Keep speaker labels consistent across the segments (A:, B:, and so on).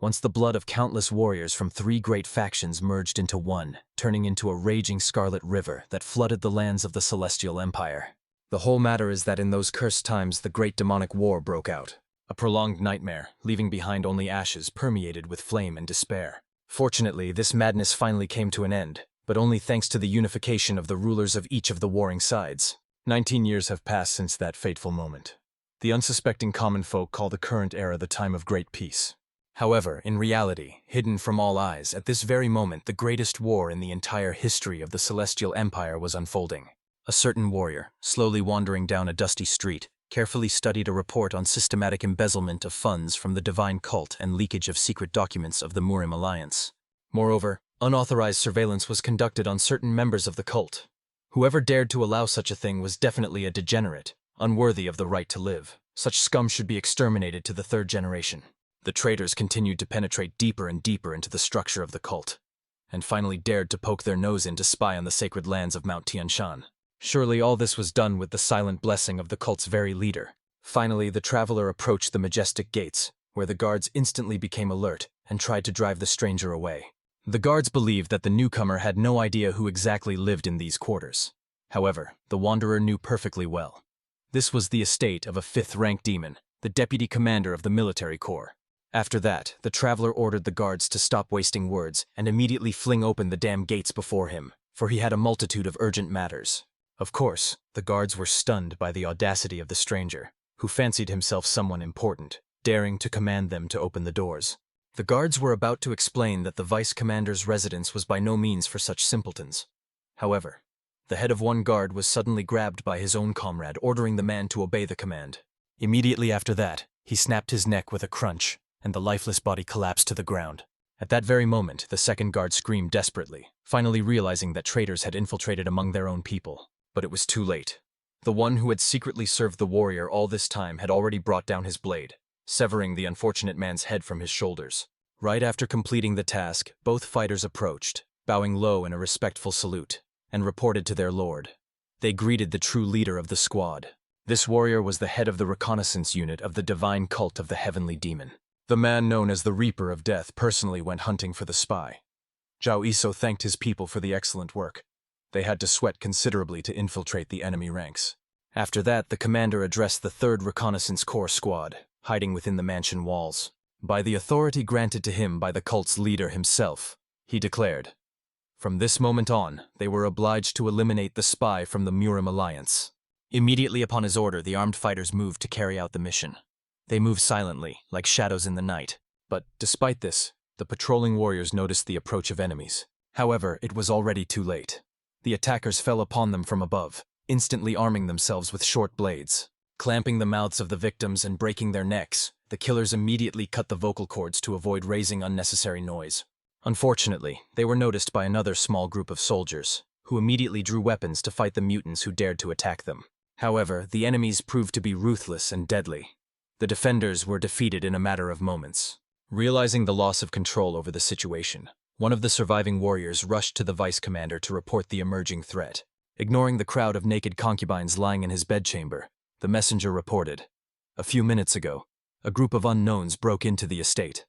A: once the blood of countless warriors from 3 great factions merged into one, turning into a raging scarlet river that flooded the lands of the Celestial Empire. The whole matter is that in those cursed times the great demonic war broke out. A prolonged nightmare, leaving behind only ashes permeated with flame and despair. Fortunately, this madness finally came to an end, but only thanks to the unification of the rulers of each of the warring sides. 19 years have passed since that fateful moment. The unsuspecting common folk call the current era the time of great peace. However, in reality, hidden from all eyes, at this very moment the greatest war in the entire history of the Celestial Empire was unfolding. A certain warrior, slowly wandering down a dusty street, carefully studied a report on systematic embezzlement of funds from the divine cult and leakage of secret documents of the Murim Alliance. Moreover, unauthorized surveillance was conducted on certain members of the cult. Whoever dared to allow such a thing was definitely a degenerate, unworthy of the right to live. Such scum should be exterminated to the 3rd generation. The traitors continued to penetrate deeper and deeper into the structure of the cult, and finally dared to poke their nose in to spy on the sacred lands of Mount Tianshan. Surely all this was done with the silent blessing of the cult's very leader. Finally, the traveler approached the majestic gates, where the guards instantly became alert and tried to drive the stranger away. The guards believed that the newcomer had no idea who exactly lived in these quarters. However, the wanderer knew perfectly well. This was the estate of a 5th-rank demon, the deputy commander of the military corps. After that, the traveler ordered the guards to stop wasting words and immediately fling open the damn gates before him, for he had a multitude of urgent matters. Of course, the guards were stunned by the audacity of the stranger, who fancied himself someone important, daring to command them to open the doors. The guards were about to explain that the vice-commander's residence was by no means for such simpletons. However, the head of one guard was suddenly grabbed by his own comrade, ordering the man to obey the command. Immediately after that, he snapped his neck with a crunch, and the lifeless body collapsed to the ground. At that very moment, the second guard screamed desperately, finally realizing that traitors had infiltrated among their own people. But it was too late. The one who had secretly served the warrior all this time had already brought down his blade, severing the unfortunate man's head from his shoulders. Right after completing the task, both fighters approached, bowing low in a respectful salute, and reported to their lord. They greeted the true leader of the squad. This warrior was the head of the reconnaissance unit of the divine cult of the heavenly demon. The man known as the Reaper of Death personally went hunting for the spy. Zhao Iso thanked his people for the excellent work. They had to sweat considerably to infiltrate the enemy ranks. After that, the commander addressed the 3rd Reconnaissance Corps squad, hiding within the mansion walls. By the authority granted to him by the cult's leader himself, he declared, from this moment on, they were obliged to eliminate the spy from the Murim Alliance. Immediately upon his order, the armed fighters moved to carry out the mission. They moved silently, like shadows in the night. But despite this, the patrolling warriors noticed the approach of enemies. However, it was already too late. The attackers fell upon them from above, instantly arming themselves with short blades. Clamping the mouths of the victims and breaking their necks, the killers immediately cut the vocal cords to avoid raising unnecessary noise. Unfortunately, they were noticed by another small group of soldiers, who immediately drew weapons to fight the mutants who dared to attack them. However, the enemies proved to be ruthless and deadly. The defenders were defeated in a matter of moments. Realizing the loss of control over the situation, one of the surviving warriors rushed to the vice-commander to report the emerging threat. Ignoring the crowd of naked concubines lying in his bedchamber, the messenger reported, a few minutes ago, a group of unknowns broke into the estate.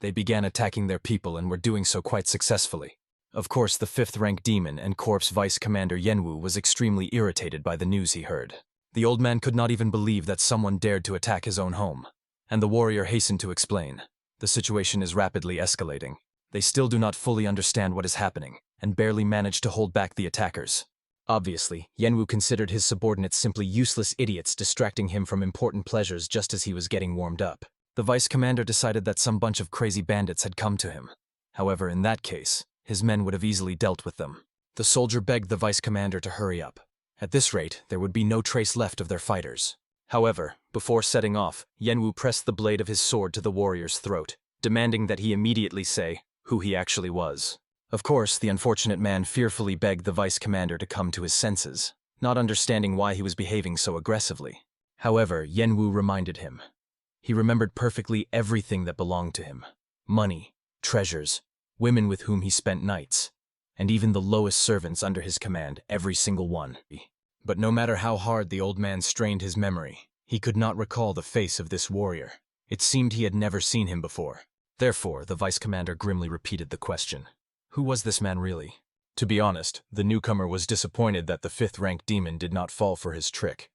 A: They began attacking their people and were doing so quite successfully. Of course, the 5th-rank demon and corpse vice-commander Yenwu was extremely irritated by the news he heard. The old man could not even believe that someone dared to attack his own home, and the warrior hastened to explain. The situation is rapidly escalating. They still do not fully understand what is happening, and barely manage to hold back the attackers. Obviously, Yenwu considered his subordinates simply useless idiots distracting him from important pleasures just as he was getting warmed up. The vice-commander decided that some bunch of crazy bandits had come to him. However, in that case, his men would have easily dealt with them. The soldier begged the vice-commander to hurry up. At this rate, there would be no trace left of their fighters. However, before setting off, Yenwu pressed the blade of his sword to the warrior's throat, demanding that he immediately say who he actually was. Of course, the unfortunate man fearfully begged the vice-commander to come to his senses, not understanding why he was behaving so aggressively. However, Yenwu reminded him. He remembered perfectly everything that belonged to him. Money, treasures, women with whom he spent nights, and even the lowest servants under his command, every single one. But no matter how hard the old man strained his memory, he could not recall the face of this warrior. It seemed he had never seen him before. Therefore, the vice commander grimly repeated the question. Who was this man really? To be honest, the newcomer was disappointed that the fifth-ranked demon did not fall for his trick.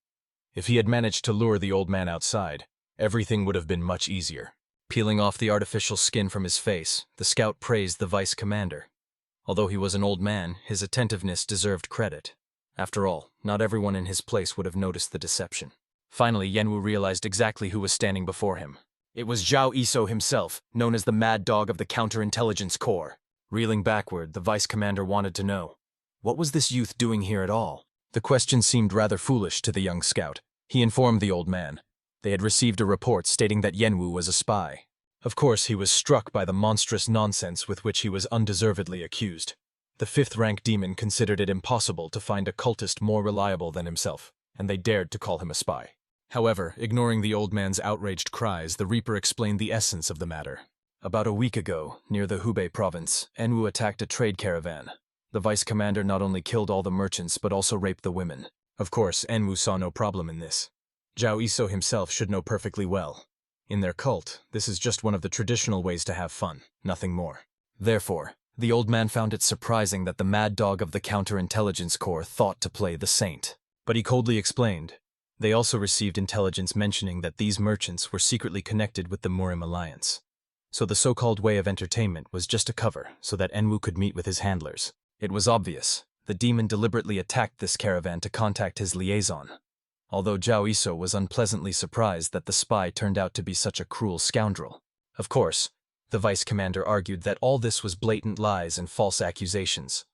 A: If he had managed to lure the old man outside, everything would have been much easier. Peeling off the artificial skin from his face, the scout praised the vice commander. Although he was an old man, his attentiveness deserved credit. After all, not everyone in his place would have noticed the deception. Finally, Yenwu realized exactly who was standing before him. It was Zhao Iso himself, known as the Mad Dog of the Counterintelligence Corps. Reeling backward, the vice commander wanted to know, what was this youth doing here at all? The question seemed rather foolish to the young scout. He informed the old man. They had received a report stating that Yenwu was a spy. Of course, he was struck by the monstrous nonsense with which he was undeservedly accused. The fifth-rank demon considered it impossible to find a cultist more reliable than himself, and they dared to call him a spy. However, ignoring the old man's outraged cries, the Reaper explained the essence of the matter. About a week ago, near the Hubei province, Enwu attacked a trade caravan. The vice commander not only killed all the merchants but also raped the women. Of course, Enwu saw no problem in this. Zhao Iso himself should know perfectly well. In their cult, this is just one of the traditional ways to have fun, nothing more. Therefore, the old man found it surprising that the Mad Dog of the Counterintelligence Corps thought to play the saint. But he coldly explained. They also received intelligence mentioning that these merchants were secretly connected with the Murim alliance. So the so-called way of entertainment was just a cover so that Enwu could meet with his handlers. It was obvious. The demon deliberately attacked this caravan to contact his liaison. Although Zhao Iso was unpleasantly surprised that the spy turned out to be such a cruel scoundrel. Of course, the vice commander argued that all this was blatant lies and false accusations.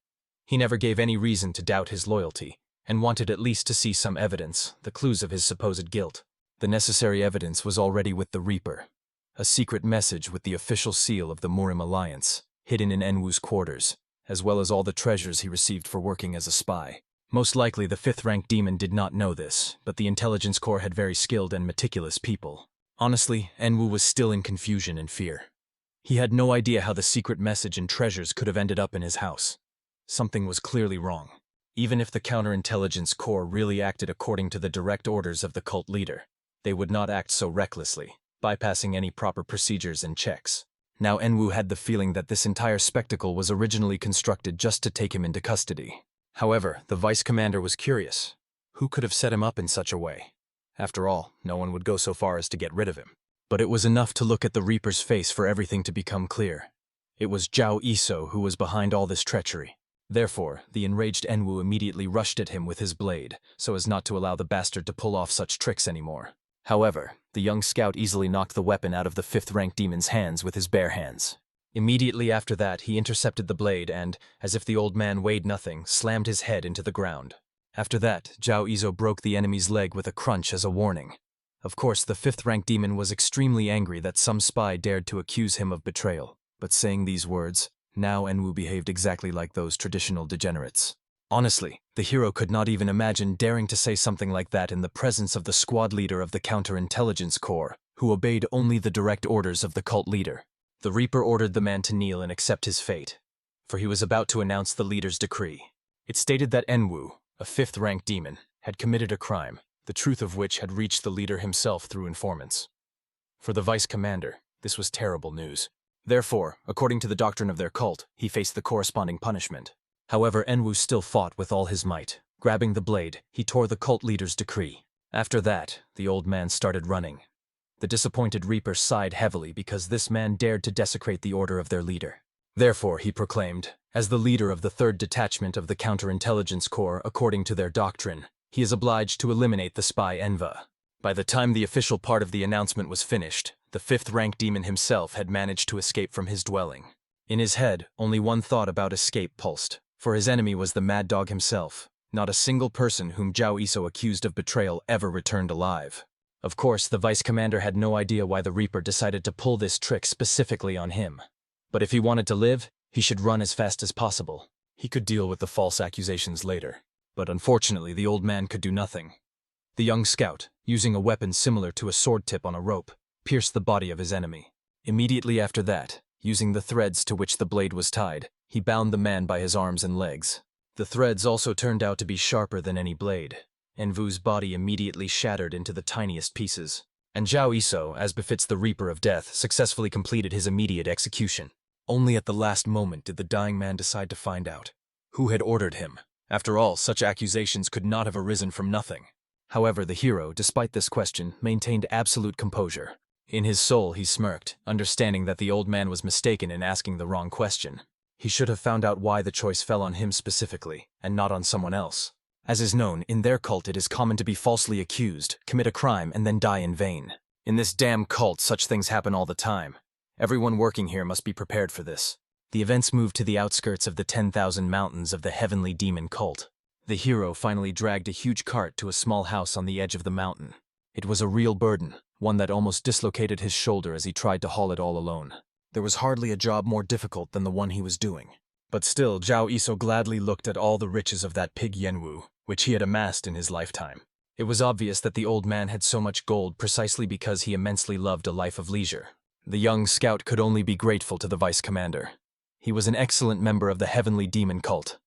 A: He never gave any reason to doubt his loyalty, and wanted at least to see some evidence, the clues of his supposed guilt. The necessary evidence was already with the Reaper. A secret message with the official seal of the Murim alliance, hidden in Enwu's quarters, as well as all the treasures he received for working as a spy. Most likely the fifth-rank demon did not know this, but the intelligence corps had very skilled and meticulous people. Honestly, Enwu was still in confusion and fear. He had no idea how the secret message and treasures could have ended up in his house. Something was clearly wrong. Even if the counterintelligence corps really acted according to the direct orders of the cult leader, they would not act so recklessly, bypassing any proper procedures and checks. Now Enwu had the feeling that this entire spectacle was originally constructed just to take him into custody. However, the vice commander was curious. Who could have set him up in such a way? After all, no one would go so far as to get rid of him. But it was enough to look at the Reaper's face for everything to become clear. It was Zhao Iso who was behind all this treachery. Therefore, the enraged Enwu immediately rushed at him with his blade, so as not to allow the bastard to pull off such tricks anymore. However, the young scout easily knocked the weapon out of the fifth-rank demon's hands with his bare hands. Immediately after that, he intercepted the blade and, as if the old man weighed nothing, slammed his head into the ground. After that, Zhao Iso broke the enemy's leg with a crunch as a warning. Of course, the fifth-rank demon was extremely angry that some spy dared to accuse him of betrayal. But saying these words, now Enwu behaved exactly like those traditional degenerates. Honestly, the hero could not even imagine daring to say something like that in the presence of the squad leader of the counterintelligence corps, who obeyed only the direct orders of the cult leader. The Reaper ordered the man to kneel and accept his fate, for he was about to announce the leader's decree. It stated that Enwu, a fifth-rank demon, had committed a crime, the truth of which had reached the leader himself through informants. For the vice commander, this was terrible news. Therefore, according to the doctrine of their cult, he faced the corresponding punishment. However, Enwu still fought with all his might. Grabbing the blade, he tore the cult leader's decree. After that, the old man started running. The disappointed Reaper sighed heavily because this man dared to desecrate the order of their leader. Therefore, he proclaimed, as the leader of the third detachment of the counterintelligence corps according to their doctrine, he is obliged to eliminate the spy Enva. By the time the official part of the announcement was finished, the fifth-rank demon himself had managed to escape from his dwelling. In his head, only one thought about escape pulsed, for his enemy was the Mad Dog himself. Not a single person whom Zhao Iso accused of betrayal ever returned alive. Of course, the vice commander had no idea why the Reaper decided to pull this trick specifically on him. But if he wanted to live, he should run as fast as possible. He could deal with the false accusations later. But unfortunately, the old man could do nothing. The young scout, using a weapon similar to a sword tip on a rope, pierced the body of his enemy. Immediately after that, using the threads to which the blade was tied, he bound the man by his arms and legs. The threads also turned out to be sharper than any blade. Envu's body immediately shattered into the tiniest pieces. and Zhao Iso, as befits the Reaper of Death, successfully completed his immediate execution. Only at the last moment did the dying man decide to find out who had ordered him. After all, such accusations could not have arisen from nothing. However, the hero, despite this question, maintained absolute composure. In his soul, he smirked, understanding that the old man was mistaken in asking the wrong question. He should have found out why the choice fell on him specifically, and not on someone else. As is known, in their cult it is common to be falsely accused, commit a crime, and then die in vain. In this damn cult, such things happen all the time. Everyone working here must be prepared for this. The events moved to the outskirts of the 10,000 mountains of the heavenly demon cult. The hero finally dragged a huge cart to a small house on the edge of the mountain. It was a real burden, one that almost dislocated his shoulder as he tried to haul it all alone. There was hardly a job more difficult than the one he was doing. But still, Zhao Iso gladly looked at all the riches of that pig Yenwu, which he had amassed in his lifetime. It was obvious that the old man had so much gold precisely because he immensely loved a life of leisure. The young scout could only be grateful to the vice commander. He was an excellent member of the heavenly demon cult,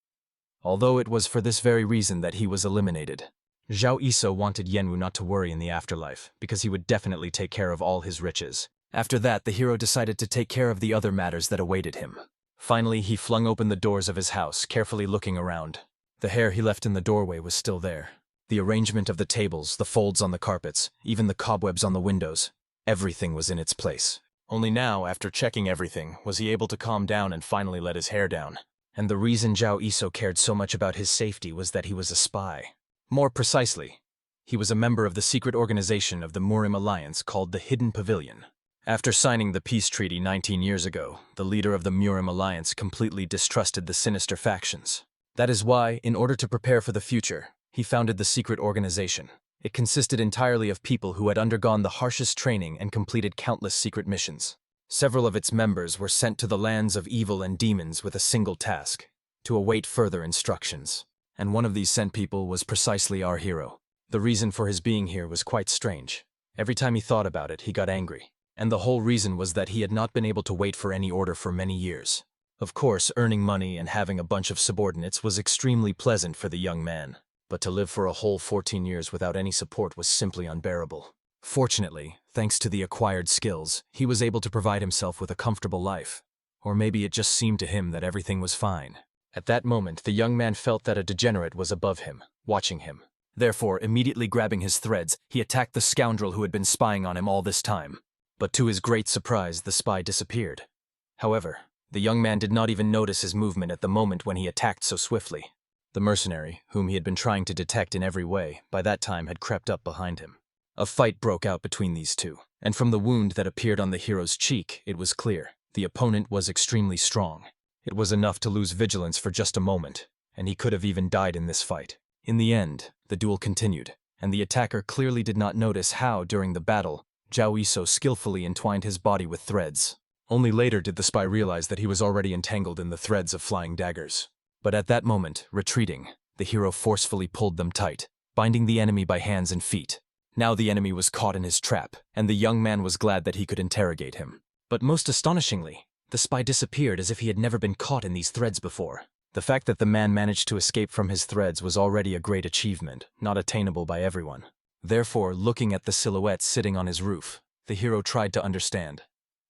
A: although it was for this very reason that he was eliminated. Zhao Iso wanted Yenwu not to worry in the afterlife, because he would definitely take care of all his riches. After that, the hero decided to take care of the other matters that awaited him. Finally, he flung open the doors of his house, carefully looking around. The hair he left in the doorway was still there. The arrangement of the tables, the folds on the carpets, even the cobwebs on the windows, everything was in its place. Only now, after checking everything, was he able to calm down and finally let his hair down. And the reason Zhao Iso cared so much about his safety was that he was a spy. More precisely, he was a member of the secret organization of the Murim Alliance called the Hidden Pavilion. After signing the peace treaty 19 years ago, the leader of the Murim Alliance completely distrusted the sinister factions. That is why, in order to prepare for the future, he founded the secret organization. It consisted entirely of people who had undergone the harshest training and completed countless secret missions. Several of its members were sent to the lands of evil and demons with a single task: to await further instructions. And one of these sent people was precisely our hero. The reason for his being here was quite strange. Every time he thought about it, he got angry. And the whole reason was that he had not been able to wait for any order for many years. Of course, earning money and having a bunch of subordinates was extremely pleasant for the young man. But to live for a whole 14 years without any support was simply unbearable. Fortunately, thanks to the acquired skills, he was able to provide himself with a comfortable life. Or maybe it just seemed to him that everything was fine. At that moment, the young man felt that a degenerate was above him, watching him. Therefore, immediately grabbing his threads, he attacked the scoundrel who had been spying on him all this time. But to his great surprise, the spy disappeared. However, the young man did not even notice his movement at the moment when he attacked so swiftly. The mercenary, whom he had been trying to detect in every way, by that time had crept up behind him. A fight broke out between these two, and from the wound that appeared on the hero's cheek, it was clear the opponent was extremely strong. It was enough to lose vigilance for just a moment, and he could have even died in this fight. In the end, the duel continued, and the attacker clearly did not notice how, during the battle, Zhao Iso skillfully entwined his body with threads. Only later did the spy realize that he was already entangled in the threads of flying daggers. But at that moment, retreating, the hero forcefully pulled them tight, binding the enemy by hands and feet. Now the enemy was caught in his trap, and the young man was glad that he could interrogate him. But most astonishingly, the spy disappeared as if he had never been caught in these threads before. The fact that the man managed to escape from his threads was already a great achievement, not attainable by everyone. Therefore, looking at the silhouette sitting on his roof, the hero tried to understand.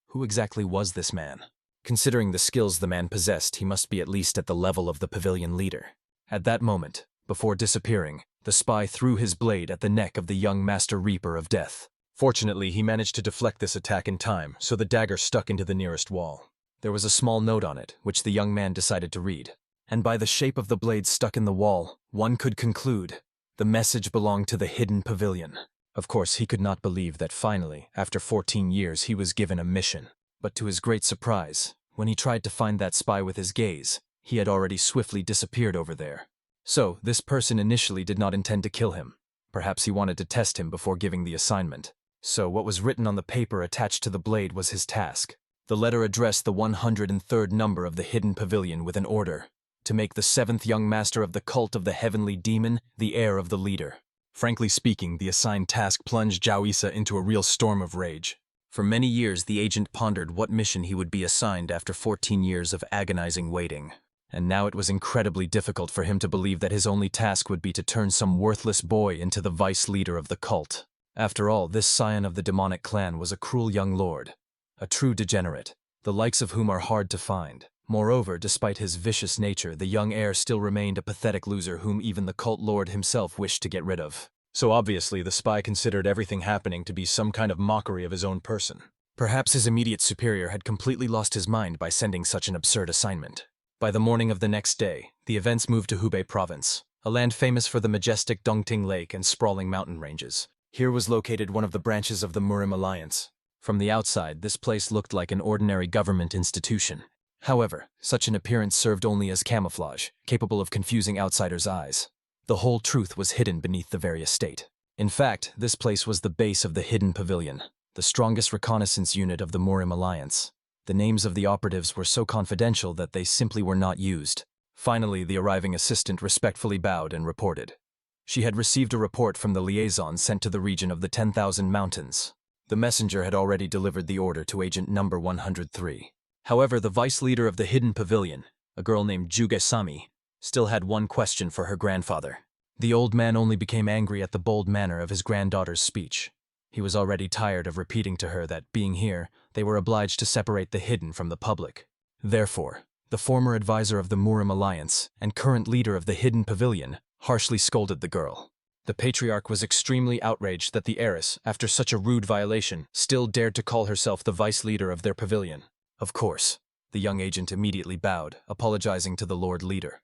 A: Who exactly was this man? Considering the skills the man possessed, he must be at least at the level of the pavilion leader. At that moment, before disappearing, the spy threw his blade at the neck of the young Master Reaper of Death. Fortunately, he managed to deflect this attack in time, so the dagger stuck into the nearest wall. There was a small note on it, which the young man decided to read. And by the shape of the blade stuck in the wall, one could conclude the message belonged to the Hidden Pavilion. Of course, he could not believe that finally, after 14 years, he was given a mission. But to his great surprise, when he tried to find that spy with his gaze, he had already swiftly disappeared over there. So, this person initially did not intend to kill him. Perhaps he wanted to test him before giving the assignment. So what was written on the paper attached to the blade was his task. The letter addressed the 103rd number of the Hidden Pavilion with an order: to make the 7th young master of the cult of the heavenly demon the heir of the leader. Frankly speaking, the assigned task plunged Zhao Iso into a real storm of rage. For many years, the agent pondered what mission he would be assigned after 14 years of agonizing waiting. And now it was incredibly difficult for him to believe that his only task would be to turn some worthless boy into the vice leader of the cult. After all, this scion of the demonic clan was a cruel young lord, a true degenerate, the likes of whom are hard to find. Moreover, despite his vicious nature, the young heir still remained a pathetic loser whom even the cult lord himself wished to get rid of. So obviously, the spy considered everything happening to be some kind of mockery of his own person. Perhaps his immediate superior had completely lost his mind by sending such an absurd assignment. By the morning of the next day, the events moved to Hubei province, a land famous for the majestic Dongting Lake and sprawling mountain ranges. Here was located one of the branches of the Murim Alliance. From the outside, this place looked like an ordinary government institution. However, such an appearance served only as camouflage, capable of confusing outsiders' eyes. The whole truth was hidden beneath the very estate. In fact, this place was the base of the hidden pavilion, the strongest reconnaissance unit of the Murim Alliance. The names of the operatives were so confidential that they simply were not used. Finally, the arriving assistant respectfully bowed and reported. She had received a report from the liaison sent to the region of the 10,000 Mountains. The messenger had already delivered the order to agent number 103. However, the vice leader of the hidden pavilion, a girl named Jugesami, still had one question for her grandfather. The old man only became angry at the bold manner of his granddaughter's speech. He was already tired of repeating to her that, being here, they were obliged to separate the hidden from the public. Therefore, the former advisor of the Murim Alliance and current leader of the hidden pavilion harshly scolded the girl. The patriarch was extremely outraged that the heiress, after such a rude violation, still dared to call herself the vice leader of their pavilion. Of course, the young agent immediately bowed, apologizing to the lord leader.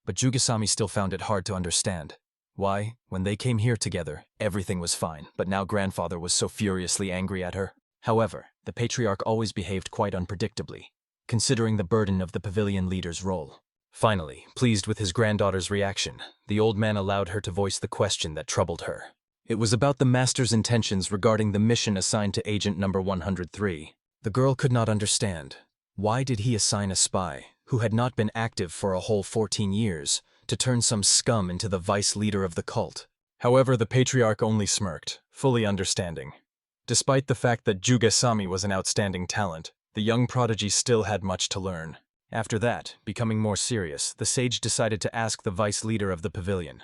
A: But Jugesami still found it hard to understand. Why, when they came here together, everything was fine, but now grandfather was so furiously angry at her. However, the patriarch always behaved quite unpredictably, considering the burden of the pavilion leader's role. Finally, pleased with his granddaughter's reaction, the old man allowed her to voice the question that troubled her. It was about the master's intentions regarding the mission assigned to agent number 103. The girl could not understand. Why did he assign a spy, who had not been active for a whole 14 years, to turn some scum into the vice leader of the cult? However, the patriarch only smirked, fully understanding. Despite the fact that Jugesami was an outstanding talent, the young prodigy still had much to learn. After that, becoming more serious, the sage decided to ask the vice leader of the pavilion,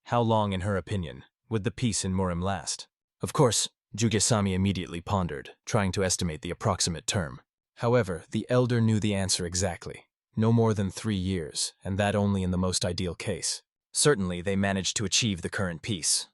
A: how long, in her opinion, would the peace in Murim last? Of course, Jugesami immediately pondered, trying to estimate the approximate term. However, the elder knew the answer exactly. No more than 3 years, and that only in the most ideal case. Certainly, they managed to achieve the current peace.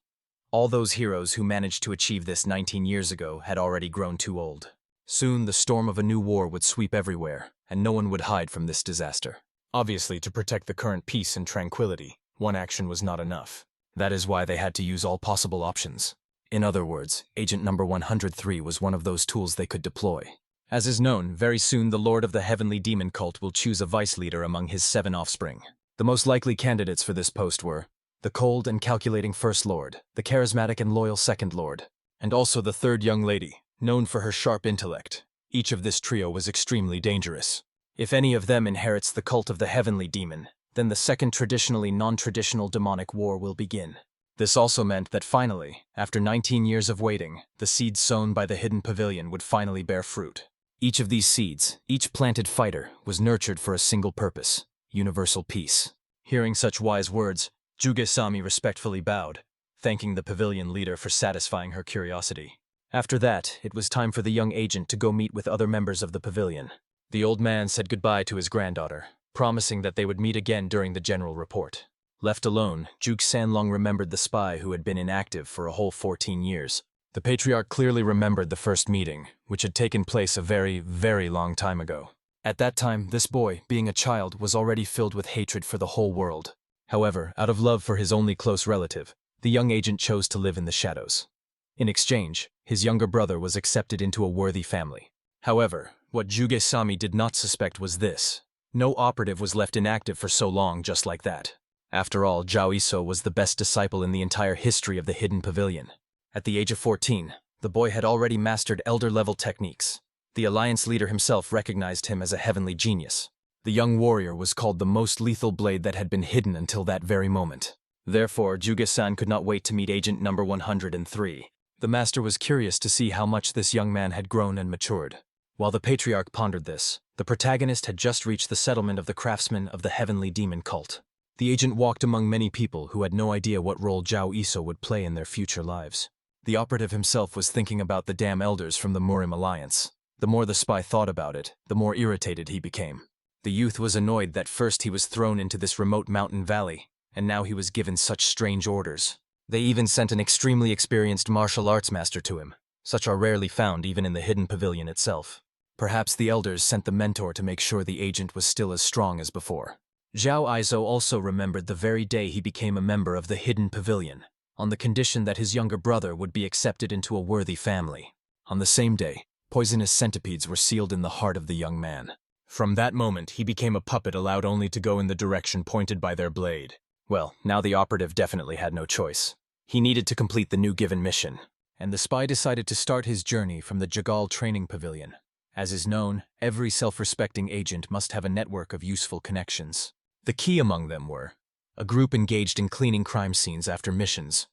A: All those heroes who managed to achieve this 19 years ago had already grown too old. Soon, the storm of a new war would sweep everywhere, and no one would hide from this disaster. Obviously, to protect the current peace and tranquility, one action was not enough. That is why they had to use all possible options. In other words, agent number 103 was one of those tools they could deploy. As is known, very soon the lord of the heavenly demon cult will choose a vice leader among his 7 offspring. The most likely candidates for this post were the cold and calculating first lord, the charismatic and loyal second lord, and also the third young lady, known for her sharp intellect. Each of this trio was extremely dangerous. If any of them inherits the cult of the heavenly demon, then the second traditionally non-traditional demonic war will begin. This also meant that finally, after 19 years of waiting, the seeds sown by the hidden pavilion would finally bear fruit. Each of these seeds, each planted fighter, was nurtured for a single purpose: universal peace. Hearing such wise words, Jugesami respectfully bowed, thanking the pavilion leader for satisfying her curiosity. After that, it was time for the young agent to go meet with other members of the pavilion. The old man said goodbye to his granddaughter, promising that they would meet again during the general report. Left alone, Juk Sanlong remembered the spy who had been inactive for a whole 14 years. The patriarch clearly remembered the first meeting, which had taken place a very, very long time ago. At that time, this boy, being a child, was already filled with hatred for the whole world. However, out of love for his only close relative, the young agent chose to live in the shadows. In exchange, his younger brother was accepted into a worthy family. However, what Jugesami did not suspect was this: no operative was left inactive for so long just like that. After all, Zhao Iso was the best disciple in the entire history of the hidden pavilion. At the age of 14, the boy had already mastered elder-level techniques. The alliance leader himself recognized him as a heavenly genius. The young warrior was called the most lethal blade that had been hidden until that very moment. Therefore, Jugesan could not wait to meet agent number 103. The master was curious to see how much this young man had grown and matured. While the patriarch pondered this, the protagonist had just reached the settlement of the craftsmen of the heavenly demon cult. The agent walked among many people who had no idea what role Zhao Iso would play in their future lives. The operative himself was thinking about the damn elders from the Murim Alliance. The more the spy thought about it, the more irritated he became. The youth was annoyed that first he was thrown into this remote mountain valley, and now he was given such strange orders. They even sent an extremely experienced martial arts master to him. Such are rarely found even in the hidden pavilion itself. Perhaps the elders sent the mentor to make sure the agent was still as strong as before. Zhao Aizo also remembered the very day he became a member of the hidden pavilion, on the condition that his younger brother would be accepted into a worthy family. On the same day, poisonous centipedes were sealed in the heart of the young man. From that moment, he became a puppet allowed only to go in the direction pointed by their blade. Well, now the operative definitely had no choice. He needed to complete the new given mission, and the spy decided to start his journey from the Jagal training pavilion. As is known, every self-respecting agent must have a network of useful connections. The key among them were a group engaged in cleaning crime scenes after missions,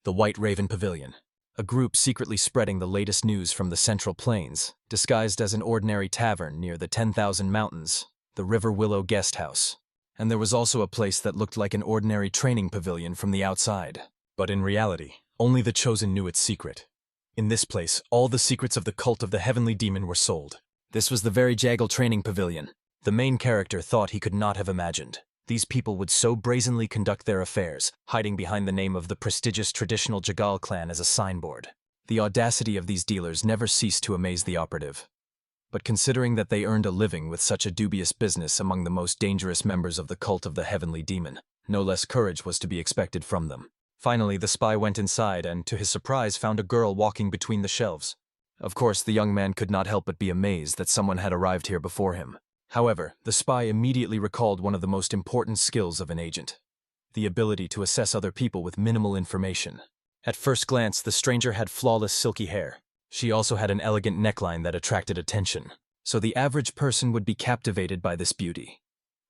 A: the White Raven Pavilion, a group secretly spreading the latest news from the Central Plains, disguised as an ordinary tavern near the 10,000 Mountains, the River Willow Guest House, and there was also a place that looked like an ordinary training pavilion from the outside. But in reality, only the chosen knew its secret. In this place, all the secrets of the cult of the Heavenly Demon were sold. This was the very Jagal training pavilion. The main character thought he could not have imagined. These people would so brazenly conduct their affairs, hiding behind the name of the prestigious traditional Jagal clan as a signboard. The audacity of these dealers never ceased to amaze the operative. But considering that they earned a living with such a dubious business among the most dangerous members of the cult of the Heavenly Demon, no less courage was to be expected from them. Finally, the spy went inside and, to his surprise, found a girl walking between the shelves. Of course, the young man could not help but be amazed that someone had arrived here before him. However, the spy immediately recalled one of the most important skills of an agent: the ability to assess other people with minimal information. At first glance, the stranger had flawless silky hair. She also had an elegant neckline that attracted attention, so the average person would be captivated by this beauty.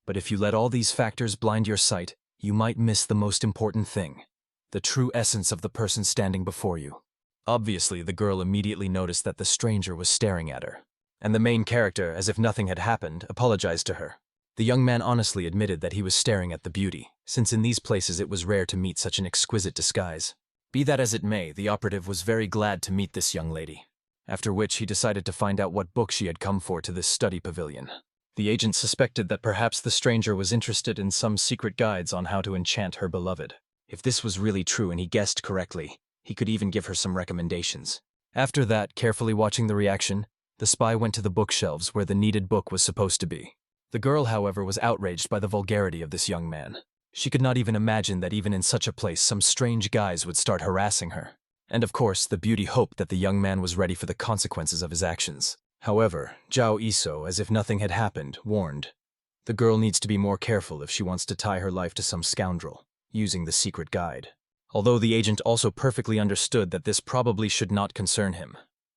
A: But if you let all these factors blind your sight, you might miss the most important thing: the true essence of the person standing before you. Obviously, the girl immediately noticed that the stranger was staring at her, and the main character, as if nothing had happened, apologized to her. The young man honestly admitted that he was staring at the beauty, since in these places it was rare to meet such an exquisite disguise. Be that as it may, the operative was very glad to meet this young lady, after which he decided to find out what book she had come for to this study pavilion. The agent suspected that perhaps the stranger was interested in some secret guides on how to enchant her beloved. If this was really true and he guessed correctly, he could even give her some recommendations. After that, carefully watching the reaction, the spy went to the bookshelves where the needed book was supposed to be. The girl, however, was outraged by the vulgarity of this young man. She could not even imagine that even in such a place some strange guys would start harassing her. And of course, the beauty hoped that the young man was ready for the consequences of his actions. However, Zhao Iso, as if nothing had happened, warned, the girl needs to be more careful if she wants to tie her life to some scoundrel using the secret guide. Although the agent also perfectly understood that this probably should not concern him.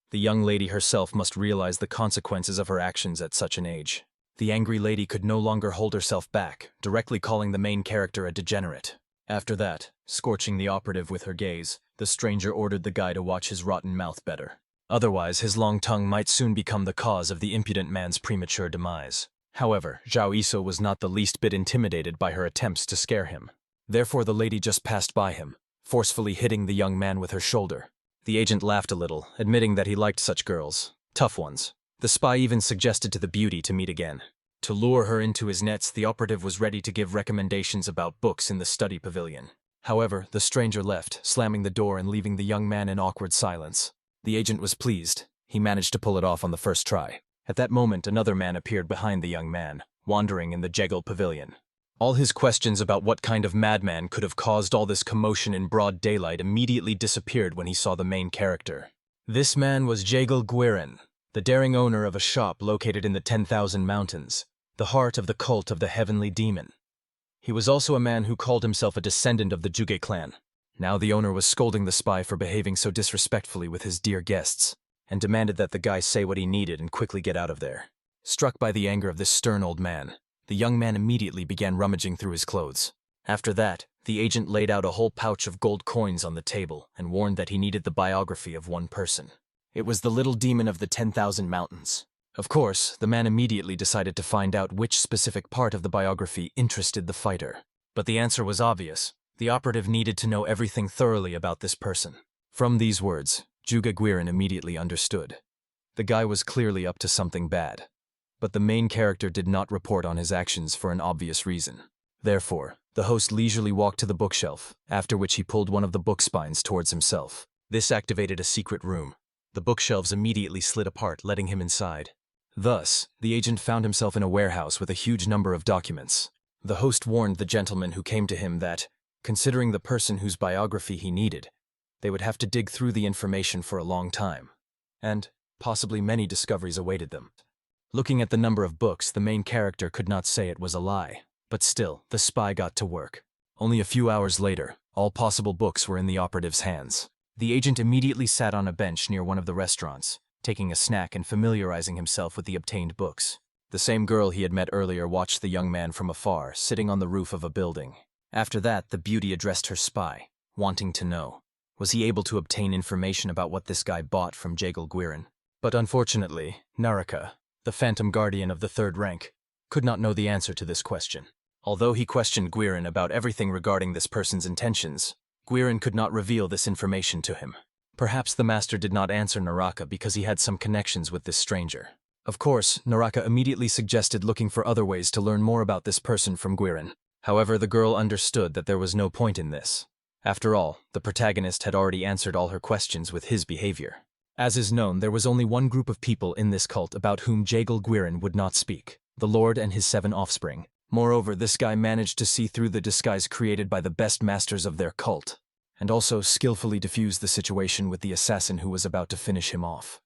A: The young lady herself must realize the consequences of her actions at such an age. The angry lady could no longer hold herself back, directly calling the main character a degenerate. After that, scorching the operative with her gaze, the stranger ordered the guy to watch his rotten mouth better. Otherwise, his long tongue might soon become the cause of the impudent man's premature demise. However, Zhao Iso was not the least bit intimidated by her attempts to scare him. Therefore, the lady just passed by him, forcefully hitting the young man with her shoulder. The agent laughed a little, admitting that he liked such girls. Tough ones. The spy even suggested to the beauty to meet again. To lure her into his nets, the operative was ready to give recommendations about books in the study pavilion. However, the stranger left, slamming the door and leaving the young man in awkward silence. The agent was pleased. He managed to pull it off on the first try. At that moment, another man appeared behind the young man, wandering in the Jagal pavilion. All his questions about what kind of madman could have caused all this commotion in broad daylight immediately disappeared when he saw the main character. This man was Jagal Guirin, the daring owner of a shop located in the 10,000 Mountains, the heart of the cult of the Heavenly Demon. He was also a man who called himself a descendant of the Juge clan. Now the owner was scolding the spy for behaving so disrespectfully with his dear guests, and demanded that the guy say what he needed and quickly get out of there. Struck by the anger of this stern old man, the young man immediately began rummaging through his clothes. After that, the agent laid out a whole pouch of gold coins on the table and warned that he needed the biography of one person. It was the little demon of the 10,000 Mountains. Of course, the man immediately decided to find out which specific part of the biography interested the fighter. But the answer was obvious. The operative needed to know everything thoroughly about this person. From these words, Juga Guirin immediately understood. The guy was clearly up to something bad. But the main character did not report on his actions for an obvious reason. Therefore, the host leisurely walked to the bookshelf, after which he pulled one of the book spines towards himself. This activated a secret room. The bookshelves immediately slid apart, letting him inside. Thus, the agent found himself in a warehouse with a huge number of documents. The host warned the gentleman who came to him that, considering the person whose biography he needed, they would have to dig through the information for a long time. And possibly many discoveries awaited them. Looking at the number of books, the main character could not say it was a lie. But still, the spy got to work. Only a few hours later, all possible books were in the operative's hands. The agent immediately sat on a bench near one of the restaurants, taking a snack and familiarizing himself with the obtained books. The same girl he had met earlier watched the young man from afar, sitting on the roof of a building. After that, the beauty addressed her spy, wanting to know, was he able to obtain information about what this guy bought from Jagal Guirin? But unfortunately, Naraka, the phantom guardian of the third rank, could not know the answer to this question. Although he questioned Guirin about everything regarding this person's intentions, Guirin could not reveal this information to him. Perhaps the master did not answer Naraka because he had some connections with this stranger. Of course, Naraka immediately suggested looking for other ways to learn more about this person from Guirin. However, the girl understood that there was no point in this. After all, the protagonist had already answered all her questions with his behavior. As is known, there was only one group of people in this cult about whom Jagal Guirin would not speak, the Lord and his 7 offspring. Moreover, this guy managed to see through the disguise created by the best masters of their cult, and also skillfully diffused the situation with the assassin who was about to finish him off.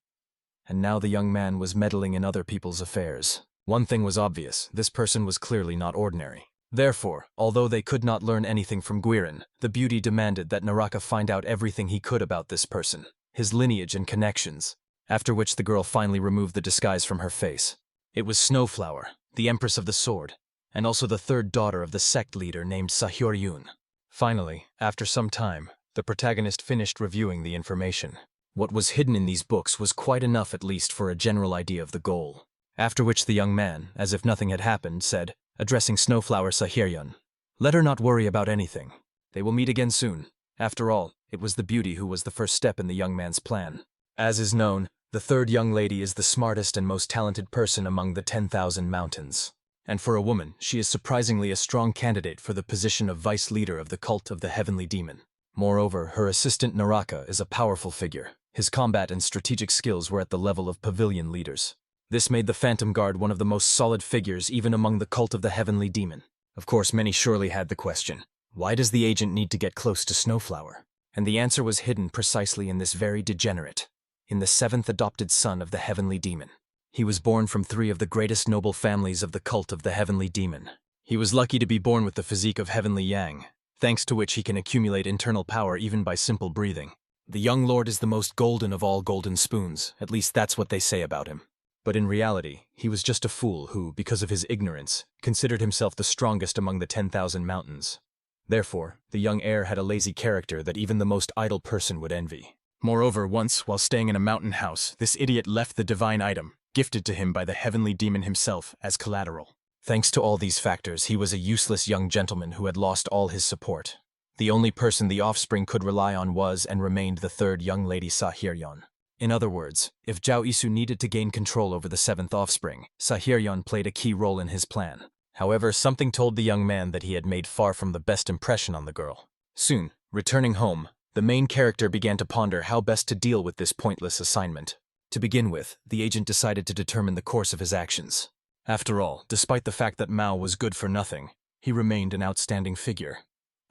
A: And now the young man was meddling in other people's affairs. One thing was obvious, this person was clearly not ordinary. Therefore, although they could not learn anything from Guirin, the beauty demanded that Naraka find out everything he could about this person, his lineage and connections, after which the girl finally removed the disguise from her face. It was Snowflower, the Empress of the Sword, and also the third daughter of the sect leader named Sahyoryun. Finally, after some time, the protagonist finished reviewing the information. What was hidden in these books was quite enough at least for a general idea of the goal. After which the young man, as if nothing had happened, said, addressing Snowflower Sahyoryun, "Let her not worry about anything. They will meet again soon." After all, it was the beauty who was the first step in the young man's plan. As is known, the third young lady is the smartest and most talented person among the 10,000 mountains. And for a woman, she is surprisingly a strong candidate for the position of vice leader of the cult of the Heavenly Demon. Moreover, her assistant Naraka is a powerful figure. His combat and strategic skills were at the level of pavilion leaders. This made the Phantom Guard one of the most solid figures even among the cult of the Heavenly Demon. Of course, many surely had the question, why does the agent need to get close to Snowflower? And the answer was hidden precisely in this very degenerate, in the 7th adopted son of the Heavenly Demon. He was born from 3 of the greatest noble families of the cult of the Heavenly Demon. He was lucky to be born with the physique of Heavenly Yang, thanks to which he can accumulate internal power even by simple breathing. The young lord is the most golden of all golden spoons, at least that's what they say about him. But in reality, he was just a fool who, because of his ignorance, considered himself the strongest among the 10,000 mountains. Therefore, the young heir had a lazy character that even the most idle person would envy. Moreover, once, while staying in a mountain house, this idiot left the divine item, gifted to him by the Heavenly Demon himself, as collateral. Thanks to all these factors, he was a useless young gentleman who had lost all his support. The only person the offspring could rely on was and remained the third young lady Sahyoryun. In other words, if Zhao Isu needed to gain control over the 7th offspring, Sahyoryun played a key role in his plan. However, something told the young man that he had made far from the best impression on the girl. Soon, returning home, the main character began to ponder how best to deal with this pointless assignment. To begin with, the agent decided to determine the course of his actions. After all, despite the fact that Mao was good for nothing, he remained an outstanding figure.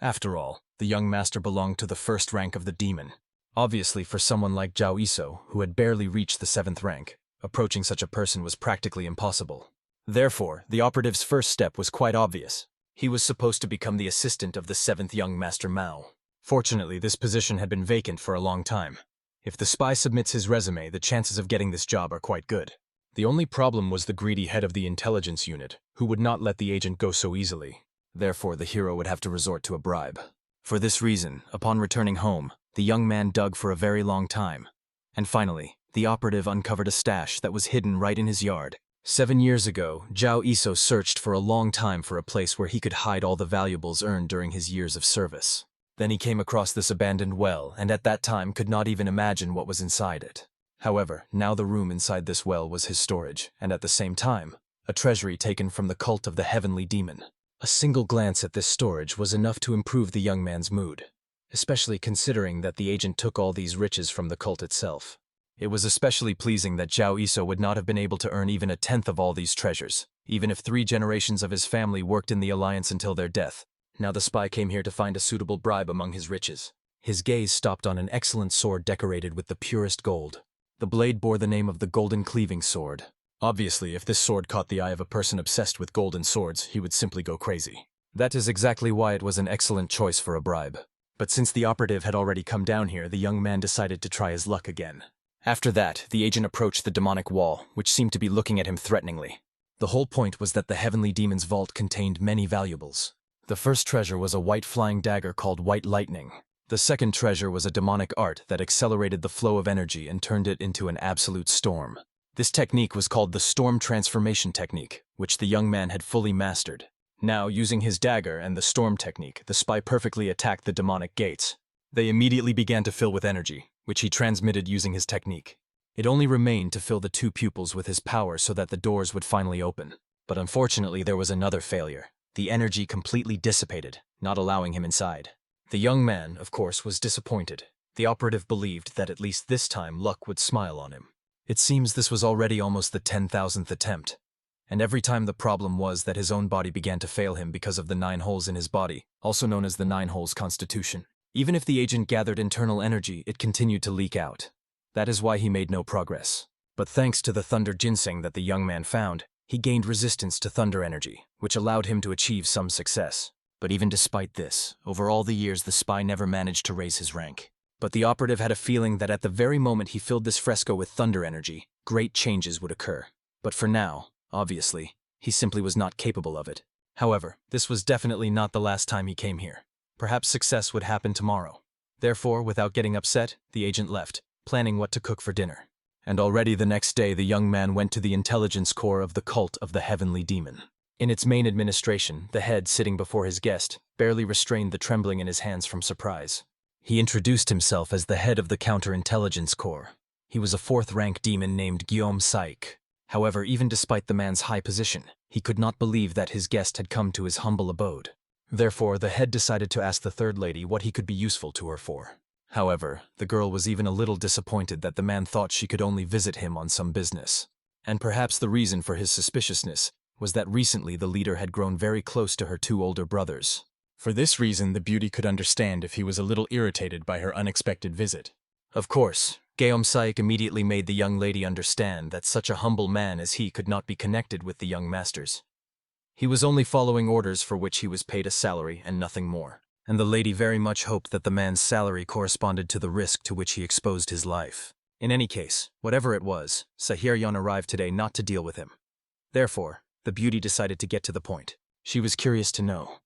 A: After all, the young master belonged to the 1st rank of the demon. Obviously, for someone like Zhao Iso, who had barely reached the 7th rank, approaching such a person was practically impossible. Therefore, the operative's first step was quite obvious. He was supposed to become the assistant of the 7th young master Mao. Fortunately, this position had been vacant for a long time. If the spy submits his resume, the chances of getting this job are quite good. The only problem was the greedy head of the intelligence unit, who would not let the agent go so easily. Therefore, the hero would have to resort to a bribe. For this reason, upon returning home, the young man dug for a very long time. And finally, the operative uncovered a stash that was hidden right in his yard. 7 years ago, Zhao Iso searched for a long time for a place where he could hide all the valuables earned during his years of service. Then he came across this abandoned well, and at that time could not even imagine what was inside it. However, now the room inside this well was his storage, and at the same time, a treasury taken from the cult of the heavenly demon. A single glance at this storage was enough to improve the young man's mood, especially considering that the agent took all these riches from the cult itself. It was especially pleasing that Zhao Iso would not have been able to earn even a tenth of all these treasures, even if 3 generations of his family worked in the alliance until their death. Now the spy came here to find a suitable bribe among his riches. His gaze stopped on an excellent sword decorated with the purest gold. The blade bore the name of the Golden Cleaving Sword. Obviously, if this sword caught the eye of a person obsessed with golden swords, he would simply go crazy. That is exactly why it was an excellent choice for a bribe. But since the operative had already come down here, the young man decided to try his luck again. After that, the agent approached the demonic wall, which seemed to be looking at him threateningly. The whole point was that the heavenly demon's vault contained many valuables. The first treasure was a white flying dagger called White Lightning. The second treasure was a demonic art that accelerated the flow of energy and turned it into an absolute storm. This technique was called the Storm Transformation Technique, which the young man had fully mastered. Now, using his dagger and the storm technique, the spy perfectly attacked the demonic gates. They immediately began to fill with energy, which he transmitted using his technique. It only remained to fill the 2 pupils with his power so that the doors would finally open. But unfortunately, there was another failure. The energy completely dissipated, not allowing him inside. The young man, of course, was disappointed. The operative believed that at least this time luck would smile on him. It seems this was already almost the 10,000th attempt. And every time the problem was that his own body began to fail him because of the 9 holes in his body, also known as the 9 holes constitution. Even if the agent gathered internal energy, it continued to leak out. That is why he made no progress. But thanks to the thunder ginseng that the young man found, he gained resistance to thunder energy, which allowed him to achieve some success. But even despite this, over all the years the spy never managed to raise his rank. But the operative had a feeling that at the very moment he filled this fresco with thunder energy, great changes would occur. But for now, obviously, he simply was not capable of it. However, this was definitely not the last time he came here. Perhaps success would happen tomorrow. Therefore, without getting upset, the agent left, planning what to cook for dinner. And already the next day the young man went to the intelligence core of the cult of the heavenly demon. In its main administration, the head sitting before his guest barely restrained the trembling in his hands from surprise. He introduced himself as the head of the counterintelligence corps. He was a 4th-rank demon named Guillaume Saik. However, even despite the man's high position, he could not believe that his guest had come to his humble abode. Therefore, the head decided to ask the third lady what he could be useful to her for. However, the girl was even a little disappointed that the man thought she could only visit him on some business. And perhaps the reason for his suspiciousness was that recently the leader had grown very close to her 2 older brothers. For this reason, the beauty could understand if he was a little irritated by her unexpected visit. Of course, Guillaume Saik immediately made the young lady understand that such a humble man as he could not be connected with the young masters. He was only following orders for which he was paid a salary and nothing more. And the lady very much hoped that the man's salary corresponded to the risk to which he exposed his life. In any case, whatever it was, Sahiryan arrived today not to deal with him. Therefore, the beauty decided to get to the point. She was curious to know.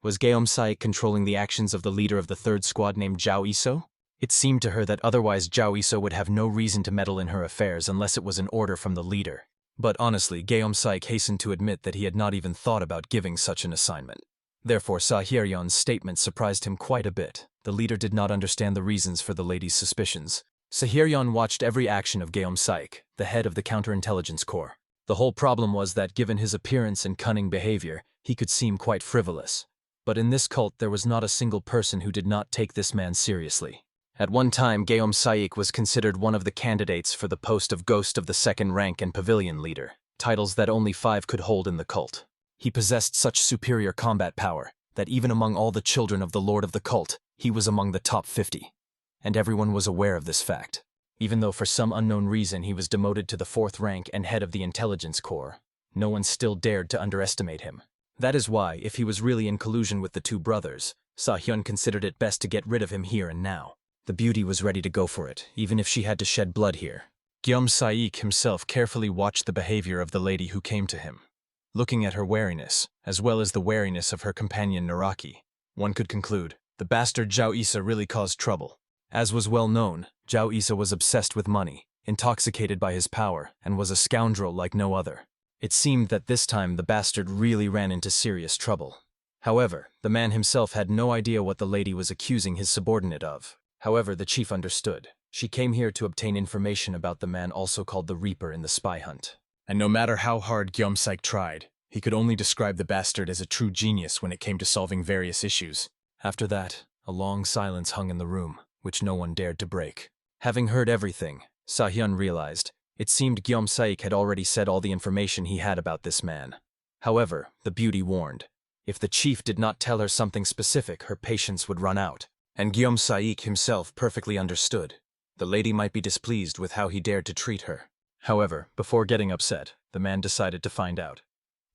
A: Was Guillaume Saik controlling the actions of the leader of the 3rd squad named Zhao Iso? It seemed to her that otherwise Zhao Iso would have no reason to meddle in her affairs unless it was an order from the leader. But honestly, Guillaume Saik hastened to admit that he had not even thought about giving such an assignment. Therefore, Sahiryan's statement surprised him quite a bit. The leader did not understand the reasons for the lady's suspicions. Sahiryan watched every action of Guillaume Saik, the head of the counterintelligence corps. The whole problem was that given his appearance and cunning behavior, he could seem quite frivolous. But in this cult there was not a single person who did not take this man seriously. At one time, Guillaume Saik was considered one of the candidates for the post of Ghost of the 2nd rank and Pavilion leader, titles that only 5 could hold in the cult. He possessed such superior combat power that even among all the children of the Lord of the cult, he was among the top 50. And everyone was aware of this fact. Even though for some unknown reason he was demoted to the 4th rank and head of the intelligence corps, no one still dared to underestimate him. That is why, if he was really in collusion with the 2 brothers, Sahyun considered it best to get rid of him here and now. The beauty was ready to go for it, even if she had to shed blood here. Guillaume Saik himself carefully watched the behavior of the lady who came to him. Looking at her wariness, as well as the wariness of her companion Naraki, one could conclude, the bastard Zhao Isa really caused trouble. As was well known, Zhao Isa was obsessed with money, intoxicated by his power, and was a scoundrel like no other. It seemed that this time the bastard really ran into serious trouble. However, the man himself had no idea what the lady was accusing his subordinate of. However, the chief understood. She came here to obtain information about the man also called the Reaper in the spy hunt. And no matter how hard Gyeomsaik tried, he could only describe the bastard as a true genius when it came to solving various issues. After that, a long silence hung in the room, which no one dared to break. Having heard everything, Sahyun realized it seemed Gyeomsaik had already said all the information he had about this man. However, the beauty warned, if the chief did not tell her something specific, her patience would run out. And Gyeomsaik himself perfectly understood. The lady might be displeased with how he dared to treat her. However, before getting upset, the man decided to find out.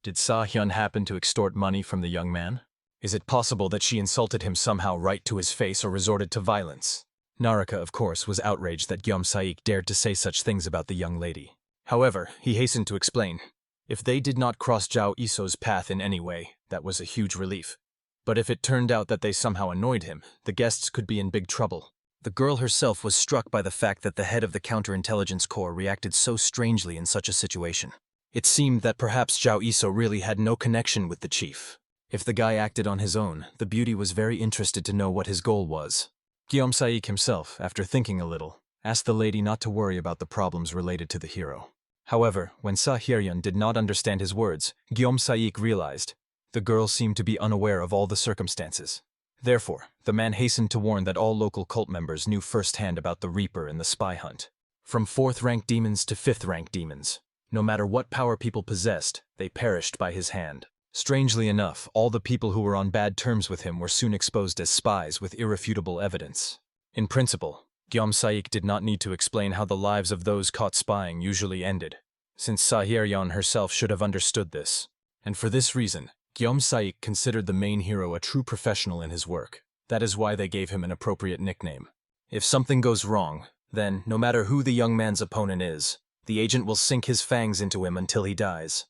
A: Did Sahyun happen to extort money from the young man? Is it possible that she insulted him somehow right to his face or resorted to violence? Naraka, of course, was outraged that Gyeomsaik dared to say such things about the young lady. However, he hastened to explain. If they did not cross Zhao Iso's path in any way, that was a huge relief. But if it turned out that they somehow annoyed him, the guests could be in big trouble. The girl herself was struck by the fact that the head of the counterintelligence corps reacted so strangely in such a situation. It seemed that perhaps Zhao Iso really had no connection with the chief. If the guy acted on his own, the beauty was very interested to know what his goal was. Gyeomsaik himself, after thinking a little, asked the lady not to worry about the problems related to the hero. However, when Sahyun did not understand his words, Gyeomsaik realized the girl seemed to be unaware of all the circumstances. Therefore, the man hastened to warn that all local cult members knew firsthand about the Reaper and the spy hunt. From 4th-rank demons to 5th-rank demons, no matter what power people possessed, they perished by his hand. Strangely enough, all the people who were on bad terms with him were soon exposed as spies with irrefutable evidence. In principle, Gyeomsaik did not need to explain how the lives of those caught spying usually ended, since Sahyun herself should have understood this. And for this reason, Gyeomsaik considered the main hero a true professional in his work. That is why they gave him an appropriate nickname. If something goes wrong, then, no matter who the young man's opponent is, the agent will sink his fangs into him until he dies.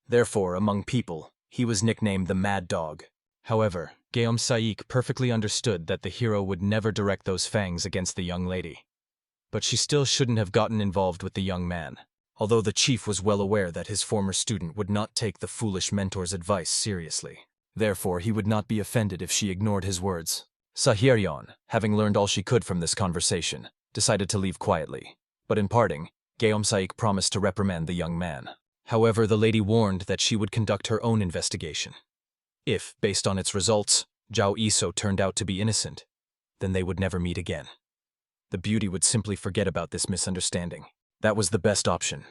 A: Therefore, among people, he was nicknamed the Mad Dog. However, Gyeomsaik perfectly understood that the hero would never direct those fangs against the young lady. But she still shouldn't have gotten involved with the young man. Although the chief was well aware that his former student would not take the foolish mentor's advice seriously. Therefore, he would not be offended if she ignored his words. Sahyun, having learned all she could from this conversation, decided to leave quietly. But in parting, Gyeomsaik promised to reprimand the young man. However, the lady warned that she would conduct her own investigation. If, based on its results, Zhao Iso turned out to be innocent, then they would never meet again. The beauty would simply forget about this misunderstanding. That was the best option.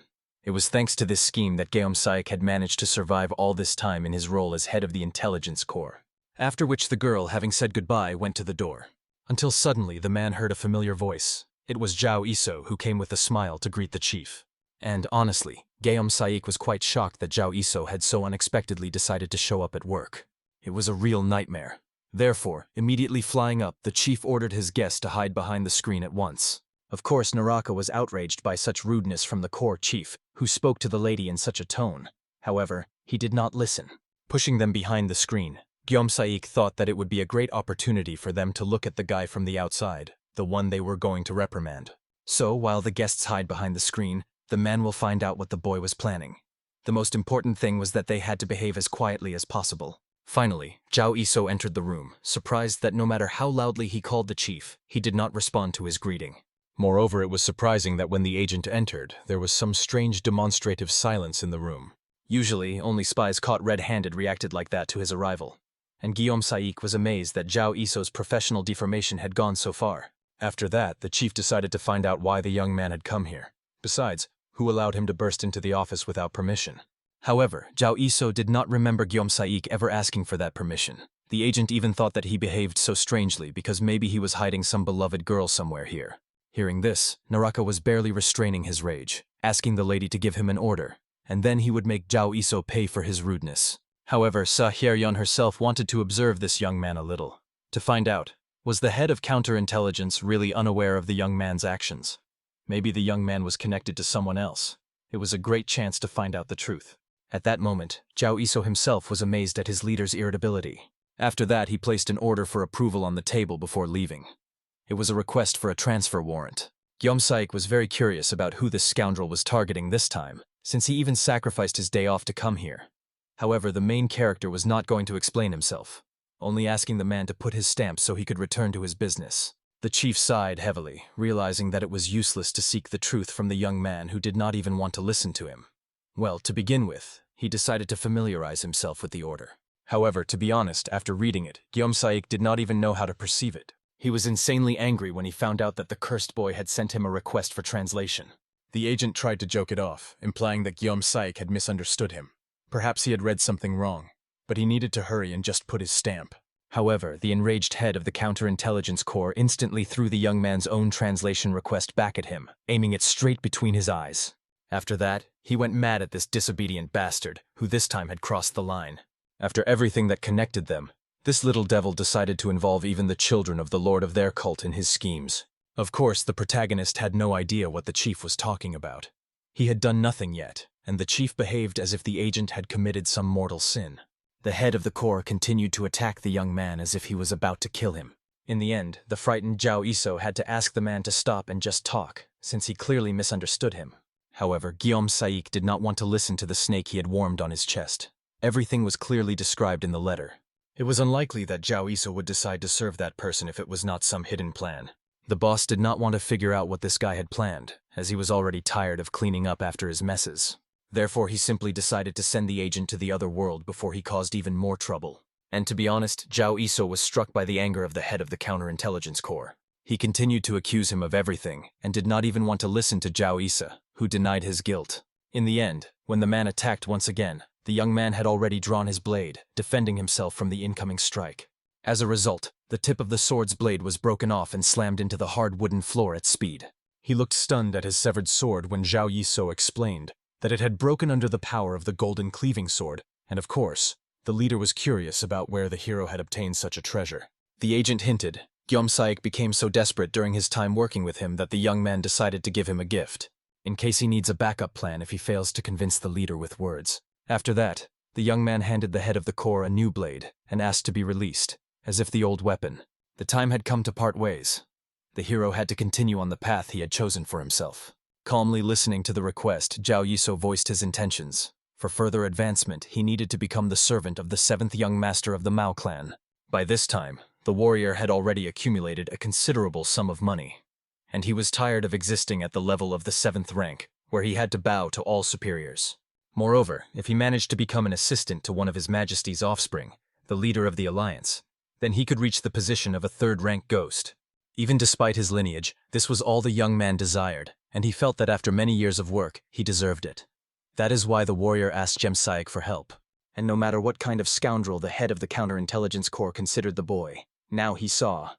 A: It was thanks to this scheme that Gyeomsaik had managed to survive all this time in his role as head of the intelligence corps. After which the girl, having said goodbye, went to the door. Until suddenly the man heard a familiar voice. It was Zhao Iso who came with a smile to greet the chief. And honestly, Gyeomsaik was quite shocked that Zhao Iso had so unexpectedly decided to show up at work. It was a real nightmare. Therefore, immediately flying up, the chief ordered his guest to hide behind the screen at once. Of course, Naraka was outraged by such rudeness from the corps chief, who spoke to the lady in such a tone. However, he did not listen. Pushing them behind the screen, Gyeomsaik thought that it would be a great opportunity for them to look at the guy from the outside, the one they were going to reprimand. So, while the guests hide behind the screen, the man will find out what the boy was planning. The most important thing was that they had to behave as quietly as possible. Finally, Zhao Iso entered the room, surprised that no matter how loudly he called the chief, he did not respond to his greeting. Moreover, it was surprising that when the agent entered, there was some strange demonstrative silence in the room. Usually, only spies caught red-handed reacted like that to his arrival. And Gyeomsaik was amazed that Zhao Iso's professional deformation had gone so far. After that, the chief decided to find out why the young man had come here. Besides, who allowed him to burst into the office without permission? However, Zhao Iso did not remember Gyeomsaik ever asking for that permission. The agent even thought that he behaved so strangely because maybe he was hiding some beloved girl somewhere here. Hearing this, Naraka was barely restraining his rage, asking the lady to give him an order, and then he would make Zhao Iso pay for his rudeness. However, Sahyun herself wanted to observe this young man a little, to find out, was the head of counterintelligence really unaware of the young man's actions? Maybe the young man was connected to someone else. It was a great chance to find out the truth. At that moment, Zhao Iso himself was amazed at his leader's irritability. After that, he placed an order for approval on the table before leaving. It was a request for a transfer warrant. Gyeomsaik was very curious about who this scoundrel was targeting this time, since he even sacrificed his day off to come here. However, the main character was not going to explain himself, only asking the man to put his stamp so he could return to his business. The chief sighed heavily, realizing that it was useless to seek the truth from the young man who did not even want to listen to him. Well, to begin with, he decided to familiarize himself with the order. However, to be honest, after reading it, Saik did not even know how to perceive it. He was insanely angry when he found out that the cursed boy had sent him a request for translation. The agent tried to joke it off, implying that Saik had misunderstood him. Perhaps he had read something wrong, but he needed to hurry and just put his stamp. However, the enraged head of the counterintelligence corps instantly threw the young man's own translation request back at him, aiming it straight between his eyes. After that, he went mad at this disobedient bastard, who this time had crossed the line. After everything that connected them, this little devil decided to involve even the children of the lord of their cult in his schemes. Of course, the protagonist had no idea what the chief was talking about. He had done nothing yet, and the chief behaved as if the agent had committed some mortal sin. The head of the corps continued to attack the young man as if he was about to kill him. In the end, the frightened Zhao Iso had to ask the man to stop and just talk, since he clearly misunderstood him. However, Saik did not want to listen to the snake he had warmed on his chest. Everything was clearly described in the letter. It was unlikely that Zhao Iso would decide to serve that person if it was not some hidden plan. The boss did not want to figure out what this guy had planned, as he was already tired of cleaning up after his messes. Therefore, he simply decided to send the agent to the other world before he caused even more trouble. And to be honest, Zhao Iso was struck by the anger of the head of the counterintelligence corps. He continued to accuse him of everything, and did not even want to listen to Zhao Isa, who denied his guilt. In the end, when the man attacked once again, the young man had already drawn his blade, defending himself from the incoming strike. As a result, the tip of the sword's blade was broken off and slammed into the hard wooden floor at speed. He looked stunned at his severed sword when Zhao Iso explained that it had broken under the power of the golden cleaving sword, and of course, the leader was curious about where the hero had obtained such a treasure. The agent hinted. Saik became so desperate during his time working with him that the young man decided to give him a gift, in case he needs a backup plan if he fails to convince the leader with words. After that, the young man handed the head of the corps a new blade and asked to be released, as if the old weapon. The time had come to part ways. The hero had to continue on the path he had chosen for himself. Calmly listening to the request, Zhao Yiso voiced his intentions. For further advancement, he needed to become the servant of the 7th young master of the Mao clan. By this time, the warrior had already accumulated a considerable sum of money, and he was tired of existing at the level of the 7th rank, where he had to bow to all superiors. Moreover, if he managed to become an assistant to one of His Majesty's offspring, the leader of the alliance, then he could reach the position of a 3rd-rank ghost. Even despite his lineage, this was all the young man desired, and he felt that after many years of work, he deserved it. That is why the warrior asked Saik for help. And no matter what kind of scoundrel the head of the counterintelligence corps considered the boy, now he saw.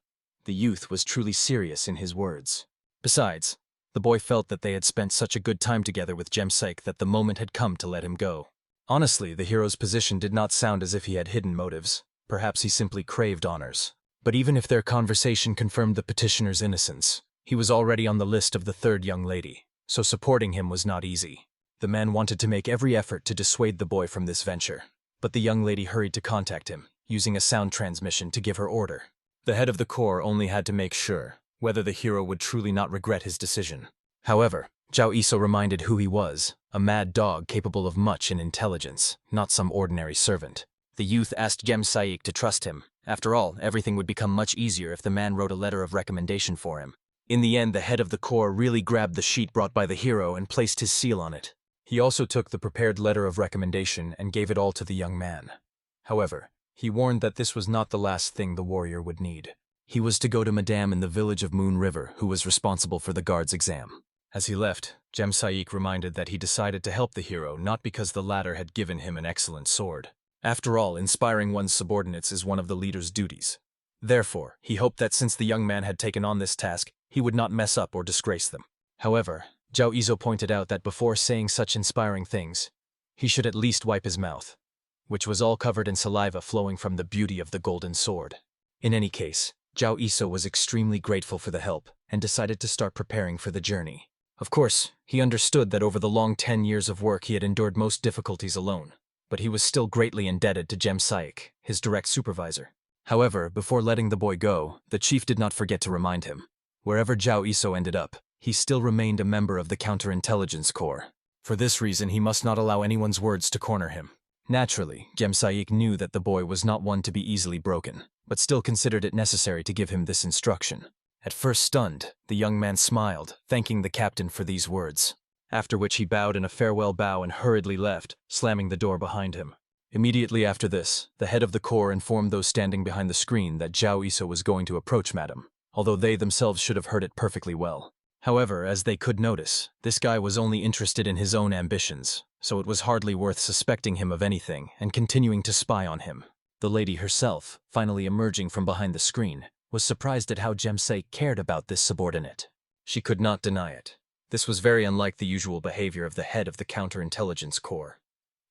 A: The youth was truly serious in his words. Besides, the boy felt that they had spent such a good time together with Saik that the moment had come to let him go. Honestly, the hero's position did not sound as if he had hidden motives. Perhaps he simply craved honors. But even if their conversation confirmed the petitioner's innocence, he was already on the list of the 3rd young lady, so supporting him was not easy. The man wanted to make every effort to dissuade the boy from this venture, but the young lady hurried to contact him, using a sound transmission to give her order. The head of the corps only had to make sure whether the hero would truly not regret his decision. However, Zhao Iso reminded who he was, a mad dog capable of much in intelligence, not some ordinary servant. The youth asked Saik to trust him. After all, everything would become much easier if the man wrote a letter of recommendation for him. In the end, the head of the corps really grabbed the sheet brought by the hero and placed his seal on it. He also took the prepared letter of recommendation and gave it all to the young man. However, he warned that this was not the last thing the warrior would need. He was to go to Madame in the village of Moon River, who was responsible for the guard's exam. As he left, Saik reminded that he decided to help the hero not because the latter had given him an excellent sword. After all, inspiring one's subordinates is one of the leader's duties. Therefore, he hoped that since the young man had taken on this task, he would not mess up or disgrace them. However, Zhao Iso pointed out that before saying such inspiring things, he should at least wipe his mouth, which was all covered in saliva flowing from the beauty of the golden sword. In any case, Zhao Iso was extremely grateful for the help and decided to start preparing for the journey. Of course, he understood that over the long 10 years of work he had endured most difficulties alone, but he was still greatly indebted to Saik, his direct supervisor. However, before letting the boy go, the chief did not forget to remind him. Wherever Zhao Iso ended up, he still remained a member of the counterintelligence corps. For this reason, he must not allow anyone's words to corner him. Naturally, Gemsaik knew that the boy was not one to be easily broken, but still considered it necessary to give him this instruction. At first stunned, the young man smiled, thanking the captain for these words, after which he bowed in a farewell bow and hurriedly left, slamming the door behind him. Immediately after this, the head of the corps informed those standing behind the screen that Zhao Iso was going to approach Madam, although they themselves should have heard it perfectly well. However, as they could notice, this guy was only interested in his own ambitions, so it was hardly worth suspecting him of anything and continuing to spy on him. The lady herself, finally emerging from behind the screen, was surprised at how Gemsaik cared about this subordinate. She could not deny it. This was very unlike the usual behavior of the head of the counterintelligence corps.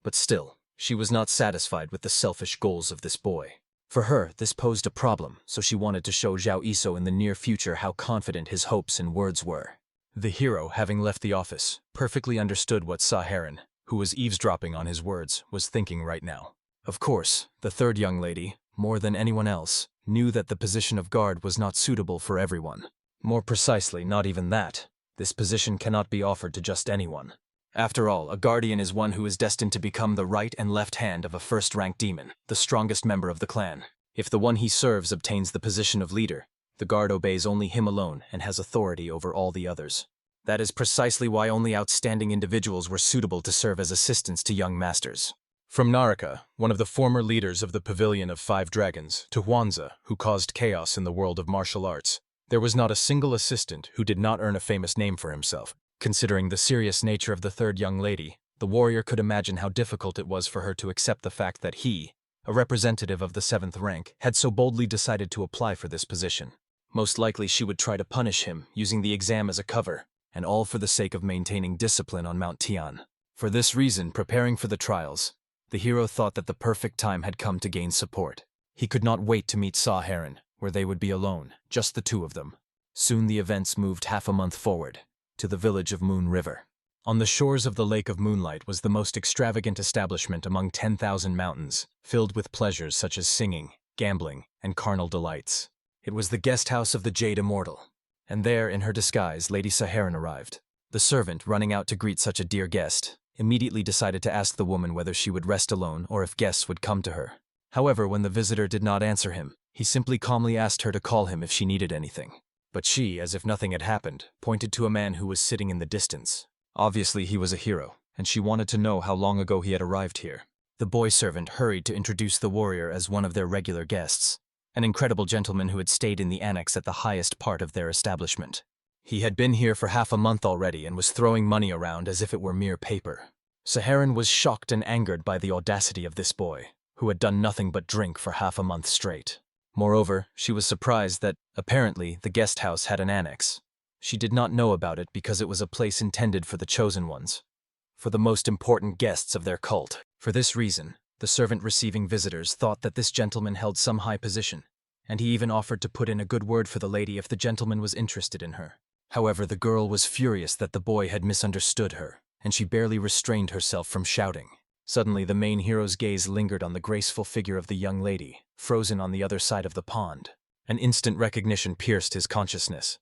A: But still, she was not satisfied with the selfish goals of this boy. For her, this posed a problem, so she wanted to show Zhao Iso in the near future how confident his hopes and words were. The hero, having left the office, perfectly understood what Saharan, who was eavesdropping on his words, was thinking right now. Of course, the third young lady, more than anyone else, knew that the position of guard was not suitable for everyone. More precisely, not even that. This position cannot be offered to just anyone. After all, a guardian is one who is destined to become the right and left hand of a first-rank demon, the strongest member of the clan. If the one he serves obtains the position of leader, the guard obeys only him alone and has authority over all the others. That is precisely why only outstanding individuals were suitable to serve as assistants to young masters. From Naraka, one of the former leaders of the Pavilion of Five Dragons, to Huanza, who caused chaos in the world of martial arts, there was not a single assistant who did not earn a famous name for himself. Considering the serious nature of the third young lady, the warrior could imagine how difficult it was for her to accept the fact that he, a representative of the 7th rank, had so boldly decided to apply for this position. Most likely she would try to punish him, using the exam as a cover, and all for the sake of maintaining discipline on Mount Tian. For this reason, preparing for the trials, the hero thought that the perfect time had come to gain support. He could not wait to meet Saharan, where they would be alone, just the two of them. Soon the events moved half a month forward, to the village of Moon River. On the shores of the Lake of Moonlight was the most extravagant establishment among 10,000 mountains, filled with pleasures such as singing, gambling, and carnal delights. It was the guest house of the Jade Immortal, and there, in her disguise, Lady Saharan arrived. The servant, running out to greet such a dear guest, immediately decided to ask the woman whether she would rest alone or if guests would come to her. However, when the visitor did not answer him, he simply calmly asked her to call him if she needed anything. But she, as if nothing had happened, pointed to a man who was sitting in the distance. Obviously he was a hero, and she wanted to know how long ago he had arrived here. The boy servant hurried to introduce the warrior as one of their regular guests, an incredible gentleman who had stayed in the annex at the highest part of their establishment. He had been here for half a month already and was throwing money around as if it were mere paper. Saharan was shocked and angered by the audacity of this boy, who had done nothing but drink for half a month straight. Moreover, she was surprised that, apparently, the guest house had an annex. She did not know about it because it was a place intended for the chosen ones, for the most important guests of their cult. For this reason, the servant receiving visitors thought that this gentleman held some high position, and he even offered to put in a good word for the lady if the gentleman was interested in her. However, the girl was furious that the boy had misunderstood her, and she barely restrained herself from shouting. Suddenly, the main hero's gaze lingered on the graceful figure of the young lady, frozen on the other side of the pond. An instant recognition pierced his consciousness.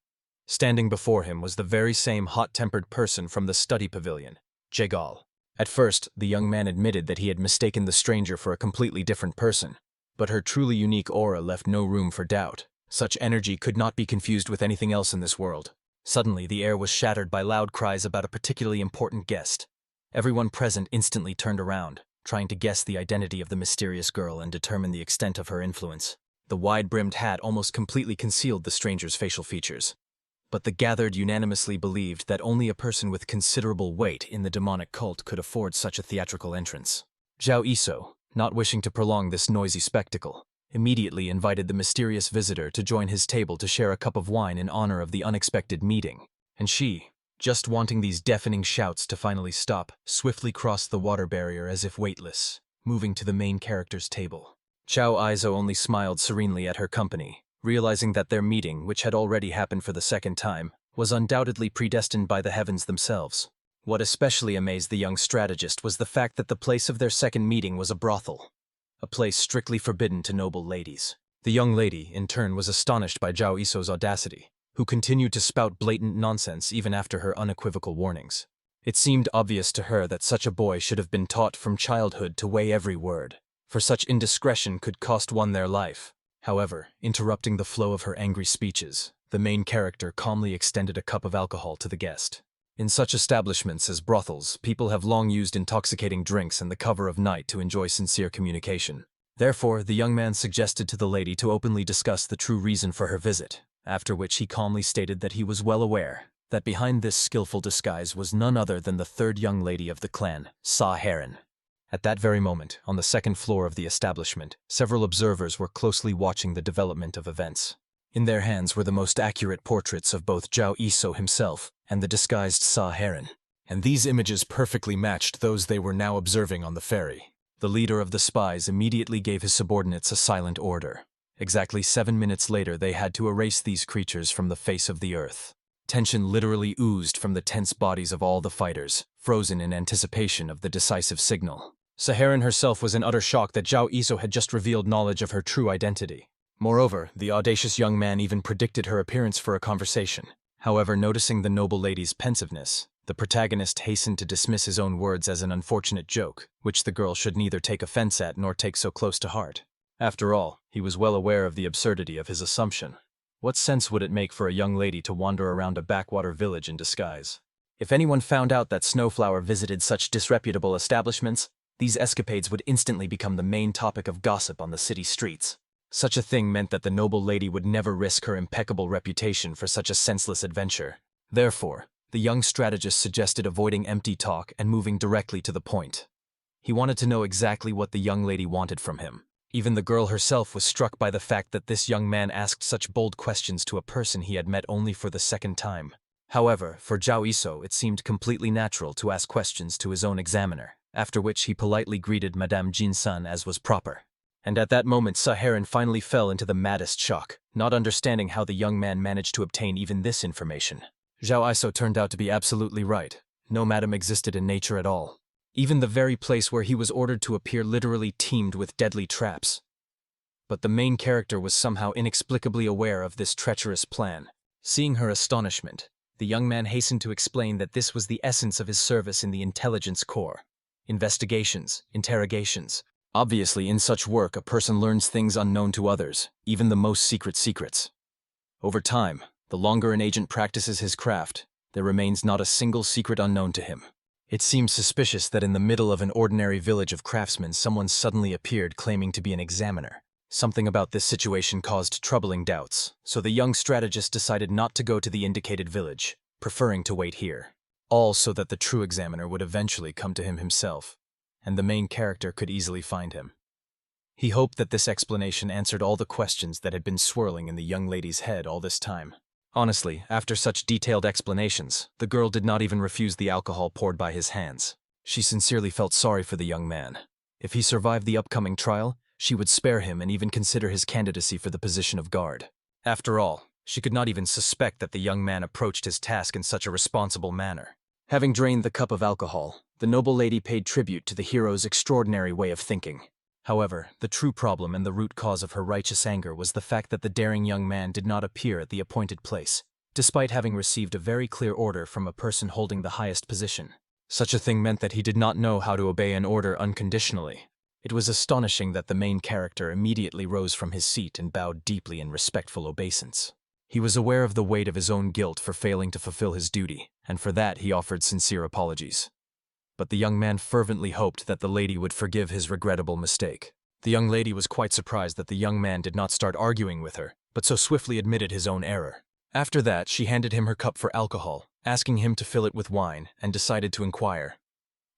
A: Standing before him was the very same hot-tempered person from the study pavilion, Jegal. At first, the young man admitted that he had mistaken the stranger for a completely different person, but her truly unique aura left no room for doubt. Such energy could not be confused with anything else in this world. Suddenly, the air was shattered by loud cries about a particularly important guest. Everyone present instantly turned around, trying to guess the identity of the mysterious girl and determine the extent of her influence. The wide-brimmed hat almost completely concealed the stranger's facial features. But the gathered unanimously believed that only a person with considerable weight in the demonic cult could afford such a theatrical entrance. Zhao Iso, not wishing to prolong this noisy spectacle, immediately invited the mysterious visitor to join his table to share a cup of wine in honor of the unexpected meeting. And she, just wanting these deafening shouts to finally stop, swiftly crossed the water barrier as if weightless, moving to the main character's table. Zhao Iso only smiled serenely at her company, realizing that their meeting, which had already happened for the second time, was undoubtedly predestined by the heavens themselves. What especially amazed the young strategist was the fact that the place of their second meeting was a brothel, a place strictly forbidden to noble ladies. The young lady, in turn, was astonished by Zhao Iso's audacity, who continued to spout blatant nonsense even after her unequivocal warnings. It seemed obvious to her that such a boy should have been taught from childhood to weigh every word, for such indiscretion could cost one their life. However, interrupting the flow of her angry speeches, the main character calmly extended a cup of alcohol to the guest. In such establishments as brothels, people have long used intoxicating drinks in the cover of night to enjoy sincere communication. Therefore, the young man suggested to the lady to openly discuss the true reason for her visit, after which he calmly stated that he was well aware that behind this skillful disguise was none other than the third young lady of the clan, Sa Heron. At that very moment, on the second floor of the establishment, several observers were closely watching the development of events. In their hands were the most accurate portraits of both Zhao Iso himself and the disguised Sa Heron, and these images perfectly matched those they were now observing on the ferry. The leader of the spies immediately gave his subordinates a silent order. Exactly 7 minutes later, they had to erase these creatures from the face of the earth. Tension literally oozed from the tense bodies of all the fighters, frozen in anticipation of the decisive signal. Sa Heron herself was in utter shock that Zhao Iso had just revealed knowledge of her true identity. Moreover, the audacious young man even predicted her appearance for a conversation. However, noticing the noble lady's pensiveness, the protagonist hastened to dismiss his own words as an unfortunate joke, which the girl should neither take offense at nor take so close to heart. After all, he was well aware of the absurdity of his assumption. What sense would it make for a young lady to wander around a backwater village in disguise? If anyone found out that Snowflower visited such disreputable establishments, these escapades would instantly become the main topic of gossip on the city streets. Such a thing meant that the noble lady would never risk her impeccable reputation for such a senseless adventure. Therefore, the young strategist suggested avoiding empty talk and moving directly to the point. He wanted to know exactly what the young lady wanted from him. Even the girl herself was struck by the fact that this young man asked such bold questions to a person he had met only for the second time. However, for Zhao Iso, it seemed completely natural to ask questions to his own examiner, after which he politely greeted Madame Jin-san as was proper. And at that moment, Sa Heron finally fell into the maddest shock, not understanding how the young man managed to obtain even this information. Zhao Iso turned out to be absolutely right. No madam existed in nature at all. Even the very place where he was ordered to appear literally teemed with deadly traps. But the main character was somehow inexplicably aware of this treacherous plan. Seeing her astonishment, the young man hastened to explain that this was the essence of his service in the intelligence corps. Investigations, interrogations. Obviously, in such work, a person learns things unknown to others, even the most secret secrets. Over time, the longer an agent practices his craft, there remains not a single secret unknown to him. It seemed suspicious that in the middle of an ordinary village of craftsmen someone suddenly appeared claiming to be an examiner. Something about this situation caused troubling doubts, so the young strategist decided not to go to the indicated village, preferring to wait here. All so that the true examiner would eventually come to him himself, and the main character could easily find him. He hoped that this explanation answered all the questions that had been swirling in the young lady's head all this time. Honestly, after such detailed explanations, the girl did not even refuse the alcohol poured by his hands. She sincerely felt sorry for the young man. If he survived the upcoming trial, she would spare him and even consider his candidacy for the position of guard. After all, she could not even suspect that the young man approached his task in such a responsible manner. Having drained the cup of alcohol, the noble lady paid tribute to the hero's extraordinary way of thinking. However, the true problem and the root cause of her righteous anger was the fact that the daring young man did not appear at the appointed place, despite having received a very clear order from a person holding the highest position. Such a thing meant that he did not know how to obey an order unconditionally. It was astonishing that the main character immediately rose from his seat and bowed deeply in respectful obeisance. He was aware of the weight of his own guilt for failing to fulfill his duty, and for that he offered sincere apologies. But the young man fervently hoped that the lady would forgive his regrettable mistake. The young lady was quite surprised that the young man did not start arguing with her, but so swiftly admitted his own error. After that, she handed him her cup for alcohol, asking him to fill it with wine, and decided to inquire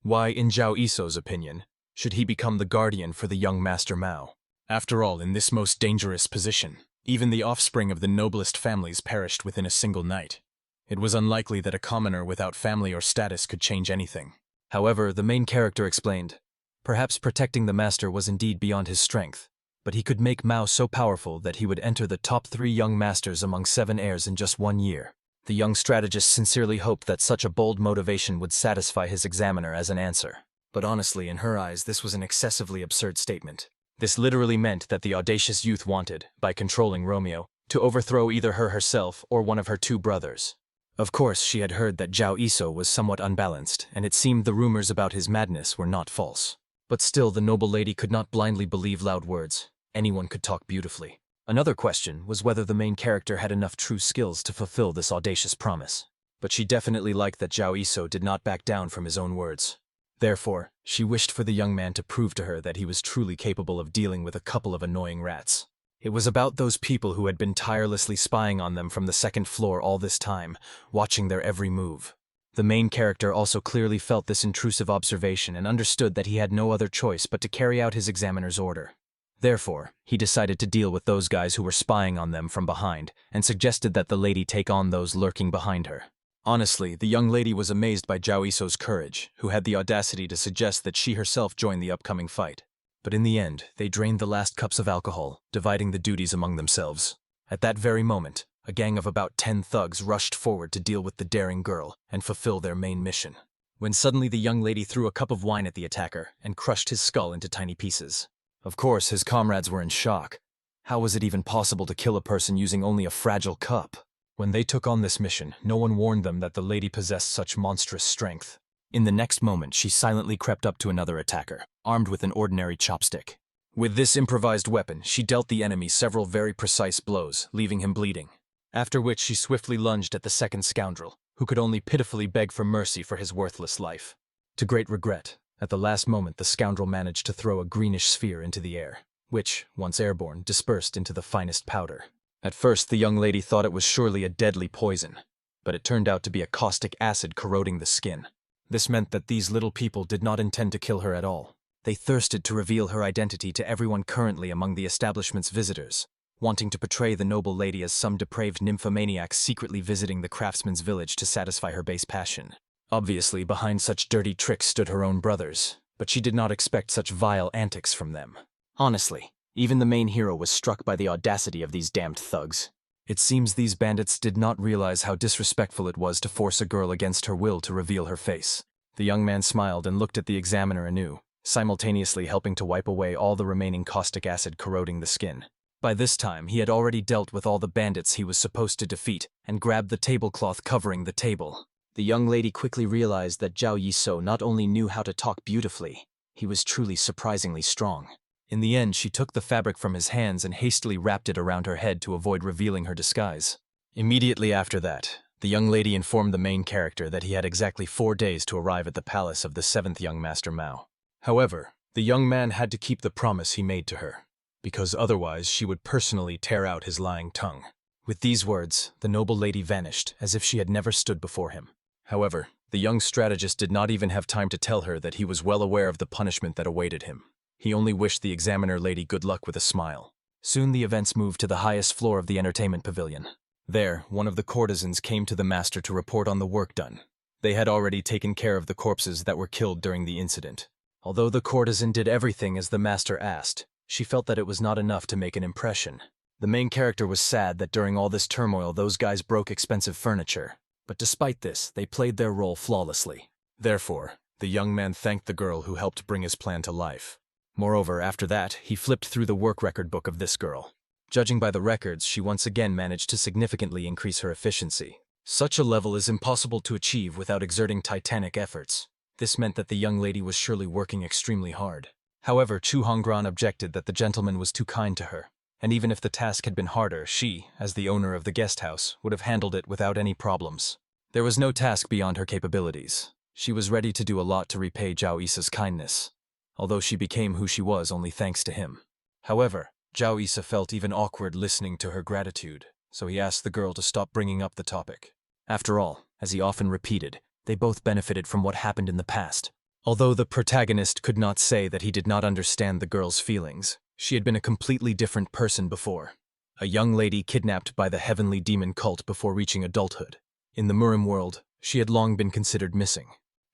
A: why, in Zhao Iso's opinion, should he become the guardian for the young Master Mao. After all, in this most dangerous position, even the offspring of the noblest families perished within a single night. It was unlikely that a commoner without family or status could change anything. However, the main character explained, perhaps protecting the master was indeed beyond his strength, but he could make Mao so powerful that he would enter the top 3 young masters among 7 heirs in just 1 year. The young strategist sincerely hoped that such a bold motivation would satisfy his examiner as an answer. But honestly, in her eyes, this was an excessively absurd statement. This literally meant that the audacious youth wanted, by controlling Romeo, to overthrow either her herself or one of her 2 brothers. Of course, she had heard that Zhao Iso was somewhat unbalanced, and it seemed the rumors about his madness were not false. But still, the noble lady could not blindly believe loud words. Anyone could talk beautifully. Another question was whether the main character had enough true skills to fulfill this audacious promise. But she definitely liked that Zhao Iso did not back down from his own words. Therefore, she wished for the young man to prove to her that he was truly capable of dealing with a couple of annoying rats. It was about those people who had been tirelessly spying on them from the second floor all this time, watching their every move. The main character also clearly felt this intrusive observation and understood that he had no other choice but to carry out his examiner's order. Therefore, he decided to deal with those guys who were spying on them from behind, and suggested that the lady take on those lurking behind her. Honestly, the young lady was amazed by Zhao Iso's courage, who had the audacity to suggest that she herself join the upcoming fight. But in the end, they drained the last cups of alcohol, dividing the duties among themselves. At that very moment, a gang of about 10 thugs rushed forward to deal with the daring girl and fulfill their main mission. When suddenly the young lady threw a cup of wine at the attacker and crushed his skull into tiny pieces. Of course, his comrades were in shock. How was it even possible to kill a person using only a fragile cup? When they took on this mission, no one warned them that the lady possessed such monstrous strength. In the next moment, she silently crept up to another attacker, armed with an ordinary chopstick. With this improvised weapon, she dealt the enemy several very precise blows, leaving him bleeding. After which she swiftly lunged at the second scoundrel, who could only pitifully beg for mercy for his worthless life. To great regret, at the last moment the scoundrel managed to throw a greenish sphere into the air, which, once airborne, dispersed into the finest powder. At first, the young lady thought it was surely a deadly poison, but it turned out to be a caustic acid corroding the skin. This meant that these little people did not intend to kill her at all. They thirsted to reveal her identity to everyone currently among the establishment's visitors, wanting to portray the noble lady as some depraved nymphomaniac secretly visiting the craftsman's village to satisfy her base passion. Obviously, behind such dirty tricks stood her own brothers, but she did not expect such vile antics from them. Honestly, even the main hero was struck by the audacity of these damned thugs. It seems these bandits did not realize how disrespectful it was to force a girl against her will to reveal her face. The young man smiled and looked at the examiner anew, simultaneously helping to wipe away all the remaining caustic acid corroding the skin. By this time, he had already dealt with all the bandits he was supposed to defeat and grabbed the tablecloth covering the table. The young lady quickly realized that Zhao Yiso not only knew how to talk beautifully, he was truly surprisingly strong. In the end, she took the fabric from his hands and hastily wrapped it around her head to avoid revealing her disguise. Immediately after that, the young lady informed the main character that he had exactly 4 days to arrive at the palace of the 7th young master Mao. However, the young man had to keep the promise he made to her, because otherwise she would personally tear out his lying tongue. With these words, the noble lady vanished as if she had never stood before him. However, the young strategist did not even have time to tell her that he was well aware of the punishment that awaited him. He only wished the examiner lady good luck with a smile. Soon the events moved to the highest floor of the entertainment pavilion. There, one of the courtesans came to the master to report on the work done. They had already taken care of the corpses that were killed during the incident. Although the courtesan did everything as the master asked, she felt that it was not enough to make an impression. The main character was sad that during all this turmoil those guys broke expensive furniture. But despite this, they played their role flawlessly. Therefore, the young man thanked the girl who helped bring his plan to life. Moreover, after that, he flipped through the work record book of this girl. Judging by the records, she once again managed to significantly increase her efficiency. Such a level is impossible to achieve without exerting titanic efforts. This meant that the young lady was surely working extremely hard. However, Chu Honggran objected that the gentleman was too kind to her, and even if the task had been harder, she, as the owner of the guest house, would have handled it without any problems. There was no task beyond her capabilities. She was ready to do a lot to repay Zhao Isa's kindness, although she became who she was only thanks to him. However, Zhao Isa felt even awkward listening to her gratitude, so he asked the girl to stop bringing up the topic. After all, as he often repeated, they both benefited from what happened in the past. Although the protagonist could not say that he did not understand the girl's feelings, she had been a completely different person before. A young lady kidnapped by the heavenly demon cult before reaching adulthood. In the Murim world, she had long been considered missing.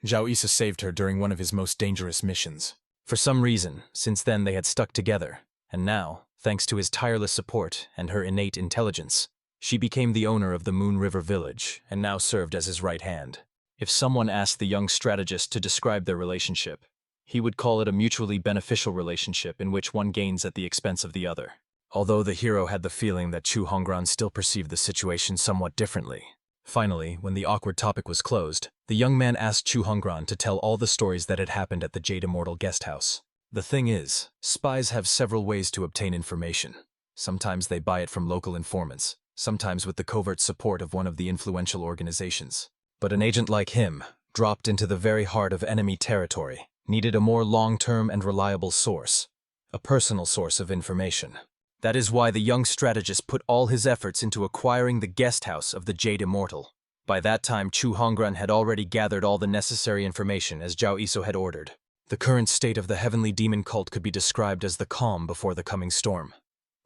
A: Zhao Isa saved her during one of his most dangerous missions. For some reason, since then they had stuck together, and now, thanks to his tireless support and her innate intelligence, she became the owner of the Moon River village and now served as his right hand. If someone asked the young strategist to describe their relationship, he would call it a mutually beneficial relationship in which one gains at the expense of the other. Although the hero had the feeling that Chu Honggran still perceived the situation somewhat differently. Finally, when the awkward topic was closed, the young man asked Chu Honggran to tell all the stories that had happened at the Jade Immortal guest house. The thing is, spies have several ways to obtain information. Sometimes they buy it from local informants, sometimes with the covert support of one of the influential organizations. But an agent like him, dropped into the very heart of enemy territory, needed a more long-term and reliable source, a personal source of information. That is why the young strategist put all his efforts into acquiring the guest house of the Jade Immortal. By that time, Chu Honggran had already gathered all the necessary information as Zhao Iso had ordered. The current state of the heavenly demon cult could be described as the calm before the coming storm.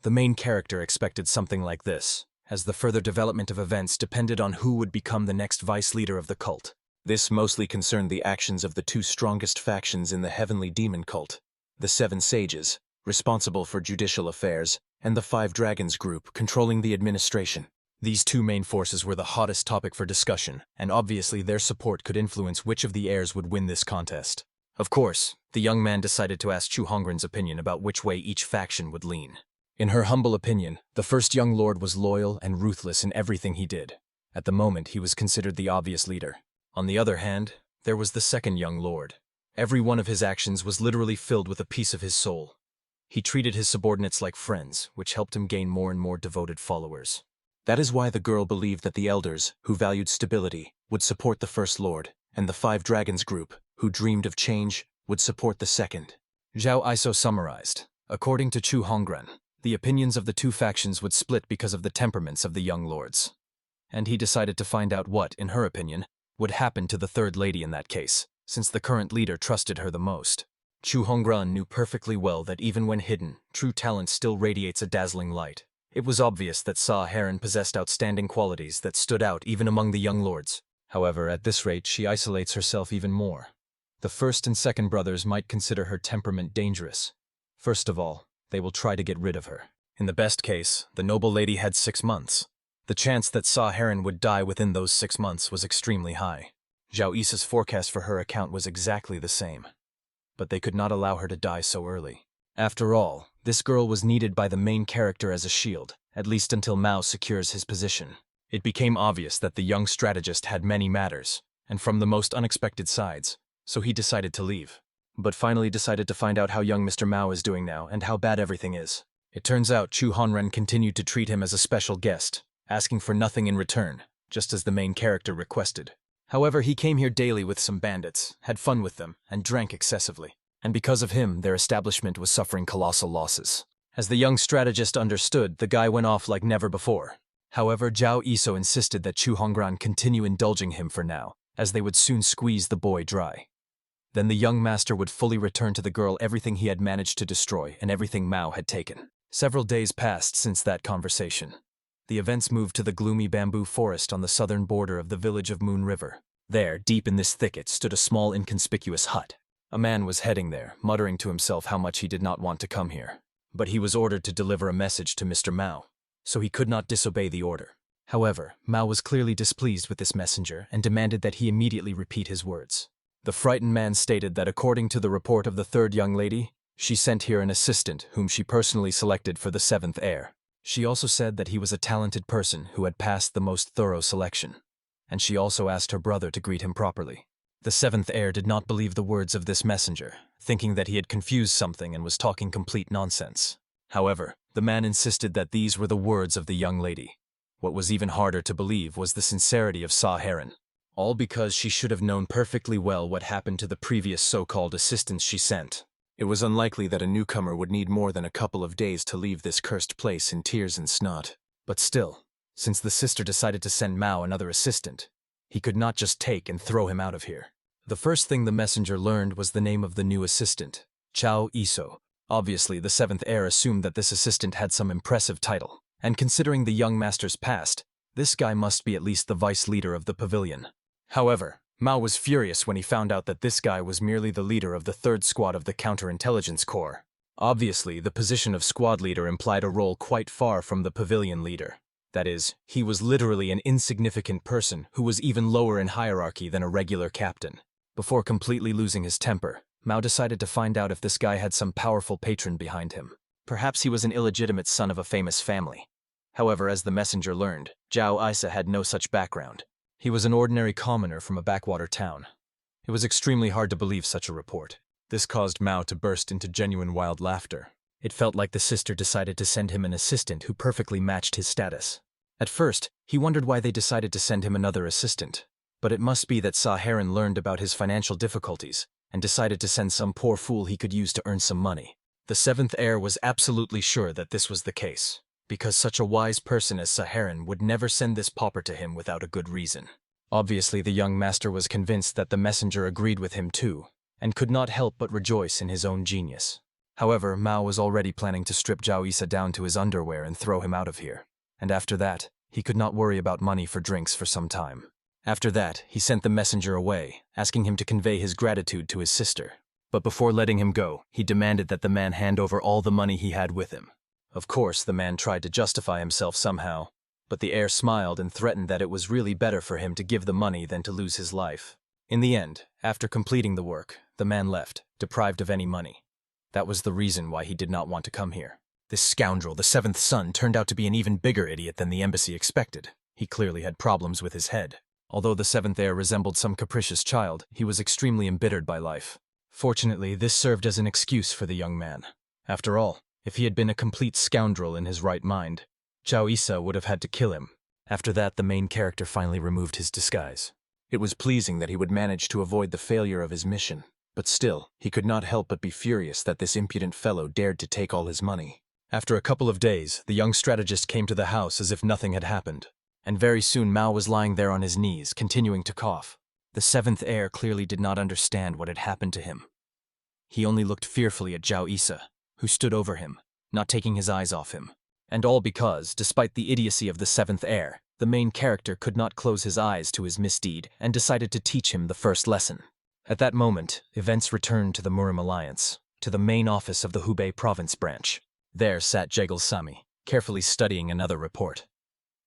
A: The main character expected something like this, as the further development of events depended on who would become the next vice leader of the cult. This mostly concerned the actions of the two strongest factions in the heavenly demon cult, the Seven Sages, responsible for judicial affairs, and the Five Dragons group controlling the administration. These two main forces were the hottest topic for discussion, and obviously their support could influence which of the heirs would win this contest. Of course, the young man decided to ask Chu Honggran's opinion about which way each faction would lean. In her humble opinion, the first young lord was loyal and ruthless in everything he did. At the moment, he was considered the obvious leader. On the other hand, there was the second young lord. Every one of his actions was literally filled with a piece of his soul. He treated his subordinates like friends, which helped him gain more and more devoted followers. That is why the girl believed that the elders, who valued stability, would support the first lord, and the Five Dragons group, who dreamed of change, would support the second. Zhao Iso summarized. According to Chu Honggran, the opinions of the two factions would split because of the temperaments of the young lords. And he decided to find out what, in her opinion, would happen to the third lady in that case, since the current leader trusted her the most. Chu Honggran knew perfectly well that even when hidden, true talent still radiates a dazzling light. It was obvious that Sa Heron possessed outstanding qualities that stood out even among the young lords. However, at this rate, she isolates herself even more. The first and second brothers might consider her temperament dangerous. First of all, they will try to get rid of her. In the best case, the noble lady had 6 months. The chance that Sa Heron would die within those 6 months was extremely high. Zhao Isa's forecast for her account was exactly the same. But they could not allow her to die so early. After all, this girl was needed by the main character as a shield, at least until Mao secures his position. It became obvious that the young strategist had many matters, and from the most unexpected sides, so he decided to leave. But finally decided to find out how young Mr. Mao is doing now and how bad everything is. It turns out Chu Honggran continued to treat him as a special guest, asking for nothing in return, just as the main character requested. However, he came here daily with some bandits, had fun with them, and drank excessively. And because of him, their establishment was suffering colossal losses. As the young strategist understood, the guy went off like never before. However, Zhao Iso insisted that Chu Honggran continue indulging him for now, as they would soon squeeze the boy dry. Then the young master would fully return to the girl everything he had managed to destroy and everything Mao had taken. Several days passed since that conversation. The events moved to the gloomy bamboo forest on the southern border of the village of Moon River. There, deep in this thicket, stood a small inconspicuous hut. A man was heading there, muttering to himself how much he did not want to come here. But he was ordered to deliver a message to Mr. Mao, so he could not disobey the order. However, Mao was clearly displeased with this messenger and demanded that he immediately repeat his words. The frightened man stated that according to the report of the third young lady, she sent here an assistant whom she personally selected for the seventh heir. She also said that he was a talented person who had passed the most thorough selection, and she also asked her brother to greet him properly. The seventh heir did not believe the words of this messenger, thinking that he had confused something and was talking complete nonsense. However, the man insisted that these were the words of the young lady. What was even harder to believe was the sincerity of Sa Heron. All because she should have known perfectly well what happened to the previous so-called assistants she sent. It was unlikely that a newcomer would need more than a couple of days to leave this cursed place in tears and snot. But still, since the sister decided to send Mao another assistant, he could not just take and throw him out of here. The first thing the messenger learned was the name of the new assistant, Zhao Iso. Obviously, the seventh heir assumed that this assistant had some impressive title, and considering the young master's past, this guy must be at least the vice leader of the pavilion. However, Mao was furious when he found out that this guy was merely the leader of the third squad of the counterintelligence corps. Obviously, the position of squad leader implied a role quite far from the pavilion leader. That is, he was literally an insignificant person who was even lower in hierarchy than a regular captain. Before completely losing his temper, Mao decided to find out if this guy had some powerful patron behind him. Perhaps he was an illegitimate son of a famous family. However, as the messenger learned, Zhao Isa had no such background. He was an ordinary commoner from a backwater town. It was extremely hard to believe such a report. This caused Mao to burst into genuine wild laughter. It felt like the sister decided to send him an assistant who perfectly matched his status. At first, he wondered why they decided to send him another assistant. But it must be that Saharan learned about his financial difficulties and decided to send some poor fool he could use to earn some money. The seventh heir was absolutely sure that this was the case, because such a wise person as Saharan would never send this pauper to him without a good reason. Obviously, the young master was convinced that the messenger agreed with him too, and could not help but rejoice in his own genius. However, Mao was already planning to strip Zhao Isa down to his underwear and throw him out of here. And after that, he could not worry about money for drinks for some time. After that, he sent the messenger away, asking him to convey his gratitude to his sister. But before letting him go, he demanded that the man hand over all the money he had with him. Of course, the man tried to justify himself somehow, but the heir smiled and threatened that it was really better for him to give the money than to lose his life. In the end, after completing the work, the man left, deprived of any money. That was the reason why he did not want to come here. This scoundrel, the seventh son, turned out to be an even bigger idiot than the embassy expected. He clearly had problems with his head. Although the seventh heir resembled some capricious child, he was extremely embittered by life. Fortunately, this served as an excuse for the young man. After all, if he had been a complete scoundrel in his right mind, Zhao Isa would have had to kill him. After that, the main character finally removed his disguise. It was pleasing that he would manage to avoid the failure of his mission, but still, he could not help but be furious that this impudent fellow dared to take all his money. After a couple of days, the young strategist came to the house as if nothing had happened, and very soon Mao was lying there on his knees, continuing to cough. The seventh heir clearly did not understand what had happened to him. He only looked fearfully at Zhao Isa, who stood over him, not taking his eyes off him. And all because, despite the idiocy of the seventh heir, the main character could not close his eyes to his misdeed and decided to teach him the first lesson. At that moment, events returned to the Murim Alliance, to the main office of the Hubei province branch. There sat Jegal Sami, carefully studying another report.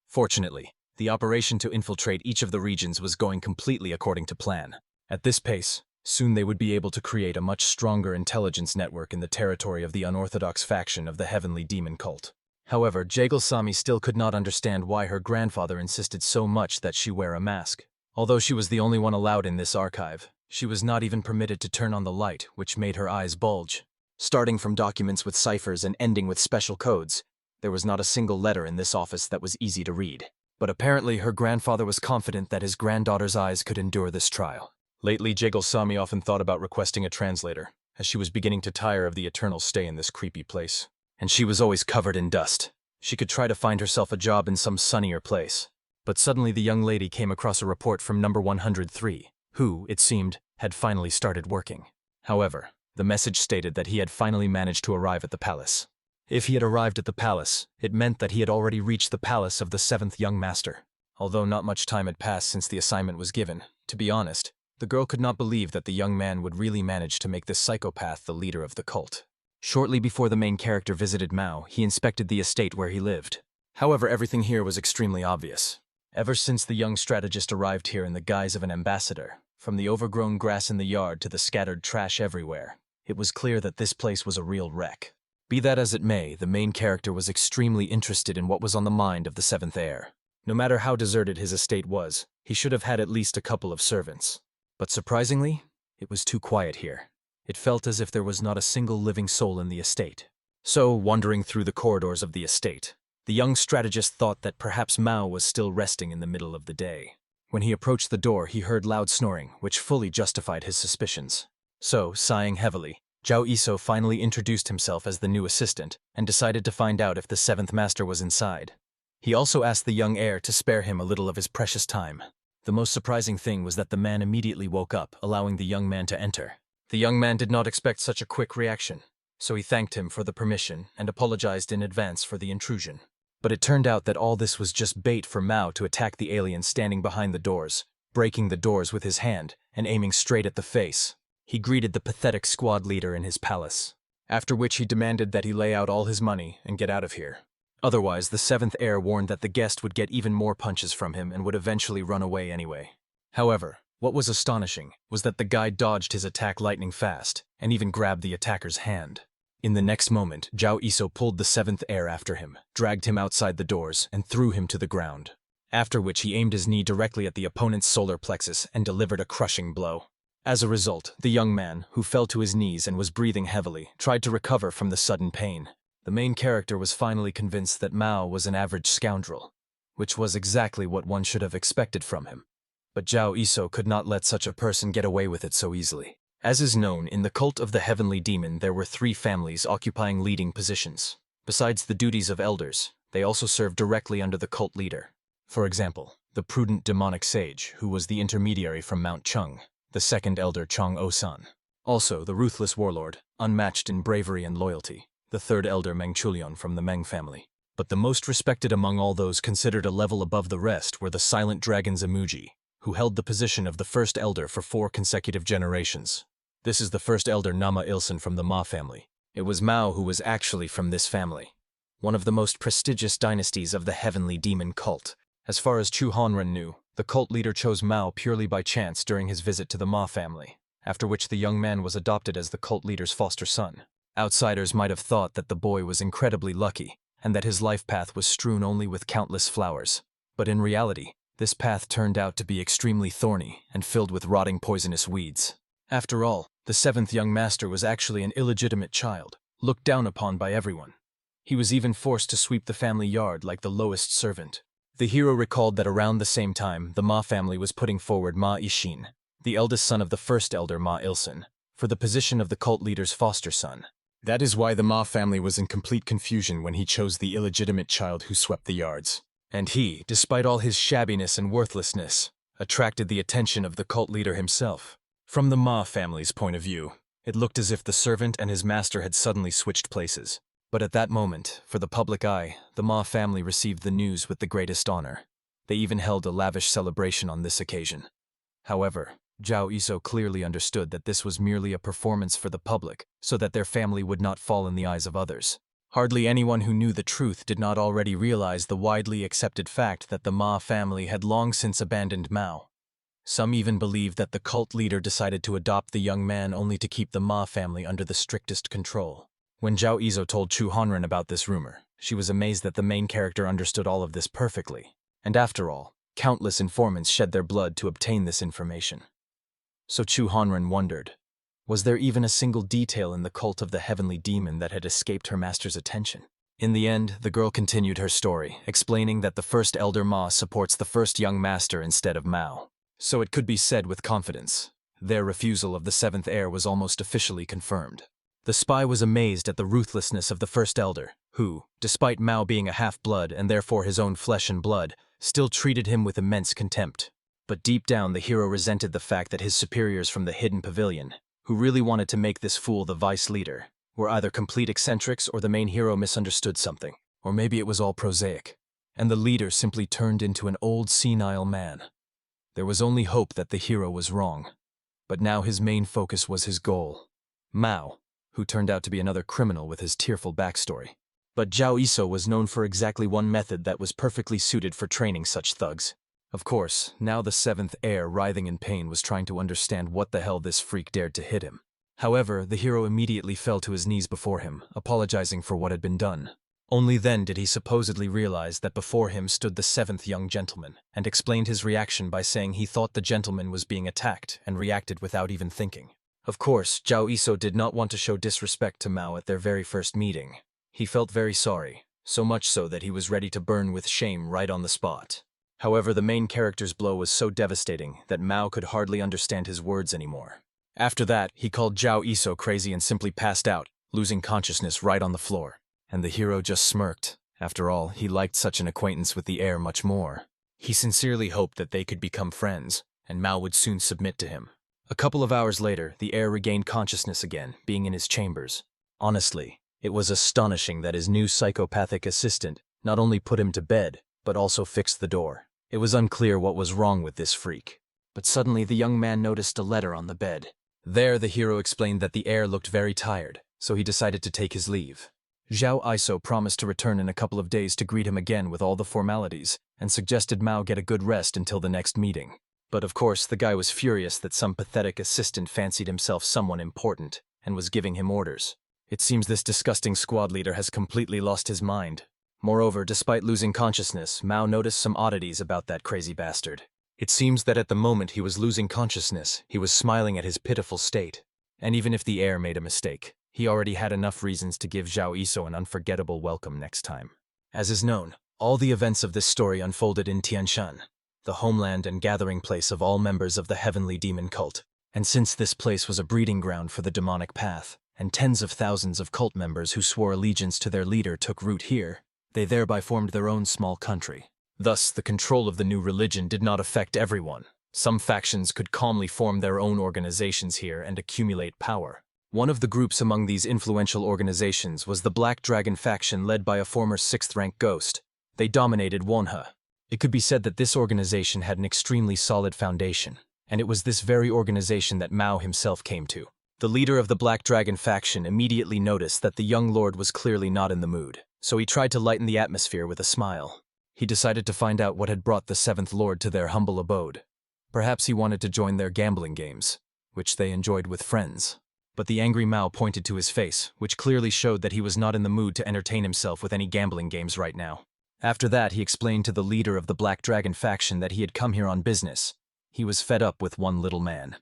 A: Fortunately, the operation to infiltrate each of the regions was going completely according to plan. At this pace, soon they would be able to create a much stronger intelligence network in the territory of the unorthodox faction of the Heavenly Demon Cult. However, Jegal Sami still could not understand why her grandfather insisted so much that she wear a mask. Although she was the only one allowed in this archive, she was not even permitted to turn on the light, which made her eyes bulge. Starting from documents with ciphers and ending with special codes, there was not a single letter in this office that was easy to read. But apparently her grandfather was confident that his granddaughter's eyes could endure this trial. Lately, Jegal Sami often thought about requesting a translator, as she was beginning to tire of the eternal stay in this creepy place. And she was always covered in dust. She could try to find herself a job in some sunnier place. But suddenly the young lady came across a report from number 103, who, it seemed, had finally started working. However, the message stated that he had finally managed to arrive at the palace. If he had arrived at the palace, it meant that he had already reached the palace of the seventh young master. Although not much time had passed since the assignment was given, to be honest, the girl could not believe that the young man would really manage to make this psychopath the leader of the cult. Shortly before the main character visited Mao, he inspected the estate where he lived. However, everything here was extremely obvious. Ever since the young strategist arrived here in the guise of an ambassador, from the overgrown grass in the yard to the scattered trash everywhere, it was clear that this place was a real wreck. Be that as it may, the main character was extremely interested in what was on the mind of the seventh heir. No matter how deserted his estate was, he should have had at least a couple of servants. But surprisingly, it was too quiet here. It felt as if there was not a single living soul in the estate. So, wandering through the corridors of the estate, the young strategist thought that perhaps Mao was still resting in the middle of the day. When he approached the door, he heard loud snoring, which fully justified his suspicions. So, sighing heavily, Zhao Isa finally introduced himself as the new assistant and decided to find out if the seventh master was inside. He also asked the young heir to spare him a little of his precious time. The most surprising thing was that the man immediately woke up, allowing the young man to enter. The young man did not expect such a quick reaction, so he thanked him for the permission and apologized in advance for the intrusion. But it turned out that all this was just bait for Mao to attack the alien standing behind the doors, breaking the doors with his hand and aiming straight at the face. He greeted the pathetic squad leader in his palace, after which he demanded that he lay out all his money and get out of here. Otherwise, the seventh heir warned that the guest would get even more punches from him and would eventually run away anyway. However, what was astonishing was that the guy dodged his attack lightning fast and even grabbed the attacker's hand. In the next moment, Zhao Isa pulled the seventh heir after him, dragged him outside the doors, and threw him to the ground. after which he aimed his knee directly at the opponent's solar plexus and delivered a crushing blow. As a result, the young man, who fell to his knees and was breathing heavily, tried to recover from the sudden pain. The main character was finally convinced that Mao was an average scoundrel, which was exactly what one should have expected from him. But Zhao Iso could not let such a person get away with it so easily. As is known, in the cult of the Heavenly Demon there were 3 families occupying leading positions. Besides the duties of elders, they also served directly under the cult leader. For example, the prudent demonic sage, who was the intermediary from Mount Chung, the second elder Chong O-san. Also, the ruthless warlord, unmatched in bravery and loyalty, the third elder Meng Chulion from the Meng family. But the most respected among all those considered a level above the rest were the silent dragons Imuji, who held the position of the first elder for 4 consecutive generations. This is the first elder Nama Ilsen from the Ma family. It was Mao who was actually from this family, one of the most prestigious dynasties of the Heavenly Demon cult. As far as Chu Honren knew, the cult leader chose Mao purely by chance during his visit to the Ma family, after which the young man was adopted as the cult leader's foster son. Outsiders might have thought that the boy was incredibly lucky, and that his life path was strewn only with countless flowers. But in reality, this path turned out to be extremely thorny and filled with rotting poisonous weeds. After all, the 7th young master was actually an illegitimate child, looked down upon by everyone. He was even forced to sweep the family yard like the lowest servant. The hero recalled that around the same time, the Ma family was putting forward Ma Ishin, the eldest son of the first elder Ma Ilsen, for the position of the cult leader's foster son. That is why the Ma family was in complete confusion when he chose the illegitimate child who swept the yards. And he, despite all his shabbiness and worthlessness, attracted the attention of the cult leader himself. From the Ma family's point of view, it looked as if the servant and his master had suddenly switched places. But at that moment, for the public eye, the Ma family received the news with the greatest honor. They even held a lavish celebration on this occasion. However, Zhao Iso clearly understood that this was merely a performance for the public, so that their family would not fall in the eyes of others. Hardly anyone who knew the truth did not already realize the widely accepted fact that the Ma family had long since abandoned Mao. Some even believed that the cult leader decided to adopt the young man only to keep the Ma family under the strictest control. When Zhao Iso told Chu Honren about this rumor, she was amazed that the main character understood all of this perfectly. And after all, countless informants shed their blood to obtain this information. So Chu Honren wondered, was there even a single detail in the cult of the Heavenly Demon that had escaped her master's attention? In the end, the girl continued her story, explaining that the first elder Ma supports the first young master instead of Mao. So it could be said with confidence, their refusal of the 7th heir was almost officially confirmed. The spy was amazed at the ruthlessness of the first elder, who, despite Mao being a half-blood and therefore his own flesh and blood, still treated him with immense contempt. But deep down the hero resented the fact that his superiors from the hidden pavilion, who really wanted to make this fool the vice leader, were either complete eccentrics or the main hero misunderstood something, or maybe it was all prosaic, and the leader simply turned into an old senile man. There was only hope that the hero was wrong, but now his main focus was his goal, Mao, who turned out to be another criminal with his tearful backstory. But Zhao Iso was known for exactly one method that was perfectly suited for training such thugs. Of course, now the 7th heir, writhing in pain, was trying to understand what the hell this freak dared to hit him. However, the hero immediately fell to his knees before him, apologizing for what had been done. Only then did he supposedly realize that before him stood the 7th young gentleman, and explained his reaction by saying he thought the gentleman was being attacked and reacted without even thinking. Of course, Zhao Iso did not want to show disrespect to Mao at their very first meeting. He felt very sorry, so much so that he was ready to burn with shame right on the spot. However, the main character's blow was so devastating that Mao could hardly understand his words anymore. After that, he called Zhao Iso crazy and simply passed out, losing consciousness right on the floor. And the hero just smirked. After all, he liked such an acquaintance with the heir much more. He sincerely hoped that they could become friends, and Mao would soon submit to him. A couple of hours later, the heir regained consciousness again, being in his chambers. Honestly, it was astonishing that his new psychopathic assistant not only put him to bed, but also fixed the door. It was unclear what was wrong with this freak. But suddenly the young man noticed a letter on the bed. There, the hero explained that the heir looked very tired, so he decided to take his leave. Zhao Iso promised to return in a couple of days to greet him again with all the formalities, and suggested Mao get a good rest until the next meeting. But of course, the guy was furious that some pathetic assistant fancied himself someone important, and was giving him orders. It seems this disgusting squad leader has completely lost his mind. Moreover, despite losing consciousness, Mao noticed some oddities about that crazy bastard. It seems that at the moment he was losing consciousness, he was smiling at his pitiful state. And even if the heir made a mistake, he already had enough reasons to give Zhao Iso an unforgettable welcome next time. As is known, all the events of this story unfolded in Tianshan, the homeland and gathering place of all members of the heavenly demon cult. And since this place was a breeding ground for the demonic path, and tens of thousands of cult members who swore allegiance to their leader took root here, they thereby formed their own small country. Thus, the control of the new religion did not affect everyone. Some factions could calmly form their own organizations here and accumulate power. One of the groups among these influential organizations was the Black Dragon faction led by a former 6th-rank ghost. They dominated Manhwa. It could be said that this organization had an extremely solid foundation, and it was this very organization that Mao himself came to. The leader of the Black Dragon faction immediately noticed that the young lord was clearly not in the mood, so he tried to lighten the atmosphere with a smile. He decided to find out what had brought the 7th Lord to their humble abode. Perhaps he wanted to join their gambling games, which they enjoyed with friends. But the angry Mao pointed to his face, which clearly showed that he was not in the mood to entertain himself with any gambling games right now. After that, he explained to the leader of the Black Dragon faction that he had come here on business. He was fed up with one little man.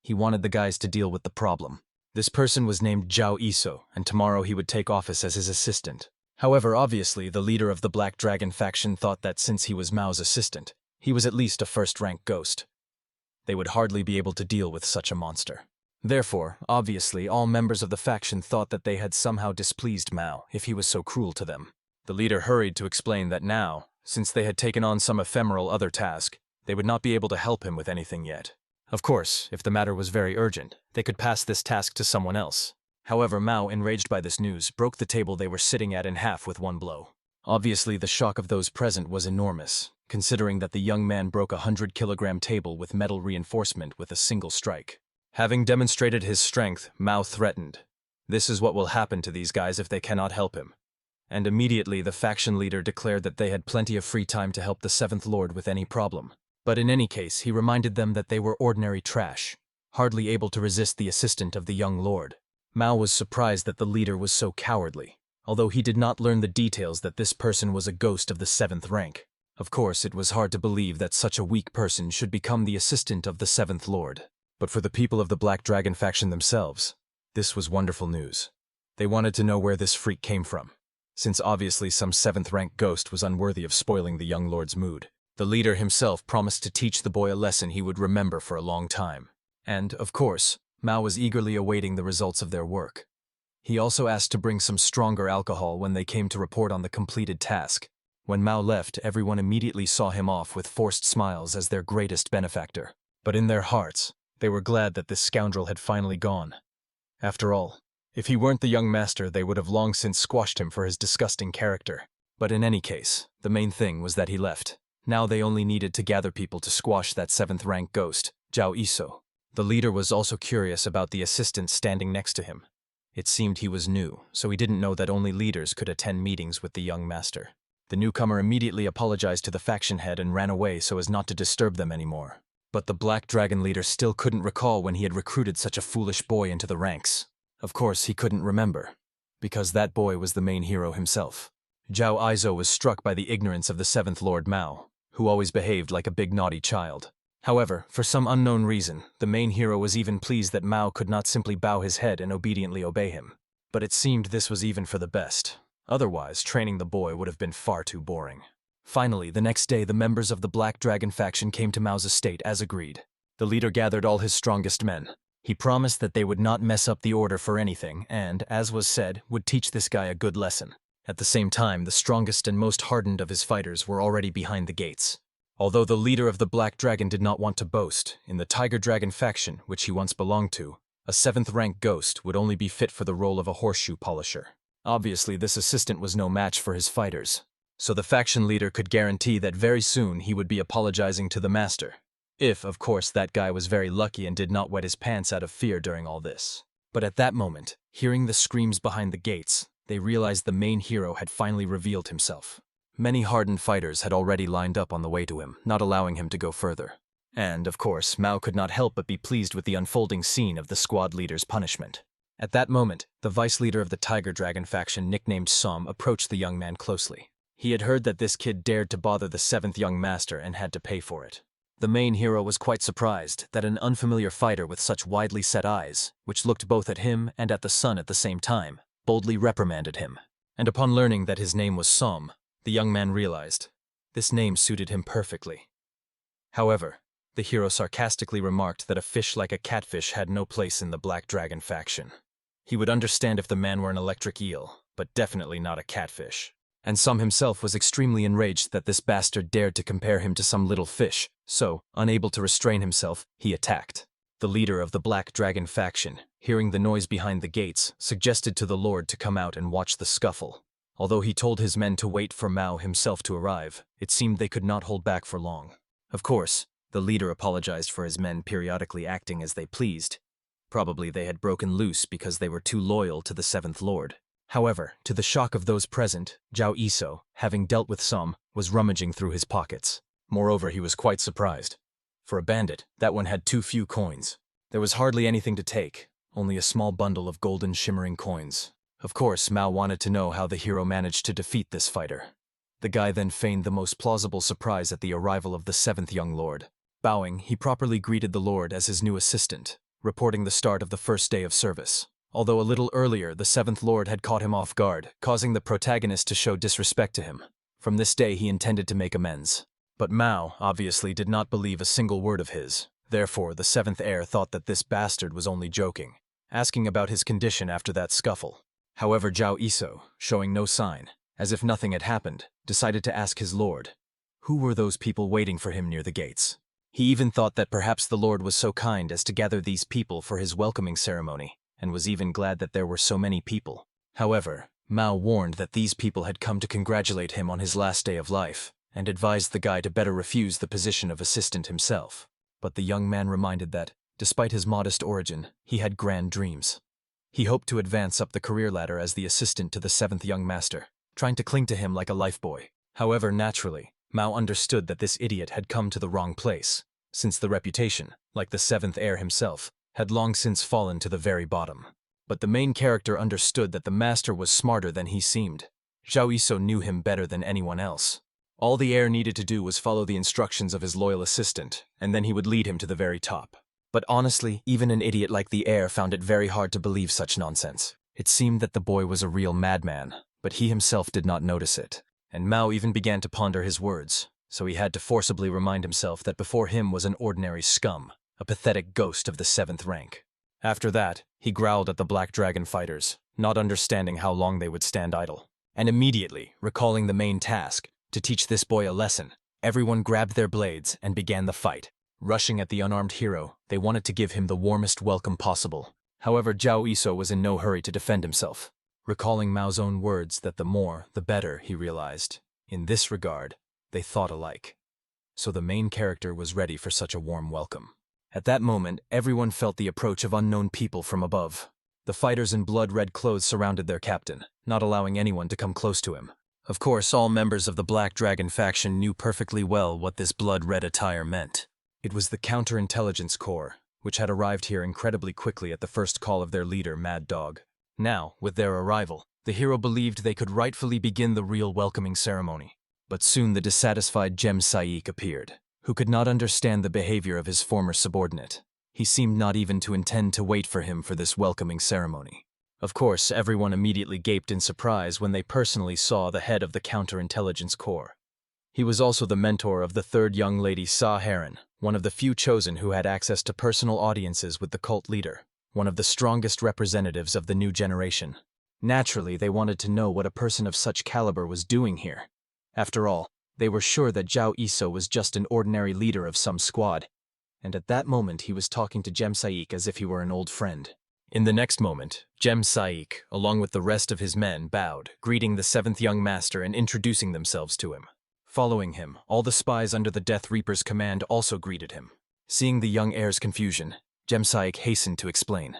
A: He wanted the guys to deal with the problem. This person was named Zhao Iso, and tomorrow he would take office as his assistant. However, obviously, the leader of the Black Dragon faction thought that since he was Mao's assistant, he was at least a 1st-rank ghost. They would hardly be able to deal with such a monster. Therefore, obviously, all members of the faction thought that they had somehow displeased Mao if he was so cruel to them. The leader hurried to explain that now, since they had taken on some ephemeral other task, they would not be able to help him with anything yet. Of course, if the matter was very urgent, they could pass this task to someone else. However, Mao, enraged by this news, broke the table they were sitting at in half with one blow. Obviously, the shock of those present was enormous, considering that the young man broke a 100-kilogram table with metal reinforcement with a single strike. Having demonstrated his strength, Mao threatened, "This is what will happen to these guys if they cannot help him." And immediately the faction leader declared that they had plenty of free time to help the 7th Lord with any problem. But in any case, he reminded them that they were ordinary trash, hardly able to resist the assistant of the young lord. Mao was surprised that the leader was so cowardly, although he did not learn the details that this person was a ghost of the 7th rank. Of course, it was hard to believe that such a weak person should become the assistant of the 7th Lord. But for the people of the Black Dragon faction themselves, this was wonderful news. They wanted to know where this freak came from, since obviously some 7th-rank ghost was unworthy of spoiling the young lord's mood. The leader himself promised to teach the boy a lesson he would remember for a long time. And, of course, Mao was eagerly awaiting the results of their work. He also asked to bring some stronger alcohol when they came to report on the completed task. When Mao left, everyone immediately saw him off with forced smiles as their greatest benefactor. But in their hearts, they were glad that this scoundrel had finally gone. After all, if he weren't the young master, they would have long since squashed him for his disgusting character. But in any case, the main thing was that he left. Now they only needed to gather people to squash that 7th-rank ghost, Zhao Iso. The leader was also curious about the assistant standing next to him. It seemed he was new, so he didn't know that only leaders could attend meetings with the young master. The newcomer immediately apologized to the faction head and ran away so as not to disturb them anymore. But the Black Dragon leader still couldn't recall when he had recruited such a foolish boy into the ranks. Of course, he couldn't remember, because that boy was the main hero himself. Zhao Iso was struck by the ignorance of the 7th Lord Mao, who always behaved like a big naughty child. However, for some unknown reason, the main hero was even pleased that Mao could not simply bow his head and obediently obey him. But it seemed this was even for the best. Otherwise, training the boy would have been far too boring. Finally, the next day, the members of the Black Dragon faction came to Mao's estate as agreed. The leader gathered all his strongest men. He promised that they would not mess up the order for anything and, as was said, would teach this guy a good lesson. At the same time, the strongest and most hardened of his fighters were already behind the gates. Although the leader of the Black Dragon did not want to boast, in the Tiger Dragon faction, which he once belonged to, a 7th-rank ghost would only be fit for the role of a horseshoe polisher. Obviously, this assistant was no match for his fighters, so the faction leader could guarantee that very soon he would be apologizing to the master. If, of course, that guy was very lucky and did not wet his pants out of fear during all this. But at that moment, hearing the screams behind the gates, they realized the main hero had finally revealed himself. Many hardened fighters had already lined up on the way to him, not allowing him to go further. And, of course, Mao could not help but be pleased with the unfolding scene of the squad leader's punishment. At that moment, The vice leader of the Tiger Dragon faction, nicknamed Som, approached the young man closely. He had heard that this kid dared to bother the seventh young master and had to pay for it. The main hero was quite surprised that an unfamiliar fighter with such widely set eyes, which looked both at him and at the sun at the same time, boldly reprimanded him. And upon learning that his name was Som, the young man realized this name suited him perfectly. However, the hero sarcastically remarked that a fish like a catfish had no place in the Black Dragon faction. He would understand if the man were an electric eel, but definitely not a catfish. And Som himself was extremely enraged that this bastard dared to compare him to some little fish, so, unable to restrain himself, he attacked. The leader of the Black Dragon faction, hearing the noise behind the gates, suggested to the Lord to come out and watch the scuffle. Although he told his men to wait for Mao himself to arrive, it seemed they could not hold back for long. Of course, the leader apologized for his men periodically acting as they pleased. Probably they had broken loose because they were too loyal to the Seventh Lord. However, to the shock of those present, Zhao Iso, having dealt with Som, was rummaging through his pockets. Moreover, he was quite surprised. For a bandit, that one had too few coins. There was hardly anything to take, only a small bundle of golden shimmering coins. Of course, Mao wanted to know how the hero managed to defeat this fighter. The guy then feigned the most plausible surprise at the arrival of the seventh young lord. Bowing, he properly greeted the lord as his new assistant, reporting the start of the first day of service. Although a little earlier, the seventh lord had caught him off guard, causing the protagonist to show disrespect to him. From this day, he intended to make amends. But Mao, obviously, did not believe a single word of his. Therefore, the seventh heir thought that this bastard was only joking, asking about his condition after that scuffle. However, Zhao Iso, showing no sign, as if nothing had happened, decided to ask his lord, who were those people waiting for him near the gates? He even thought that perhaps the lord was so kind as to gather these people for his welcoming ceremony, and was even glad that there were so many people. However, Mao warned that these people had come to congratulate him on his last day of life, and advised the guy to better refuse the position of assistant himself. But the young man reminded that, despite his modest origin, he had grand dreams. He hoped to advance up the career ladder as the assistant to the seventh young master, trying to cling to him like a lifeboy. However, naturally, Mao understood that this idiot had come to the wrong place, since the reputation, like the seventh heir himself, had long since fallen to the very bottom. But the main character understood that the master was smarter than he seemed. Zhao Iso knew him better than anyone else. All the heir needed to do was follow the instructions of his loyal assistant, and then he would lead him to the very top. But honestly, even an idiot like the heir found it very hard to believe such nonsense. It seemed that the boy was a real madman, but he himself did not notice it. And Mao even began to ponder his words, so he had to forcibly remind himself that before him was an ordinary scum, a pathetic ghost of the seventh rank. After that, he growled at the Black Dragon fighters, not understanding how long they would stand idle. And immediately, recalling the main task, to teach this boy a lesson, everyone grabbed their blades and began the fight. Rushing at the unarmed hero, they wanted to give him the warmest welcome possible. However, Zhao Iso was in no hurry to defend himself. Recalling Mao's own words that the more, the better, he realized. In this regard, they thought alike. So the main character was ready for such a warm welcome. At that moment, everyone felt the approach of unknown people from above. The fighters in blood-red clothes surrounded their captain, not allowing anyone to come close to him. Of course, all members of the Black Dragon faction knew perfectly well what this blood-red attire meant. It was the counterintelligence corps, which had arrived here incredibly quickly at the first call of their leader, Mad Dog. Now, with their arrival, the hero believed they could rightfully begin the real welcoming ceremony. But soon the dissatisfied Gem Saik appeared, who could not understand the behavior of his former subordinate. He seemed not even to intend to wait for him for this welcoming ceremony. Of course, everyone immediately gaped in surprise when they personally saw the head of the counterintelligence corps. He was also the mentor of the third young lady Sa Heron, one of the few chosen who had access to personal audiences with the cult leader, one of the strongest representatives of the new generation. Naturally, they wanted to know what a person of such caliber was doing here. After all, they were sure that Zhao Iso was just an ordinary leader of some squad, and at that moment he was talking to Gem Saik as if he were an old friend. In the next moment, Gem Saik, along with the rest of his men, bowed, greeting the seventh young master and introducing themselves to him. Following him, all the spies under the Death Reaper's command also greeted him. Seeing the young heir's confusion, Gem Saik hastened to explain.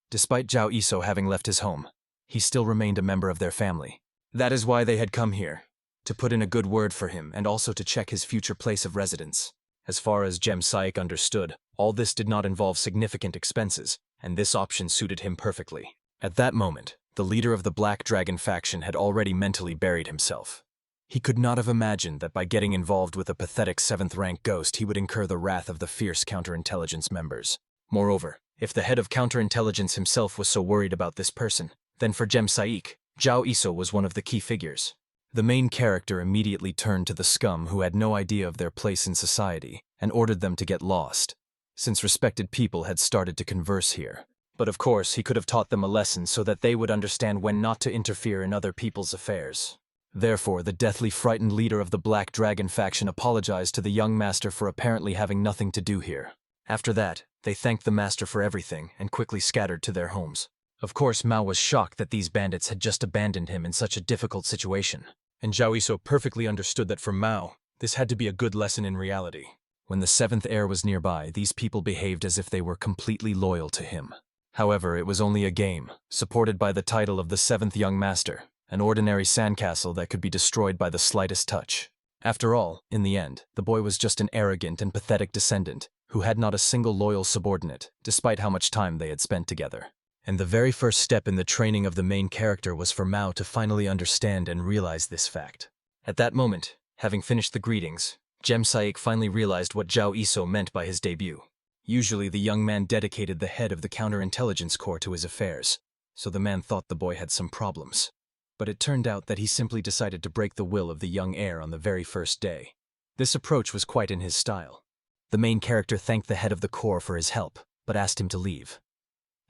A: Despite Zhao Iso having left his home, he still remained a member of their family. That is why they had come here, to put in a good word for him and also to check his future place of residence. As far as Gem Saik understood, all this did not involve significant expenses, and this option suited him perfectly. At that moment, the leader of the Black Dragon faction had already mentally buried himself. He could not have imagined that by getting involved with a pathetic 7th-rank ghost he would incur the wrath of the fierce counterintelligence members. Moreover, if the head of counterintelligence himself was so worried about this person, then for Gem Saik, Zhao Iso was one of the key figures. The main character immediately turned to the scum who had no idea of their place in society and ordered them to get lost, since respected people had started to converse here. But of course, he could have taught them a lesson so that they would understand when not to interfere in other people's affairs. Therefore, the deathly frightened leader of the Black Dragon faction apologized to the young master for apparently having nothing to do here. After that, they thanked the master for everything and quickly scattered to their homes. Of course, Mao was shocked that these bandits had just abandoned him in such a difficult situation. And Zhao Iso perfectly understood that for Mao, this had to be a good lesson in reality. When the 7th heir was nearby, these people behaved as if they were completely loyal to him. However, it was only a game, supported by the title of the 7th Young Master, an ordinary sandcastle that could be destroyed by the slightest touch. After all, in the end, the boy was just an arrogant and pathetic descendant, who had not a single loyal subordinate, despite how much time they had spent together. And the very first step in the training of the main character was for Mao to finally understand and realize this fact. At that moment, having finished the greetings, Gem Saik finally realized what Zhao Iso meant by his debut. Usually the young man dedicated the head of the counterintelligence corps to his affairs, so the man thought the boy had some problems. But it turned out that he simply decided to break the will of the young heir on the very first day. This approach was quite in his style. The main character thanked the head of the corps for his help, but asked him to leave.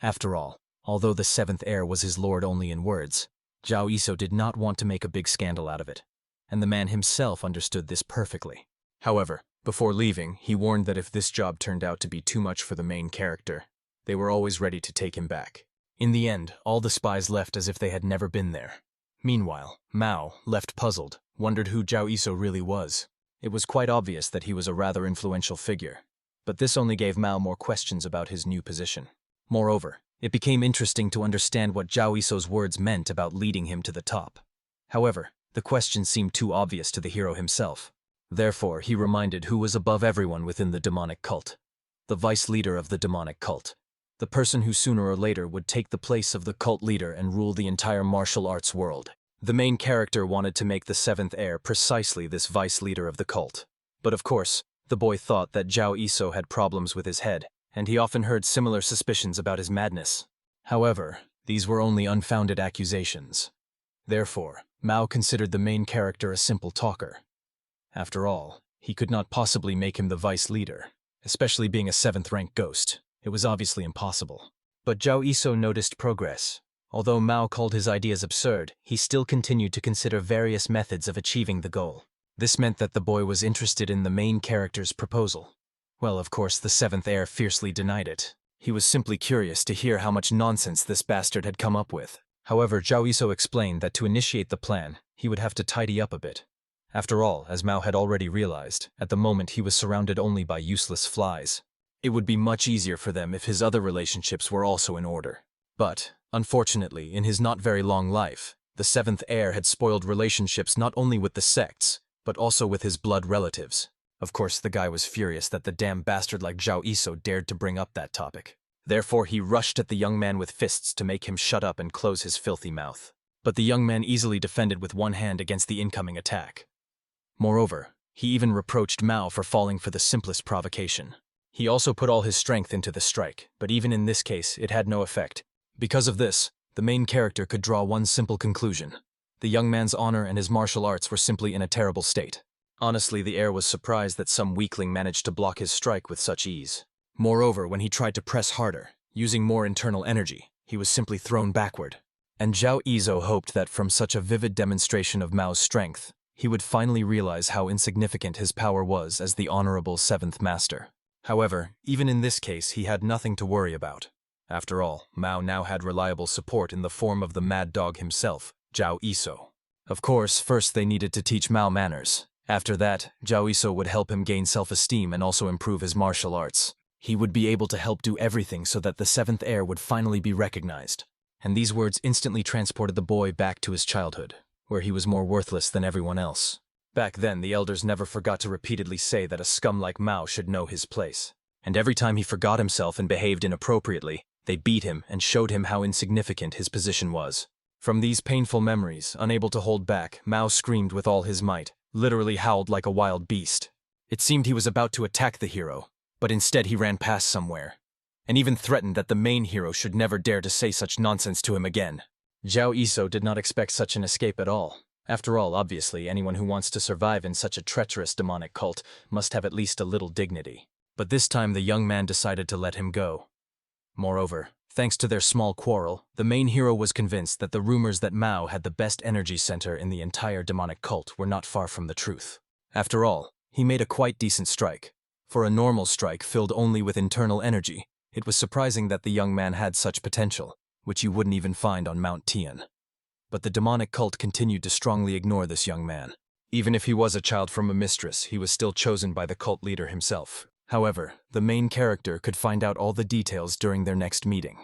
A: After all, although the 7th heir was his lord only in words, Zhao Iso did not want to make a big scandal out of it, and the man himself understood this perfectly. However, before leaving, he warned that if this job turned out to be too much for the main character, they were always ready to take him back. In the end, all the spies left as if they had never been there. Meanwhile, Mao, left puzzled, wondered who Zhao Iso really was. It was quite obvious that he was a rather influential figure, but this only gave Mao more questions about his new position. Moreover, it became interesting to understand what Zhao Iso's words meant about leading him to the top. However, the question seemed too obvious to the hero himself. Therefore, he reminded who was above everyone within the demonic cult. The vice leader of the demonic cult. The person who sooner or later would take the place of the cult leader and rule the entire martial arts world. The main character wanted to make the 7th heir precisely this vice leader of the cult. But of course, the boy thought that Zhao Iso had problems with his head, and he often heard similar suspicions about his madness. However, these were only unfounded accusations. Therefore, Mao considered the main character a simple talker. After all, he could not possibly make him the vice leader, especially being a 7th-rank ghost. It was obviously impossible. But Zhao Iso noticed progress. Although Mao called his ideas absurd, he still continued to consider various methods of achieving the goal. This meant that the boy was interested in the main character's proposal. Well, of course, the 7th heir fiercely denied it. He was simply curious to hear how much nonsense this bastard had come up with. However, Zhao Iso explained that to initiate the plan, he would have to tidy up a bit. After all, as Mao had already realized, at the moment he was surrounded only by useless flies. It would be much easier for them if his other relationships were also in order. But, unfortunately, in his not very long life, the 7th heir had spoiled relationships not only with the sects, but also with his blood relatives. Of course, the guy was furious that the damn bastard like Zhao Iso dared to bring up that topic. Therefore, he rushed at the young man with fists to make him shut up and close his filthy mouth. But the young man easily defended with one hand against the incoming attack. Moreover, he even reproached Mao for falling for the simplest provocation. He also put all his strength into the strike, but even in this case, it had no effect. Because of this, the main character could draw one simple conclusion. The young man's honor and his martial arts were simply in a terrible state. Honestly, the heir was surprised that some weakling managed to block his strike with such ease. Moreover, when he tried to press harder, using more internal energy, he was simply thrown backward. And Zhao Iso hoped that from such a vivid demonstration of Mao's strength, he would finally realize how insignificant his power was as the honorable 7th master. However, even in this case, he had nothing to worry about. After all, Mao now had reliable support in the form of the mad dog himself, Zhao Iso. Of course, first they needed to teach Mao manners. After that, Zhao Iso would help him gain self-esteem and also improve his martial arts. He would be able to help do everything so that the 7th heir would finally be recognized. And these words instantly transported the boy back to his childhood, where he was more worthless than everyone else. Back then, the elders never forgot to repeatedly say that a scum like Mao should know his place. And every time he forgot himself and behaved inappropriately, They beat him and showed him how insignificant his position was. From these painful memories, unable to hold back, Mao screamed with all his might, literally howled like a wild beast. It seemed he was about to attack the hero, but instead he ran past somewhere, and even threatened that the main hero should never dare to say such nonsense to him again. Zhao Iso did not expect such an escape at all. After all, obviously, anyone who wants to survive in such a treacherous demonic cult must have at least a little dignity. But this time the young man decided to let him go. Moreover, thanks to their small quarrel, the main hero was convinced that the rumors that Mao had the best energy center in the entire demonic cult were not far from the truth. After all, he made a quite decent strike. For a normal strike filled only with internal energy, it was surprising that the young man had such potential, which you wouldn't even find on Mount Tian. But the demonic cult continued to strongly ignore this young man. Even if he was a child from a mistress, he was still chosen by the cult leader himself. However, the main character could find out all the details during their next meeting.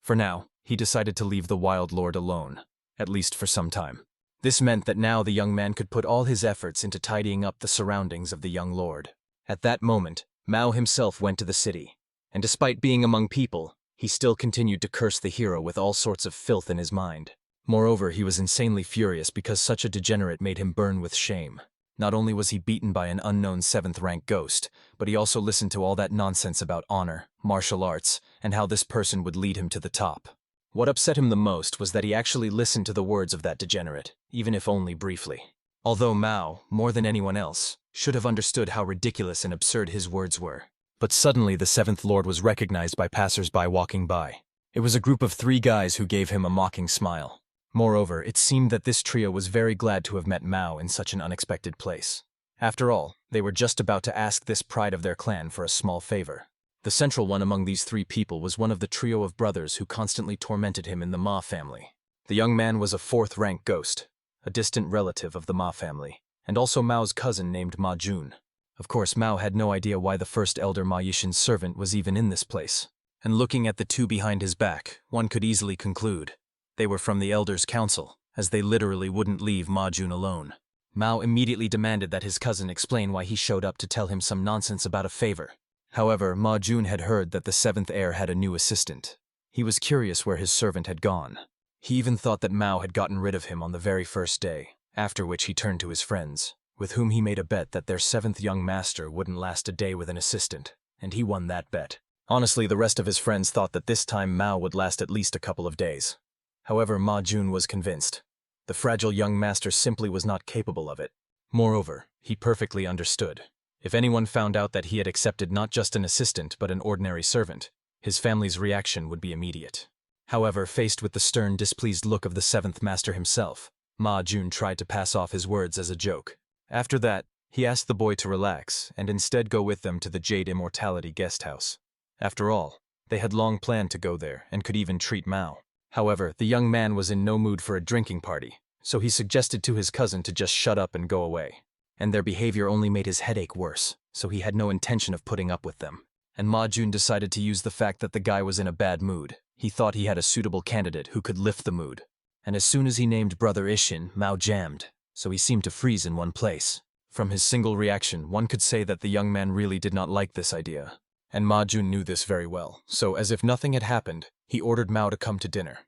A: For now, he decided to leave the Wild Lord alone, at least for some time. This meant that now the young man could put all his efforts into tidying up the surroundings of the young lord. At that moment, Mao himself went to the city, and despite being among people, he still continued to curse the hero with all sorts of filth in his mind. Moreover, he was insanely furious because such a degenerate made him burn with shame. Not only was he beaten by an unknown 7th-rank ghost, but he also listened to all that nonsense about honor, martial arts, and how this person would lead him to the top. What upset him the most was that he actually listened to the words of that degenerate, even if only briefly. Although Mao, more than anyone else, should have understood how ridiculous and absurd his words were. But suddenly the 7th Lord was recognized by passers-by walking by. It was a group of 3 guys who gave him a mocking smile. Moreover, it seemed that this trio was very glad to have met Mao in such an unexpected place. After all, they were just about to ask this pride of their clan for a small favor. The central one among these 3 people was one of the trio of brothers who constantly tormented him in the Ma family. The young man was a 4th-rank ghost, a distant relative of the Ma family, and also Mao's cousin named Ma Jun. Of course, Mao had no idea why the first elder Ma Yixin's servant was even in this place. And looking at the 2 behind his back, one could easily conclude they were from the Elders' Council, as they literally wouldn't leave Ma Jun alone. Mao immediately demanded that his cousin explain why he showed up to tell him some nonsense about a favor. However, Ma Jun had heard that the 7th heir had a new assistant. He was curious where his servant had gone. He even thought that Mao had gotten rid of him on the very first day, after which he turned to his friends, with whom he made a bet that their 7th young master wouldn't last a day with an assistant, and he won that bet. Honestly, the rest of his friends thought that this time Mao would last at least a couple of days. However, Ma Jun was convinced. The fragile young master simply was not capable of it. Moreover, he perfectly understood. If anyone found out that he had accepted not just an assistant but an ordinary servant, his family's reaction would be immediate. However, faced with the stern, displeased look of the 7th master himself, Ma Jun tried to pass off his words as a joke. After that, he asked the boy to relax and instead go with them to the Jade Immortality guest house. After all, they had long planned to go there and could even treat Mao. However, the young man was in no mood for a drinking party, so he suggested to his cousin to just shut up and go away. And their behavior only made his headache worse, so he had no intention of putting up with them. And Ma Jun decided to use the fact that the guy was in a bad mood. He thought he had a suitable candidate who could lift the mood. And as soon as he named Brother Ishin, Mao jammed, so he seemed to freeze in one place. From his single reaction, one could say that the young man really did not like this idea. And Ma Jun knew this very well, so as if nothing had happened, he ordered Mao to come to dinner.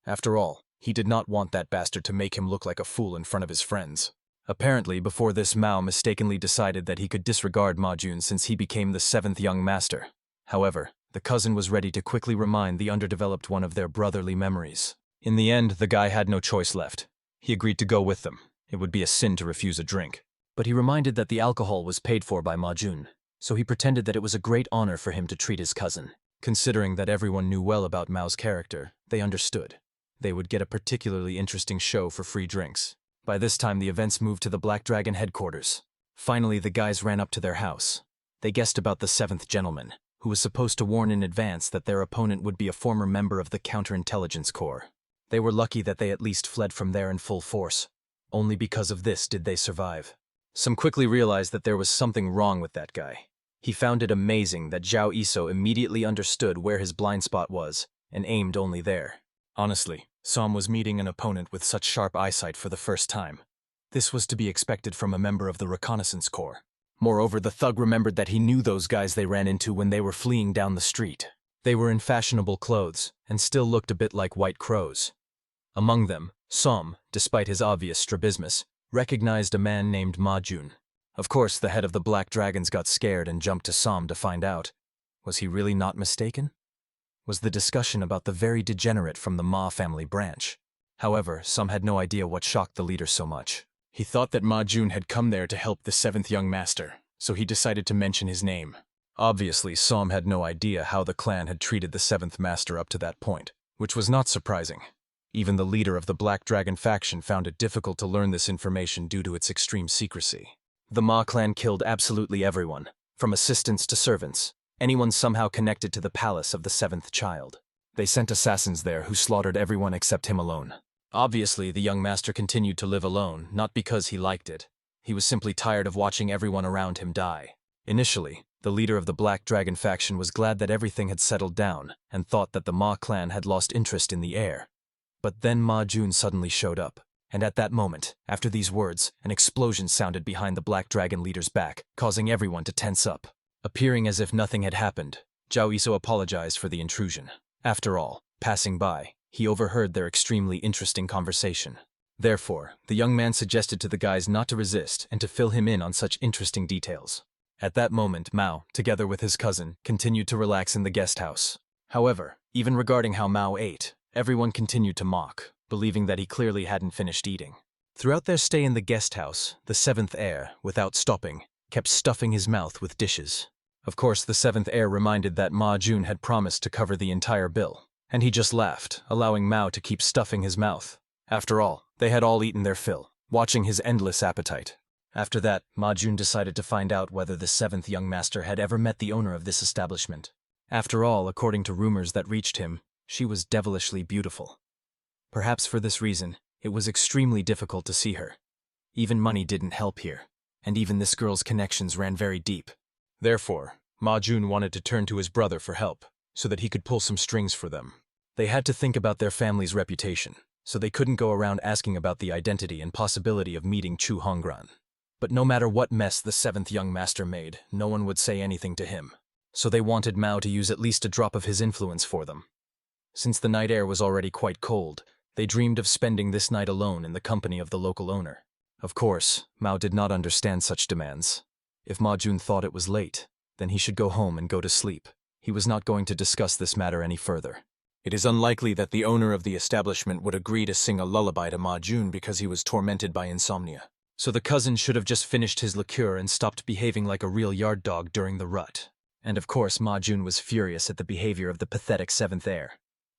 A: After all, he did not want that bastard to make him look like a fool in front of his friends. Apparently, before this, Mao mistakenly decided that he could disregard Ma Jun since he became the 7th young master. However, the cousin was ready to quickly remind the underdeveloped one of their brotherly memories. In the end, the guy had no choice left. He agreed to go with them. It would be a sin to refuse a drink. But he reminded that the alcohol was paid for by Ma Jun, so he pretended that it was a great honor for him to treat his cousin. Considering that everyone knew well about Mao's character, they understood. They would get a particularly interesting show for free drinks. By this time, the events moved to the Black Dragon headquarters. Finally, the guys ran up to their house. They guessed about the 7th gentleman, who was supposed to warn in advance that their opponent would be a former member of the counterintelligence corps. They were lucky that they at least fled from there in full force. Only because of this did they survive. Some quickly realized that there was something wrong with that guy. He found it amazing that Zhao Iso immediately understood where his blind spot was and aimed only there. Honestly, Som was meeting an opponent with such sharp eyesight for the first time. This was to be expected from a member of the reconnaissance corps. Moreover, the thug remembered that he knew those guys they ran into when they were fleeing down the street. They were in fashionable clothes, and still looked a bit like white crows. Among them, Som, despite his obvious strabismus, recognized a man named Ma-jun. Of course, the head of the Black Dragons got scared and jumped to Som to find out. Was he really not mistaken? Was the discussion about the very degenerate from the Ma family branch? However, Som had no idea what shocked the leader so much.
B: He thought that Ma-jun had come there to help the 7th young master, so he decided to mention his name.
A: Obviously, Som had no idea how the clan had treated the 7th master up to that point, which was not surprising. Even the leader of the Black Dragon faction found it difficult to learn this information due to its extreme secrecy. The Ma clan killed absolutely everyone, from assistants to servants, anyone somehow connected to the palace of the 7th child. They sent assassins there who slaughtered everyone except him alone. Obviously, the young master continued to live alone, not because he liked it. He was simply tired of watching everyone around him die. Initially, the leader of the Black Dragon faction was glad that everything had settled down and thought that the Ma clan had lost interest in the heir. But then Ma-jun suddenly showed up, and at that moment, after these words, an explosion sounded behind the Black Dragon leader's back, causing everyone to tense up. Appearing as if nothing had happened, Zhao Yiso apologized for the intrusion. After all, passing by, he overheard their extremely interesting conversation. Therefore, the young man suggested to the guys not to resist and to fill him in on such interesting details. At that moment, Mao, together with his cousin, continued to relax in the guest house. However, even regarding how Mao ate, everyone continued to mock, believing that he clearly hadn't finished eating. Throughout their stay in the guest house, the 7th heir, without stopping, kept stuffing his mouth with dishes. Of course, the 7th heir reminded that Ma-jun had promised to cover the entire bill, and he just laughed, allowing Mao to keep stuffing his mouth. After all, they had all eaten their fill, watching his endless appetite. After that, Ma-jun decided to find out whether the 7th young master had ever met the owner of this establishment. After all, according to rumors that reached him, she was devilishly beautiful. Perhaps for this reason, it was extremely difficult to see her. Even money didn't help here, and even this girl's connections ran very deep. Therefore, Ma-jun wanted to turn to his brother for help, so that he could pull some strings for them. They had to think about their family's reputation, so they couldn't go around asking about the identity and possibility of meeting Chu Honggran. But no matter what mess the 7th young master made, no one would say anything to him. So they wanted Mao to use at least a drop of his influence for them. Since the night air was already quite cold, they dreamed of spending this night alone in the company of the local owner. Of course, Mao did not understand such demands. If Ma-jun thought it was late, then he should go home and go to sleep. He was not going to discuss this matter any further.
B: It is unlikely that the owner of the establishment would agree to sing a lullaby to Ma-jun because he was tormented by insomnia.
A: So the cousin should have just finished his liqueur and stopped behaving like a real yard dog during the rut. And of course, Ma-jun was furious at the behavior of the pathetic 7th heir.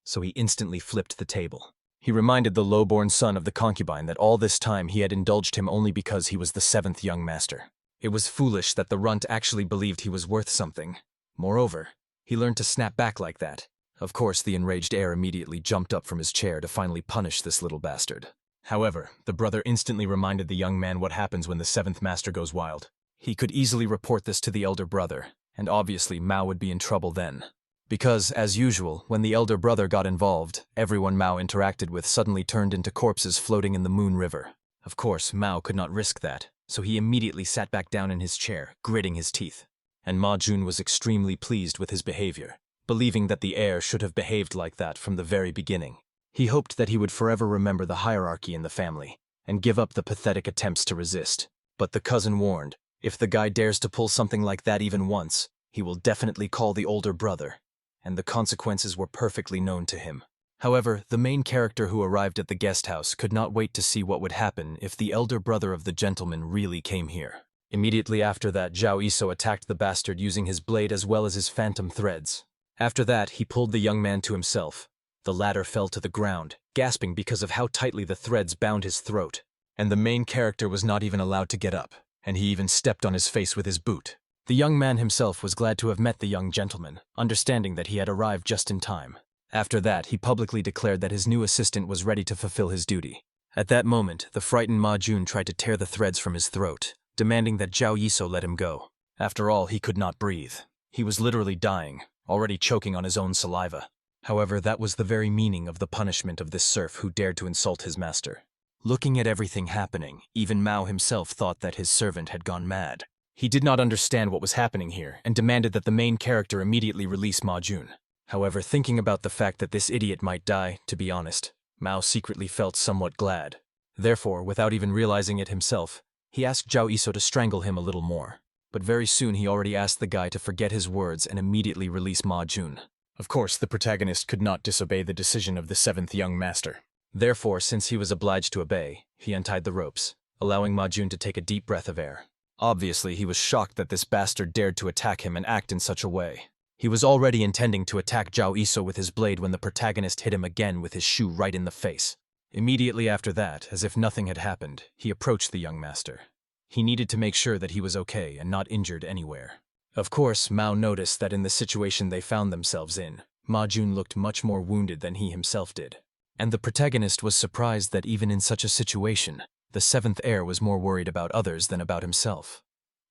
A: So he instantly flipped the table. He reminded the low-born son of the concubine that all this time he had indulged him only because he was the 7th young master. It was foolish that the runt actually believed he was worth something. Moreover, he learned to snap back like that. Of course, the enraged heir immediately jumped up from his chair to finally punish this little bastard. However, the brother instantly reminded the young man what happens when the 7th master goes wild. He could easily report this to the elder brother, and obviously Mao would be in trouble then. Because, as usual, when the elder brother got involved, everyone Mao interacted with suddenly turned into corpses floating in the Moon River. Of course, Mao could not risk that, so he immediately sat back down in his chair, gritting his teeth. And Ma-jun was extremely pleased with his behavior, believing that the heir should have behaved like that from the very beginning. He hoped that he would forever remember the hierarchy in the family, and give up the pathetic attempts to resist. But the cousin warned, if the guy dares to pull something like that even once, he will definitely call the older brother. And the consequences were perfectly known to him. However, the main character who arrived at the guest house could not wait to see what would happen if the elder brother of the gentleman really came here. Immediately after that, Zhao Yiso attacked the bastard using his blade as well as his phantom threads. After that, he pulled the young man to himself. The latter fell to the ground, gasping because of how tightly the threads bound his throat. And the main character was not even allowed to get up, and he even stepped on his face with his boot. The young man himself was glad to have met the young gentleman, understanding that he had arrived just in time. After that, he publicly declared that his new assistant was ready to fulfill his duty. At that moment, the frightened Ma-jun tried to tear the threads from his throat, demanding that Zhao Yiso let him go. After all, he could not breathe. He was literally dying, already choking on his own saliva. However, that was the very meaning of the punishment of this serf who dared to insult his master. Looking at everything happening, even Mao himself thought that his servant had gone mad. He did not understand what was happening here and demanded that the main character immediately release Ma-jun. However, thinking about the fact that this idiot might die, to be honest, Mao secretly felt somewhat glad. Therefore, without even realizing it himself, he asked Zhao Yisou to strangle him a little more. But very soon he already asked the guy to forget his words and immediately release Ma Jun.
B: Of course, the protagonist could not disobey the decision of the seventh young master.
A: Therefore, since he was obliged to obey, he untied the ropes, allowing Ma Jun to take a deep breath of air. Obviously, he was shocked that this bastard dared to attack him and act in such a way. He was already intending to attack Zhao Yisou with his blade when the protagonist hit him again with his shoe right in the face. Immediately after that, as if nothing had happened, he approached the young master. He needed to make sure that he was okay and not injured anywhere. Of course, Mao noticed that in the situation they found themselves in, Ma Jun looked much more wounded than he himself did. And the protagonist was surprised that even in such a situation, the seventh heir was more worried about others than about himself.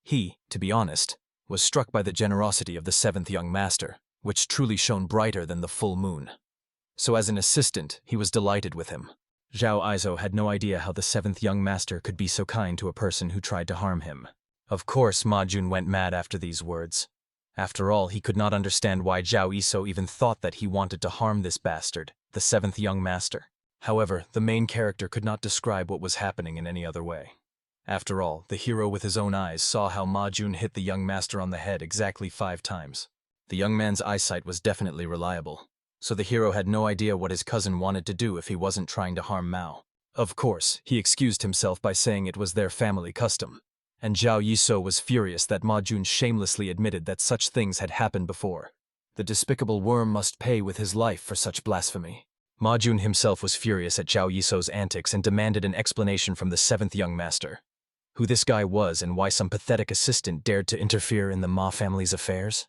A: He, to be honest, was struck by the generosity of the seventh young master, which truly shone brighter than the full moon. So as an assistant, he was delighted with him. Zhao Yisou had no idea how the seventh young master could be so kind to a person who tried to harm him. Of course, Ma Jun went mad after these words. After all, he could not understand why Zhao Yisou even thought that he wanted to harm this bastard, the seventh young master. However, the main character could not describe what was happening in any other way. After all, the hero with his own eyes saw how Ma Jun hit the young master on the head exactly 5 times. The young man's eyesight was definitely reliable, so the hero had no idea what his cousin wanted to do if he wasn't trying to harm Mao. Of course, he excused himself by saying it was their family custom. And Zhao Yisou was furious that Ma Jun shamelessly admitted that such things had happened before. The despicable worm must pay with his life for such blasphemy. Ma Jun himself was furious at Zhao Yisou's antics and demanded an explanation from the seventh young master. Who this guy was and why some pathetic assistant dared to interfere in the Ma family's affairs?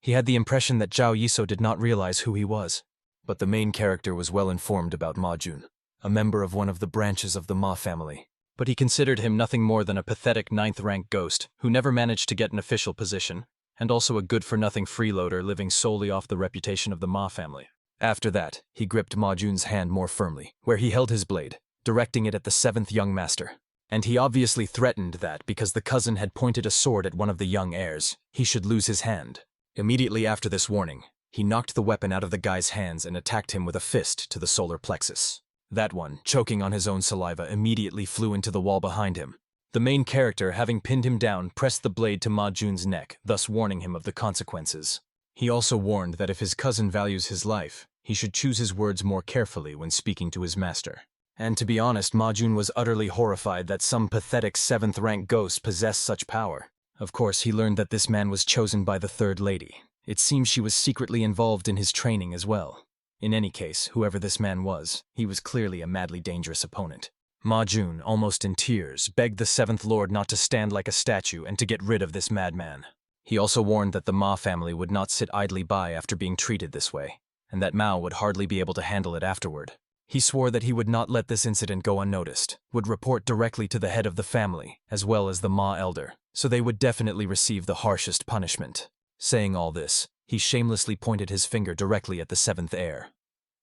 A: He had the impression that Zhao Yisou did not realize who he was. But the main character was well informed about Ma Jun, a member of one of the branches of the Ma family. But he considered him nothing more than a pathetic 9th-rank ghost who never managed to get an official position, and also a good-for-nothing freeloader living solely off the reputation of the Ma family. After that, he gripped Ma Jun's hand more firmly, where he held his blade, directing it at the seventh young master. And he obviously threatened that because the cousin had pointed a sword at one of the young heirs, he should lose his hand. Immediately after this warning, he knocked the weapon out of the guy's hands and attacked him with a fist to the solar plexus. That one, choking on his own saliva, immediately flew into the wall behind him. The main character, having pinned him down, pressed the blade to Ma Jun's neck, thus warning him of the consequences. He also warned that if his cousin values his life, he should choose his words more carefully when speaking to his master. And to be honest, Ma Jun was utterly horrified that some pathetic 7th-rank ghost possessed such power. Of course, he learned that this man was chosen by the third lady. It seems she was secretly involved in his training as well. In any case, whoever this man was, he was clearly a madly dangerous opponent. Ma Jun, almost in tears, begged the 7th Lord not to stand like a statue and to get rid of this madman. He also warned that the Ma family would not sit idly by after being treated this way, and that Mao would hardly be able to handle it afterward. He swore that he would not let this incident go unnoticed, would report directly to the head of the family, as well as the Ma elder, so they would definitely receive the harshest punishment. Saying all this, he shamelessly pointed his finger directly at the 7th heir.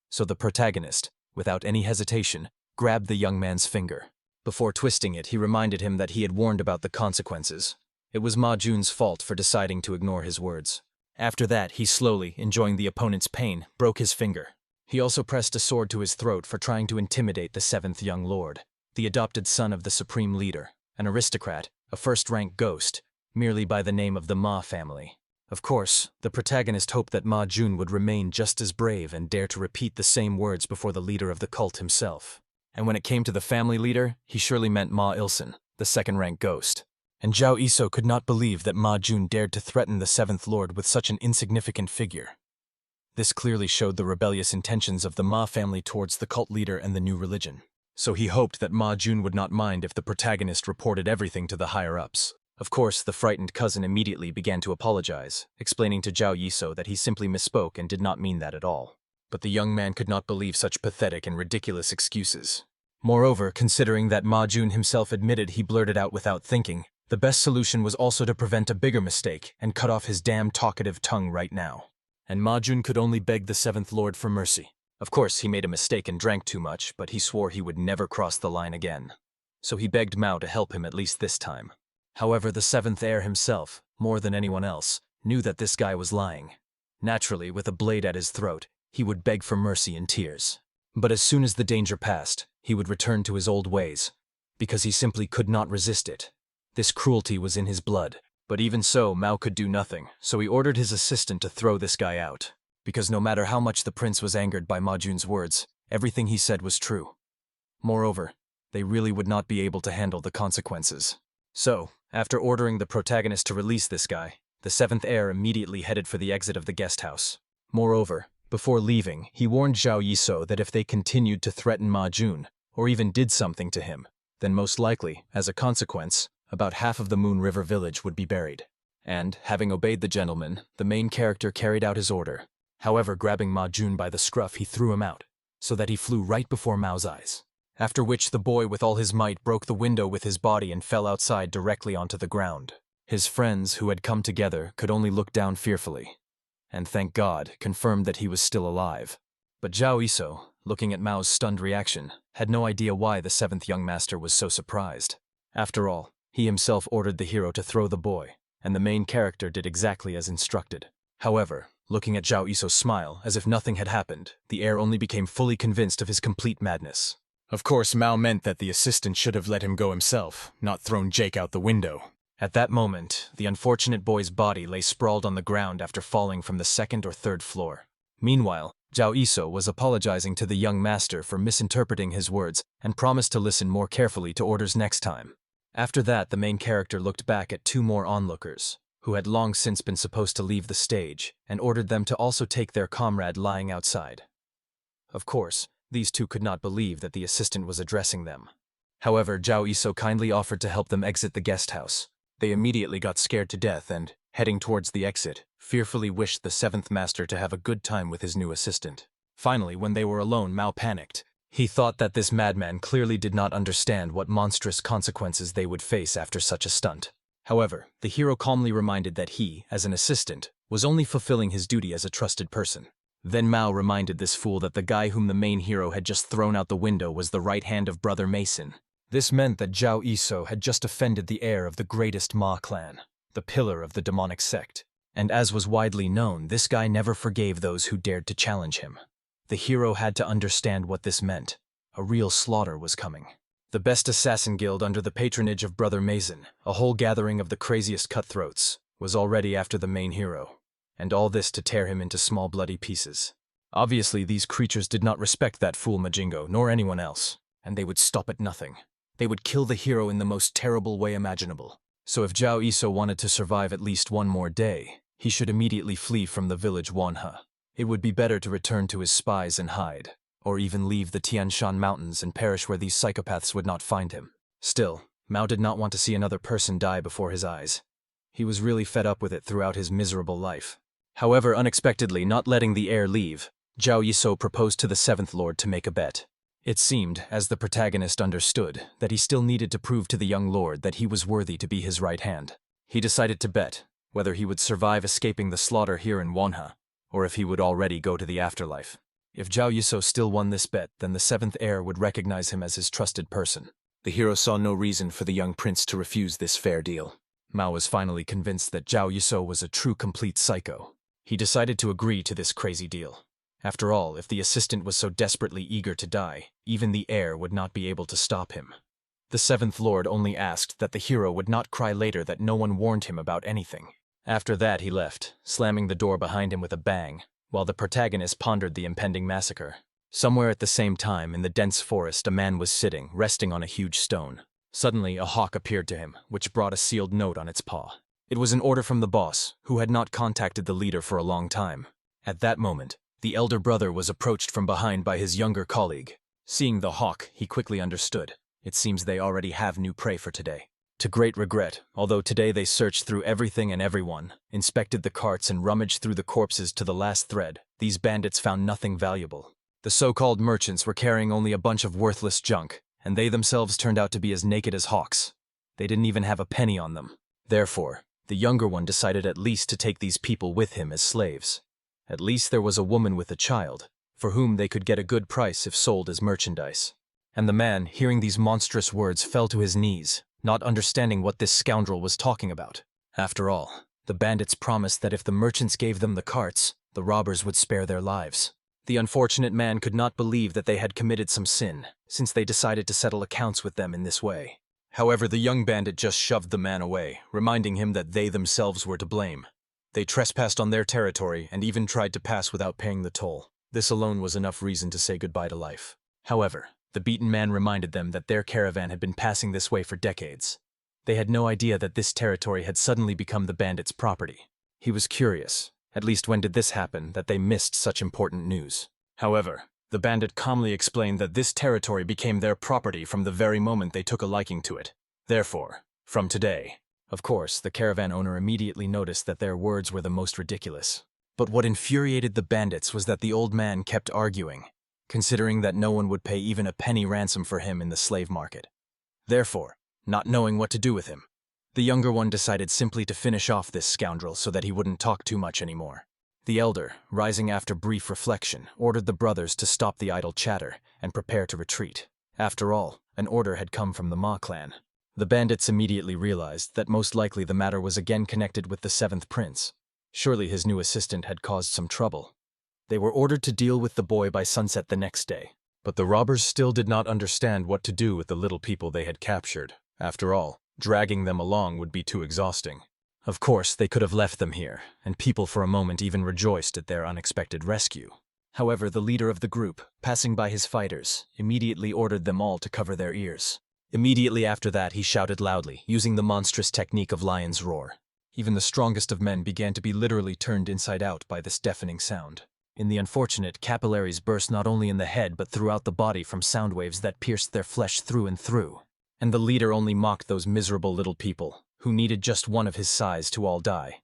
A: So the protagonist, without any hesitation, grabbed the young man's finger. Before twisting it, he reminded him that he had warned about the consequences. It was Ma Jun's fault for deciding to ignore his words. After that, he slowly, enjoying the opponent's pain, broke his finger. He also pressed a sword to his throat for trying to intimidate the 7th young lord, the adopted son of the supreme leader, an aristocrat, a 1st-rank ghost, merely by the name of the Ma family. Of course, the protagonist hoped that Ma Jun would remain just as brave and dare to repeat the same words before the leader of the cult himself. And when it came to the family leader, he surely meant Ma Ilsen, the 2nd-rank ghost. And Zhao Yisou could not believe that Ma Jun dared to threaten the 7th Lord with such an insignificant figure. This clearly showed the rebellious intentions of the Ma family towards the cult leader and the new religion. So he hoped that Ma Jun would not mind if the protagonist reported everything to the higher-ups. Of course, the frightened cousin immediately began to apologize, explaining to Zhao Yisou that he simply misspoke and did not mean that at all. But the young man could not believe such pathetic and ridiculous excuses. Moreover, considering that Ma Jun himself admitted he blurted out without thinking, the best solution was also to prevent a bigger mistake and cut off his damn talkative tongue right now. And Ma Jun could only beg the 7th Lord for mercy. Of course, he made a mistake and drank too much, but he swore he would never cross the line again. So he begged Mao to help him at least this time. However, the 7th heir himself, more than anyone else, knew that this guy was lying. Naturally, with a blade at his throat, he would beg for mercy in tears. But as soon as the danger passed, he would return to his old ways, because he simply could not resist it. This cruelty was in his blood. But even so, Mao could do nothing, so he ordered his assistant to throw this guy out. Because no matter how much the prince was angered by Ma Jun's words, everything he said was true. Moreover, they really would not be able to handle the consequences. So, after ordering the protagonist to release this guy, the seventh heir immediately headed for the exit of the guest house. Moreover, before leaving, he warned Zhao Yisou that if they continued to threaten Ma Jun, or even did something to him, then most likely, as a consequence, about half of the Moon River village would be buried. And, having obeyed the gentleman, the main character carried out his order. However, grabbing Ma Jun by the scruff, he threw him out, so that he flew right before Mao's eyes. After which the boy with all his might broke the window with his body and fell outside directly onto the ground. His friends, who had come together, could only look down fearfully, and thank God, confirmed that he was still alive. But Zhao Yisou, looking at Mao's stunned reaction, had no idea why the seventh young master was so surprised. After all, he himself ordered the hero to throw the boy, and the main character did exactly as instructed. However, looking at Zhao Yisou's smile as if nothing had happened, the heir only became fully convinced of his complete madness. Of course, Mao meant that the assistant should have let him go himself, not thrown Jake out the window. At that moment, the unfortunate boy's body lay sprawled on the ground after falling from the second or third floor. Meanwhile, Zhao Yisou was apologizing to the young master for misinterpreting his words and promised to listen more carefully to orders next time. After that, the main character looked back at two more onlookers, who had long since been supposed to leave the stage, and ordered them to also take their comrade lying outside. Of course, these two could not believe that the assistant was addressing them. However, Zhao Yisou kindly offered to help them exit the guest house. They immediately got scared to death and, heading towards the exit, fearfully wished the seventh master to have a good time with his new assistant. Finally, when they were alone, Mao panicked. He thought that this madman clearly did not understand what monstrous consequences they would face after such a stunt. However, the hero calmly reminded that he, as an assistant, was only fulfilling his duty as a trusted person. Then Mao reminded this fool that the guy whom the main hero had just thrown out the window was the right hand of Brother Mason. This meant that Zhao Yisou had just offended the heir of the greatest Ma clan, the pillar of the demonic sect. And as was widely known, this guy never forgave those who dared to challenge him. The hero had to understand what this meant. A real slaughter was coming. The best assassin guild under the patronage of Brother Mason, a whole gathering of the craziest cutthroats, was already after the main hero. And all this to tear him into small bloody pieces. Obviously, these creatures did not respect that fool Majingo, nor anyone else, and they would stop at nothing. They would kill the hero in the most terrible way imaginable. So if Zhao Yisou wanted to survive at least one more day, he should immediately flee from the village Manhwa. It would be better to return to his spies and hide, or even leave the Tian Shan Mountains and perish where these psychopaths would not find him. Still, Mao did not want to see another person die before his eyes. He was really fed up with it throughout his miserable life. However, unexpectedly, not letting the heir leave, Zhao Yisou proposed to the seventh lord to make a bet. It seemed, as the protagonist understood, that he still needed to prove to the young lord that he was worthy to be his right hand. He decided to bet whether he would survive escaping the slaughter here in Manhwa, or if he would already go to the afterlife. If Zhao Yisou still won this bet, then the seventh heir would recognize him as his trusted person. The hero saw no reason for the young prince to refuse this fair deal. Mao was finally convinced that Zhao Yisou was a true complete psycho. He decided to agree to this crazy deal. After all, if the assistant was so desperately eager to die, even the heir would not be able to stop him. The seventh lord only asked that the hero would not cry later that no one warned him about anything. After that he left, slamming the door behind him with a bang, while the protagonist pondered the impending massacre. Somewhere at the same time, in the dense forest, a man was sitting, resting on a huge stone. Suddenly, a hawk appeared to him, which brought a sealed note on its paw. It was an order from the boss, who had not contacted the leader for a long time. At that moment, the elder brother was approached from behind by his younger colleague. Seeing the hawk, he quickly understood. It seems they already have new prey for today. To great regret, although today they searched through everything and everyone, inspected the carts and rummaged through the corpses to the last thread, these bandits found nothing valuable. The so-called merchants were carrying only a bunch of worthless junk, and they themselves turned out to be as naked as hawks. They didn't even have a penny on them. Therefore, the younger one decided at least to take these people with him as slaves. At least there was a woman with a child, for whom they could get a good price if sold as merchandise. And the man, hearing these monstrous words, fell to his knees, not understanding what this scoundrel was talking about. After all, the bandits promised that if the merchants gave them the carts, the robbers would spare their lives. The unfortunate man could not believe that they had committed some sin, since they decided to settle accounts with them in this way. However, the young bandit just shoved the man away, reminding him that they themselves were to blame. They trespassed on their territory and even tried to pass without paying the toll. This alone was enough reason to say goodbye to life. However, the beaten man reminded them that their caravan had been passing this way for decades. They had no idea that this territory had suddenly become the bandits' property. He was curious, at least when did this happen, that they missed such important news. However, the bandit calmly explained that this territory became their property from the very moment they took a liking to it. Therefore, from today. Of course, the caravan owner immediately noticed that their words were the most ridiculous. But what infuriated the bandits was that the old man kept arguing, considering that no one would pay even a penny ransom for him in the slave market. Therefore, not knowing what to do with him, the younger one decided simply to finish off this scoundrel so that he wouldn't talk too much anymore. The elder, rising after brief reflection, ordered the brothers to stop the idle chatter and prepare to retreat. After all, an order had come from the Ma clan. The bandits immediately realized that most likely the matter was again connected with the seventh prince. Surely his new assistant had caused some trouble. They were ordered to deal with the boy by sunset the next day. But the robbers still did not understand what to do with the little people they had captured. After all, dragging them along would be too exhausting. Of course, they could have left them here, and people for a moment even rejoiced at their unexpected rescue. However, the leader of the group, passing by his fighters, immediately ordered them all to cover their ears. Immediately after that, he shouted loudly, using the monstrous technique of lion's roar. Even the strongest of men began to be literally turned inside out by this deafening sound. In the unfortunate, capillaries burst not only in the head but throughout the body from sound waves that pierced their flesh through and through. And the leader only mocked those miserable little people, who needed just one of his size to all die.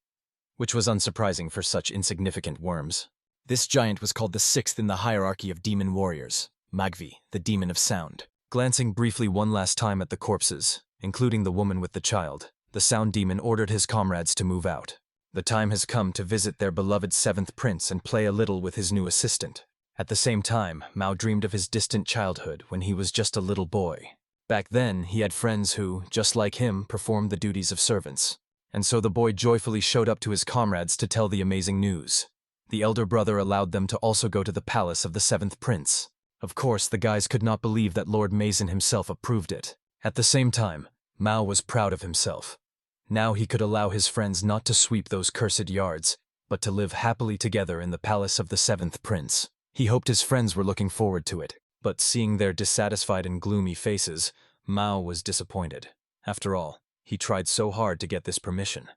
A: Which was unsurprising for such insignificant worms. This giant was called the sixth in the hierarchy of demon warriors, Magvi, the demon of sound. Glancing briefly one last time at the corpses, including the woman with the child, the sound demon ordered his comrades to move out. The time has come to visit their beloved seventh prince and play a little with his new assistant. At the same time, Mao dreamed of his distant childhood when he was just a little boy. Back then, he had friends who, just like him, performed the duties of servants. And so the boy joyfully showed up to his comrades to tell the amazing news. The elder brother allowed them to also go to the palace of the seventh prince. Of course, the guys could not believe that Lord Mason himself approved it. At the same time, Mao was proud of himself. Now he could allow his friends not to sweep those cursed yards, but to live happily together in the palace of the seventh prince. He hoped his friends were looking forward to it, but seeing their dissatisfied and gloomy faces, Mao was disappointed. After all, he tried so hard to get this permission,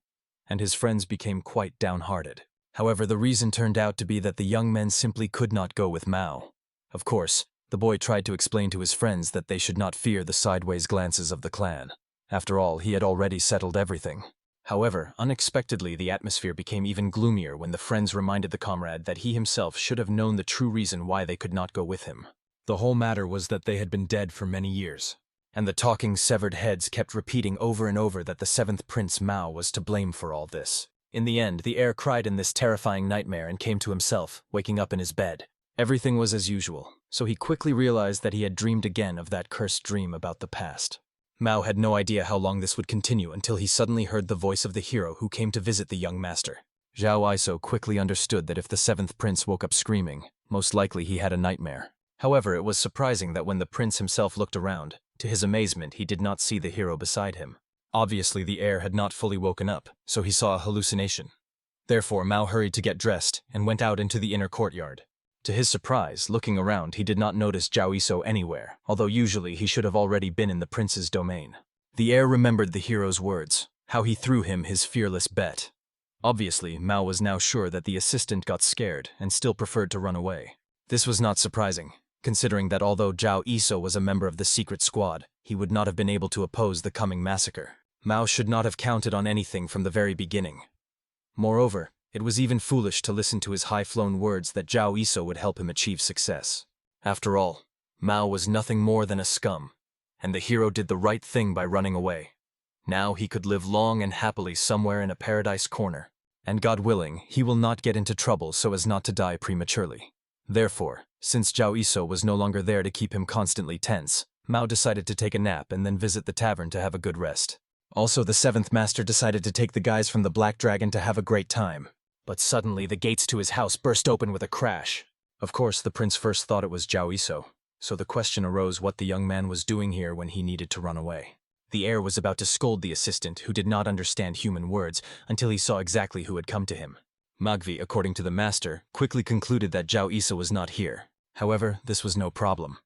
A: and his friends became quite downhearted. However, the reason turned out to be that the young men simply could not go with Mao. Of course, the boy tried to explain to his friends that they should not fear the sideways glances of the clan. After all, he had already settled everything. However, unexpectedly the atmosphere became even gloomier when the friends reminded the comrade that he himself should have known the true reason why they could not go with him. The whole matter was that they had been dead for many years, and the talking severed heads kept repeating over and over that the seventh prince Mao was to blame for all this. In the end, the heir cried in this terrifying nightmare and came to himself, waking up in his bed. Everything was as usual, so he quickly realized that he had dreamed again of that cursed dream about the past. Mao had no idea how long this would continue until he suddenly heard the voice of the hero who came to visit the young master. Zhao Iso quickly understood that if the seventh prince woke up screaming, most likely he had a nightmare. However, it was surprising that when the prince himself looked around, to his amazement he did not see the hero beside him. Obviously the heir had not fully woken up, so he saw a hallucination. Therefore Mao hurried to get dressed and went out into the inner courtyard. To his surprise, looking around, he did not notice Zhao Iso anywhere, although usually he should have already been in the prince's domain. The heir remembered the hero's words, how he threw him his fearless bet. Obviously, Mao was now sure that the assistant got scared and still preferred to run away. This was not surprising, considering that although Zhao Iso was a member of the secret squad, he would not have been able to oppose the coming massacre. Mao should not have counted on anything from the very beginning. Moreover, it was even foolish to listen to his high-flown words that Zhao Iso would help him achieve success. After all, Mao was nothing more than a scum, and the hero did the right thing by running away. Now he could live long and happily somewhere in a paradise corner, and God willing, he will not get into trouble so as not to die prematurely. Therefore, since Zhao Iso was no longer there to keep him constantly tense, Mao decided to take a nap and then visit the tavern to have a good rest. Also, the seventh master decided to take the guys from the Black Dragon to have a great time. But suddenly, the gates to his house burst open with a crash. Of course, the prince first thought it was Zhao Iso, so the question arose what the young man was doing here when he needed to run away. The heir was about to scold the assistant, who did not understand human words, until he saw exactly who had come to him. Magvi, according to the master, quickly concluded that Zhao Iso was not here. However, this was no problem.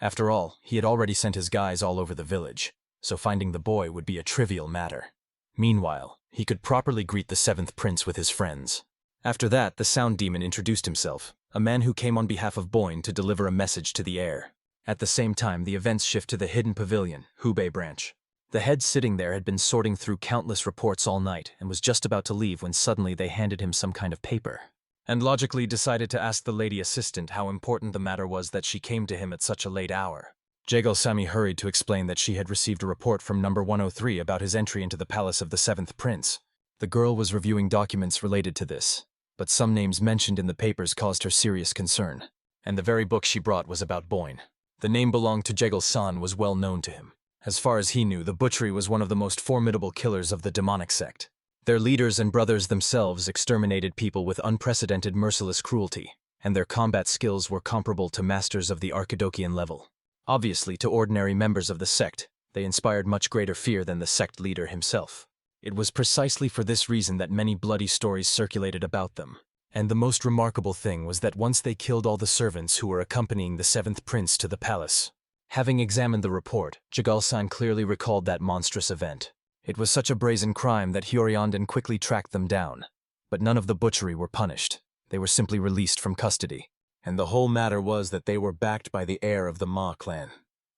A: After all, he had already sent his guys all over the village, so finding the boy would be a trivial matter. Meanwhile, he could properly greet the seventh prince with his friends. After that, the sound demon introduced himself, a man who came on behalf of Boyne to deliver a message to the heir. At the same time, the events shift to the hidden pavilion, Hubei branch. The head sitting there had been sorting through countless reports all night and was just about to leave when suddenly they handed him some kind of paper, and logically decided to ask the lady assistant how important the matter was that she came to him at such a late hour. Jegal Sami hurried to explain that she had received a report from number 103 about his entry into the palace of the seventh prince. The girl was reviewing documents related to this, but some names mentioned in the papers caused her serious concern, and the very book she brought was about Boyne. The name belonged to Jegal-san was well known to him. As far as he knew, the butchery was one of the most formidable killers of the demonic sect. Their leaders and brothers themselves exterminated people with unprecedented merciless cruelty, and their combat skills were comparable to masters of the Archidokian level. Obviously, to ordinary members of the sect, they inspired much greater fear than the sect leader himself. It was precisely for this reason that many bloody stories circulated about them. And the most remarkable thing was that once they killed all the servants who were accompanying the seventh prince to the palace. Having examined the report, Jegal-san clearly recalled that monstrous event. It was such a brazen crime that Hyoryeondan quickly tracked them down. But none of the butchery were punished. They were simply released from custody.
B: And the whole matter was that they were backed by the heir of the Ma clan.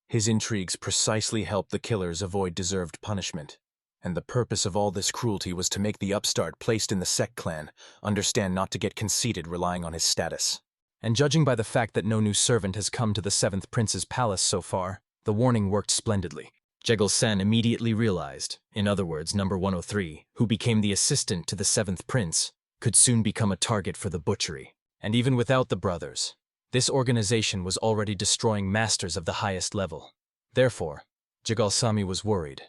B: His intrigues precisely helped the killers avoid deserved punishment. And the purpose of all this cruelty was to make the upstart placed in the sect clan understand not to get conceited relying on his status.
A: And judging by the fact that no new servant has come to the seventh prince's palace so far, the warning worked splendidly. Jegal-san immediately realized, in other words, number 103, who became the assistant to the seventh prince, could soon become a target for the butchery. And even without the brothers, this organization was already destroying masters of the highest level. Therefore, Jegal-sami was worried.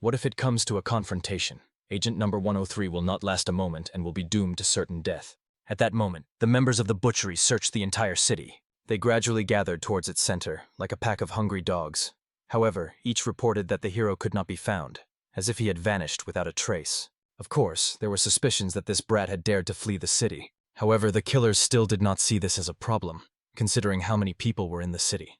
A: What if it comes to a confrontation? Agent number 103 will not last a moment and will be doomed to certain death. At that moment, the members of the butchery searched the entire city. They gradually gathered towards its center, like a pack of hungry dogs. However, each reported that the hero could not be found, as if he had vanished without a trace. Of course, there were suspicions that this brat had dared to flee the city. However, the killers still did not see this as a problem, considering how many people were in the city.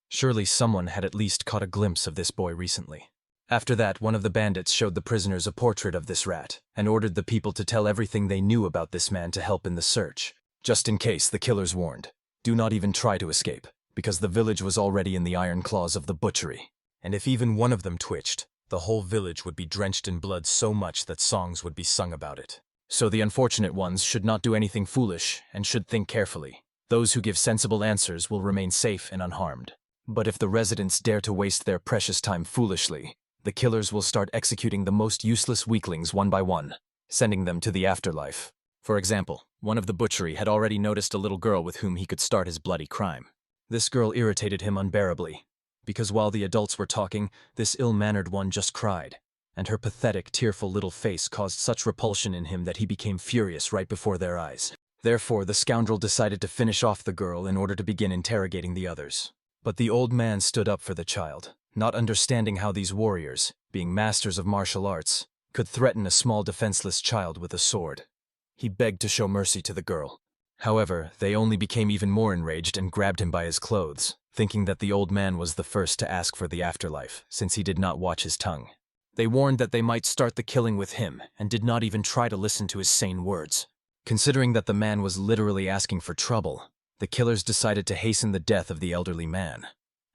A: Surely someone had at least caught a glimpse of this boy recently. After that, one of the bandits showed the prisoners a portrait of this rat, and ordered the people to tell everything they knew about this man to help in the search. Just in case, the killers warned, do not even try to escape, because the village was already in the iron claws of the butchery. And if even one of them twitched, the whole village would be drenched in blood so much that songs would be sung about it. So the unfortunate ones should not do anything foolish and should think carefully. Those who give sensible answers will remain safe and unharmed. But if the residents dare to waste their precious time foolishly, the killers will start executing the most useless weaklings one by one, sending them to the afterlife. For example, one of the butchery had already noticed a little girl with whom he could start his bloody crime. This girl irritated him unbearably, because while the adults were talking, this ill-mannered one just cried, and her pathetic, tearful little face caused such repulsion in him that he became furious right before their eyes. Therefore, the scoundrel decided to finish off the girl in order to begin interrogating the others. But the old man stood up for the child, not understanding how these warriors, being masters of martial arts, could threaten a small defenseless child with a sword. He begged to show mercy to the girl. However, they only became even more enraged and grabbed him by his clothes, thinking that the old man was the first to ask for the afterlife, since he did not watch his tongue. They warned that they might start the killing with him, and did not even try to listen to his sane words. Considering that the man was literally asking for trouble, the killers decided to hasten the death of the elderly man.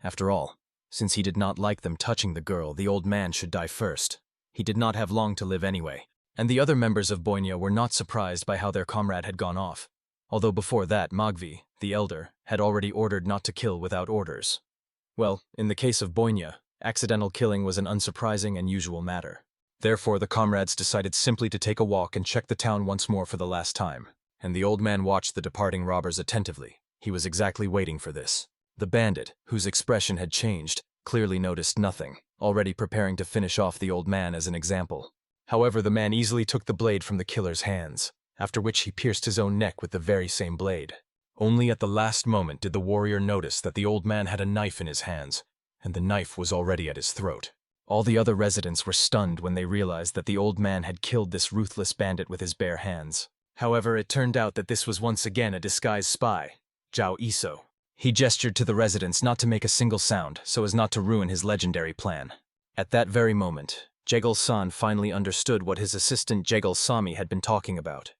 A: After all, since he did not like them touching the girl, the old man should die first. He did not have long to live anyway. And the other members of Boyne were not surprised by how their comrade had gone off, although before that Magvi, the elder, had already ordered not to kill without orders. Well, in the case of Boyne, accidental killing was an unsurprising and usual matter. Therefore, the comrades decided simply to take a walk and check the town once more for the last time. And the old man watched the departing robbers attentively. He was exactly waiting for this. The bandit, whose expression had changed, clearly noticed nothing, already preparing to finish off the old man as an example. However, the man easily took the blade from the killer's hands.
B: after which he pierced his own neck with the very same blade. Only at the last moment did the warrior notice that the old man had a knife in his hands, and the knife was already at his throat. All the other residents were stunned when they realized that the old man had killed this ruthless bandit with his bare hands. However, it turned out that this was once again a disguised spy, Zhao Iso. He gestured to the residents not to make a single sound so as not to ruin his legendary plan. At that very moment, Jegal-san finally understood what his assistant Jegal-sami had been talking about.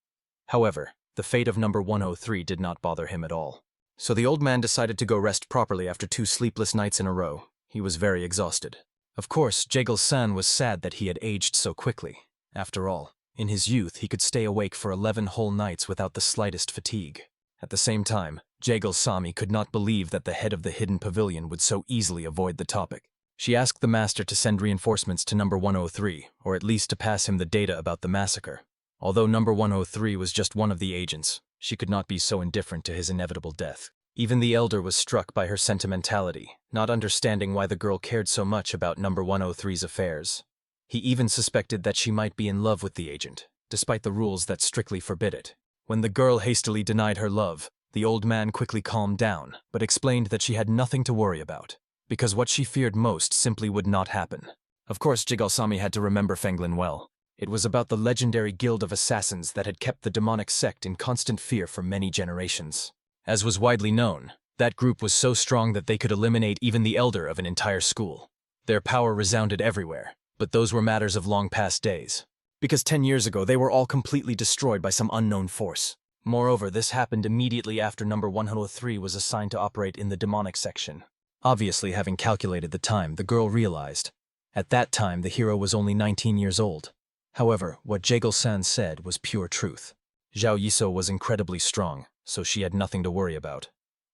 B: However, the fate of number 103 did not bother him at all. So the old man decided to go rest properly after 2 sleepless nights in a row. He was very exhausted. Of course, Jegal-san was sad that he had aged so quickly. After all, in his youth he could stay awake for 11 whole nights without the slightest fatigue. At the same time, Jegal-sami could not believe that the head of the hidden pavilion would so easily avoid the topic. She asked the master to send reinforcements to number 103, or at least to pass him the data about the massacre. Although number 103 was just one of the agents, she could not be so indifferent to his inevitable death. Even the elder was struck by her sentimentality, not understanding why the girl cared so much about number 103's affairs. He even suspected that she might be in love with the agent, despite the rules that strictly forbid it. When the girl hastily denied her love, the old man quickly calmed down, but explained that she had nothing to worry about, because what she feared most simply would not happen. Of course, Jegal-sami had to remember Fenglin well. It was about the legendary guild of assassins that had kept the demonic sect in constant fear for many generations. As was widely known, that group was so strong that they could eliminate even the elder of an entire school. Their power resounded everywhere, but those were matters of long past days. Because 10 years ago they were all completely destroyed by some unknown force. Moreover, this happened immediately after number 103 was assigned to operate in the demonic section. Obviously, having calculated the time, the girl realized. At that time, the hero was only 19 years old. However, what Jegal-san said was pure truth. Zhao Yiso was incredibly strong, so she had nothing to worry about.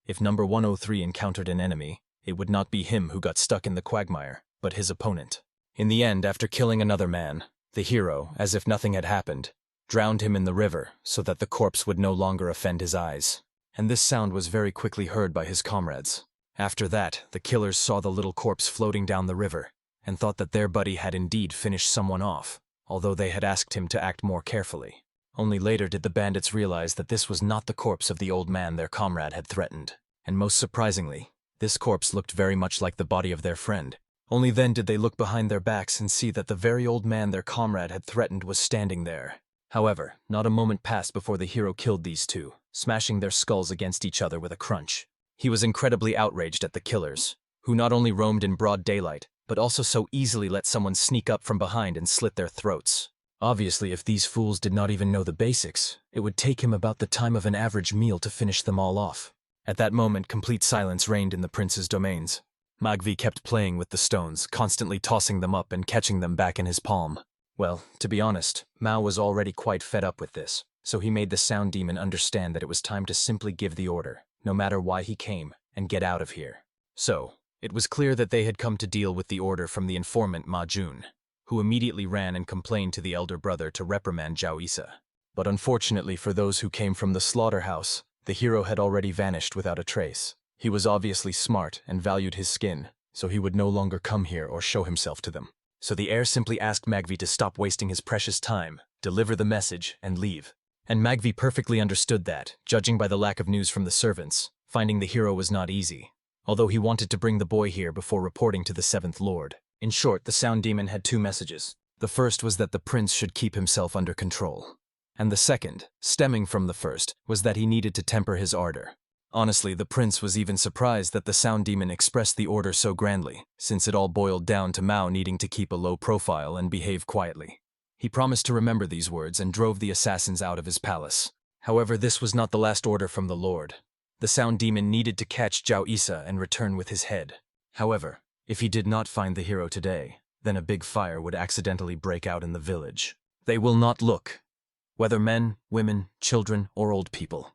B: If number 103 encountered an enemy, it would not be him who got stuck in the quagmire, but his opponent. In the end, after killing another man, the hero, as if nothing had happened, drowned him in the river so that the corpse would no longer offend his eyes. And this sound was very quickly heard by his comrades. After that, the killers saw the little corpse floating down the river, and thought that their buddy had indeed finished someone off, although they had asked him to act more carefully. Only later did the bandits realize that this was not the corpse of the old man their comrade had threatened. And most surprisingly, this corpse looked very much like the body of their friend. Only then did they look behind their backs and see that the very old man their comrade had threatened was standing there. However, not a moment passed before the hero killed these two, smashing their skulls against each other with a crunch. He was incredibly outraged at the killers, who not only roamed in broad daylight, but also so easily let someone sneak up from behind and slit their throats. Obviously, if these fools did not even know the basics, it would take him about the time of an average meal to finish them all off. At that moment, complete silence reigned in the prince's domains. Magvi kept playing with the stones, constantly tossing them up and catching them back in his palm. Well, to be honest, Mao was already quite fed up with this, so he made the sound demon understand that it was time to simply give the order, no matter why he came, and get out of here. So, it was clear that they had come to deal with the order from the informant Ma Jun, who immediately ran and complained to the elder brother to reprimand Zhao Isa. But unfortunately for those who came from the slaughterhouse, the hero had already vanished without a trace. He was obviously smart and valued his skin, so he would no longer come here or show himself to them. So the heir simply asked Magvi to stop wasting his precious time, deliver the message, and leave. And Magvi perfectly understood that, judging by the lack of news from the servants, finding the hero was not easy, although he wanted to bring the boy here before reporting to the 7th Lord. In short, the sound demon had 2 messages. The first was that the prince should keep himself under control. And the second, stemming from the first, was that he needed to temper his ardor. Honestly, the prince was even surprised that the sound demon expressed the order so grandly, since it all boiled down to Mao needing to keep a low profile and behave quietly. He promised to remember these words and drove the assassins out of his palace. However, this was not the last order from the Lord. The sound demon needed to catch Zhao Isa and return with his head. However, if he did not find the hero today, then a big fire would accidentally break out in the village. They will not look, whether men, women, children, or old people.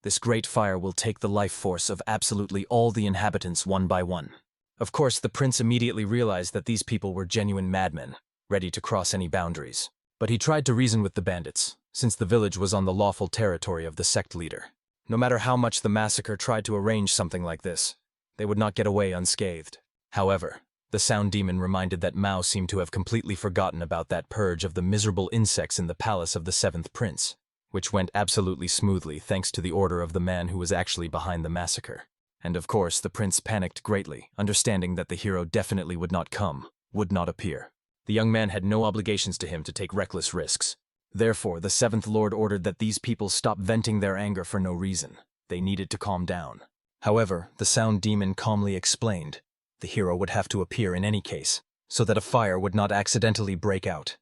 B: This great fire will take the life force of absolutely all the inhabitants one by one. Of course, the prince immediately realized that these people were genuine madmen, ready to cross any boundaries. But he tried to reason with the bandits, since the village was on the lawful territory of the sect leader. No matter how much the massacre tried to arrange something like this, they would not get away unscathed. However, the sound demon reminded that Mao seemed to have completely forgotten about that purge of the miserable insects in the palace of the 7th prince.
A: which went absolutely smoothly thanks to the order of the man who was actually behind the massacre. And of course, the prince panicked greatly, understanding that the hero definitely would not come, would not appear. The young man had no obligations to him to take reckless risks. Therefore, the seventh lord ordered that these people stop venting their anger for no reason. They needed to calm down. However, the sound demon calmly explained, the hero would have to appear in any case, so that a fire would not accidentally break out.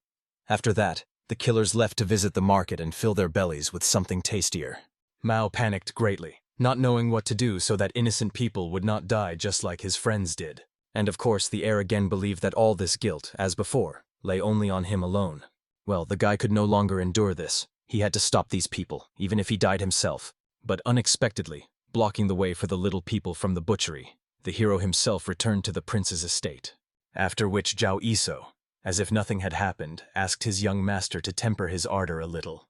A: After that, the killers left to visit the market and fill their bellies with something tastier. Mao panicked greatly, not knowing what to do so that innocent people would not die just like his friends did. And of course, the heir again believed that all this guilt, as before, lay only on him alone. Well, the guy could no longer endure this. He had to stop these people, even if he died himself. But unexpectedly, blocking the way for the little people from the butchery, the hero himself returned to the prince's estate. After which Zhao Iso, as if nothing had happened, asked his young master to temper his ardor a little.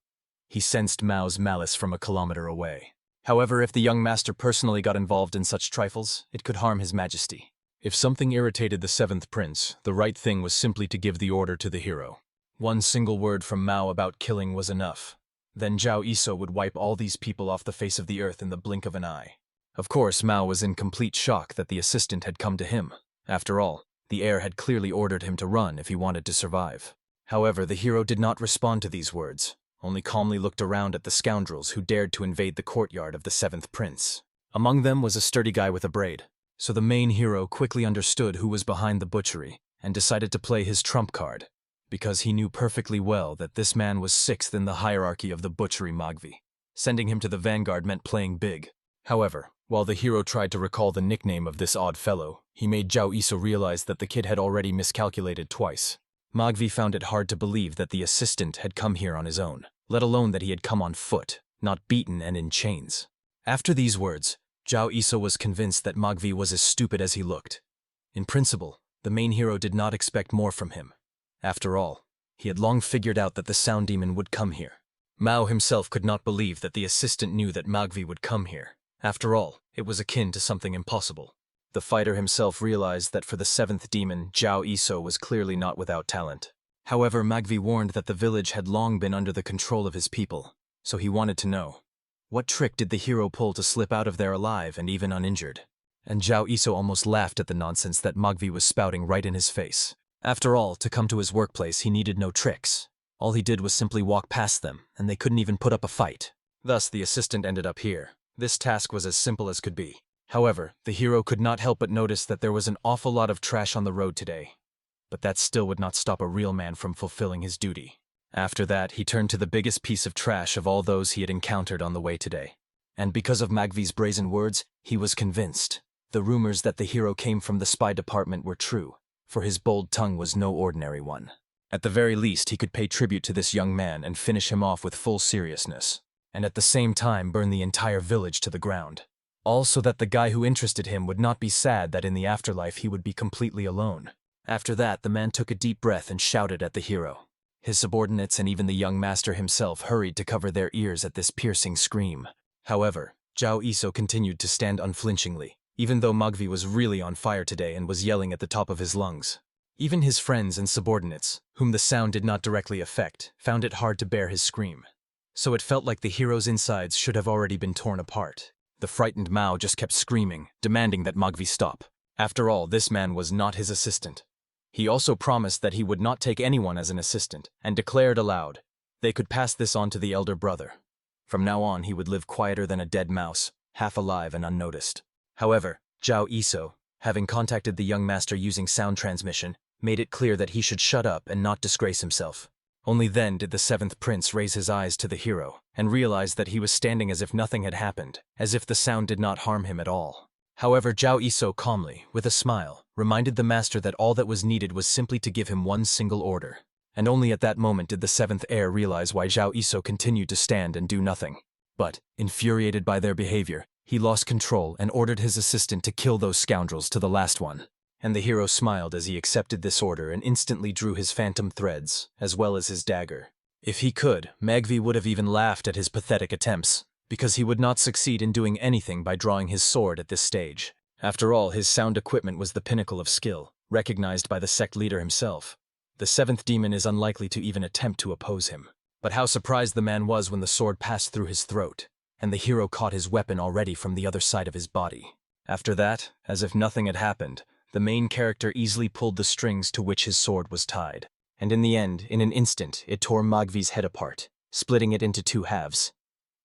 A: He sensed Mao's malice from a kilometer away. However, if the young master personally got involved in such trifles, it could harm his majesty. If something irritated the seventh prince, the right thing was simply to give the order to the hero. One single word from Mao about killing was enough. Then Zhao Iso would wipe all these people off the face of the earth in the blink of an eye. Of course, Mao was in complete shock that the assistant had come to him. After all, the heir had clearly ordered him to run if he wanted to survive. However, the hero did not respond to these words, only calmly looked around at the scoundrels who dared to invade the courtyard of the seventh prince. Among them was a sturdy guy with a braid, so the main hero quickly understood who was behind the butchery and decided to play his trump card, because he knew perfectly well that this man was sixth in the hierarchy of the butchery Magvi. Sending him to the vanguard meant playing big. However, while the hero tried to recall the nickname of this odd fellow, he made Zhao Iso realize that the kid had already miscalculated twice. Magvi found it hard to believe that the assistant had come here on his own, let alone that he had come on foot, not beaten and in chains. After these words, Zhao Iso was convinced that Magvi was as stupid as he looked. In principle, the main hero did not expect more from him. After all, he had long figured out that the sound demon would come here. Mao himself could not believe that the assistant knew that Magvi would come here. After all, it was akin to something impossible. The fighter himself realized that for the seventh demon, Zhao Iso was clearly not without talent. However, Magvi warned that the village had long been under the control of his people, so he wanted to know, what trick did the hero pull to slip out of there alive and even uninjured? And Zhao Iso almost laughed at the nonsense that Magvi was spouting right in his face. After all, to come to his workplace he needed no tricks. All he did was simply walk past them, and they couldn't even put up a fight. Thus, the assistant ended up here. This task was as simple as could be. However, the hero could not help but notice that there was an awful lot of trash on the road today. But that still would not stop a real man from fulfilling his duty. After that, he turned to the biggest piece of trash of all those he had encountered on the way today. And because of Magvi's brazen words, he was convinced. The rumors that the hero came from the spy department were true, for his bold tongue was no ordinary one. At the very least, he could pay tribute to this young man and finish him off with full seriousness, and at the same time burn the entire village to the ground. All so that the guy who interested him would not be sad that in the afterlife he would be completely alone. After that, the man took a deep breath and shouted at the hero. His subordinates and even the young master himself hurried to cover their ears at this piercing scream. However, Zhao Iso continued to stand unflinchingly, even though Magvi was really on fire today and was yelling at the top of his lungs. Even his friends and subordinates, whom the sound did not directly affect, found it hard to bear his scream. So it felt like the hero's insides should have already been torn apart. The frightened Mao just kept screaming, demanding that Magvi stop. After all, this man was not his assistant. He also promised that he would not take anyone as an assistant, and declared aloud, they could pass this on to the elder brother. From now on, he would live quieter than a dead mouse, half alive and unnoticed. However, Zhao Iso, having contacted the young master using sound transmission, made it clear that he should shut up and not disgrace himself. Only then did the seventh prince raise his eyes to the hero, and realize that he was standing as if nothing had happened, as if the sound did not harm him at all. However, Zhao Iso calmly, with a smile, reminded the master that all that was needed was simply to give him one single order. And only at that moment did the seventh heir realize why Zhao Iso continued to stand and do nothing. But, infuriated by their behavior, he lost control and ordered his assistant to kill those scoundrels to the last one. And the hero smiled as he accepted this order and instantly drew his phantom threads, as well as his dagger. If he could, Magvi would have even laughed at his pathetic attempts, because he would not succeed in doing anything by drawing his sword at this stage. After all, his sound equipment was the pinnacle of skill, recognized by the sect leader himself. The seventh demon is unlikely to even attempt to oppose him. But how surprised the man was when the sword passed through his throat, and the hero caught his weapon already from the other side of his body. After that, as if nothing had happened, the main character easily pulled the strings to which his sword was tied, and in the end, in an instant, it tore Magvi's head apart, splitting it into 2 halves.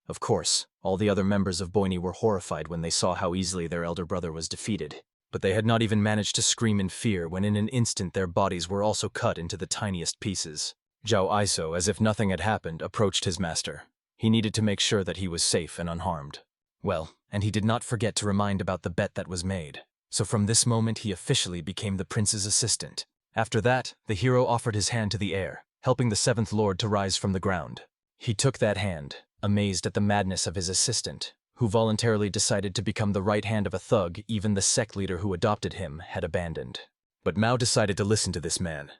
A: Of course, all the other members of Boyni were horrified when they saw how easily their elder brother was defeated, but they had not even managed to scream in fear when in an instant their bodies were also cut into the tiniest pieces. Zhao Iso, as if nothing had happened, approached his master. He needed to make sure that he was safe and unharmed. Well, and he did not forget to remind about the bet that was made. So from this moment he officially became the prince's assistant. After that, the hero offered his hand to the air, helping the 7th Lord to rise from the ground. He took that hand, amazed at the madness of his assistant, who voluntarily decided to become the right hand of a thug even the sect leader who adopted him had abandoned. But Mao decided to listen to this man.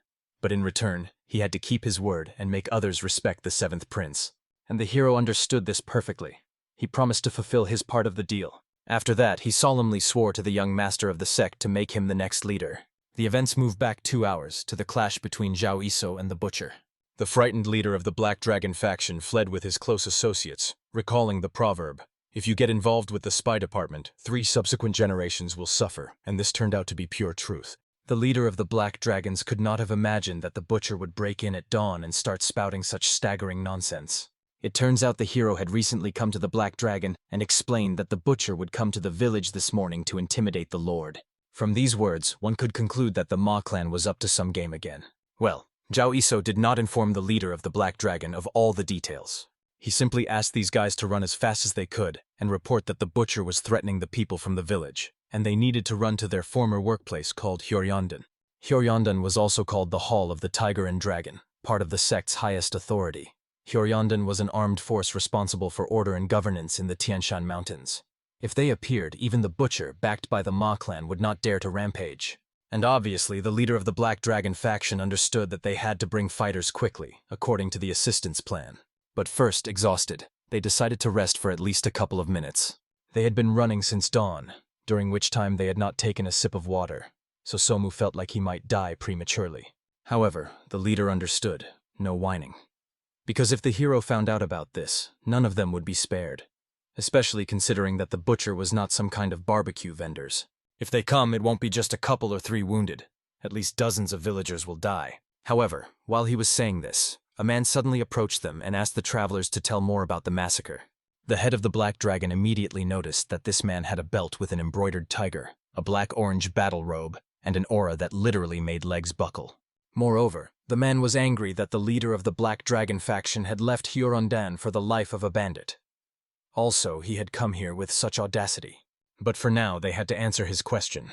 A: But in return, he had to keep his word and make others respect the 7th prince. And the hero understood this perfectly. He promised to fulfill his part of the deal. After that, he solemnly swore to the young master of the sect to make him the next leader. The events moved back 2 hours to the clash between Zhao Iso and the butcher. The frightened leader of the Black Dragon faction fled with his close associates, recalling the proverb, "If you get involved with the spy department, 3 subsequent generations will suffer," and this turned out to be pure truth. The leader of the Black Dragons could not have imagined that the butcher would break in at dawn and start spouting such staggering nonsense. It turns out the hero had recently come to the Black Dragon and explained that the butcher would come to the village this morning to intimidate the Lord. From these words, one could conclude that the Ma clan was up to some game again. Well, Zhao Iso did not inform the leader of the Black Dragon of all the details. He simply asked these guys to run as fast as they could and report that the butcher was threatening the people from the village, and they needed to run to their former workplace called Hyoryondan. Hyoryondan was also called the Hall of the Tiger and Dragon, part of the sect's highest authority. Hyoryondan was an armed force responsible for order and governance in the Tianshan Mountains. If they appeared, even the butcher, backed by the Ma clan, would not dare to rampage. And obviously, the leader of the Black Dragon faction understood that they had to bring fighters quickly, according to the assistant's plan. But first, exhausted, they decided to rest for at least a couple of minutes. They had been running since dawn, during which time they had not taken a sip of water, so Somu felt like he might die prematurely. However, the leader understood, no whining. Because if the hero found out about this, none of them would be spared, especially considering that the butcher was not some kind of barbecue vendors. If they come, it won't be just a couple or 3 wounded. At least dozens of villagers will die. However, while he was saying this, a man suddenly approached them and asked the travelers to tell more about the massacre. The head of the Black Dragon immediately noticed that this man had a belt with an embroidered tiger, a black-orange battle robe, and an aura that literally made legs buckle. Moreover, the man was angry that the leader of the Black Dragon faction had left Hyoryondan for the life of a bandit. Also, he had come here with such audacity. But for now, they had to answer his question.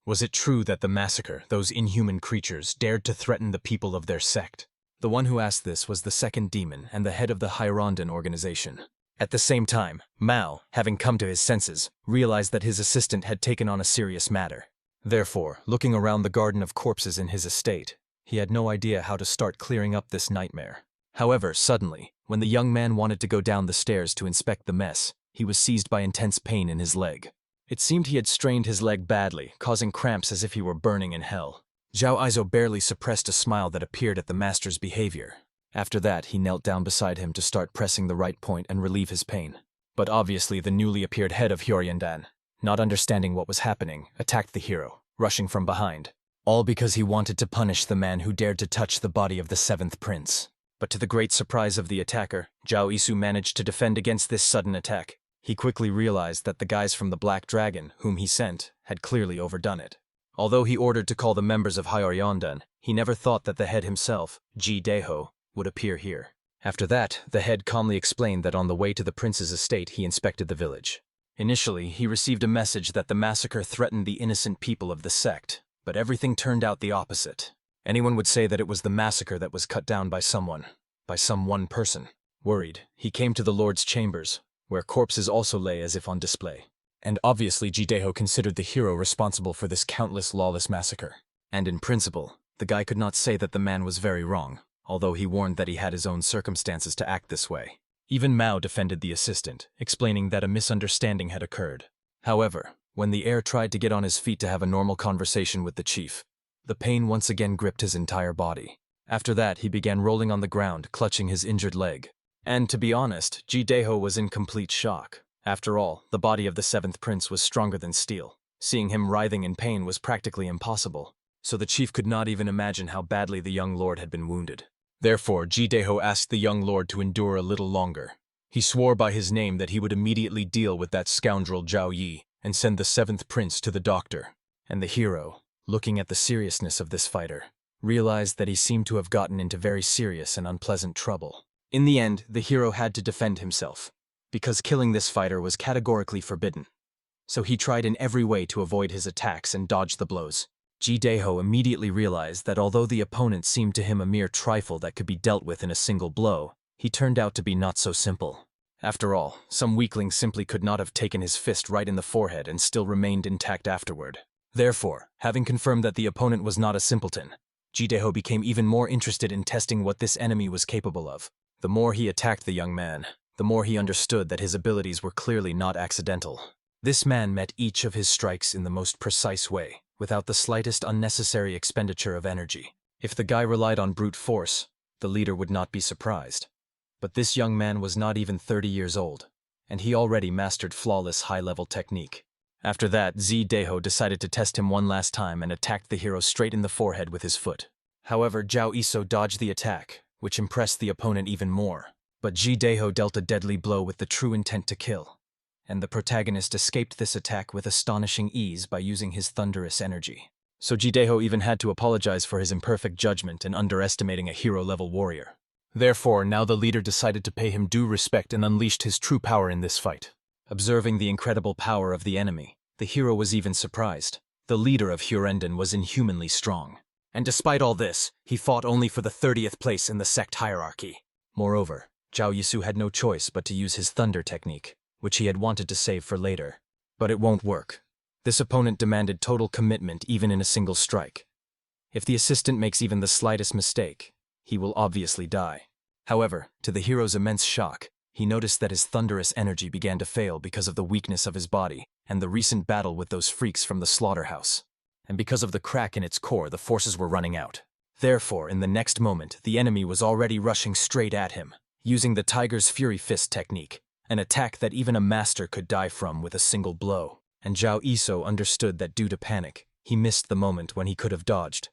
A: Was it true that the massacre, those inhuman creatures, dared to threaten the people of their sect? The one who asked this was the 2nd demon and the head of the Hyoryondan organization. At the same time, Mao, having come to his senses, realized that his assistant had taken on a serious matter. Therefore, looking around the garden of corpses in his estate, he had no idea how to start clearing up this nightmare. However, suddenly, when the young man wanted to go down the stairs to inspect the mess, he was seized by intense pain in his leg. It seemed he had strained his leg badly, causing cramps as if he were burning in hell. Zhao Iso barely suppressed a smile that appeared at the master's behavior. After that, he knelt down beside him to start pressing the right point and relieve his pain. But obviously, the newly appeared head of Hyoryondan, not understanding what was happening, attacked the hero, rushing from behind. All because he wanted to punish the man who dared to touch the body of the 7th prince. But to the great surprise of the attacker, Zhao Isu managed to defend against this sudden attack. He quickly realized that the guys from the Black Dragon, whom he sent, had clearly overdone it. Although he ordered to call the members of Hyoryondan, he never thought that the head himself, Ji Daeho, would appear here. After that, the head calmly explained that on the way to the prince's estate he inspected the village. Initially, he received a message that the massacre threatened the innocent people of the sect, but everything turned out the opposite. Anyone would say that it was the massacre that was cut down by some one person. Worried, he came to the Lord's chambers, where corpses also lay as if on display. And obviously Jideho considered the hero responsible for this countless lawless massacre. And in principle, the guy could not say that the man was very wrong, although he warned that he had his own circumstances to act this way. Even Mao defended the assistant, explaining that a misunderstanding had occurred. However, when the heir tried to get on his feet to have a normal conversation with the chief, the pain once again gripped his entire body. After that, he began rolling on the ground, clutching his injured leg. And to be honest, Jidaeho was in complete shock. After all, the body of the seventh prince was stronger than steel. Seeing him writhing in pain was practically impossible, so the chief could not even imagine how badly the young lord had been wounded. Therefore, Jidaeho asked the young lord to endure a little longer. He swore by his name that he would immediately deal with that scoundrel Zhao Yi and send the seventh prince to the doctor. And the hero, looking at the seriousness of this fighter, realized that he seemed to have gotten into very serious and unpleasant trouble. In the end, the hero had to defend himself, because killing this fighter was categorically forbidden. So he tried in every way to avoid his attacks and dodge the blows. Jidaeho immediately realized that although the opponent seemed to him a mere trifle that could be dealt with in a single blow, he turned out to be not so simple. After all, some weakling simply could not have taken his fist right in the forehead and still remained intact afterward. Therefore, having confirmed that the opponent was not a simpleton, Jidaeho became even more interested in testing what this enemy was capable of. The more he attacked the young man, the more he understood that his abilities were clearly not accidental. This man met each of his strikes in the most precise way, without the slightest unnecessary expenditure of energy. If the guy relied on brute force, the leader would not be surprised. But this young man was not even 30 years old, and he already mastered flawless high-level technique. After that, Jidaeho decided to test him one last time and attacked the hero straight in the forehead with his foot. However, Zhao Iso dodged the attack, which impressed the opponent even more. But Jidaeho dealt a deadly blow with the true intent to kill, and the protagonist escaped this attack with astonishing ease by using his thunderous energy. So Jidaeho even had to apologize for his imperfect judgment and underestimating a hero-level warrior. Therefore, now the leader decided to pay him due respect and unleashed his true power in this fight. Observing the incredible power of the enemy, the hero was even surprised. The leader of Hyurenden was inhumanly strong. And despite all this, he fought only for the 30th place in the sect hierarchy. Moreover, Zhao Yisu had no choice but to use his thunder technique, which he had wanted to save for later. But it won't work. This opponent demanded total commitment even in a single strike. If the assistant makes even the slightest mistake, he will obviously die. However, to the hero's immense shock, he noticed that his thunderous energy began to fail because of the weakness of his body and the recent battle with those freaks from the slaughterhouse. And because of the crack in its core, the forces were running out. Therefore, in the next moment, the enemy was already rushing straight at him, using the Tiger's Fury Fist technique, an attack that even a master could die from with a single blow. And Zhao Iso understood that due to panic, he missed the moment when he could have dodged.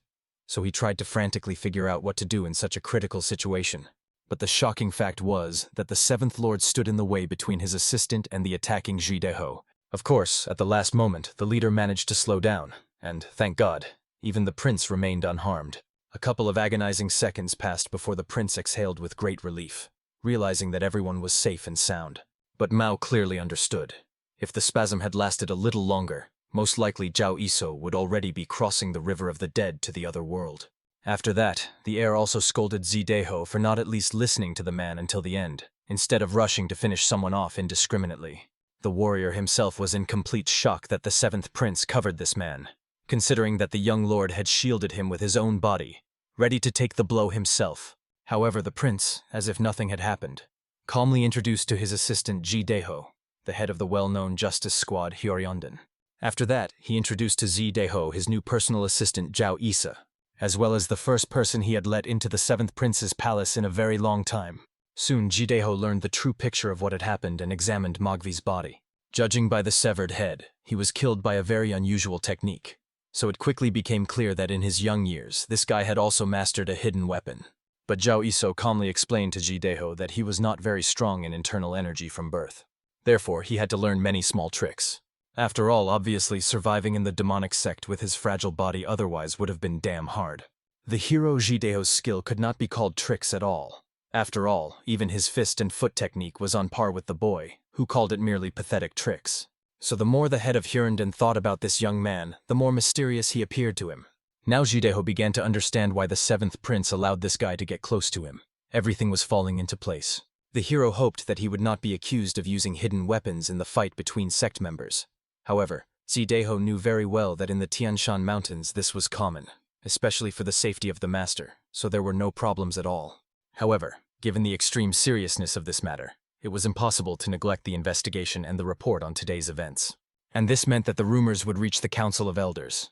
A: So he tried to frantically figure out what to do in such a critical situation. But the shocking fact was that the Seventh Lord stood in the way between his assistant and the attacking Jidaeho. Of course, at the last moment, the leader managed to slow down, and, thank God, even the prince remained unharmed. A couple of agonizing seconds passed before the prince exhaled with great relief, realizing that everyone was safe and sound. But Mao clearly understood. If the spasm had lasted a little longer, most likely Zhao Iso would already be crossing the river of the dead to the other world. After that, the heir also scolded Jidaeho for not at least listening to the man until the end, instead of rushing to finish someone off indiscriminately. The warrior himself was in complete shock that the seventh prince covered this man, considering that the young lord had shielded him with his own body, ready to take the blow himself. However, the prince, as if nothing had happened, calmly introduced to his assistant Jidaeho, the head of the well-known justice squad Hyurenden. After that, he introduced to Jidaeho his new personal assistant Zhao Isa, as well as the first person he had let into the seventh prince's palace in a very long time. Soon Jidaeho learned the true picture of what had happened and examined Mogvi's body. Judging by the severed head, he was killed by a very unusual technique. So it quickly became clear that in his young years, this guy had also mastered a hidden weapon. But Zhao Iso calmly explained to Jidaeho that he was not very strong in internal energy from birth. Therefore, he had to learn many small tricks. After all, obviously, surviving in the demonic sect with his fragile body otherwise would have been damn hard. The hero Jidaeho's skill could not be called tricks at all. After all, even his fist and foot technique was on par with the boy, who called it merely pathetic tricks. So the more the head of Hyurenden thought about this young man, the more mysterious he appeared to him. Now Jidaeho began to understand why the seventh prince allowed this guy to get close to him. Everything was falling into place. The hero hoped that he would not be accused of using hidden weapons in the fight between sect members. However, Jidaeho knew very well that in the Tianshan Mountains this was common, especially for the safety of the master, so there were no problems at all. However, given the extreme seriousness of this matter, it was impossible to neglect the investigation and the report on today's events. And this meant that the rumors would reach the Council of Elders.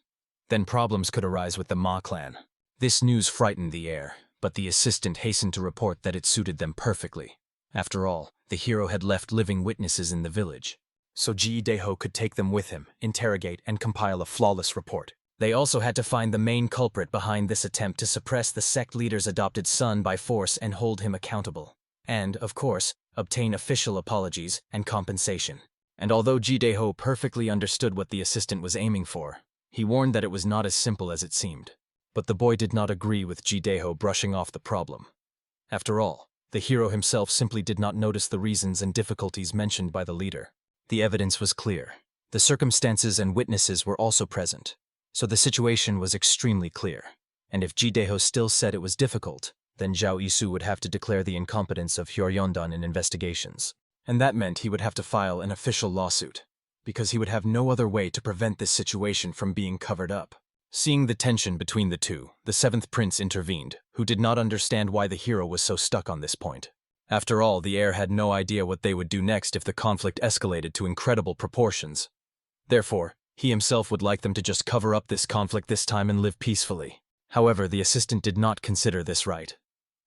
A: Then problems could arise with the Ma clan. This news frightened the heir, but the assistant hastened to report that it suited them perfectly. After all, the hero had left living witnesses in the village, so Ji-Daeho could take them with him, interrogate, and compile a flawless report. They also had to find the main culprit behind this attempt to suppress the sect leader's adopted son by force and hold him accountable. And, of course, obtain official apologies and compensation. And although Ji-Daeho perfectly understood what the assistant was aiming for, he warned that it was not as simple as it seemed. But the boy did not agree with Ji-Daeho brushing off the problem. After all, the hero himself simply did not notice the reasons and difficulties mentioned by the leader. The evidence was clear. The circumstances and witnesses were also present. So the situation was extremely clear. And if Ji-Daeho still said it was difficult, then Zhao Yishu would have to declare the incompetence of Hyoryondan in investigations. And that meant he would have to file an official lawsuit, because he would have no other way to prevent this situation from being covered up. Seeing the tension between the two, the seventh prince intervened, who did not understand why the hero was so stuck on this point. After all, the heir had no idea what they would do next if the conflict escalated to incredible proportions. Therefore, he himself would like them to just cover up this conflict this time and live peacefully. However, the assistant did not consider this right.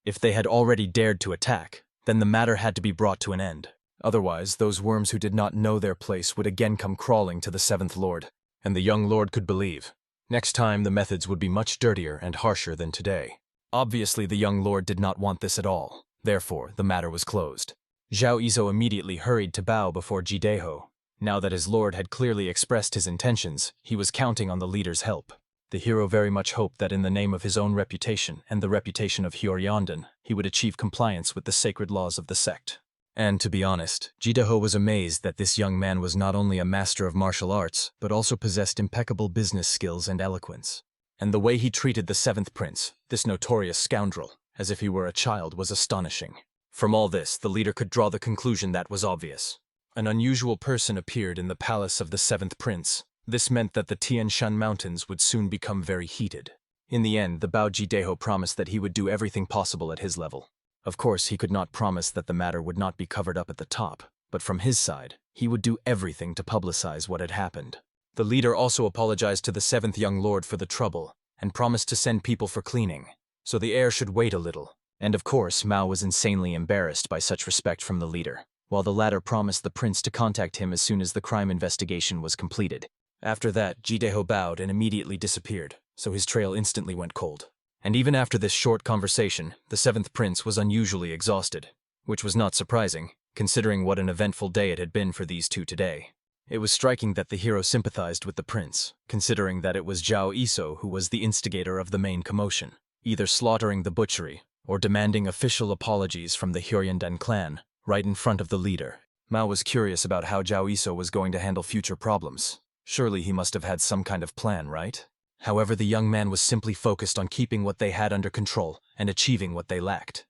A: If they had already dared to attack, then the matter had to be brought to an end. Otherwise, those worms who did not know their place would again come crawling to the seventh lord. And the young lord could believe. Next time, the methods would be much dirtier and harsher than today. Obviously, the young lord did not want this at all. Therefore, the matter was closed. Zhao Yizhou immediately hurried to bow before Ji-Daeho. Now that his lord had clearly expressed his intentions, he was counting on the leader's help. The hero very much hoped that in the name of his own reputation and the reputation of Hyoryondan, he would achieve compliance with the sacred laws of the sect. And to be honest, Ji-Daeho was amazed that this young man was not only a master of martial arts, but also possessed impeccable business skills and eloquence. And the way he treated the seventh prince, this notorious scoundrel, as if he were a child, was astonishing. From all this, the leader could draw the conclusion that was obvious. An unusual person appeared in the palace of the seventh prince. This meant that the Tian Shan Mountains would soon become very heated. In the end, the Bao Ji-Daeho promised that he would do everything possible at his level. Of course, he could not promise that the matter would not be covered up at the top, but from his side, he would do everything to publicize what had happened. The leader also apologized to the seventh young lord for the trouble, and promised to send people for cleaning, so the heir should wait a little. And of course, Mao was insanely embarrassed by such respect from the leader, while the latter promised the prince to contact him as soon as the crime investigation was completed. After that, Ji-Daeho bowed and immediately disappeared, so his trail instantly went cold. And even after this short conversation, the seventh prince was unusually exhausted, which was not surprising, considering what an eventful day it had been for these two today. It was striking that the hero sympathized with the prince, considering that it was Zhao Yisou who was the instigator of the main commotion, either slaughtering the butchery or demanding official apologies from the Hyoryondan clan, right in front of the leader. Mao was curious about how Zhao Yisou was going to handle future problems. Surely he must have had some kind of plan, right? However, the young man was simply focused on keeping what they had under control and achieving what they lacked.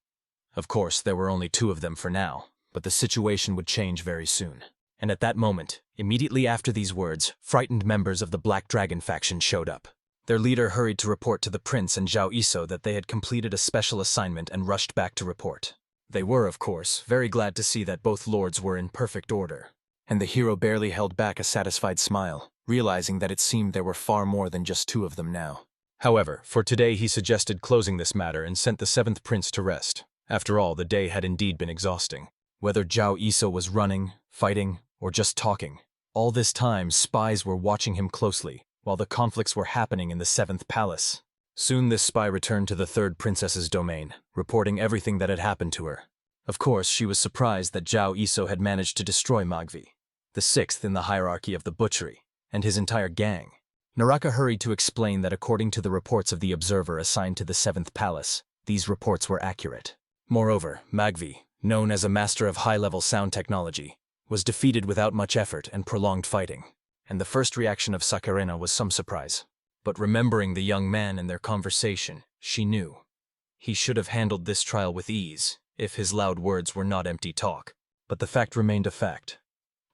A: Of course, there were only two of them for now, but the situation would change very soon. And at that moment, immediately after these words, frightened members of the Black Dragon faction showed up. Their leader hurried to report to the prince and Zhao Yisou that they had completed a special assignment and rushed back to report. They were, of course, very glad to see that both lords were in perfect order. And the hero barely held back a satisfied smile, realizing that it seemed there were far more than just two of them now. However, for today he suggested closing this matter and sent the seventh prince to rest. After all, the day had indeed been exhausting. Whether Zhao Yisou was running, fighting, or just talking, all this time spies were watching him closely, while the conflicts were happening in the seventh palace. Soon this spy returned to the third princess's domain, reporting everything that had happened to her. Of course, she was surprised that Zhao Yisou had managed to destroy Magvi, the sixth in the hierarchy of the butchery, and his entire gang. Naraka hurried to explain that according to the reports of the observer assigned to the seventh palace, these reports were accurate. Moreover, Magvi, known as a master of high-level sound technology, was defeated without much effort and prolonged fighting, and the first reaction of Sakurina was some surprise. But remembering the young man and their conversation, she knew. He should have handled this trial with ease, if his loud words were not empty talk. But the fact remained a fact.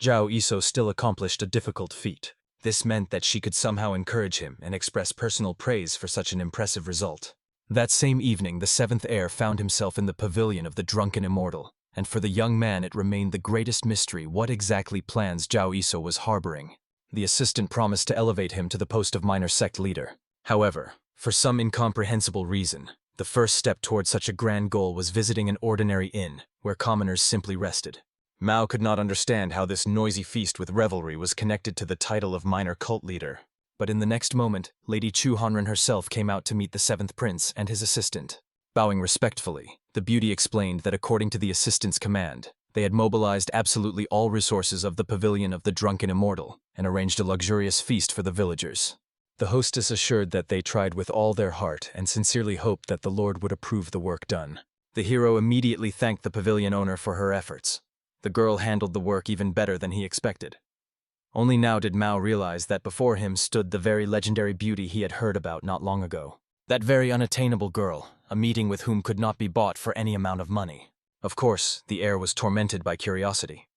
A: Zhao Yisou still accomplished a difficult feat. This meant that she could somehow encourage him and express personal praise for such an impressive result. That same evening, the seventh heir found himself in the pavilion of the drunken immortal, and for the young man it remained the greatest mystery what exactly plans Zhao Yisou was harboring. The assistant promised to elevate him to the post of minor sect leader. However, for some incomprehensible reason, The first step towards such a grand goal was visiting an ordinary inn, where commoners simply rested. Mao could not understand how this noisy feast with revelry was connected to the title of minor cult leader. But in the next moment, Lady Chu Hanren herself came out to meet the seventh prince and his assistant. Bowing respectfully, the beauty explained that according to the assistant's command, they had mobilized absolutely all resources of the pavilion of the drunken immortal and arranged a luxurious feast for the villagers. The hostess assured that they tried with all their heart and sincerely hoped that the Lord would approve the work done. The hero immediately thanked the pavilion owner for her efforts. The girl handled the work even better than he expected. Only now did Mao realize that before him stood the very legendary beauty he had heard about not long ago. That very unattainable girl, a meeting with whom could not be bought for any amount of money. Of course, the heir was tormented by curiosity.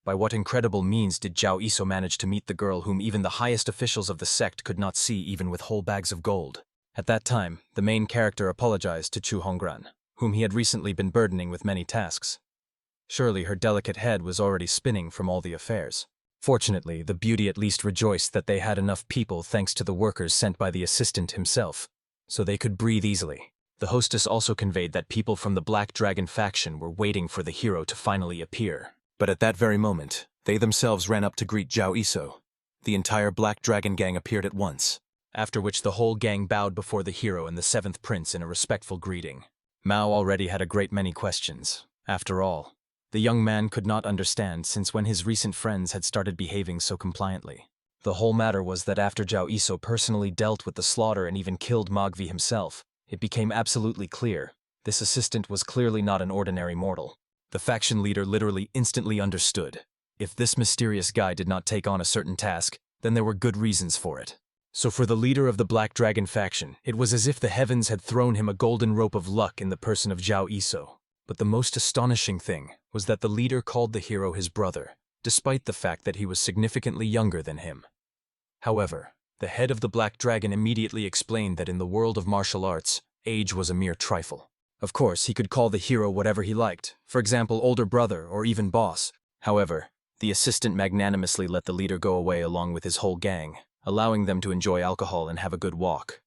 A: By what incredible means did Zhao Iso manage to meet the girl whom even the highest officials of the sect could not see even with whole bags of gold? At that time, the main character apologized to Chu Honggran, whom he had recently been burdening with many tasks. Surely her delicate head was already spinning from all the affairs. Fortunately, the beauty at least rejoiced that they had enough people thanks to the workers sent by the assistant himself, so they could breathe easily. The hostess also conveyed that people from the Black Dragon faction were waiting for the hero to finally appear. But at that very moment, they themselves ran up to greet Zhao Iso. The entire Black Dragon gang appeared at once, after which the whole gang bowed before the hero and the seventh prince in a respectful greeting. Mao already had a great many questions. After all, the young man could not understand since when his recent friends had started behaving so compliantly. The whole matter was that after Zhao Iso personally dealt with the slaughter and even killed Mogvi himself, it became absolutely clear. This assistant was clearly not an ordinary mortal. The faction leader literally instantly understood. If this mysterious guy did not take on a certain task, then there were good reasons for it. So for the leader of the Black Dragon faction, it was as if the heavens had thrown him a golden rope of luck in the person of Zhao Iso. But the most astonishing thing was that the leader called the hero his brother, despite the fact that he was significantly younger than him. However, the head of the Black Dragon immediately explained that in the world of martial arts, age was a mere trifle. Of course, he could call the hero whatever he liked, for example, older brother or even boss. However, the assistant magnanimously let the leader go away along with his whole gang, allowing them to enjoy alcohol and have a good walk.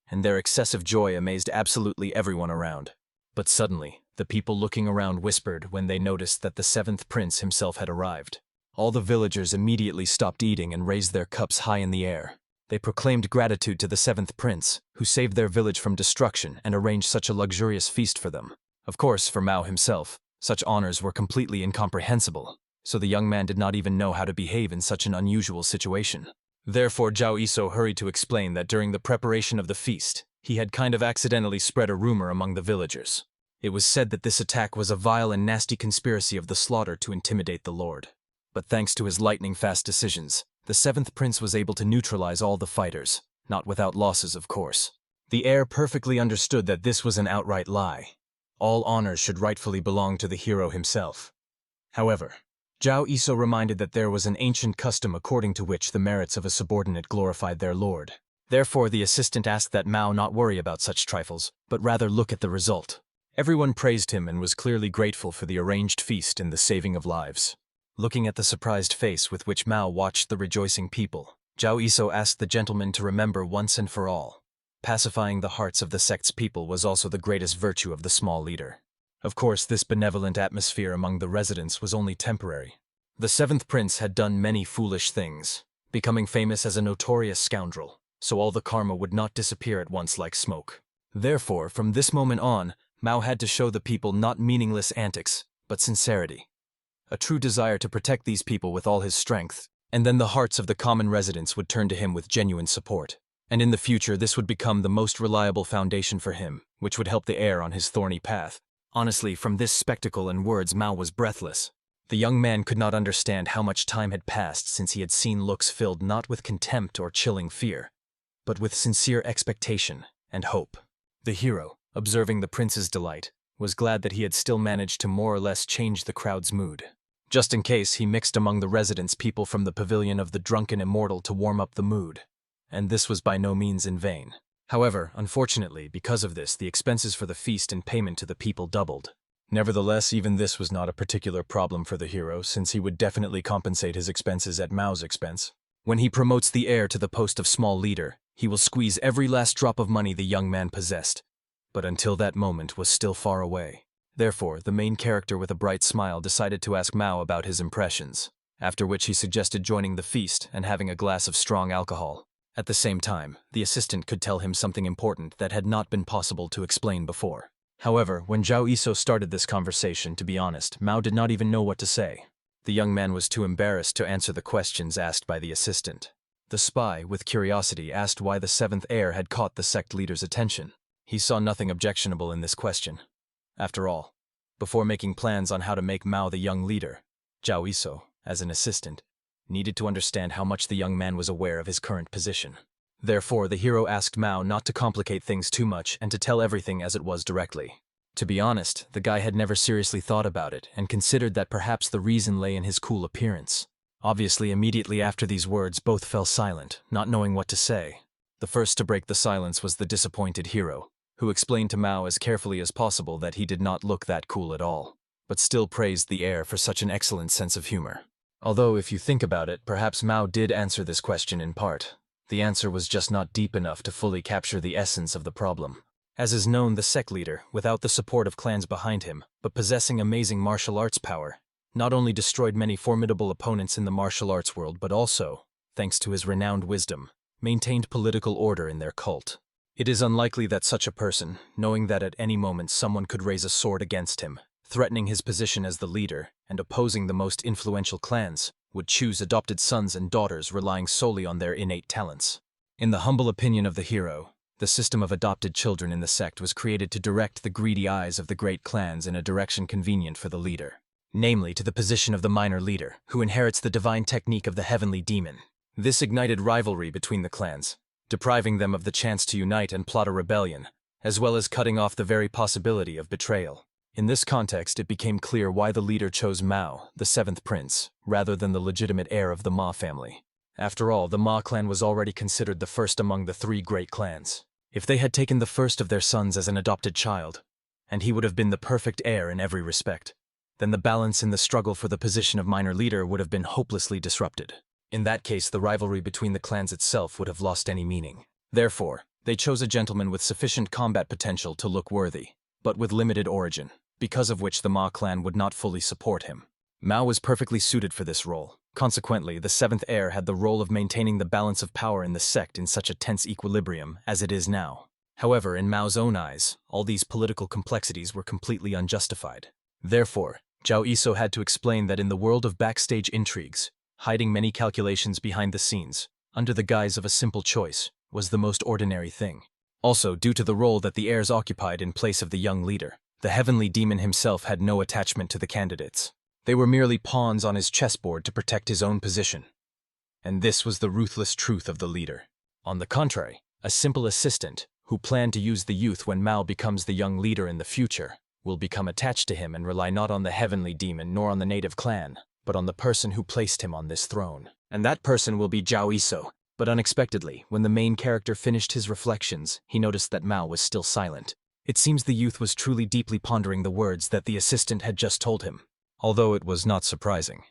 A: And their excessive joy amazed absolutely everyone around. But suddenly, the people looking around whispered when they noticed that the seventh prince himself had arrived. All the villagers immediately stopped eating and raised their cups high in the air. They proclaimed gratitude to the seventh prince, who saved their village from destruction and arranged such a luxurious feast for them. Of course, for Mao himself, such honors were completely incomprehensible, so the young man did not even know how to behave in such an unusual situation. Therefore, Zhao Iso hurried to explain that during the preparation of the feast, he had kind of accidentally spread a rumor among the villagers. It was said that this attack was a vile and nasty conspiracy of the slaughter to intimidate the Lord. But thanks to his lightning-fast decisions, the seventh prince was able to neutralize all the fighters, not without losses, of course. The heir perfectly understood that this was an outright lie. All honors should rightfully belong to the hero himself. However, Zhao Iso reminded that there was an ancient custom according to which the merits of a subordinate glorified their lord. Therefore, the assistant asked that Mao not worry about such trifles, but rather look at the result. Everyone praised him and was clearly grateful for the arranged feast and the saving of lives. Looking at the surprised face with which Mao watched the rejoicing people, Zhao Iso asked the gentleman to remember once and for all. Pacifying the hearts of the sect's people was also the greatest virtue of the small leader. Of course, this benevolent atmosphere among the residents was only temporary. The seventh prince had done many foolish things, becoming famous as a notorious scoundrel, so all the karma would not disappear at once like smoke. Therefore, from this moment on, Mao had to show the people not meaningless antics, but sincerity. A true desire to protect these people with all his strength, and then the hearts of the common residents would turn to him with genuine support. And in the future, this would become the most reliable foundation for him, which would help the heir on his thorny path. Honestly, from this spectacle and words, Mao was breathless. The young man could not understand how much time had passed since he had seen looks filled not with contempt or chilling fear, but with sincere expectation and hope. The hero, observing the prince's delight, was glad that he had still managed to more or less change the crowd's mood. Just in case, he mixed among the residents people from the pavilion of the drunken immortal to warm up the mood. And this was by no means in vain. However, unfortunately, because of this, the expenses for the feast and payment to the people doubled. Nevertheless, even this was not a particular problem for the hero, since he would definitely compensate his expenses at Mao's expense. When he promotes the heir to the post of small leader, he will squeeze every last drop of money the young man possessed. but until that moment was still far away. Therefore, the main character with a bright smile decided to ask Mao about his impressions, after which he suggested joining the feast and having a glass of strong alcohol. At the same time, the assistant could tell him something important that had not been possible to explain before. However, when Zhao Iso started this conversation, to be honest, Mao did not even know what to say. The young man was too embarrassed to answer the questions asked by the assistant. The spy, with curiosity, asked why the seventh heir had caught the sect leader's attention. He saw nothing objectionable in this question. After all, before making plans on how to make Mao the young leader, Zhao Iso, as an assistant, needed to understand how much the young man was aware of his current position. Therefore, the hero asked Mao not to complicate things too much and to tell everything as it was directly. To be honest, the guy had never seriously thought about it and considered that perhaps the reason lay in his cool appearance. Obviously, immediately after these words, both fell silent, not knowing what to say. The first to break the silence was the disappointed hero, who explained to Mao as carefully as possible that he did not look that cool at all, but still praised the heir for such an excellent sense of humor. Although, if you think about it, perhaps Mao did answer this question in part. The answer was just not deep enough to fully capture the essence of the problem. As is known, the sect leader, without the support of clans behind him, but possessing amazing martial arts power, not only destroyed many formidable opponents in the martial arts world, but also, thanks to his renowned wisdom, maintained political order in their cult. It is unlikely that such a person, knowing that at any moment someone could raise a sword against him, threatening his position as the leader and opposing the most influential clans, would choose adopted sons and daughters relying solely on their innate talents. In the humble opinion of the hero, the system of adopted children in the sect was created to direct the greedy eyes of the great clans in a direction convenient for the leader, namely to the position of the minor leader, who inherits the divine technique of the heavenly demon. This ignited rivalry between the clans, depriving them of the chance to unite and plot a rebellion, as well as cutting off the very possibility of betrayal. In this context, it became clear why the leader chose Mao, the seventh prince, rather than the legitimate heir of the Ma family. After all, the Ma clan was already considered the first among the three great clans. If they had taken the first of their sons as an adopted child, and he would have been the perfect heir in every respect, then the balance in the struggle for the position of minor leader would have been hopelessly disrupted. In that case, the rivalry between the clans itself would have lost any meaning. Therefore, they chose a gentleman with sufficient combat potential to look worthy, but with limited origin, because of which the Ma clan would not fully support him. Mao was perfectly suited for this role. Consequently, the seventh heir had the role of maintaining the balance of power in the sect in such a tense equilibrium as it is now. However, in Mao's own eyes, all these political complexities were completely unjustified. Therefore, Zhao Iso had to explain that in the world of backstage intrigues, hiding many calculations behind the scenes, under the guise of a simple choice, was the most ordinary thing. Also, due to the role that the heirs occupied in place of the young leader, the heavenly demon himself had no attachment to the candidates. They were merely pawns on his chessboard to protect his own position. And this was the ruthless truth of the leader. On the contrary, a simple assistant, who planned to use the youth when Mao becomes the young leader in the future, will become attached to him and rely not on the heavenly demon nor on the native clan, but on the person who placed him on this throne. And that person will be Zhao Iso. But unexpectedly, when the main character finished his reflections, he noticed that Mao was still silent. It seems the youth was truly deeply pondering the words that the assistant had just told him. Although it was not surprising.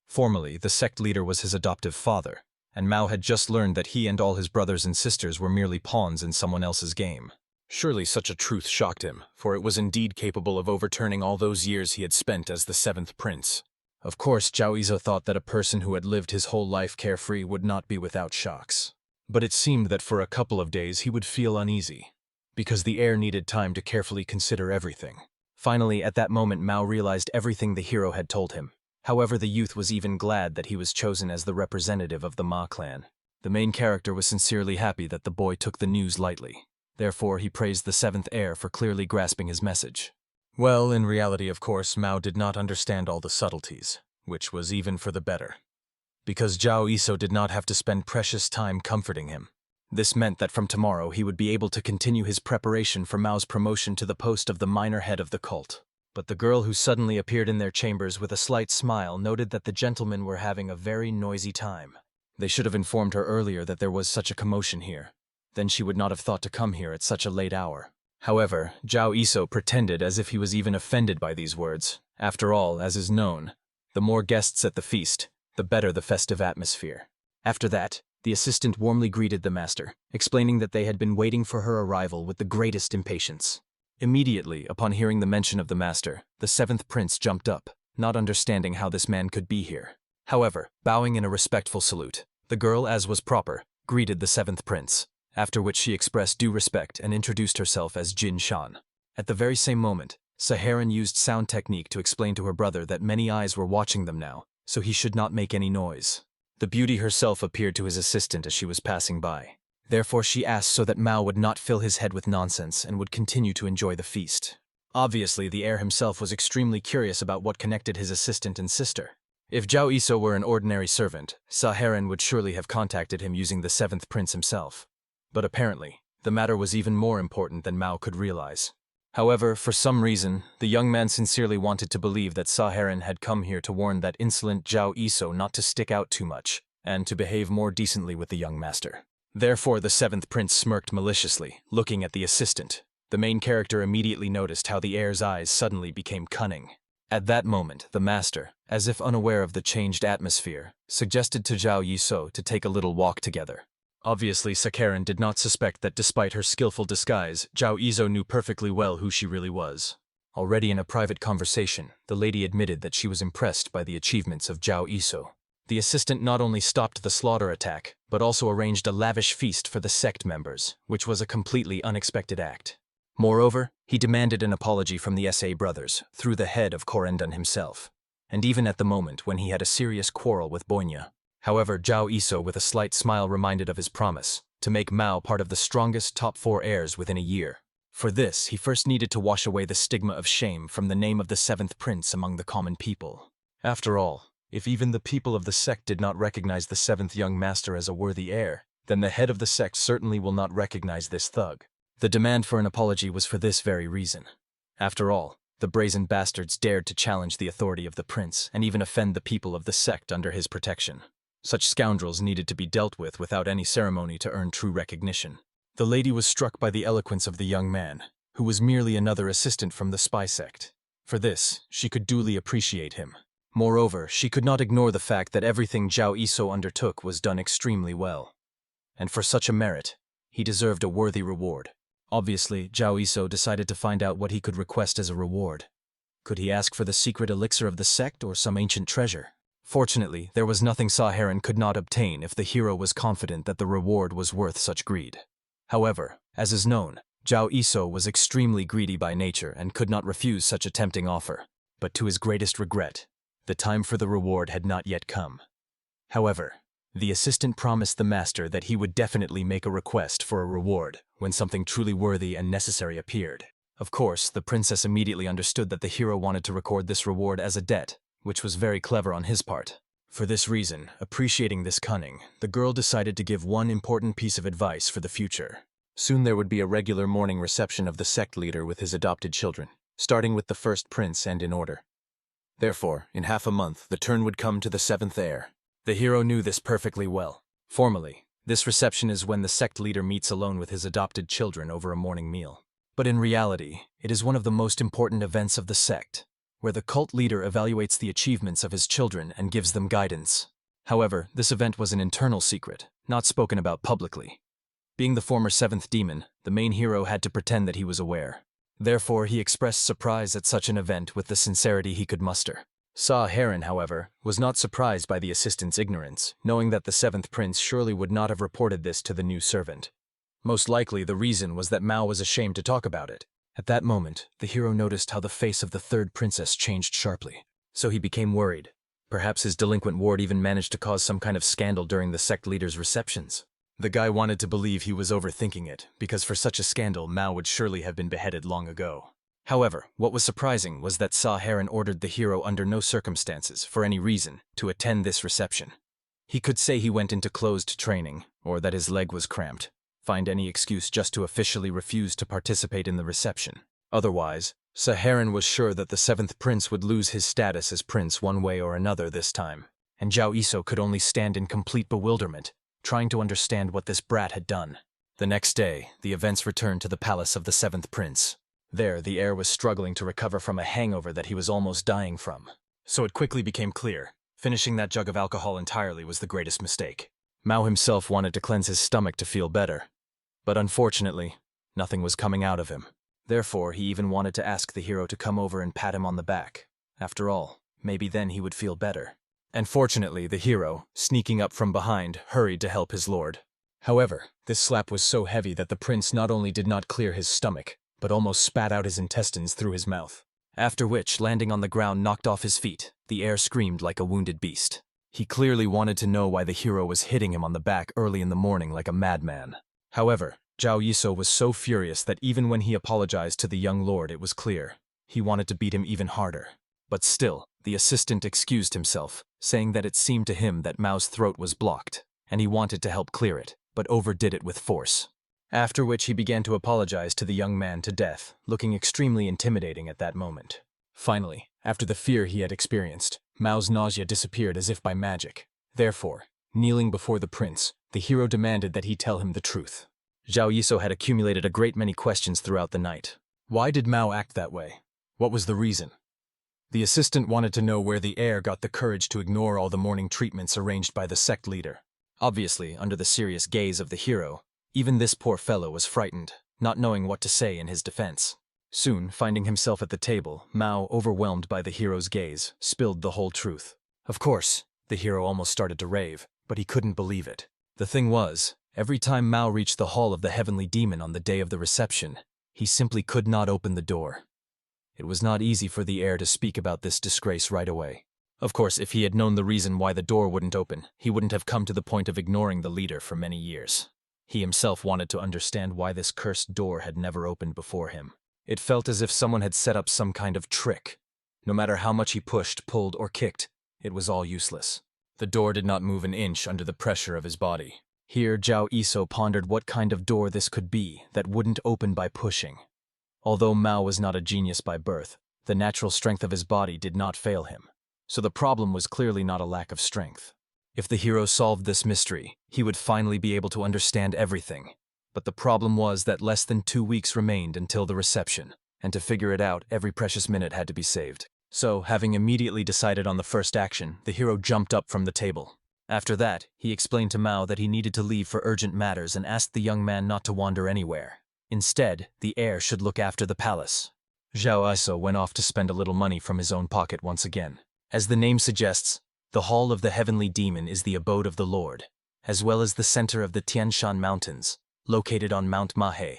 A: Formally, the sect leader was his adoptive father, and Mao had just learned that he and all his brothers and sisters were merely pawns in someone else's game. Surely such a truth shocked him, for it was indeed capable of overturning all those years he had spent as the seventh prince. Of course, Zhao Iso thought that a person who had lived his whole life carefree would not be without shocks. But it seemed that for a couple of days he would feel uneasy, because the heir needed time to carefully consider everything. Finally, at that moment, Mao realized everything the hero had told him. However, the youth was even glad that he was chosen as the representative of the Ma clan. The main character was sincerely happy that the boy took the news lightly. Therefore, he praised the seventh heir for clearly grasping his message. Well, in reality, of course, Mao did not understand all the subtleties, which was even for the better, because Zhao Iso did not have to spend precious time comforting him. This meant that from tomorrow he would be able to continue his preparation for Mao's promotion to the post of the minor head of the cult. But the girl who suddenly appeared in their chambers with a slight smile noted that the gentlemen were having a very noisy time. They should have informed her earlier that there was such a commotion here. Then she would not have thought to come here at such a late hour. However, Zhao Iso pretended as if he was even offended by these words. After all, as is known, the more guests at the feast, the better the festive atmosphere. After that, the assistant warmly greeted the master, explaining that they had been waiting for her arrival with the greatest impatience. Immediately, upon hearing the mention of the master, the seventh prince jumped up, not understanding how this man could be here. However, bowing in a respectful salute, the girl, as was proper, greeted the seventh prince, after which she expressed due respect and introduced herself as Jin Shan. At the very same moment, Saharan used sound technique to explain to her brother that many eyes were watching them now, so he should not make any noise. The beauty herself appeared to his assistant as she was passing by. Therefore she asked so that Mao would not fill his head with nonsense and would continue to enjoy the feast. Obviously, the heir himself was extremely curious about what connected his assistant and sister. If Zhao Iso were an ordinary servant, Saharan would surely have contacted him using the seventh prince himself. But apparently, the matter was even more important than Mao could realize. However, for some reason, the young man sincerely wanted to believe that Saharan had come here to warn that insolent Zhao Iso not to stick out too much, and to behave more decently with the young master. Therefore, the seventh prince smirked maliciously, looking at the assistant. The main character immediately noticed how the heir's eyes suddenly became cunning. At that moment, the master, as if unaware of the changed atmosphere, suggested to Zhao Yiso to take a little walk together. Obviously, Saharan did not suspect that despite her skillful disguise, Zhao Iso knew perfectly well who she really was. Already in a private conversation, the lady admitted that she was impressed by the achievements of Zhao Iso. The assistant not only stopped the slaughter attack, but also arranged a lavish feast for the sect members, which was a completely unexpected act. Moreover, he demanded an apology from the SA brothers, through the head of Corendon himself, and even at the moment when he had a serious quarrel with Bonya. However, Zhao Iso with a slight smile reminded of his promise, to make Mao part of the strongest top 4 heirs within a year. For this, he first needed to wash away the stigma of shame from the name of the seventh prince among the common people. After all, if even the people of the sect did not recognize the seventh young master as a worthy heir, then the head of the sect certainly will not recognize this thug. The demand for an apology was for this very reason. After all, the brazen bastards dared to challenge the authority of the prince and even offend the people of the sect under his protection. Such scoundrels needed to be dealt with without any ceremony to earn true recognition. The lady was struck by the eloquence of the young man, who was merely another assistant from the spy sect. For this, she could duly appreciate him. Moreover, she could not ignore the fact that everything Zhao Iso undertook was done extremely well. And for such a merit, he deserved a worthy reward. Obviously, Zhao Iso decided to find out what he could request as a reward. Could he ask for the secret elixir of the sect or some ancient treasure? Fortunately, there was nothing Saharan could not obtain if the hero was confident that the reward was worth such greed. However, as is known, Zhao Iso was extremely greedy by nature and could not refuse such a tempting offer. But to his greatest regret, the time for the reward had not yet come. However, the assistant promised the master that he would definitely make a request for a reward when something truly worthy and necessary appeared. Of course, the princess immediately understood that the hero wanted to record this reward as a debt, which was very clever on his part. For this reason, appreciating this cunning, the girl decided to give one important piece of advice for the future. Soon there would be a regular morning reception of the sect leader with his adopted children, starting with the first prince and in order. Therefore, in half a month, the turn would come to the seventh heir. The hero knew this perfectly well. Formally, this reception is when the sect leader meets alone with his adopted children over a morning meal. But in reality, it is one of the most important events of the sect, where the cult leader evaluates the achievements of his children and gives them guidance. However, this event was an internal secret, not spoken about publicly. Being the former seventh demon, the main hero had to pretend that he was aware. Therefore, he expressed surprise at such an event with the sincerity he could muster. Saharan, however, was not surprised by the assistant's ignorance, knowing that the seventh prince surely would not have reported this to the new servant. Most likely, the reason was that Mao was ashamed to talk about it. At that moment, the hero noticed how the face of the third princess changed sharply. So he became worried. Perhaps his delinquent ward even managed to cause some kind of scandal during the sect leader's receptions. The guy wanted to believe he was overthinking it, because for such a scandal, Mao would surely have been beheaded long ago. However, what was surprising was that Saharan ordered the hero under no circumstances, for any reason, to attend this reception. He could say he went into closed training, or that his leg was cramped, find any excuse just to officially refuse to participate in the reception. Otherwise, Saharan was sure that the seventh prince would lose his status as prince one way or another this time, and Zhao Iso could only stand in complete bewilderment, trying to understand what this brat had done. The next day, the events returned to the palace of the seventh prince. There, the heir was struggling to recover from a hangover that he was almost dying from. So it quickly became clear, finishing that jug of alcohol entirely was the greatest mistake. Mao himself wanted to cleanse his stomach to feel better. But unfortunately, nothing was coming out of him. Therefore, he even wanted to ask the hero to come over and pat him on the back. After all, maybe then he would feel better. And fortunately, the hero, sneaking up from behind, hurried to help his lord. However, this slap was so heavy that the prince not only did not clear his stomach, but almost spat out his intestines through his mouth. After which, landing on the ground knocked off his feet, the heir screamed like a wounded beast. He clearly wanted to know why the hero was hitting him on the back early in the morning like a madman. However, Zhao Yiso was so furious that even when he apologized to the young lord, it was clear he wanted to beat him even harder. But still, the assistant excused himself, saying that it seemed to him that Mao's throat was blocked, and he wanted to help clear it, but overdid it with force. After which he began to apologize to the young man to death, looking extremely intimidating at that moment. Finally, after the fear he had experienced, Mao's nausea disappeared as if by magic. Therefore, kneeling before the prince, the hero demanded that he tell him the truth. Zhao Yiso had accumulated a great many questions throughout the night. Why did Mao act that way? What was the reason? The assistant wanted to know where the heir got the courage to ignore all the morning treatments arranged by the sect leader. Obviously, under the serious gaze of the hero, even this poor fellow was frightened, not knowing what to say in his defense. Soon, finding himself at the table, Mao, overwhelmed by the hero's gaze, spilled the whole truth. Of course, the hero almost started to rave, but he couldn't believe it. The thing was, every time Mao reached the hall of the heavenly demon on the day of the reception, he simply could not open the door. It was not easy for the heir to speak about this disgrace right away. Of course, if he had known the reason why the door wouldn't open, he wouldn't have come to the point of ignoring the leader for many years. He himself wanted to understand why this cursed door had never opened before him. It felt as if someone had set up some kind of trick. No matter how much he pushed, pulled, or kicked, it was all useless. The door did not move an inch under the pressure of his body. Here, Zhao Yiso pondered what kind of door this could be that wouldn't open by pushing. Although Mao was not a genius by birth, the natural strength of his body did not fail him. So the problem was clearly not a lack of strength. If the hero solved this mystery, he would finally be able to understand everything. But the problem was that less than 2 weeks remained until the reception, and to figure it out, every precious minute had to be saved. So, having immediately decided on the first action, the hero jumped up from the table. After that, he explained to Mao that he needed to leave for urgent matters and asked the young man not to wander anywhere. Instead, the heir should look after the palace. Zhao Yiso went off to spend a little money from his own pocket once again. As the name suggests, the Hall of the Heavenly Demon is the abode of the Lord, as well as the center of the Tian Shan Mountains, located on Mount Mahe,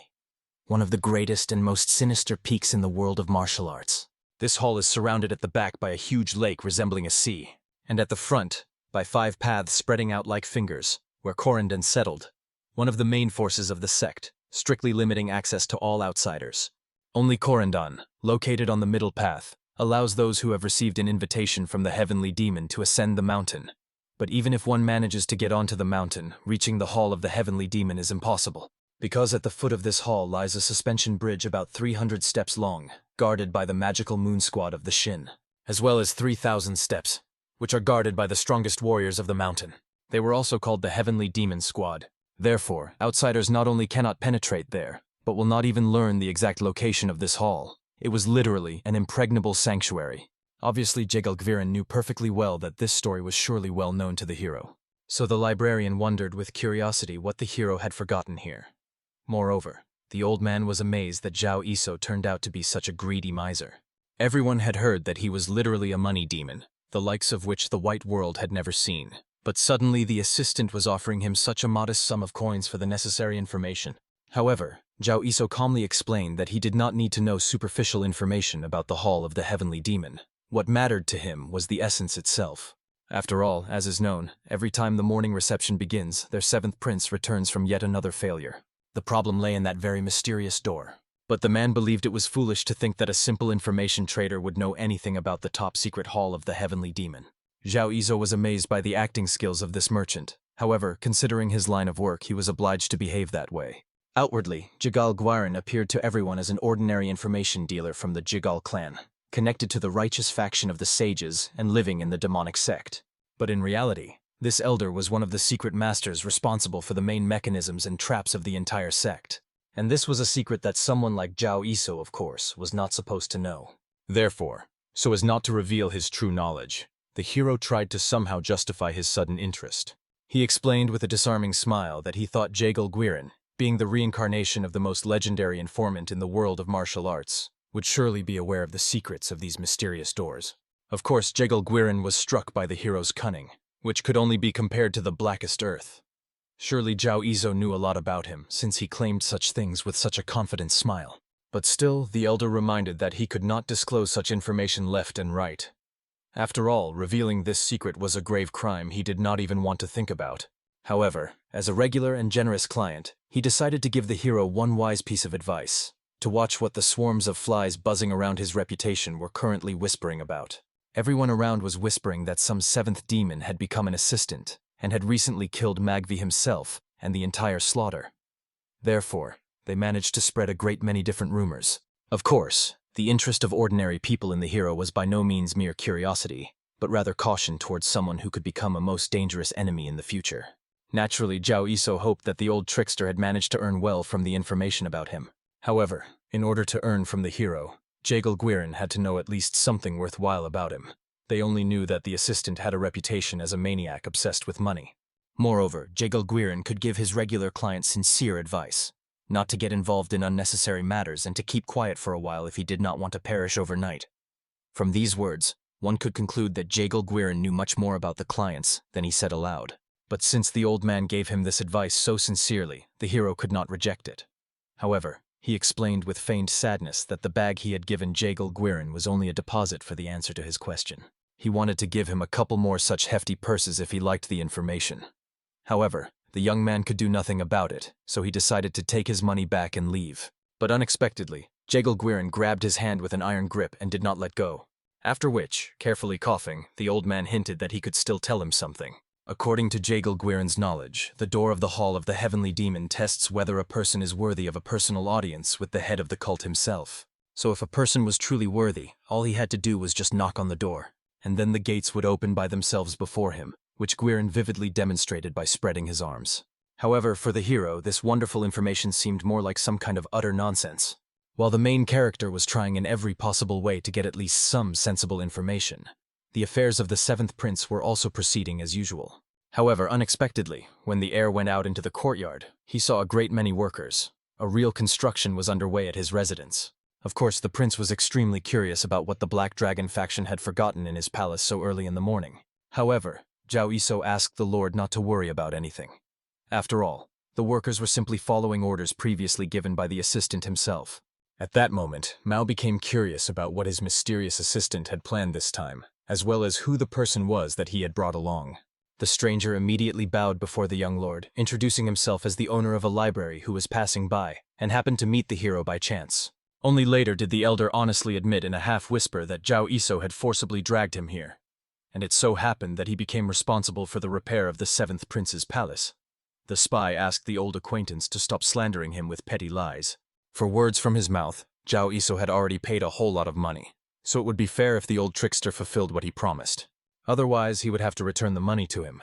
A: one of the greatest and most sinister peaks in the world of martial arts. This hall is surrounded at the back by a huge lake resembling a sea, and at the front by 5 paths spreading out like fingers, where Corindon settled, one of the main forces of the sect, strictly limiting access to all outsiders. Only Corindon, located on the middle path, allows those who have received an invitation from the heavenly demon to ascend the mountain. But even if one manages to get onto the mountain, reaching the hall of the heavenly demon is impossible, because at the foot of this hall lies a suspension bridge about 300 steps long, guarded by the magical moon squad of the Shin, as well as 3,000 steps, which are guarded by the strongest warriors of the mountain. They were also called the Heavenly Demon Squad. Therefore, outsiders not only cannot penetrate there, but will not even learn the exact location of this hall. It was literally an impregnable sanctuary. Obviously, Jegalgviren knew perfectly well that this story was surely well known to the hero. So the librarian wondered with curiosity what the hero had forgotten here. Moreover, the old man was amazed that Zhao Yiso turned out to be such a greedy miser. Everyone had heard that he was literally a money demon, the likes of which the white world had never seen. But suddenly the assistant was offering him such a modest sum of coins for the necessary information. However, Zhao Yiso calmly explained that he did not need to know superficial information about the Hall of the Heavenly Demon. What mattered to him was the essence itself. After all, as is known, every time the morning reception begins, their 7th prince returns from yet another failure. The problem lay in that very mysterious door. But the man believed it was foolish to think that a simple information trader would know anything about the top-secret Hall of the Heavenly Demon. Zhao Yiso was amazed by the acting skills of this merchant. However, considering his line of work, he was obliged to behave that way. Outwardly, Jigal Gwiren appeared to everyone as an ordinary information dealer from the Jigal clan, connected to the righteous faction of the sages and living in the demonic sect. But in reality, this elder was one of the secret masters responsible for the main mechanisms and traps of the entire sect. And this was a secret that someone like Zhao Yiso, of course, was not supposed to know. Therefore, so as not to reveal his true knowledge, the hero tried to somehow justify his sudden interest. He explained with a disarming smile that he thought Jegal Gwiren,
B: being the reincarnation of the most legendary informant in the world of martial arts, would surely be aware of the secrets of these mysterious doors. Of course, Jegal Gwirin was struck by the hero's cunning, which could only be compared to the blackest earth. Surely Zhao Izo knew a lot about him, since he claimed such things with such a confident smile. But still, the elder reminded that he could not disclose such information left and right. After all, revealing this secret was a grave crime he did not even want to think about. However, as a regular and generous client, he decided to give the hero one wise piece of advice: to watch what the swarms of flies buzzing around his reputation were currently whispering about. Everyone around was whispering that some seventh demon had become an assistant, and had recently killed Magvi himself and the entire slaughter. Therefore, they managed to spread a great many different rumors. Of course, the interest of ordinary people in the hero was by no means mere curiosity, but rather caution towards someone who could become a most dangerous enemy in the future. Naturally, Zhao Iso hoped that the old trickster had managed to earn well from the information about him. However, in order to earn from the hero, Jegal Gwirin had to know at least something worthwhile about him. They only knew that the assistant had a reputation as a maniac obsessed with money. Moreover, Jegal Gwirin could give his regular clients sincere advice: not to get involved in unnecessary matters and to keep quiet for a while if he did not want to perish overnight. From these words, one could conclude that Jegal Gwirin knew much more about the clients than he said aloud. But since the old man gave him this advice so sincerely, the hero could not reject it. However, he explained with feigned sadness that the bag he had given Jegal Gwirin was only a deposit for the answer to his question. He wanted to give him a couple more such hefty purses if he liked the information. However, the young man could do nothing about it, so he decided to take his money back and leave. But unexpectedly, Jegal Gwirin grabbed his hand with an iron grip and did not let go. After which, carefully coughing, the old man hinted that he could still tell him something. According to Jegal Gwirin's knowledge, the door of the Hall of the Heavenly Demon tests whether a person is worthy of a personal audience with the head of the cult himself. So if a person was truly worthy, all he had to do was just knock on the door, and then the gates would open by themselves before him, which Gwirin vividly demonstrated by spreading his arms. However, for the hero, this wonderful information seemed more like some kind of utter nonsense. While the main character was trying in every possible way to get at least some sensible information, the affairs of the seventh prince were also proceeding as usual. However, unexpectedly, when the heir went out into the courtyard, he saw a great many workers. A real construction was underway at his residence. Of course, the prince was extremely curious about what the Black Dragon faction had forgotten in his palace so early in the morning. However, Zhao Iso asked the lord not to worry about anything. After all, the workers were simply following orders previously given by the assistant himself. At that moment, Mao became curious about what his mysterious assistant had planned this time, as well as who the person was that he had brought along. The stranger immediately bowed before the young lord, introducing himself as the owner of a library who was passing by, and happened to meet the hero by chance. Only later did the elder honestly admit in a half-whisper that Zhao Iso had forcibly dragged him here, and it so happened that he became responsible for the repair of the seventh prince's palace. The spy asked the old acquaintance to stop slandering him with petty lies. For words from his mouth, Zhao Iso had already paid a whole lot of money, so it would be fair if the old trickster fulfilled what he promised. Otherwise, he would have to return the money to him,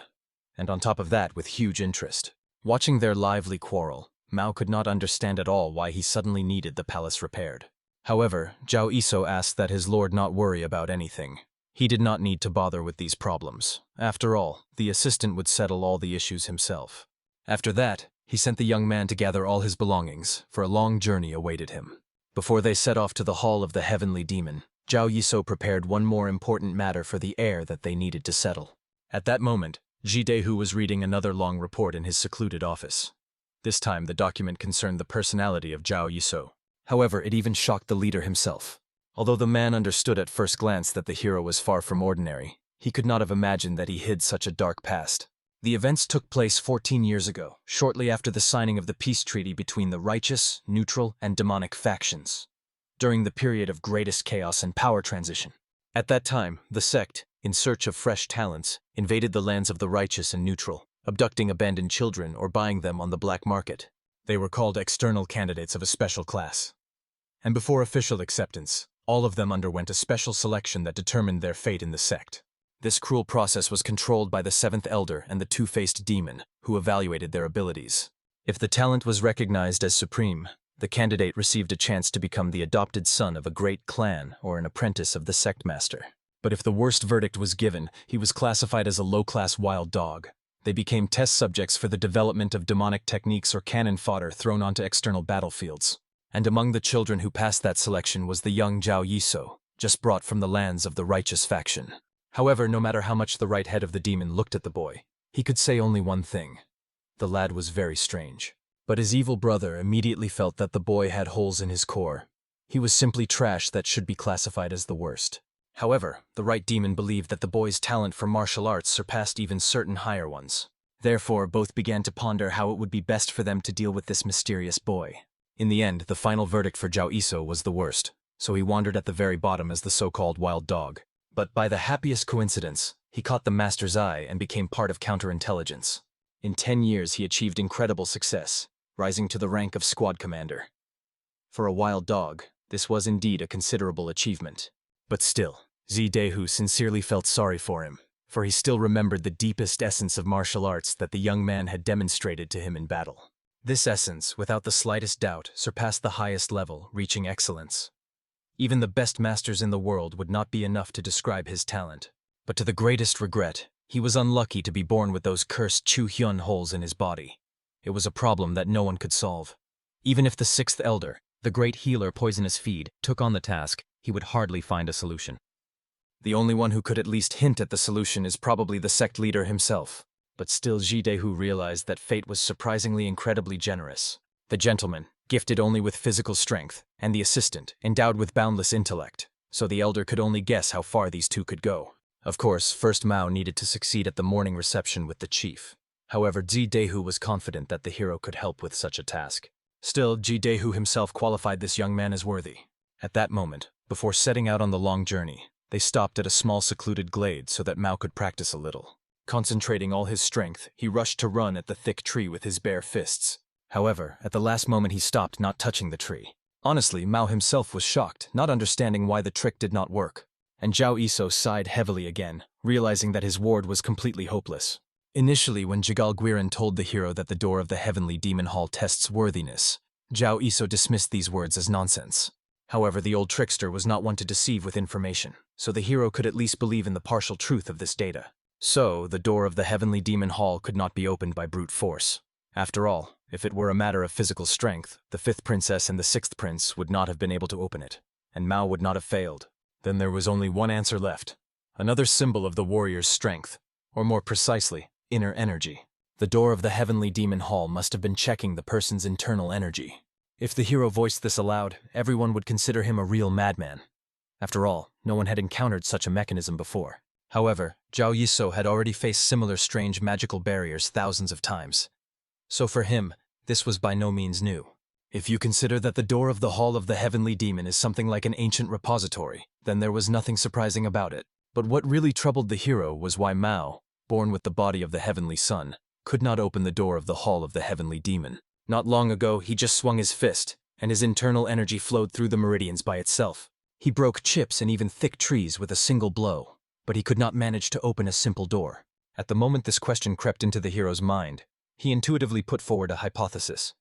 B: and on top of that with huge interest. Watching their lively quarrel, Mao could not understand at all why he suddenly needed the palace repaired. However, Zhao Iso asked that his lord not worry about anything. He did not need to bother with these problems. After all, the assistant would settle all the issues himself. After that, he sent the young man to gather all his belongings, for a long journey awaited him. Before they set off to the Hall of the Heavenly Demon, Zhao Yiso prepared one more important matter for the heir that they needed to settle. At that moment, Jidehu was reading another long report in his secluded office. This time, the document concerned the personality of Zhao Yiso. However, it even shocked the leader himself. Although the man understood at first glance that the hero was far from ordinary, he could not have imagined that he hid such a dark past. The events took place 14 years ago, shortly after the signing of the peace treaty between the righteous, neutral, and demonic factions, during the period of greatest chaos and power transition. At that time, the sect, in search of fresh talents, invaded the lands of the righteous and neutral, abducting abandoned children or buying them on the black market. They were called external candidates of a special class. And before official acceptance, all of them underwent a special selection that determined their fate in the sect. This cruel process was controlled by the seventh elder and the two-faced demon, who evaluated their abilities. If the talent was recognized as supreme, the candidate received a chance to become the adopted son of a great clan or an apprentice of the sect master. But if the worst verdict was given, he was classified as a low-class wild dog,
A: They became test subjects for the development of demonic techniques or cannon fodder thrown onto external battlefields. And among the children who passed that selection was the young Zhao Yiso, just brought from the lands of the righteous faction. However, no matter how much the right head of the demon looked at the boy, he could say only one thing. The lad was very strange. But his evil brother immediately felt that the boy had holes in his core. He was simply trash that should be classified as the worst. However, the right demon believed that the boy's talent for martial arts surpassed even certain higher ones. Therefore, both began to ponder how it would be best for them to deal with this mysterious boy. In the end, the final verdict for Zhao Yiso was the worst, so he wandered at the very bottom as the so-called wild dog. But by the happiest coincidence, he caught the master's eye and became part of counterintelligence. In 10 years, he achieved incredible success, rising to the rank of squad commander. For a wild dog, this was indeed a considerable achievement. But still, Zidehu sincerely felt sorry for him, for he still remembered the deepest essence of martial arts that the young man had demonstrated to him in battle. This essence, without the slightest doubt, surpassed the highest level, reaching excellence. Even the best masters in the world would not be enough to describe his talent. But to the greatest regret, he was unlucky to be born with those cursed Chu-hyun holes in his body. It was a problem that no one could solve. Even if the sixth elder, the great healer Poisonous Feed, took on the task, he would hardly find a solution. The only one who could at least hint at the solution is probably the sect leader himself. But still Zidehu realized that fate was surprisingly incredibly generous. The gentleman, gifted only with physical strength, and the assistant, endowed with boundless intellect, so the elder could only guess how far these two could go. Of course, first Mao needed to succeed at the morning reception with the chief. However, Zidehu was confident that the hero could help with such a task. Still, Zidehu himself qualified this young man as worthy. At that moment, before setting out on the long journey, they stopped at a small secluded glade so that Mao could practice a little. Concentrating all his strength, he rushed to run at the thick tree with his bare fists. However, at the last moment he stopped, not touching the tree. Honestly, Mao himself was shocked, not understanding why the trick did not work. And Zhao Yiso sighed heavily again, realizing that his ward was completely hopeless. Initially, when Jigal Guiran told the hero that the door of the Heavenly Demon Hall tests worthiness, Zhao Yiso dismissed these words as nonsense. However, the old trickster was not one to deceive with information, so the hero could at least believe in the partial truth of this data. So, the door of the Heavenly Demon Hall could not be opened by brute force. After all, if it were a matter of physical strength, the 5th princess and the 6th prince would not have been able to open it, and Mao would not have failed. Then there was only one answer left. Another symbol of the warrior's strength, or more precisely, inner energy. The door of the Heavenly Demon Hall must have been checking the person's internal energy. If the hero voiced this aloud, everyone would consider him a real madman. After all, no one had encountered such a mechanism before. However, Zhao Yiso had already faced similar strange magical barriers thousands of times. So for him, this was by no means new. If you consider that the door of the Hall of the Heavenly Demon is something like an ancient repository, then there was nothing surprising about it. But what really troubled the hero was why Mao, born with the body of the Heavenly Sun, could not open the door of the Hall of the Heavenly Demon. Not long ago, he just swung his fist, and his internal energy flowed through the meridians by itself. He broke chips and even thick trees with a single blow, but he could not manage to open a simple door. At the moment this question crept into the hero's mind, he intuitively put forward a hypothesis.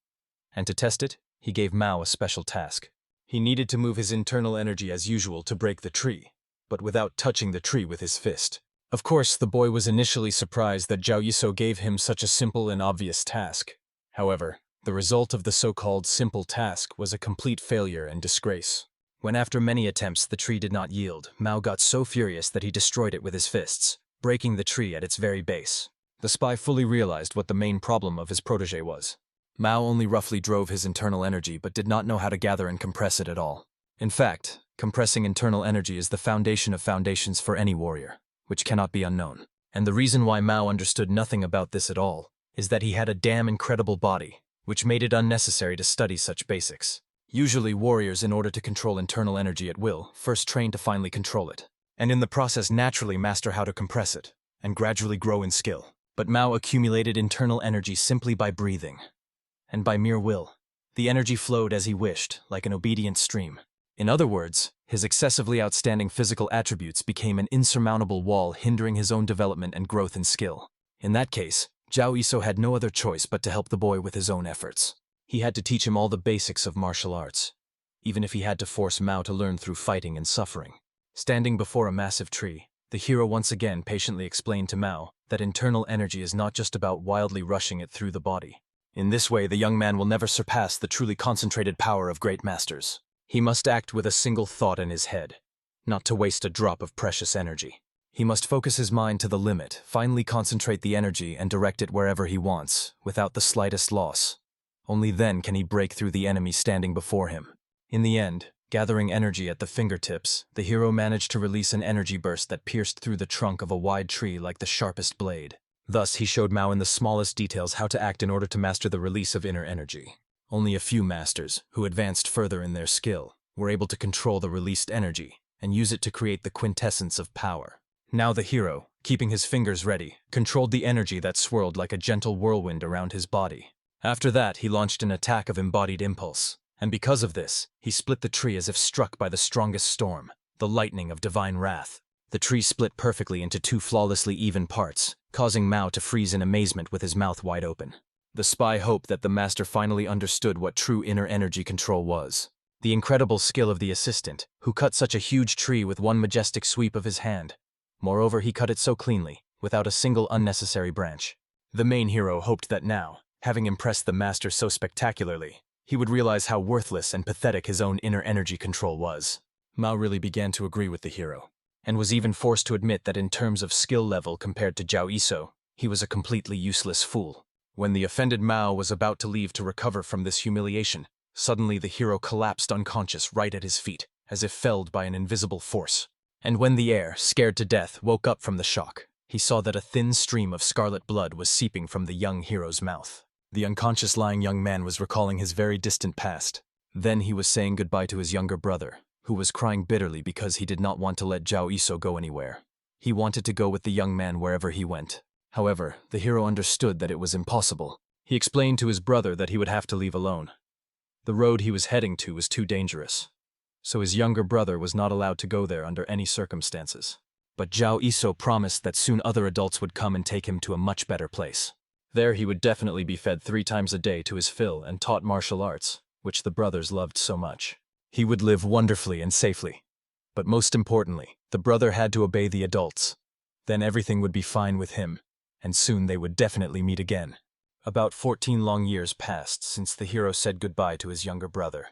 A: And to test it, he gave Mao a special task. He needed to move his internal energy as usual to break the tree, but without touching the tree with his fist. Of course, the boy was initially surprised that Zhao Yiso gave him such a simple and obvious task. However, the result of the so-called simple task was a complete failure and disgrace. When after many attempts the tree did not yield, Mao got so furious that he destroyed it with his fists, breaking the tree at its very base. The spy fully realized what the main problem of his protege was. Mao only roughly drove his internal energy but did not know how to gather and compress it at all. In fact, compressing internal energy is the foundation of foundations for any warrior, which cannot be unknown. And the reason why Mao understood nothing about this at all is that he had a damn incredible body, which made it unnecessary to study such basics. Usually warriors, in order to control internal energy at will, first train to finally control it, and in the process naturally master how to compress it, and gradually grow in skill. But Mao accumulated internal energy simply by breathing, and by mere will. The energy flowed as he wished, like an obedient stream. In other words, his excessively outstanding physical attributes became an insurmountable wall hindering his own development and growth in skill. In that case, Zhao Yiso had no other choice but to help the boy with his own efforts. He had to teach him all the basics of martial arts, even if he had to force Mao to learn through fighting and suffering. Standing before a massive tree, the hero once again patiently explained to Mao that internal energy is not just about wildly rushing it through the body. In this way, the young man will never surpass the truly concentrated power of great masters. He must act with a single thought in his head, not to waste a drop of precious energy. He must focus his mind to the limit, finally concentrate the energy and direct it wherever he wants, without the slightest loss. Only then can he break through the enemy standing before him. In the end, gathering energy at the fingertips, the hero managed to release an energy burst that pierced through the trunk of a wide tree like the sharpest blade. Thus, he showed Mao in the smallest details how to act in order to master the release of inner energy. Only a few masters, who advanced further in their skill, were able to control the released energy and use it to create the quintessence of power. Now the hero, keeping his fingers ready, controlled the energy that swirled like a gentle whirlwind around his body. After that, he launched an attack of embodied impulse, and because of this, he split the tree as if struck by the strongest storm, the lightning of divine wrath. The tree split perfectly into two flawlessly even parts, causing Mao to freeze in amazement with his mouth wide open. The spy hoped that the master finally understood what true inner energy control was. The incredible skill of the assistant, who cut such a huge tree with one majestic sweep of his hand. Moreover, he cut it so cleanly, without a single unnecessary branch. The main hero hoped that now, having impressed the master so spectacularly, he would realize how worthless and pathetic his own inner energy control was. Mao really began to agree with the hero, and was even forced to admit that in terms of skill level compared to Zhao Iso, he was a completely useless fool. When the offended Mao was about to leave to recover from this humiliation, suddenly the hero collapsed unconscious right at his feet, as if felled by an invisible force. And when the heir, scared to death, woke up from the shock, he saw that a thin stream of scarlet blood was seeping from the young hero's mouth. The unconscious lying young man was recalling his very distant past. Then he was saying goodbye to his younger brother, who was crying bitterly because he did not want to let Zhao Iso go anywhere. He wanted to go with the young man wherever he went. However, the hero understood that it was impossible. He explained to his brother that he would have to leave alone. The road he was heading to was too dangerous, so his younger brother was not allowed to go there under any circumstances. But Zhao Iso promised that soon other adults would come and take him to a much better place. There he would definitely be fed 3 times a day to his fill and taught martial arts, which the brothers loved so much. He would live wonderfully and safely. But most importantly, the brother had to obey the adults. Then everything would be fine with him, and soon they would definitely meet again. About 14 long years passed since the hero said goodbye to his younger brother.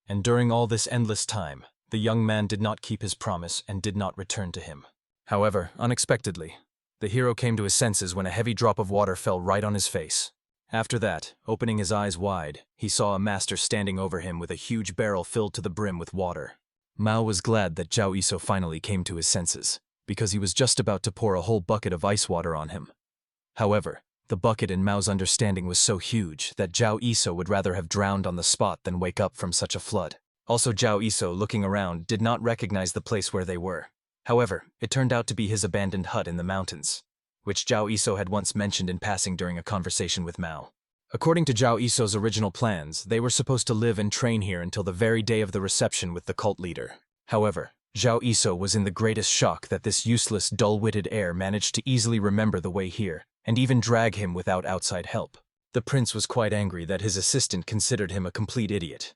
A: And during all this endless time, the young man did not keep his promise and did not return to him. However, unexpectedly, the hero came to his senses when a heavy drop of water fell right on his face. After that, opening his eyes wide, he saw a master standing over him with a huge barrel filled to the brim with water. Mao was glad that Zhao Iso finally came to his senses, because he was just about to pour a whole bucket of ice water on him. However, the bucket in Mao's understanding was so huge that Zhao Iso would rather have drowned on the spot than wake up from such a flood. Also, Zhao Iso, looking around, did not recognize the place where they were. However, it turned out to be his abandoned hut in the mountains, which Zhao Iso had once mentioned in passing during a conversation with Mao. According to Zhao Iso's original plans, they were supposed to live and train here until the very day of the reception with the cult leader. However, Zhao Iso was in the greatest shock that this useless, dull-witted heir managed to easily remember the way here, and even drag him without outside help. The prince was quite angry that his assistant considered him a complete idiot.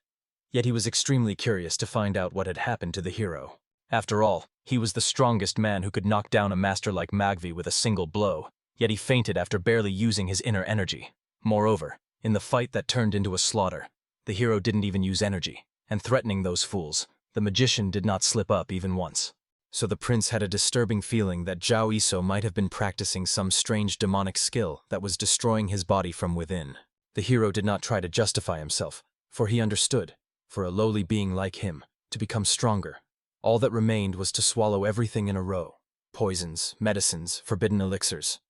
A: Yet he was extremely curious to find out what had happened to the hero. After all, he was the strongest man who could knock down a master like Magvi with a single blow, yet he fainted after barely using his inner energy. Moreover, in the fight that turned into a slaughter, the hero didn't even use energy, and threatening those fools, the magician did not slip up even once. So the prince had a disturbing feeling that Zhao Iso might have been practicing some strange demonic skill that was destroying his body from within. The hero did not try to justify himself, for he understood, for a lowly being like him, to become stronger, all that remained was to swallow everything in a row. Poisons, medicines, forbidden elixirs.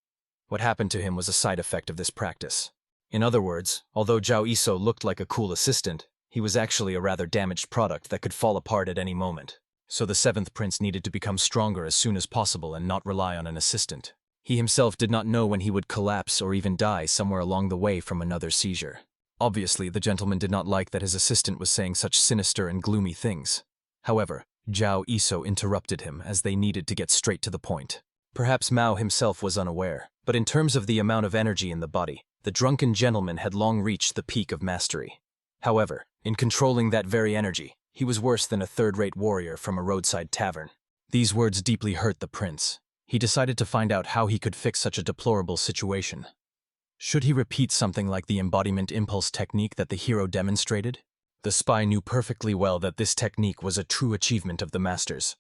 A: What happened to him was a side effect of this practice. In other words, although Zhao Iso looked like a cool assistant, he was actually a rather damaged product that could fall apart at any moment. So the 7th prince needed to become stronger as soon as possible and not rely on an assistant. He himself did not know when he would collapse or even die somewhere along the way from another seizure. Obviously, the gentleman did not like that his assistant was saying such sinister and gloomy things. However, Zhao Iso interrupted him as they needed to get straight to the point. Perhaps Mao himself was unaware, but in terms of the amount of energy in the body, the drunken gentleman had long reached the peak of mastery. However, in controlling that very energy, he was worse than a third-rate warrior from a roadside tavern. These words deeply hurt the prince. He decided to find out how he could fix such a deplorable situation. Should he repeat something like the embodiment impulse technique that the hero demonstrated? The spy knew perfectly well that this technique was a true achievement of the masters,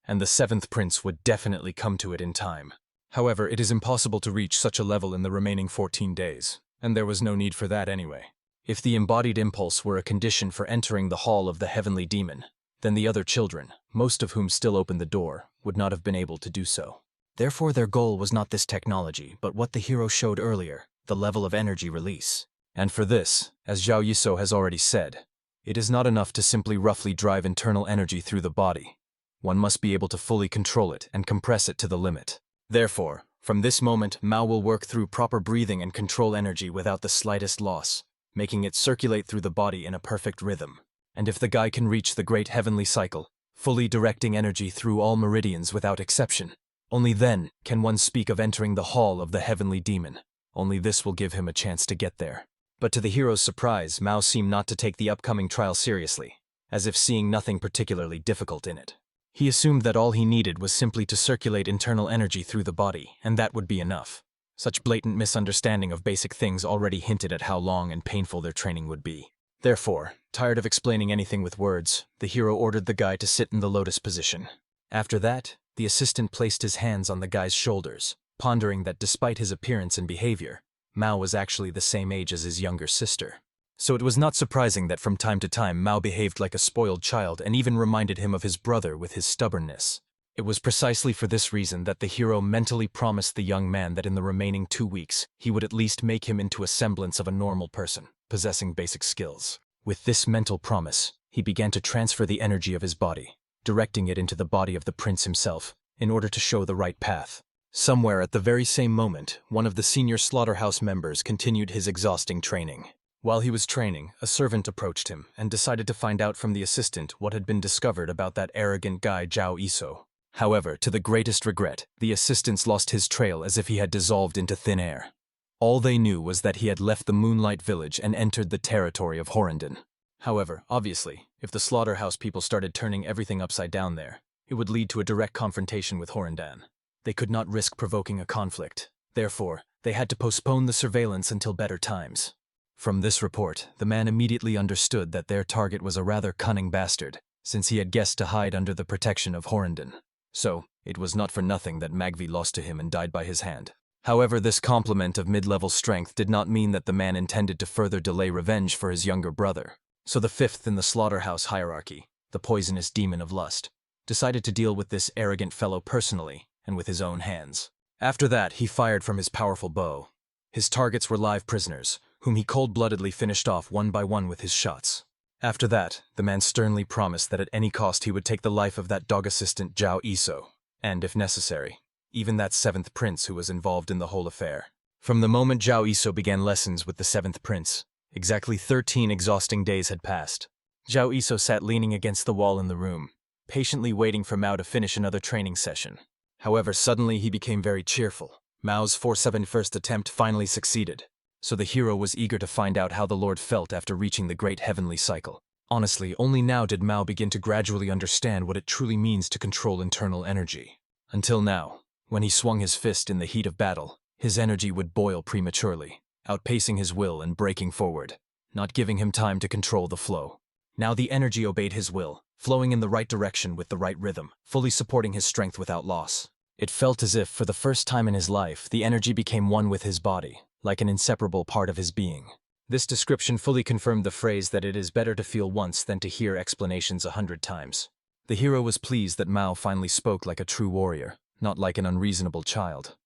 A: and the seventh prince would definitely come to it in time. However, it is impossible to reach such a level in the remaining 14 days, and there was no need for that anyway. If the embodied impulse were a condition for entering the hall of the heavenly demon, then the other children, most of whom still opened the door, would not have been able to do so. Therefore, their goal was not this technology, but what the hero showed earlier, the level of energy release. And for this, as Zhao Yiso has already said, it is not enough to simply roughly drive internal energy through the body. One must be able to fully control it and compress it to the limit. Therefore, from this moment, Mao will work through proper breathing and control energy without the slightest loss, making it circulate through the body in a perfect rhythm. And if the guy can reach the great heavenly cycle, fully directing energy through all meridians without exception, only then can one speak of entering the hall of the heavenly demon. Only this will give him a chance to get there. But to the hero's surprise, Mao seemed not to take the upcoming trial seriously, as if seeing nothing particularly difficult in it. He assumed that all he needed was simply to circulate internal energy through the body, and that would be enough. Such blatant misunderstanding of basic things already hinted at how long and painful their training would be. Therefore, tired of explaining anything with words, the hero ordered the guy to sit in the lotus position. After that, the assistant placed his hands on the guy's shoulders, pondering that despite his appearance and behavior, Mao was actually the same age as his younger sister. So it was not surprising that from time to time Mao behaved like a spoiled child and even reminded him of his brother with his stubbornness. It was precisely for this reason that the hero mentally promised the young man that in the remaining 2 weeks, he would at least make him into a semblance of a normal person, possessing basic skills. With this mental promise, he began to transfer the energy of his body, directing it into the body of the prince himself, in order to show the right path. Somewhere at the very same moment, one of the senior slaughterhouse members continued his exhausting training. While he was training, a servant approached him and decided to find out from the assistant what had been discovered about that arrogant guy Zhao Yiso. However, to the greatest regret, the assistants lost his trail as if he had dissolved into thin air. All they knew was that he had left the Moonlight Village and entered the territory of Horrendon. However, obviously, if the slaughterhouse people started turning everything upside down there, it would lead to a direct confrontation with Horrendan. They could not risk provoking a conflict. Therefore, they had to postpone the surveillance until better times. From this report, the man immediately understood that their target was a rather cunning bastard, since he had guessed to hide under the protection of Horrendon. So, it was not for nothing that Magvi lost to him and died by his hand. However, this complement of mid-level strength did not mean that the man intended to further delay revenge for his younger brother. So the fifth in the slaughterhouse hierarchy, the poisonous demon of lust, decided to deal with this arrogant fellow personally and with his own hands. After that, he fired from his powerful bow. His targets were live prisoners, whom he cold-bloodedly finished off one by one with his shots. After that, the man sternly promised that at any cost he would take the life of that dog assistant Zhao Yiso, and, if necessary, even that seventh prince who was involved in the whole affair. From the moment Zhao Yiso began lessons with the seventh prince, exactly 13 exhausting days had passed. Zhao Yiso sat leaning against the wall in the room, patiently waiting for Mao to finish another training session. However, suddenly he became very cheerful. Mao's 471st attempt finally succeeded, so the hero was eager to find out how the Lord felt after reaching the great heavenly cycle. Honestly, only now did Mao begin to gradually understand what it truly means to control internal energy. Until now, when he swung his fist in the heat of battle, his energy would boil prematurely, outpacing his will and breaking forward, not giving him time to control the flow. Now the energy obeyed his will, flowing in the right direction with the right rhythm, fully supporting his strength without loss. It felt as if, for the first time in his life, the energy became one with his body, like an inseparable part of his being. This description fully confirmed the phrase that it is better to feel once than to hear explanations 100 times. The hero was pleased that Mao finally spoke like a true warrior, not like an unreasonable child.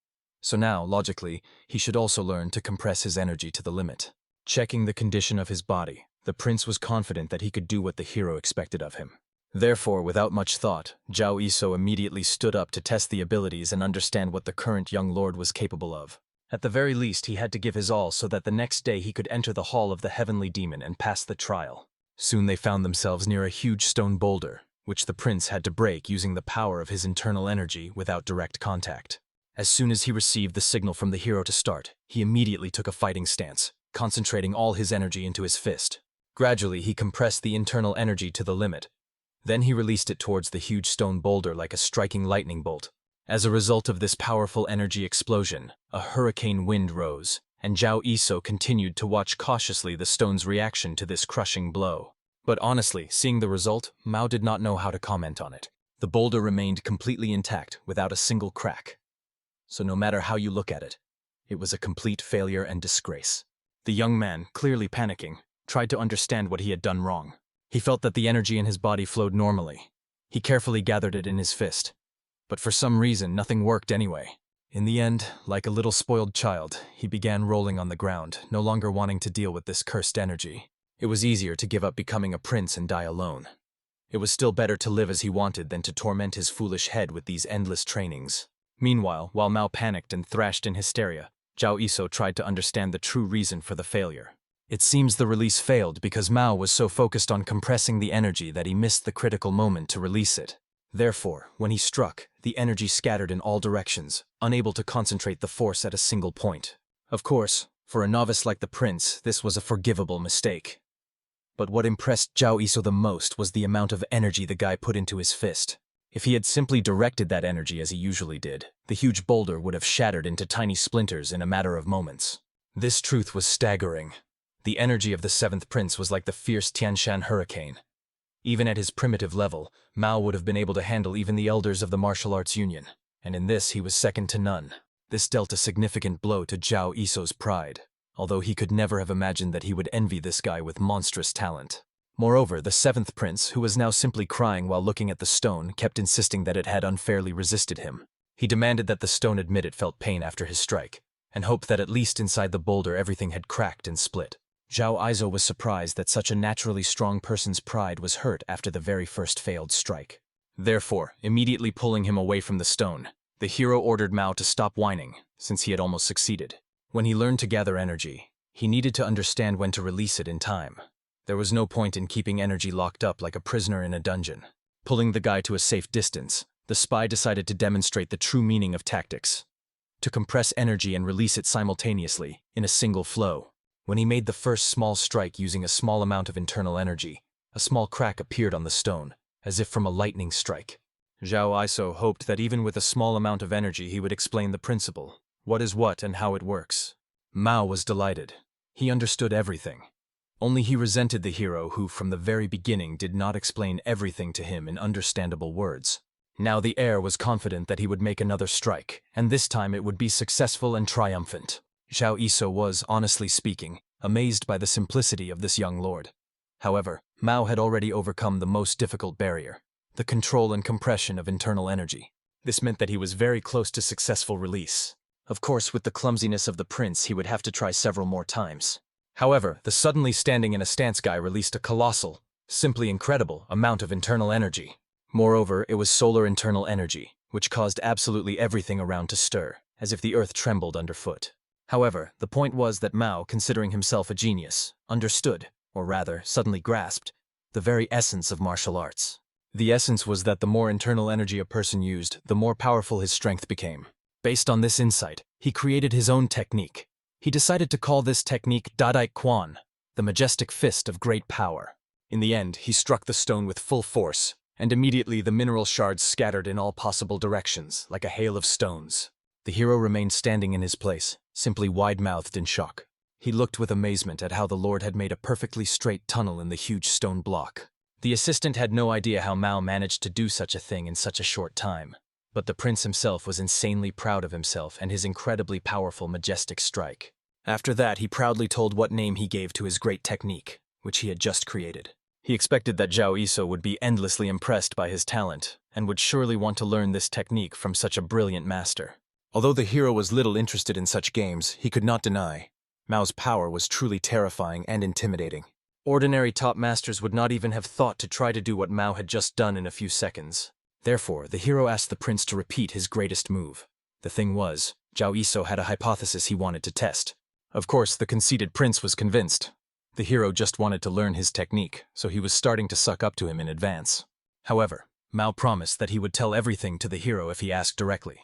A: So now, logically, he should also learn to compress his energy to the limit. Checking the condition of his body, the prince was confident that he could do what the hero expected of him. Therefore, without much thought, Zhao Yiso immediately stood up to test the abilities and understand what the current young lord was capable of. At the very least, he had to give his all so that the next day he could enter the hall of the heavenly demon and pass the trial. Soon they found themselves near a huge stone boulder, which the prince had to break using the power of his internal energy without direct contact. As soon as he received the signal from the hero to start, he immediately took a fighting stance, concentrating all his energy into his fist. Gradually, he compressed the internal energy to the limit. Then he released it towards the huge stone boulder like a striking lightning bolt, As a result of this powerful energy explosion, a hurricane wind rose, and Zhao Iso continued to watch cautiously the stone's reaction to this crushing blow. But honestly, seeing the result, Mao did not know how to comment on it. The boulder remained completely intact, without a single crack. So no matter how you look at it, it was a complete failure and disgrace. The young man, clearly panicking, tried to understand what he had done wrong. He felt that the energy in his body flowed normally. He carefully gathered it in his fist. But for some reason, nothing worked anyway. In the end, like a little spoiled child, he began rolling on the ground, no longer wanting to deal with this cursed energy. It was easier to give up becoming a prince and die alone. It was still better to live as he wanted than to torment his foolish head with these endless trainings. Meanwhile, while Mao panicked and thrashed in hysteria, Zhao Iso tried to understand the true reason for the failure. It seems the release failed because Mao was so focused on compressing the energy that he missed the critical moment to release it. Therefore, when he struck, the energy scattered in all directions, unable to concentrate the force at a single point. Of course, for a novice like the prince, this was a forgivable mistake. But what impressed Zhao Iso the most was the amount of energy the guy put into his fist. If he had simply directed that energy as he usually did, the huge boulder would have shattered into tiny splinters in a matter of moments. This truth was staggering. The energy of the seventh prince was like the fierce Tianshan hurricane. Even at his primitive level, Mao would have been able to handle even the elders of the martial arts union, and in this he was second to none. This dealt a significant blow to Zhao Iso's pride, although he could never have imagined that he would envy this guy with monstrous talent. Moreover, the seventh prince, who was now simply crying while looking at the stone, kept insisting that it had unfairly resisted him. He demanded that the stone admit it felt pain after his strike, and hoped that at least inside the boulder everything had cracked and split. Zhao Iso was surprised that such a naturally strong person's pride was hurt after the very first failed strike. Therefore, immediately pulling him away from the stone, the hero ordered Mao to stop whining, since he had almost succeeded. When he learned to gather energy, he needed to understand when to release it in time. There was no point in keeping energy locked up like a prisoner in a dungeon. Pulling the guy to a safe distance, the spy decided to demonstrate the true meaning of tactics. To compress energy and release it simultaneously, in a single flow. When he made the first small strike using a small amount of internal energy, a small crack appeared on the stone, as if from a lightning strike. Zhao Iso hoped that even with a small amount of energy he would explain the principle. What is what and how it works. Mao was delighted. He understood everything. Only he resented the hero who, from the very beginning, did not explain everything to him in understandable words. Now the heir was confident that he would make another strike, and this time it would be successful and triumphant. Zhao Iso was, honestly speaking, amazed by the simplicity of this young lord. However, Mao had already overcome the most difficult barrier, the control and compression of internal energy. This meant that he was very close to successful release. Of course, with the clumsiness of the prince, he would have to try several more times. However, the suddenly standing in a stance guy released a colossal, simply incredible, amount of internal energy. Moreover, it was solar internal energy, which caused absolutely everything around to stir, as if the earth trembled underfoot. However, the point was that Mao, considering himself a genius, understood, or rather, suddenly grasped, the very essence of martial arts. The essence was that the more internal energy a person used, the more powerful his strength became. Based on this insight, he created his own technique. He decided to call this technique Dadai Quan, the majestic fist of great power. In the end, he struck the stone with full force, and immediately the mineral shards scattered in all possible directions, like a hail of stones. The hero remained standing in his place, simply wide-mouthed in shock. He looked with amazement at how the lord had made a perfectly straight tunnel in the huge stone block. The assistant had no idea how Mao managed to do such a thing in such a short time. But the prince himself was insanely proud of himself and his incredibly powerful, majestic strike. After that, he proudly told what name he gave to his great technique, which he had just created. He expected that Zhao Iso would be endlessly impressed by his talent, and would surely want to learn this technique from such a brilliant master. Although the hero was little interested in such games, he could not deny Mao's power was truly terrifying and intimidating. Ordinary top masters would not even have thought to try to do what Mao had just done in a few seconds. Therefore, the hero asked the prince to repeat his greatest move. The thing was, Zhao Iso had a hypothesis he wanted to test. Of course, the conceited prince was convinced. The hero just wanted to learn his technique, so he was starting to suck up to him in advance. However, Mao promised that he would tell everything to the hero if he asked directly.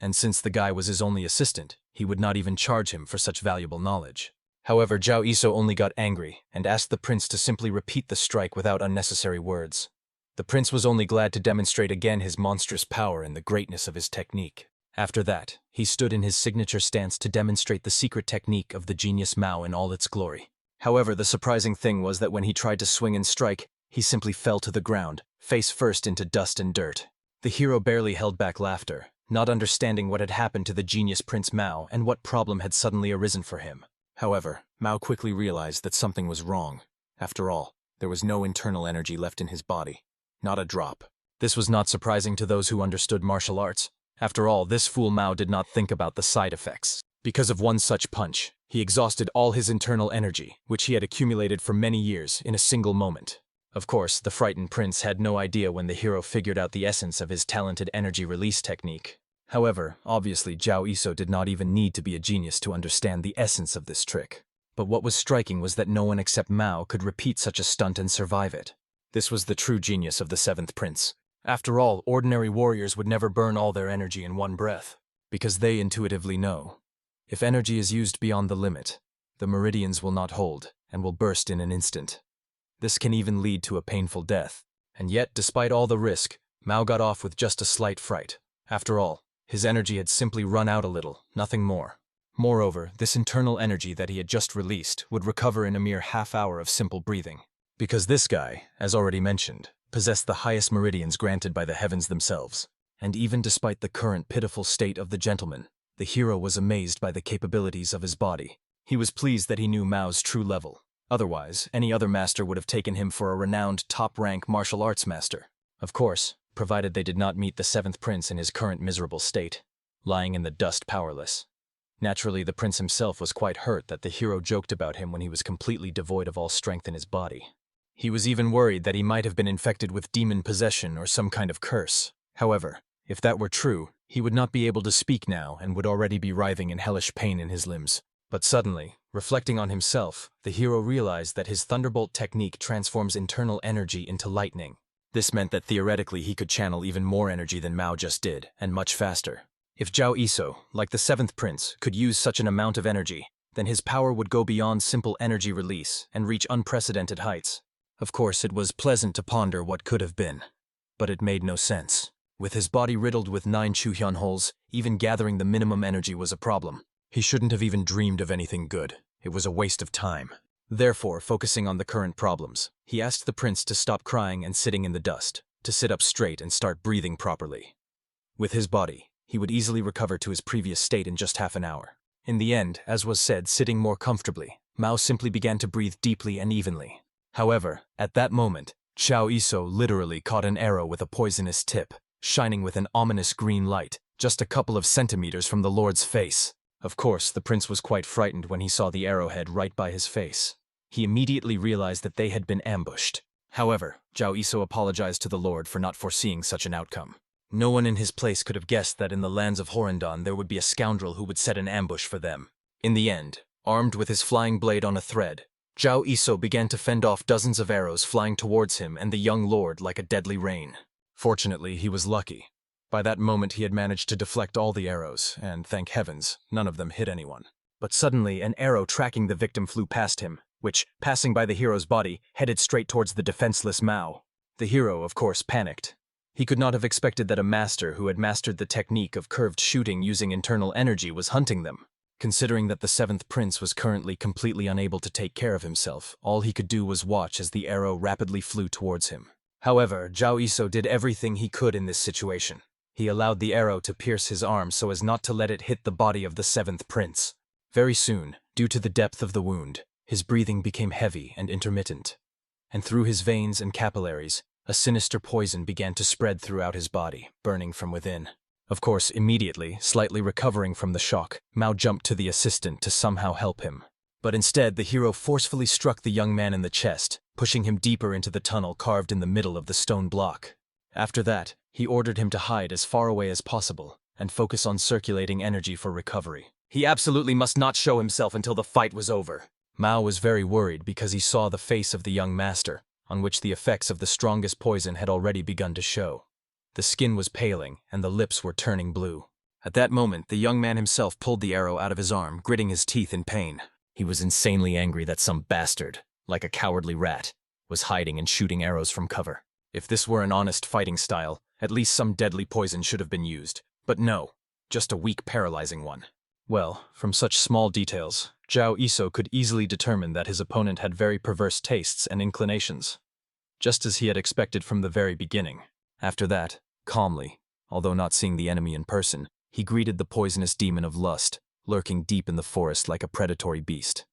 A: And since the guy was his only assistant, he would not even charge him for such valuable knowledge. However, Zhao Iso only got angry and asked the prince to simply repeat the strike without unnecessary words.
B: The prince was only glad to demonstrate again his monstrous power and the greatness of his technique. After that, he stood in his signature stance to demonstrate the secret technique of the genius Mao in all its glory. However, the surprising thing was that when he tried to swing and strike, he simply fell to the ground, face first into dust and dirt. The hero barely held back laughter, not understanding what had happened to the genius Prince Mao and what problem had suddenly arisen for him. However, Mao quickly realized that something was wrong. After all, there was no internal energy left in his body. Not a drop.
A: This was not surprising to those who understood martial arts. After all, this fool Mao did not think about the side effects. Because of one such punch, he exhausted all his internal energy, which he had accumulated for many years, in a single moment. Of course, the frightened prince had no idea when the hero figured out the essence of his talented energy release technique. However, obviously Zhao Yisou did not even need to be a genius to understand the essence of this trick. But what was striking was that no one except Mao could repeat such a stunt and survive it. This was the true genius of the seventh prince. After all, ordinary warriors would never burn all their energy in one breath, because they intuitively know. If energy is used beyond the limit, the meridians will not hold and will burst in an instant. This can even lead to a painful death. And yet, despite all the risk, Mao got off with just a slight fright. After all, his energy had simply run out a little, nothing more. Moreover, this internal energy that he had just released would recover in a mere half-hour of simple breathing. Because this guy, as already mentioned, possessed the highest meridians granted by the heavens themselves. And even despite the current pitiful state of the gentleman, the hero was amazed by the capabilities of his body. He was pleased that he knew Mao's true level. Otherwise, any other master would have taken him for a renowned top-rank martial arts master. Of course, provided they did not meet the seventh prince in his current miserable state, lying in the dust powerless. Naturally, the prince himself was quite hurt that the hero joked about him when he was completely devoid of all strength in his body. He was even worried that he might have been infected with demon possession or some kind of curse. However, if that were true, he would not be able to speak now and would already be writhing in hellish pain in his limbs. But suddenly, reflecting on himself, the hero realized that his thunderbolt technique transforms internal energy into lightning. This meant that theoretically he could channel even more energy than Mao just did, and much faster. If Zhao Yisou, like the seventh prince, could use such an amount of energy, then his power would go beyond simple energy release and reach unprecedented heights. Of course, it was pleasant to ponder what could have been. But it made no sense. With his body riddled with 9 Chuhyun holes, even gathering the minimum energy was a problem. He shouldn't have even dreamed of anything good. It was a waste of time. Therefore, focusing on the current problems, he asked the prince to stop crying and sitting in the dust, to sit up straight and start breathing properly. With his body, he would easily recover to his previous state in just half an hour. In the end, as was said, sitting more comfortably, Mao simply began to breathe deeply and evenly. However, at that moment, Zhao Yisou literally caught an arrow with a poisonous tip, shining with an ominous green light, just a couple of centimeters from the Lord's face. Of course, the prince was quite frightened when he saw the arrowhead right by his face. He immediately realized that they had been ambushed. However, Zhao Yisou apologized to the Lord for not foreseeing such an outcome. No one in his place could have guessed that in the lands of Horindon there would be a scoundrel who would set an ambush for them. In the end, armed with his flying blade on a thread, Zhao Yisou began to fend off dozens of arrows flying towards him and the young lord like a deadly rain. Fortunately, he was lucky. By that moment he had managed to deflect all the arrows, and thank heavens, none of them hit anyone. But suddenly an arrow tracking the victim flew past him, which, passing by the hero's body, headed straight towards the defenseless Mao. The hero, of course, panicked. He could not have expected that a master who had mastered the technique of curved shooting using internal energy was hunting them. Considering that the seventh prince was currently completely unable to take care of himself, all he could do was watch as the arrow rapidly flew towards him. However, Zhao Yisou did everything he could in this situation. He allowed the arrow to pierce his arm so as not to let it hit the body of the seventh prince. Very soon, due to the depth of the wound, his breathing became heavy and intermittent. And through his veins and capillaries, a sinister poison began to spread throughout his body, burning from within. Of course, immediately, slightly recovering from the shock, Mao jumped to the assistant to somehow help him. But instead, the hero forcefully struck the young man in the chest, pushing him deeper into the tunnel carved in the middle of the stone block. After that, he ordered him to hide as far away as possible and focus on circulating energy for recovery. He absolutely must not show himself until the fight was over. Mao was very worried because he saw the face of the young master, on which the effects of the strongest poison had already begun to show. The skin was paling and the lips were turning blue. At that moment, the young man himself pulled the arrow out of his arm, gritting his teeth in pain. He was insanely angry that some bastard, like a cowardly rat, was hiding and shooting arrows from cover. If this were an honest fighting style, at least some deadly poison should have been used. But no, just a weak paralyzing one. Well, from such small details, Zhao Iso could easily determine that his opponent had very perverse tastes and inclinations, just as he had expected from the very beginning. After that, calmly, although not seeing the enemy in person, he greeted the poisonous demon of lust, lurking deep in the forest like a predatory beast.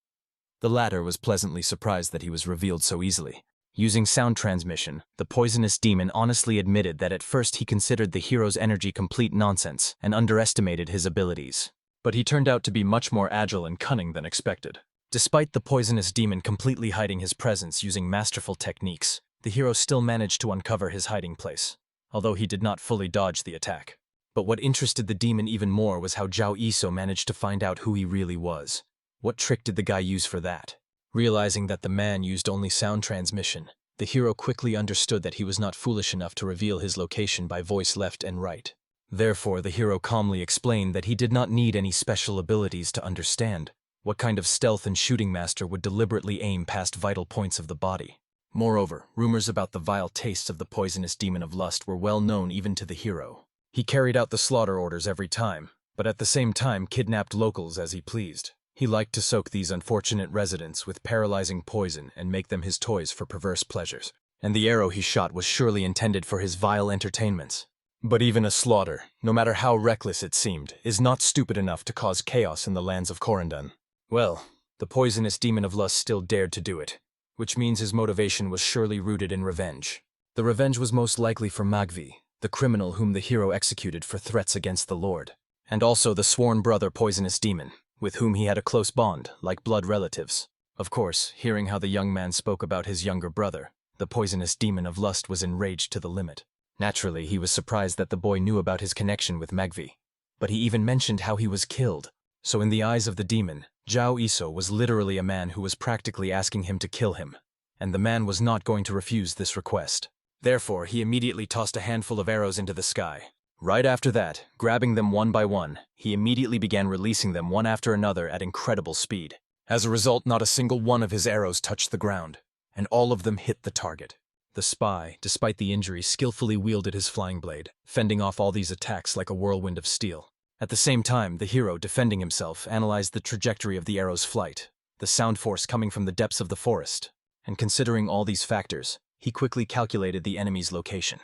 A: The latter was pleasantly surprised that he was revealed so easily. Using sound transmission, the poisonous demon honestly admitted that at first he considered the hero's energy complete nonsense and underestimated his abilities. But he turned out to be much more agile and cunning than expected. Despite the poisonous demon completely hiding his presence using masterful techniques, the hero still managed to uncover his hiding place, although he did not fully dodge the attack. But what interested the demon even more was how Zhao Iso managed to find out who he really was. What trick did the guy use for that? Realizing that the man used only sound transmission, the hero quickly understood that he was not foolish enough to reveal his location by voice left and right. Therefore, the hero calmly explained that he did not need any special abilities to understand what kind of stealth and shooting master would deliberately aim past vital points of the body. Moreover, rumors about the vile tastes of the poisonous demon of lust were well known even to the hero. He carried out the slaughter orders every time, but at the same time kidnapped locals as he pleased. He liked to soak these unfortunate residents with paralyzing poison and make them his toys for perverse pleasures. And the arrow he shot was surely intended for his vile entertainments. But even a slaughter, no matter how reckless it seemed, is not stupid enough to cause chaos in the lands of Corendon. Well, the poisonous demon of lust still dared to do it, which means his motivation was surely rooted in revenge. The revenge was most likely for Magvi, the criminal whom the hero executed for threats against the Lord, and also the sworn brother poisonous demon, with whom he had a close bond, like blood relatives. Of course, hearing how the young man spoke about his younger brother, the poisonous demon of lust was enraged to the limit. Naturally, he was surprised that the boy knew about his connection with Magvi, but he even mentioned how he was killed. So in the eyes of the demon, Zhao Iso was literally a man who was practically asking him to kill him, and the man was not going to refuse this request. Therefore, he immediately tossed a handful of arrows into the sky. Right after that, grabbing them one by one, he immediately began releasing them one after another at incredible speed. As a result, not a single one of his arrows touched the ground, and all of them hit the target. The spy, despite the injury, skillfully wielded his flying blade, fending off all these attacks like a whirlwind of steel. At the same time, the hero, defending himself, analyzed the trajectory of the arrow's flight, the sound force coming from the depths of the forest, and considering all these factors, he quickly calculated the enemy's location.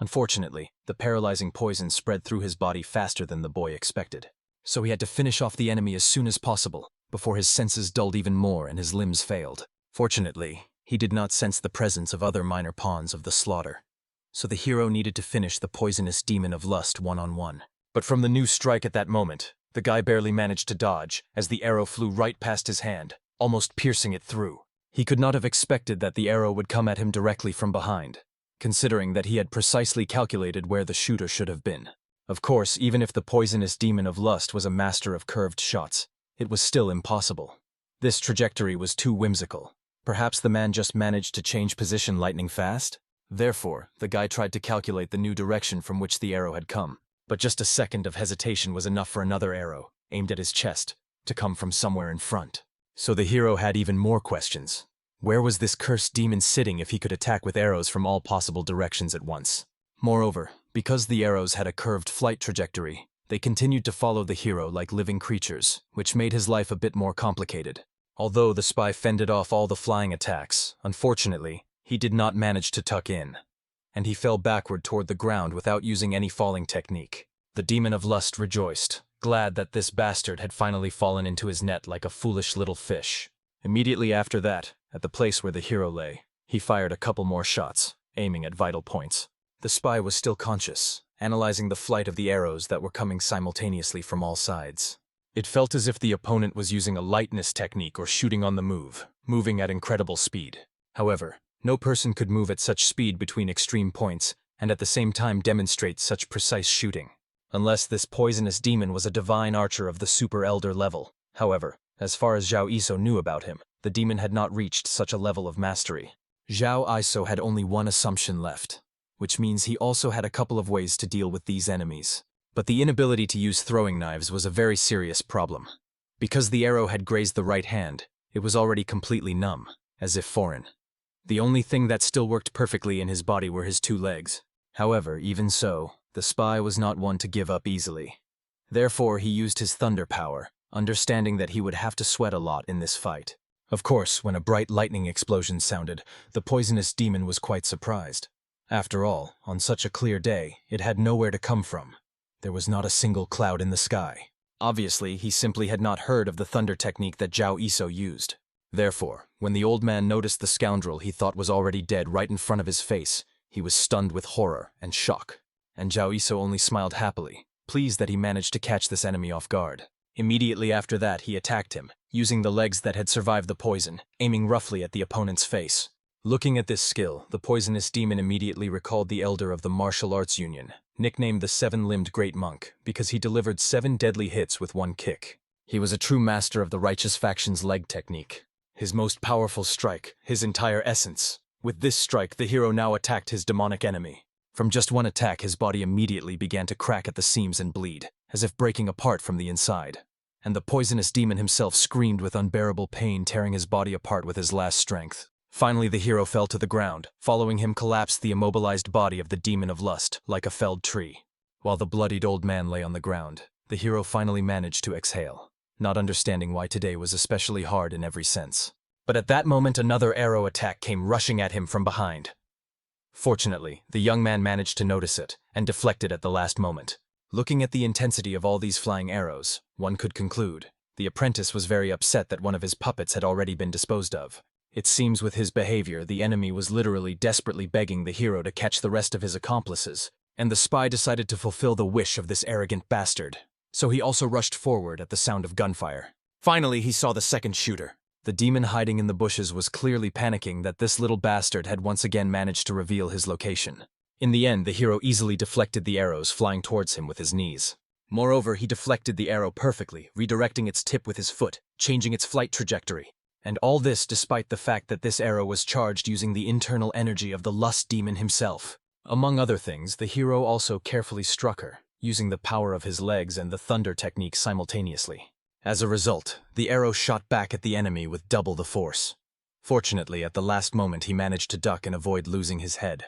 A: Unfortunately, the paralyzing poison spread through his body faster than the boy expected, so he had to finish off the enemy as soon as possible, before his senses dulled even more and his limbs failed. Fortunately, he did not sense the presence of other minor pawns of the slaughter, so the hero needed to finish the poisonous demon of lust one-on-one. But from the new strike at that moment, the guy barely managed to dodge, as the arrow flew right past his hand, almost piercing it through. He could not have expected that the arrow would come at him directly from behind, considering that he had precisely calculated where the shooter should have been. Of course, even if the poisonous demon of lust was a master of curved shots, it was still impossible. This trajectory was too whimsical. Perhaps the man just managed to change position lightning fast? Therefore, the guy tried to calculate the new direction from which the arrow had come. But just a second of hesitation was enough for another arrow, aimed at his chest, to come from somewhere in front. So the hero had even more questions. Where was this cursed demon sitting if he could attack with arrows from all possible directions at once? Moreover, because the arrows had a curved flight trajectory, they continued to follow the hero like living creatures, which made his life a bit more complicated. Although the spy fended off all the flying attacks, unfortunately, he did not manage to tuck in, and he fell backward toward the ground without using any falling technique. The demon of lust rejoiced, glad that this bastard had finally fallen into his net like a foolish little fish. Immediately after that, at the place where the hero lay, he fired a couple more shots, aiming at vital points. The spy was still conscious, analyzing the flight of the arrows that were coming simultaneously from all sides. It felt as if the opponent was using a lightness technique or shooting on the move, moving at incredible speed. However, no person could move at such speed between extreme points and at the same time demonstrate such precise shooting, unless this poisonous demon was a divine archer of the super elder level. However, as far as Zhao Iso knew about him, the demon had not reached such a level of mastery. Zhao Iso had only one assumption left, which means he also had a couple of ways to deal with these enemies. But the inability to use throwing knives was a very serious problem. Because the arrow had grazed the right hand, it was already completely numb, as if foreign. The only thing that still worked perfectly in his body were his 2 legs. However, even so, the spy was not one to give up easily. Therefore, he used his thunder power, understanding that he would have to sweat a lot in this fight. Of course, when a bright lightning explosion sounded, the poisonous demon was quite surprised. After all, on such a clear day, it had nowhere to come from. There was not a single cloud in the sky. Obviously, he simply had not heard of the thunder technique that Zhao Iso used. Therefore, when the old man noticed the scoundrel he thought was already dead right in front of his face, he was stunned with horror and shock. And Zhao Iso only smiled happily, pleased that he managed to catch this enemy off guard. Immediately after that, he attacked him, using the legs that had survived the poison, aiming roughly at the opponent's face. Looking at this skill, the poisonous demon immediately recalled the elder of the martial arts union, nicknamed the 7-limbed great monk, because he delivered 7 deadly hits with 1 kick. He was a true master of the righteous faction's leg technique. His most powerful strike, his entire essence. With this strike, the hero now attacked his demonic enemy. From just 1 attack, his body immediately began to crack at the seams and bleed, as if breaking apart from the inside. And the poisonous demon himself screamed with unbearable pain, tearing his body apart with his last strength. Finally, the hero fell to the ground. Following him collapsed the immobilized body of the demon of lust, like a felled tree. While the bloodied old man lay on the ground, the hero finally managed to exhale, not understanding why today was especially hard in every sense. But at that moment, another arrow attack came rushing at him from behind. Fortunately, the young man managed to notice it, and deflected at the last moment. Looking at the intensity of all these flying arrows, one could conclude the apprentice was very upset that one of his puppets had already been disposed of. It seems with his behavior, the enemy was literally desperately begging the hero to catch the rest of his accomplices, and the spy decided to fulfill the wish of this arrogant bastard. So he also rushed forward at the sound of gunfire. Finally, he saw the second shooter. The demon hiding in the bushes was clearly panicking that this little bastard had once again managed to reveal his location. In the end, the hero easily deflected the arrows flying towards him with his knees. Moreover, he deflected the arrow perfectly, redirecting its tip with his foot, changing its flight trajectory. And all this despite the fact that this arrow was charged using the internal energy of the lust demon himself. Among other things, the hero also carefully struck her, using the power of his legs and the thunder technique simultaneously. As a result, the arrow shot back at the enemy with double the force. Fortunately, at the last moment he managed to duck and avoid losing his head.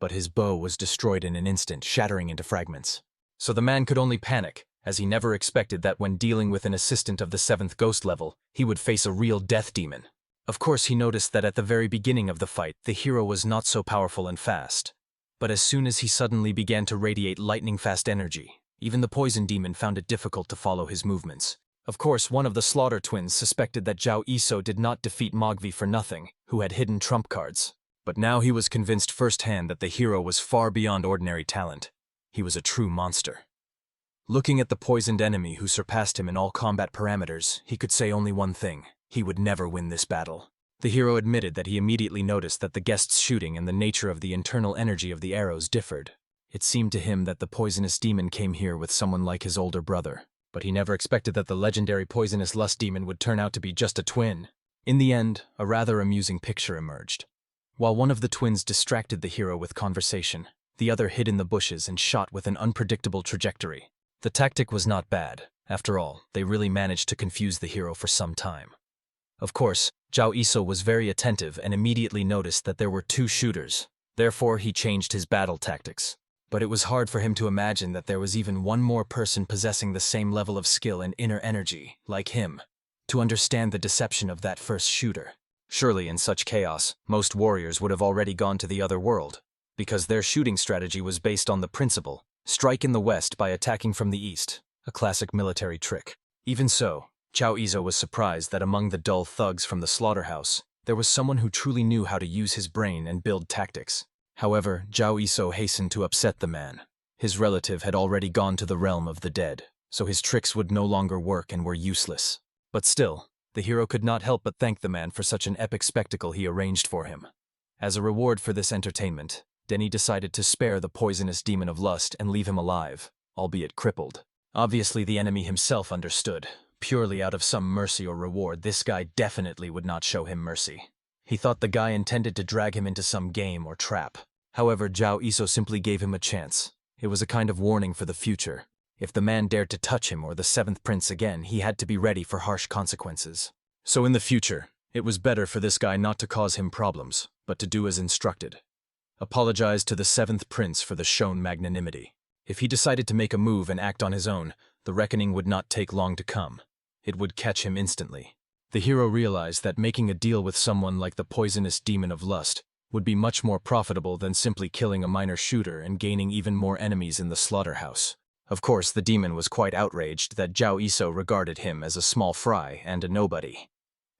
A: But his bow was destroyed in an instant, shattering into fragments. So the man could only panic, as he never expected that when dealing with an assistant of the 7th ghost level, he would face a real death demon. Of course, he noticed that at the very beginning of the fight, the hero was not so powerful and fast. But as soon as he suddenly began to radiate lightning-fast energy, even the poison demon found it difficult to follow his movements. Of course, one of the Slaughter twins suspected that Zhao Iso did not defeat Mogvi for nothing, who had hidden trump cards. But now he was convinced firsthand that the hero was far beyond ordinary talent. He was a true monster. Looking at the poisoned enemy who surpassed him in all combat parameters, he could say only one thing: he would never win this battle. The hero admitted that he immediately noticed that the guest's shooting and the nature of the internal energy of the arrows differed. It seemed to him that the poisonous demon came here with someone like his older brother, but he never expected that the legendary poisonous lust demon would turn out to be just a twin. In the end, a rather amusing picture emerged. While one of the twins distracted the hero with conversation, the other hid in the bushes and shot with an unpredictable trajectory. The tactic was not bad. After all, they really managed to confuse the hero for some time. Of course, Zhao Iso was very attentive and immediately noticed that there were 2 shooters. Therefore, he changed his battle tactics. But it was hard for him to imagine that there was even one more person possessing the same level of skill and inner energy, like him, to understand the deception of that first shooter. Surely in such chaos, most warriors would have already gone to the other world, because their shooting strategy was based on the principle, strike in the west by attacking from the east, a classic military trick. Even so, Zhao Iso was surprised that among the dull thugs from the slaughterhouse, there was someone who truly knew how to use his brain and build tactics. However, Zhao Iso hastened to upset the man. His relative had already gone to the realm of the dead, so his tricks would no longer work and were useless. But still, the hero could not help but thank the man for such an epic spectacle he arranged for him. As a reward for this entertainment, Denny decided to spare the poisonous demon of lust and leave him alive, albeit crippled. Obviously, the enemy himself understood. Purely out of some mercy or reward, this guy definitely would not show him mercy. He thought the guy intended to drag him into some game or trap. However, Zhao Iso simply gave him a chance. It was a kind of warning for the future. If the man dared to touch him or the 7th prince again, he had to be ready for harsh consequences. So in the future, it was better for this guy not to cause him problems, but to do as instructed. Apologize to the seventh prince for the shown magnanimity. If he decided to make a move and act on his own, the reckoning would not take long to come. It would catch him instantly. The hero realized that making a deal with someone like the poisonous demon of lust would be much more profitable than simply killing a minor shooter and gaining even more enemies in the slaughterhouse. Of course, the demon was quite outraged that Zhao Iso regarded him as a small fry and a nobody.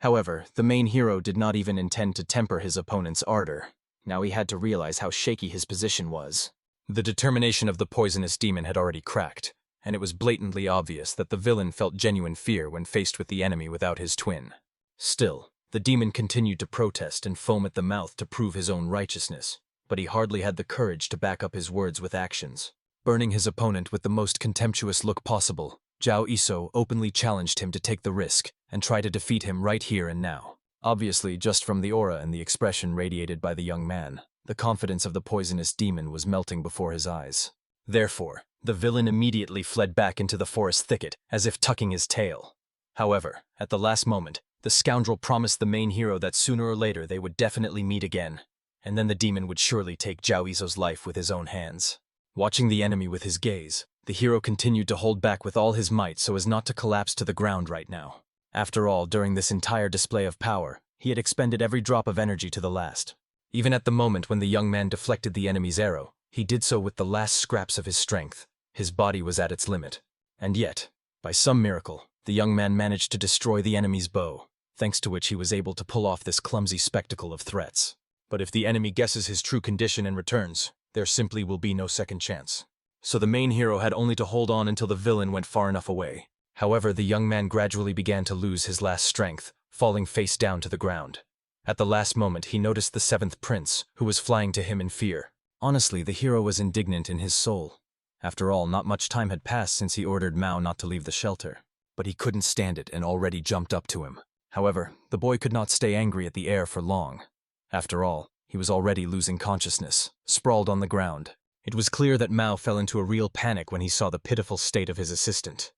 A: However, the main hero did not even intend to temper his opponent's ardor. Now he had to realize how shaky his position was. The determination of the poisonous demon had already cracked, and it was blatantly obvious that the villain felt genuine fear when faced with the enemy without his twin. Still, the demon continued to protest and foam at the mouth to prove his own righteousness, but he hardly had the courage to back up his words with actions. Burning his opponent with the most contemptuous look possible, Zhao Iso openly challenged him to take the risk and try to defeat him right here and now. Obviously, just from the aura and the expression radiated by the young man, the confidence of the poisonous demon was melting before his eyes. Therefore, the villain immediately fled back into the forest thicket, as if tucking his tail. However, at the last moment, the scoundrel promised the main hero that sooner or later they would definitely meet again, and then the demon would surely take Zhao Iso's life with his own hands. Watching the enemy with his gaze, the hero continued to hold back with all his might so as not to collapse to the ground right now. After all, during this entire display of power, he had expended every drop of energy to the last. Even at the moment when the young man deflected the enemy's arrow, he did so with the last scraps of his strength. His body was at its limit. And yet, by some miracle, the young man managed to destroy the enemy's bow, thanks to which he was able to pull off this clumsy spectacle of threats. But if the enemy guesses his true condition and returns, there simply will be no second chance. So the main hero had only to hold on until the villain went far enough away. However, the young man gradually began to lose his last strength, falling face down to the ground. At the last moment, he noticed the seventh prince, who was flying to him in fear. Honestly, the hero was indignant in his soul. After all, not much time had passed since he ordered Mao not to leave the shelter. But he couldn't stand it and already jumped up to him. However, the boy could not stay angry at the heir for long. After all, he was already losing consciousness, sprawled on the ground. It was clear that Mao fell into a real panic when he saw the pitiful state of his assistant.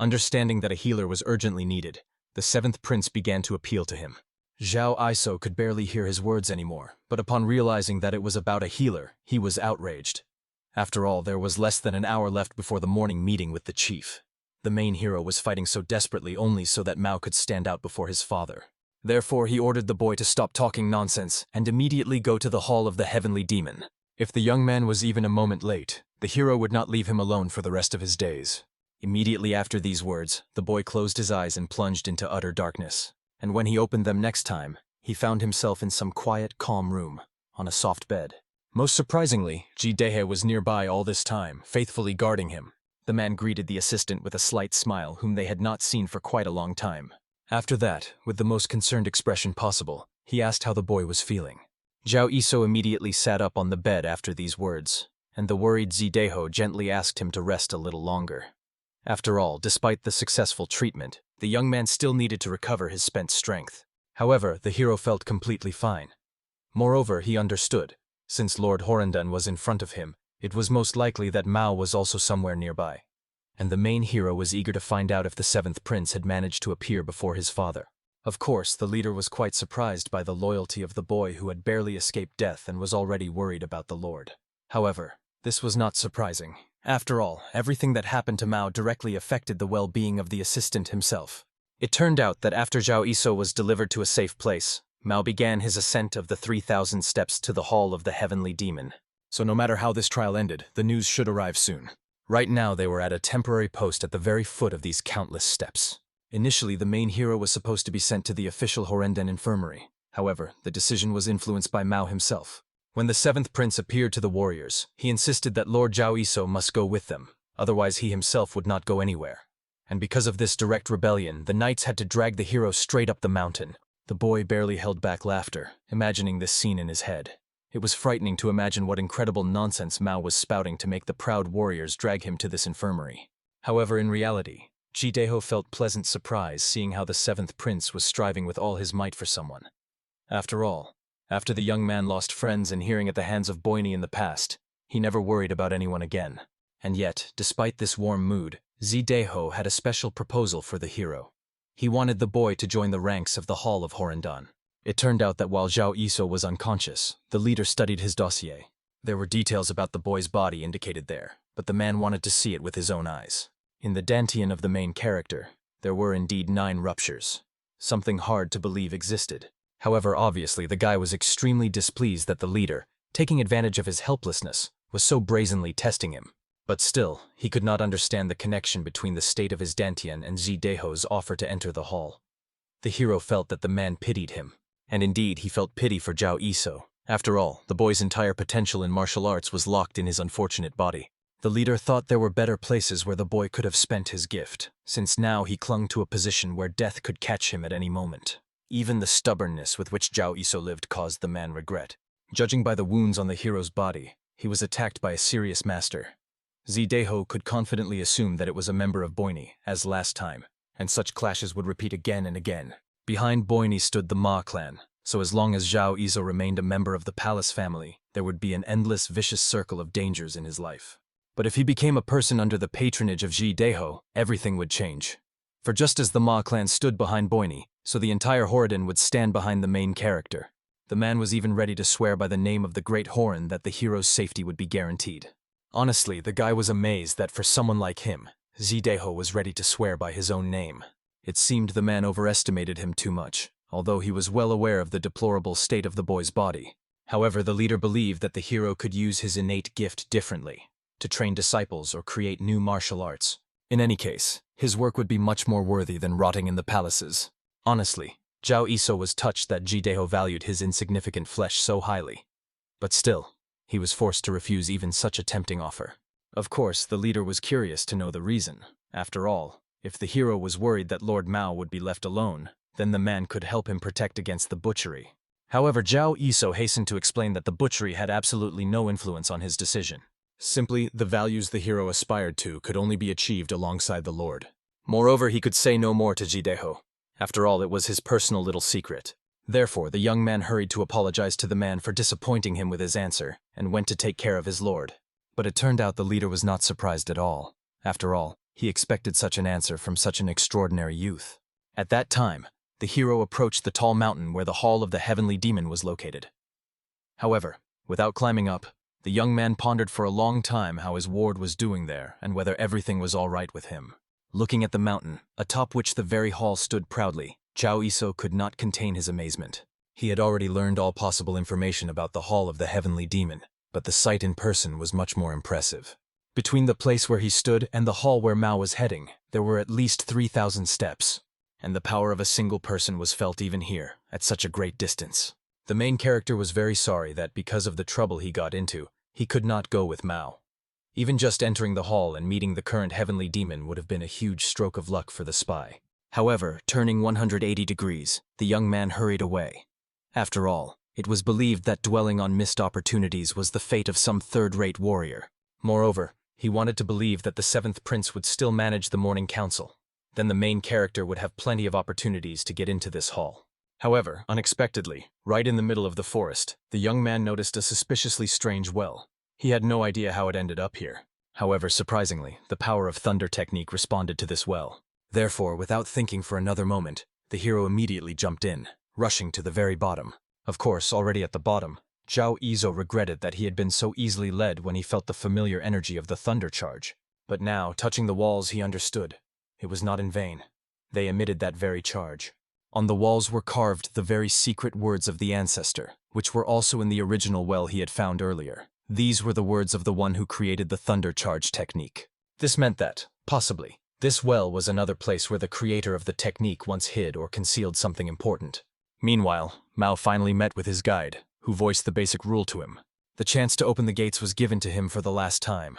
A: Understanding that a healer was urgently needed, the seventh prince began to appeal to him. Zhao Iso could barely hear his words anymore, but upon realizing that it was about a healer, he was outraged. After all, there was less than an hour left before the morning meeting with the chief. The main hero was fighting so desperately only so that Mao could stand out before his father. Therefore, he ordered the boy to stop talking nonsense and immediately go to the hall of the heavenly demon. If the young man was even a moment late, the hero would not leave him alone for the rest of his days. Immediately after these words, the boy closed his eyes and plunged into utter darkness. And when he opened them next time, he found himself in some quiet, calm room, on a soft bed. Most surprisingly, Jidehe was nearby all this time, faithfully guarding him. The man greeted the assistant with a slight smile, whom they had not seen for quite a long time. After that, with the most concerned expression possible, he asked how the boy was feeling. Zhao Iso immediately sat up on the bed after these words, and the worried Zideho gently asked him to rest a little longer. After all, despite the successful treatment, the young man still needed to recover his spent strength. However, the hero felt completely fine. Moreover, he understood. Since Lord Horendan was in front of him, it was most likely that Mao was also somewhere nearby. And the main hero was eager to find out if the seventh prince had managed to appear before his father. Of course, the leader was quite surprised by the loyalty of the boy who had barely escaped death and was already worried about the lord. However, this was not surprising. After all, everything that happened to Mao directly affected the well-being of the assistant himself. It turned out that after Zhao Iso was delivered to a safe place, Mao began his ascent of the 3,000 steps to the hall of the heavenly demon. So no matter how this trial ended, the news should arrive soon. Right now they were at a temporary post at the very foot of these countless steps. Initially, the main hero was supposed to be sent to the official Horenden infirmary. However, the decision was influenced by Mao himself. When the seventh prince appeared to the warriors, he insisted that Lord Zhao Iso must go with them, otherwise he himself would not go anywhere. And because of this direct rebellion, the knights had to drag the hero straight up the mountain. The boy barely held back laughter, imagining this scene in his head. It was frightening to imagine what incredible nonsense Mao was spouting to make the proud warriors drag him to this infirmary. However, in reality, Jideho felt pleasant surprise seeing how the seventh prince was striving with all his might for someone. After all, after the young man lost friends and hearing at the hands of Boini in the past, he never worried about anyone again. And yet, despite this warm mood, Zideho had a special proposal for the hero. He wanted the boy to join the ranks of the Hall of Horendan. It turned out that while Zhao Yisou was unconscious, the leader studied his dossier. There were details about the boy's body indicated there, but the man wanted to see it with his own eyes. In the dantian of the main character, there were indeed 9 ruptures. Something hard to believe existed. However, obviously, the guy was extremely displeased that the leader, taking advantage of his helplessness, was so brazenly testing him. But still, he could not understand the connection between the state of his dantian and Zideho's offer to enter the hall. The hero felt that the man pitied him. And indeed, he felt pity for Zhao Yisou. After all, the boy's entire potential in martial arts was locked in his unfortunate body. The leader thought there were better places where the boy could have spent his gift, since now he clung to a position where death could catch him at any moment. Even the stubbornness with which Zhao Yisou lived caused the man regret. Judging by the wounds on the hero's body, he was attacked by a serious master. Zideho could confidently assume that it was a member of Boini, as last time, and such clashes would repeat again and again. Behind Boini stood the Ma clan, so as long as Zhao Yisou remained a member of the palace family, there would be an endless vicious circle of dangers in his life. But if he became a person under the patronage of Zideho, everything would change. For just as the Ma clan stood behind Boini, so the entire Horadin would stand behind the main character. The man was even ready to swear by the name of the Great Horan that the hero's safety would be guaranteed. Honestly, the guy was amazed that for someone like him, Zideho was ready to swear by his own name. It seemed the man overestimated him too much, although he was well aware of the deplorable state of the boy's body. However, the leader believed that the hero could use his innate gift differently, to train disciples or create new martial arts. In any case, his work would be much more worthy than rotting in the palaces. Honestly, Zhao Yisou was touched that Zideho valued his insignificant flesh so highly. But still, he was forced to refuse even such a tempting offer. Of course, the leader was curious to know the reason. After all, if the hero was worried that Lord Mao would be left alone, then the man could help him protect against the butchery. However, Zhao Yisou hastened to explain that the butchery had absolutely no influence on his decision. Simply, the values the hero aspired to could only be achieved alongside the Lord. Moreover, he could say no more to Zideho. After all, it was his personal little secret. Therefore, the young man hurried to apologize to the man for disappointing him with his answer, and went to take care of his lord. But it turned out the leader was not surprised at all. After all, he expected such an answer from such an extraordinary youth. At that time, the hero approached the tall mountain where the Hall of the Heavenly Demon was located. However, without climbing up, the young man pondered for a long time how his ward was doing there and whether everything was all right with him. Looking at the mountain, atop which the very hall stood proudly, Zhao Yisou could not contain his amazement. He had already learned all possible information about the Hall of the Heavenly Demon, but the sight in person was much more impressive. Between the place where he stood and the hall where Mao was heading, there were at least 3,000 steps, and the power of a single person was felt even here, at such a great distance. The main character was very sorry that because of the trouble he got into, he could not go with Mao. Even just entering the hall and meeting the current heavenly demon would have been a huge stroke of luck for the spy. However, turning 180 degrees, the young man hurried away. After all, it was believed that dwelling on missed opportunities was the fate of some third-rate warrior. Moreover, he wanted to believe that the 7th prince would still manage the morning council. Then the main character would have plenty of opportunities to get into this hall. However, unexpectedly, right in the middle of the forest, the young man noticed a suspiciously strange well. He had no idea how it ended up here. However, surprisingly, the power of thunder technique responded to this well. Therefore, without thinking for another moment, the hero immediately jumped in, rushing to the very bottom. Of course, already at the bottom, Zhao Yisou regretted that he had been so easily led when he felt the familiar energy of the thunder charge. But now, touching the walls, he understood. It was not in vain. They emitted that very charge. On the walls were carved the very secret words of the ancestor, which were also in the original well he had found earlier. These were the words of the one who created the thunder charge technique. This meant that, possibly, this well was another place where the creator of the technique once hid or concealed something important. Meanwhile, Mao finally met with his guide, who voiced the basic rule to him. The chance to open the gates was given to him for the last time.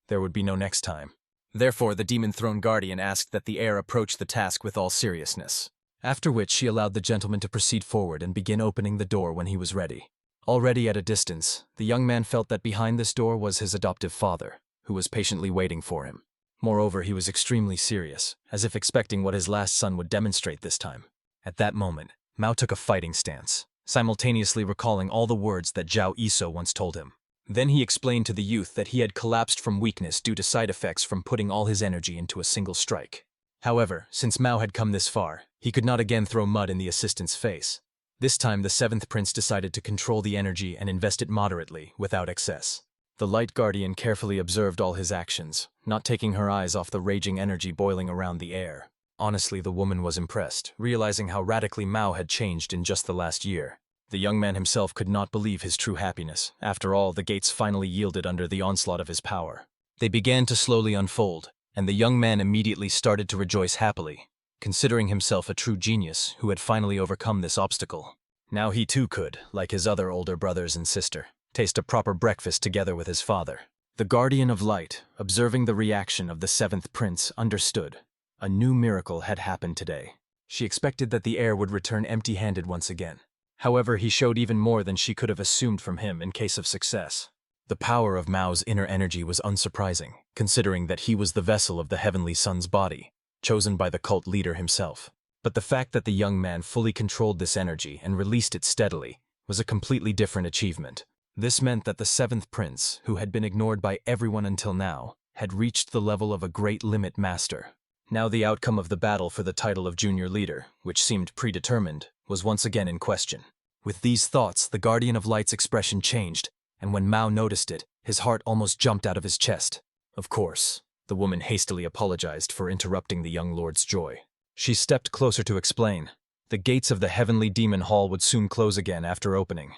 A: There would be no next time. Therefore, the Demon Throne Guardian asked that the heir approach the task with all seriousness. After which she allowed the gentleman to proceed forward and begin opening the door when he was ready. Already at a distance, the young man felt that behind this door was his adoptive father, who was patiently waiting for him. Moreover, he was extremely serious, as if expecting what his last son would demonstrate this time. At that moment, Mao took a fighting stance, simultaneously recalling all the words that Zhao Yisou once told him. Then he explained to the youth that he had collapsed from weakness due to side effects from putting all his energy into a single strike. However, since Mao had come this far, he could not again throw mud in the assistant's face. This time, the seventh prince decided to control the energy and invest it moderately, without excess. The Light Guardian carefully observed all his actions, not taking her eyes off the raging energy boiling around the air. Honestly, the woman was impressed, realizing how radically Mao had changed in just the last year. The young man himself could not believe his true happiness. After all, the gates finally yielded under the onslaught of his power. They began to slowly unfold, and the young man immediately started to rejoice happily, considering himself a true genius who had finally overcome this obstacle. Now he too could, like his other older brothers and sister, taste a proper breakfast together with his father. The Guardian of Light, observing the reaction of the seventh prince, understood. A new miracle had happened today. She expected that the heir would return empty-handed once again. However, he showed even more than she could have assumed from him in case of success. The power of Mao's inner energy was unsurprising, considering that he was the vessel of the Heavenly Sun's body, chosen by the cult leader himself. But the fact that the young man fully controlled this energy and released it steadily was a completely different achievement. This meant that the seventh prince, who had been ignored by everyone until now, had reached the level of a great limit master. Now the outcome of the battle for the title of junior leader, which seemed predetermined, was once again in question. With these thoughts, the Guardian of Light's expression changed, and when Mao noticed it, his heart almost jumped out of his chest. Of course, the woman hastily apologized for interrupting the young lord's joy. She stepped closer to explain. The gates of the Heavenly Demon Hall would soon close again after opening,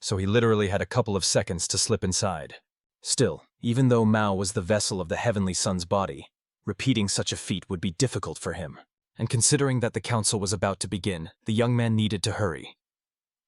A: so he literally had a couple of seconds to slip inside. Still, even though Mao was the vessel of the Heavenly Sun's body, repeating such a feat would be difficult for him. And considering that the council was about to begin, the young man needed to hurry.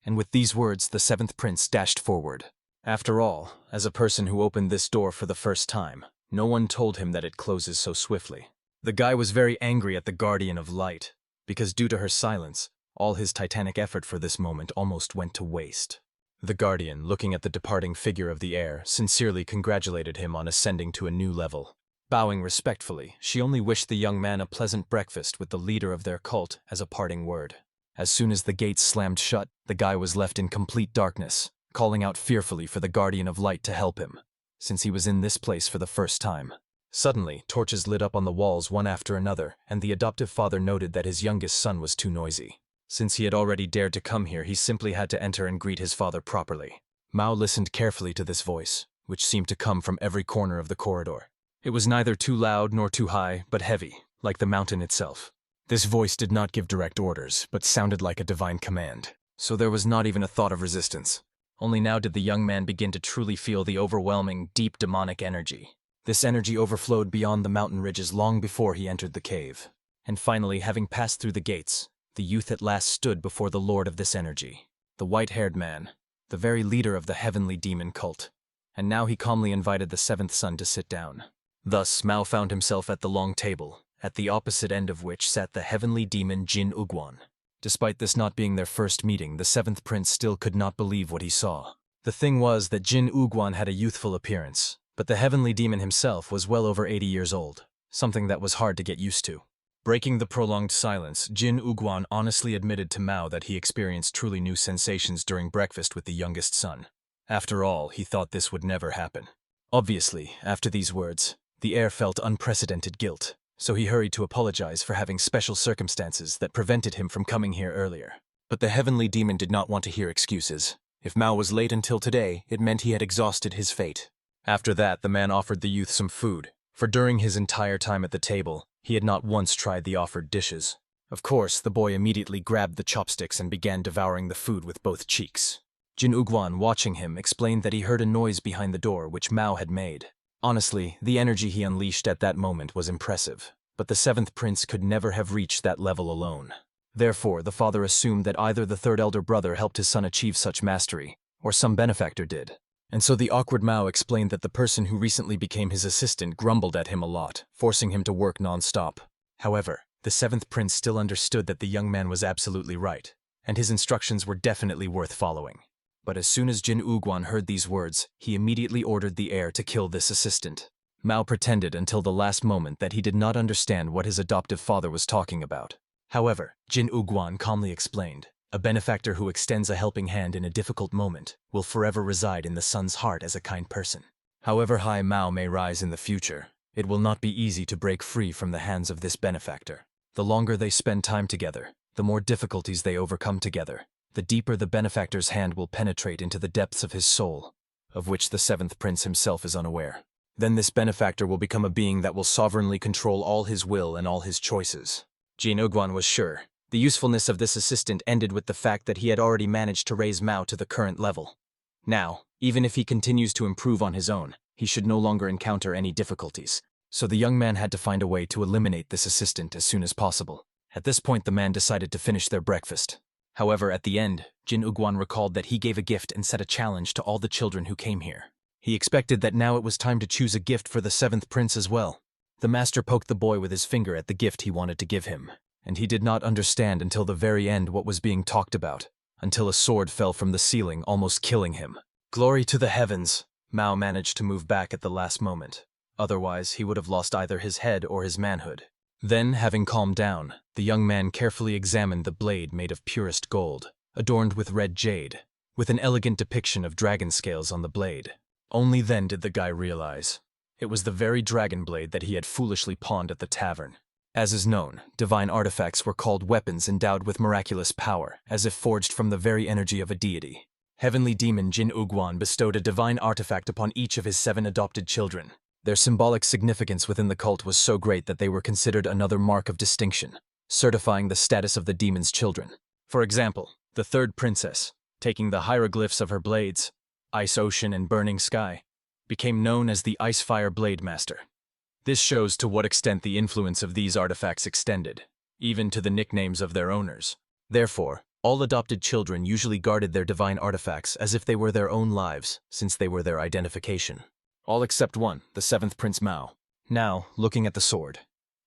A: And with these words, the seventh prince dashed forward. After all, as a person who opened this door for the first time, no one told him that it closes so swiftly. The guy was very angry at the Guardian of Light, because due to her silence, all his titanic effort for this moment almost went to waste. The Guardian, looking at the departing figure of the heir, sincerely congratulated him on ascending to a new level. Bowing respectfully, she only wished the young man a pleasant breakfast with the leader of their cult as a parting word. As soon as the gates slammed shut, the guy was left in complete darkness, calling out fearfully for the Guardian of Light to help him, since he was in this place for the first time. Suddenly, torches lit up on the walls one after another, and the adoptive father noted that his youngest son was too noisy. Since he had already dared to come here, he simply had to enter and greet his father properly. Mao listened carefully to this voice, which seemed to come from every corner of the corridor. It was neither too loud nor too high, but heavy, like the mountain itself. This voice did not give direct orders, but sounded like a divine command, so there was not even a thought of resistance. Only now did the young man begin to truly feel the overwhelming, deep demonic energy. This energy overflowed beyond the mountain ridges long before he entered the cave. And finally, having passed through the gates, the youth at last stood before the lord of this energy, the white-haired man, the very leader of the heavenly demon cult. And now he calmly invited the seventh son to sit down. Thus, Mao found himself at the long table, at the opposite end of which sat the heavenly demon Jin Uguan. Despite this not being their first meeting, the seventh prince still could not believe what he saw. The thing was that Jin Uguan had a youthful appearance, but the heavenly demon himself was well over 80 years old, something that was hard to get used to. Breaking the prolonged silence, Jin Uguan honestly admitted to Mao that he experienced truly new sensations during breakfast with the youngest son. After all, he thought this would never happen. Obviously, after these words, the heir felt unprecedented guilt, so he hurried to apologize for having special circumstances that prevented him from coming here earlier. But the heavenly demon did not want to hear excuses. If Mao was late until today, it meant he had exhausted his fate. After that, the man offered the youth some food, for during his entire time at the table, he had not once tried the offered dishes. Of course, the boy immediately grabbed the chopsticks and began devouring the food with both cheeks. Jin Uguan, watching him, explained that he heard a noise behind the door which Mao had made. Honestly, the energy he unleashed at that moment was impressive, but the seventh prince could never have reached that level alone. Therefore, the father assumed that either the third elder brother helped his son achieve such mastery, or some benefactor did. And so the awkward Mao explained that the person who recently became his assistant grumbled at him a lot, forcing him to work non-stop. However, the seventh prince still understood that the young man was absolutely right, and his instructions were definitely worth following. But as soon as Jin Uguan heard these words, he immediately ordered the heir to kill this assistant. Mao pretended until the last moment that he did not understand what his adoptive father was talking about. However, Jin Uguan calmly explained, a benefactor who extends a helping hand in a difficult moment will forever reside in the son's heart as a kind person. However high Mao may rise in the future, it will not be easy to break free from the hands of this benefactor. The longer they spend time together, the more difficulties they overcome together, the deeper the benefactor's hand will penetrate into the depths of his soul, of which the seventh prince himself is unaware. Then this benefactor will become a being that will sovereignly control all his will and all his choices. Jin Ugwan was sure. The usefulness of this assistant ended with the fact that he had already managed to raise Mao to the current level. Now, even if he continues to improve on his own, he should no longer encounter any difficulties. So the young man had to find a way to eliminate this assistant as soon as possible. At this point, the man decided to finish their breakfast. However, at the end, Jin Ugwan recalled that he gave a gift and set a challenge to all the children who came here. He expected that now it was time to choose a gift for the seventh prince as well. The master poked the boy with his finger at the gift he wanted to give him, and he did not understand until the very end what was being talked about, until a sword fell from the ceiling, almost killing him. Glory to the heavens! Mao managed to move back at the last moment. Otherwise, he would have lost either his head or his manhood. Then, having calmed down, the young man carefully examined the blade made of purest gold, adorned with red jade, with an elegant depiction of dragon scales on the blade. Only then did the guy realize. It was the very dragon blade that he had foolishly pawned at the tavern. As is known, divine artifacts were called weapons endowed with miraculous power, as if forged from the very energy of a deity. Heavenly demon Jin Ugwan bestowed a divine artifact upon each of his 7 adopted children. Their symbolic significance within the cult was so great that they were considered another mark of distinction, certifying the status of the demon's children. For example, the third princess, taking the hieroglyphs of her blades, Ice Ocean and Burning Sky, became known as the Ice Fire Blade Master. This shows to what extent the influence of these artifacts extended, even to the nicknames of their owners. Therefore, all adopted children usually guarded their divine artifacts as if they were their own lives, since they were their identification. All except one, the seventh Prince Mao. Now, looking at the sword,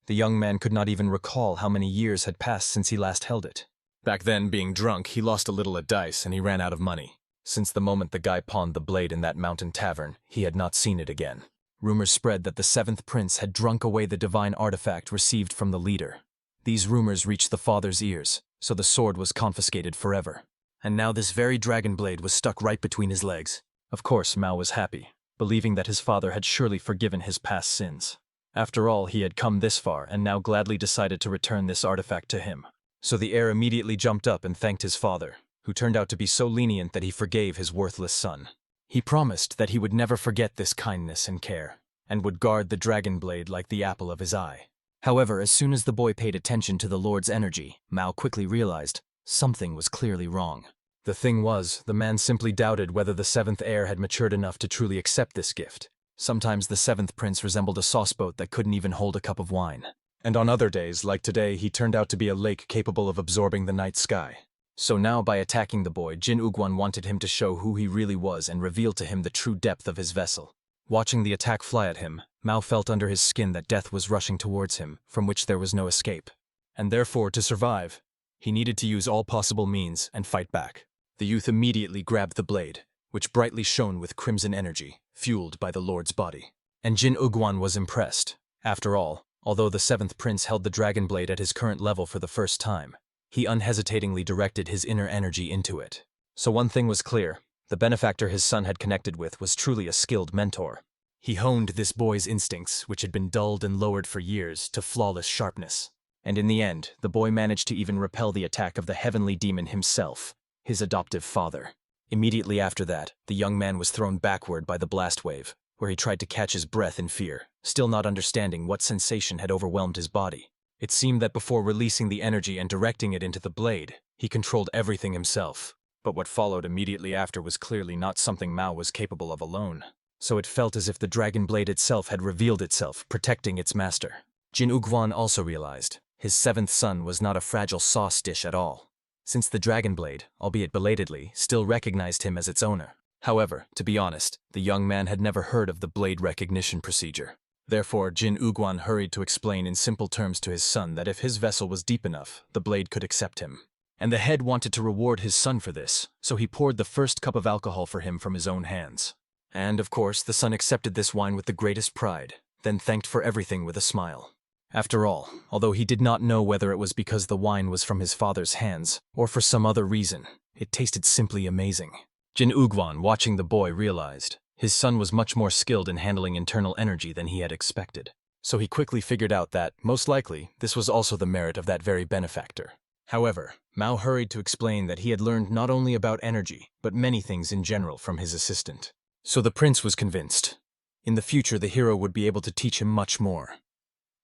A: the young man could not even recall how many years had passed since he last held it. Back then, being drunk, he lost a little at dice and he ran out of money. Since the moment the guy pawned the blade in that mountain tavern, he had not seen it again. Rumors spread that the seventh prince had drunk away the divine artifact received from the leader. These rumors reached the father's ears, so the sword was confiscated forever. And now this very dragon blade was stuck right between his legs. Of course, Mao was happy, believing that his father had surely forgiven his past sins. After all, he had come this far and now gladly decided to return this artifact to him. So the heir immediately jumped up and thanked his father, who turned out to be so lenient that he forgave his worthless son. He promised that he would never forget this kindness and care, and would guard the dragon blade like the apple of his eye. However, as soon as the boy paid attention to the Lord's energy, Mao quickly realized something was clearly wrong. The thing was, the man simply doubted whether the seventh heir had matured enough to truly accept this gift. Sometimes the seventh prince resembled a sauceboat that couldn't even hold a cup of wine. And on other days, like today, he turned out to be a lake capable of absorbing the night sky. So now, by attacking the boy, Jin Ugwan wanted him to show who he really was and reveal to him the true depth of his vessel. Watching the attack fly at him, Mao felt under his skin that death was rushing towards him, from which there was no escape. And therefore, to survive, he needed to use all possible means and fight back. The youth immediately grabbed the blade, which brightly shone with crimson energy, fueled by the Lord's body. And Jin Ugwan was impressed. After all, although the seventh prince held the dragon blade at his current level for the first time, he unhesitatingly directed his inner energy into it. So one thing was clear. The benefactor his son had connected with was truly a skilled mentor. He honed this boy's instincts, which had been dulled and lowered for years, to flawless sharpness. And in the end, the boy managed to even repel the attack of the heavenly demon himself, his adoptive father. Immediately after that, the young man was thrown backward by the blast wave, where he tried to catch his breath in fear, still not understanding what sensation had overwhelmed his body. It seemed that before releasing the energy and directing it into the blade, he controlled everything himself. But what followed immediately after was clearly not something Mao was capable of alone. So it felt as if the dragon blade itself had revealed itself, protecting its master. Jin Ugwan also realized his seventh son was not a fragile sauce dish at all, since the dragon blade, albeit belatedly, still recognized him as its owner. However, to be honest, the young man had never heard of the blade recognition procedure. Therefore, Jin Ugwan hurried to explain in simple terms to his son that if his vessel was deep enough, the blade could accept him. And the head wanted to reward his son for this, so he poured the first cup of alcohol for him from his own hands. And, of course, the son accepted this wine with the greatest pride, then thanked for everything with a smile. After all, although he did not know whether it was because the wine was from his father's hands, or for some other reason, it tasted simply amazing. Jin Ugwan, watching the boy, realized his son was much more skilled in handling internal energy than he had expected. So he quickly figured out that, most likely, this was also the merit of that very benefactor.
B: However, Mao hurried to explain that he had learned not only about energy, but many things in general from his assistant. So the prince was convinced. In the future, the hero would be able to teach him much more.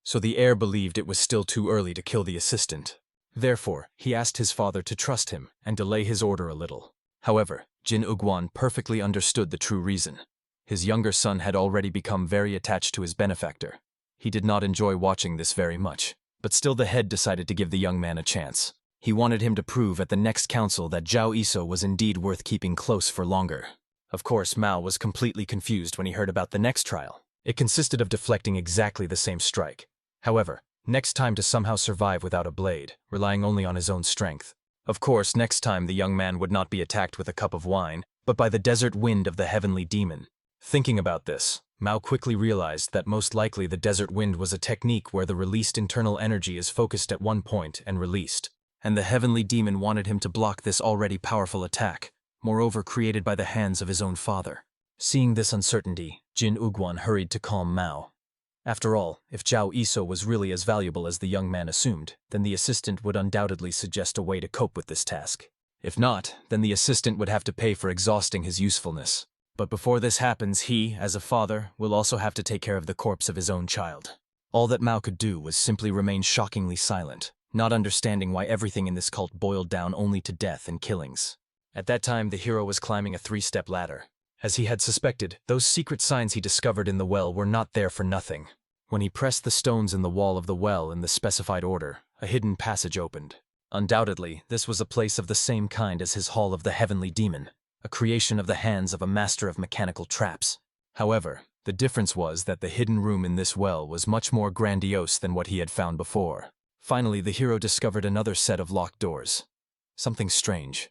B: So the heir believed it was still too early to kill the assistant. Therefore, he asked his father to trust him and delay his order a little. However, Jin Ugwan perfectly understood the true reason. His younger son had already become very attached to his benefactor. He did not enjoy watching this very much, but still the head decided to give the young man a chance. He wanted him to prove at the next council that Zhao Iso was indeed worth keeping close for longer. Of course, Mao was completely confused when he heard about the next trial. It consisted of deflecting exactly the same strike. However, next time to somehow survive without a blade, relying only on his own strength. Of course, next time the young man would not be attacked with a cup of wine, but by the desert wind of the heavenly demon. Thinking about this, Mao quickly realized that most likely the desert wind was a technique where the released internal energy is focused at one point and released, and the heavenly demon wanted him to block this already powerful attack, moreover created by the hands of his own father. Seeing this uncertainty, Jin Ugwan hurried to calm Mao. After all, if Zhao Iso was really as valuable as the young man assumed, then the assistant would undoubtedly suggest a way to cope with this task. If not, then the assistant would have to pay for exhausting his usefulness. But before this happens, he, as a father, will also have to take care of the corpse of his own child. All that Mao could do was simply remain shockingly silent, not understanding why everything in this cult boiled down only to death and killings. At that time, the hero was climbing a 3-step ladder. As he had suspected, those secret signs he discovered in the well were not there for nothing. When he pressed the stones in the wall of the well in the specified order, a hidden passage opened. Undoubtedly, this was a place of the same kind as his Hall of the Heavenly Demon, a creation of the hands of a master of mechanical traps. However, the difference was that the hidden room in this well was much more grandiose than what he had found before. Finally, the hero discovered another set of locked doors. Something strange.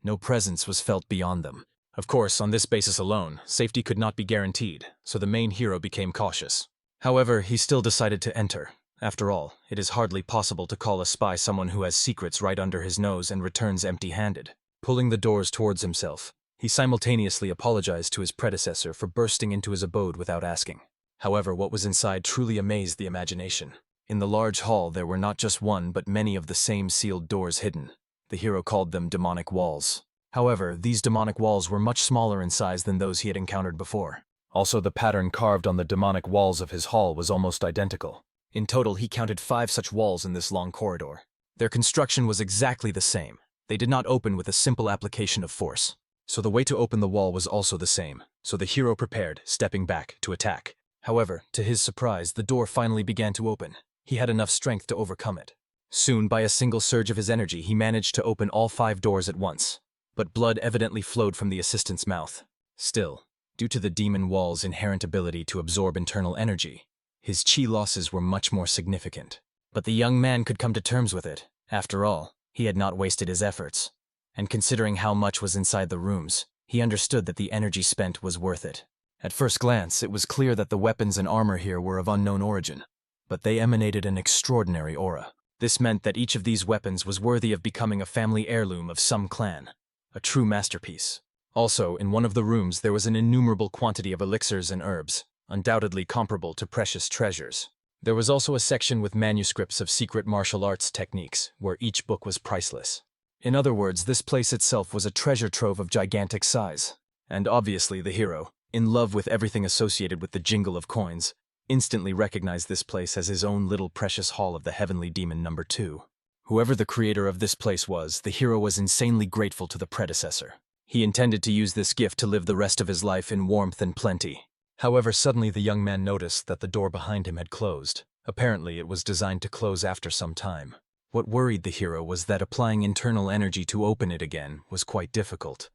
B: No presence was felt beyond them. Of course, on this basis alone, safety could not be guaranteed, so the main hero became cautious. However, he still decided to enter. After all, it is hardly possible to call a spy someone who has secrets right under his nose and returns empty-handed. Pulling the doors towards himself, he simultaneously apologized to his predecessor for bursting into his abode without asking. However, what was inside truly amazed the imagination. In the large hall, there were not just one but many of the same sealed doors hidden. The hero called them demonic walls. However, these demonic walls were much smaller in size than those he had encountered before. Also, the pattern carved on the demonic walls of his hall was almost identical. In total, he counted 5 such walls in this long corridor. Their construction was exactly the same. They did not open with a simple application of force. So the way to open the wall was also the same, so the hero prepared, stepping back, to attack. However, to his surprise, the door finally began to open. He had enough strength to overcome it. Soon, by a single surge of his energy, he managed to open all 5 doors at once. But blood evidently flowed from the assistant's mouth. Still, due to the demon wall's inherent ability to absorb internal energy, his chi losses were much more significant. But the young man could come to terms with it. After all, he had not wasted his efforts. And considering how much was inside the rooms, he understood that the energy spent was worth it. At first glance, it was clear that the weapons and armor here were of unknown origin, but they emanated an extraordinary aura. This meant that each of these weapons was worthy of becoming a family heirloom of some clan. A true masterpiece. Also, in one of the rooms there was an innumerable quantity of elixirs and herbs, undoubtedly comparable to precious treasures. There was also a section with manuscripts of secret martial arts techniques, where each book was priceless. In other words, this place itself was a treasure trove of gigantic size. And obviously the hero, in love with everything associated with the jingle of coins, instantly recognized this place as his own little precious hall of the Heavenly Demon No. 2. Whoever the creator of this place was, the hero was insanely grateful to the predecessor. He intended to use this gift to live the rest of his life in warmth and plenty. However, suddenly the young man noticed that the door behind him had closed. Apparently, it was designed to close after some time. What worried the hero was that applying internal energy to open it again was quite difficult.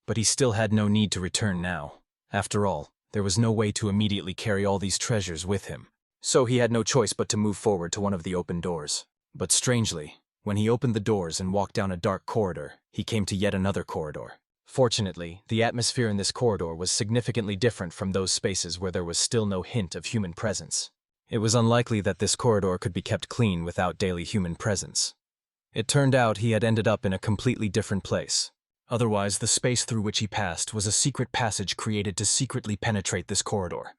B: But he still had no need to return now. After all, there was no way to immediately carry all these treasures with him. So he had no choice but to move forward to one of the open doors. But strangely, when he opened the doors and walked down a dark corridor, he came to yet another corridor. Fortunately, the atmosphere in this corridor was significantly different from those spaces where there was still no hint of human presence. It was unlikely that this corridor could be kept clean without daily human presence. It turned out he had ended up in a completely different place. Otherwise, the space through which he passed was a secret passage created to secretly penetrate this corridor,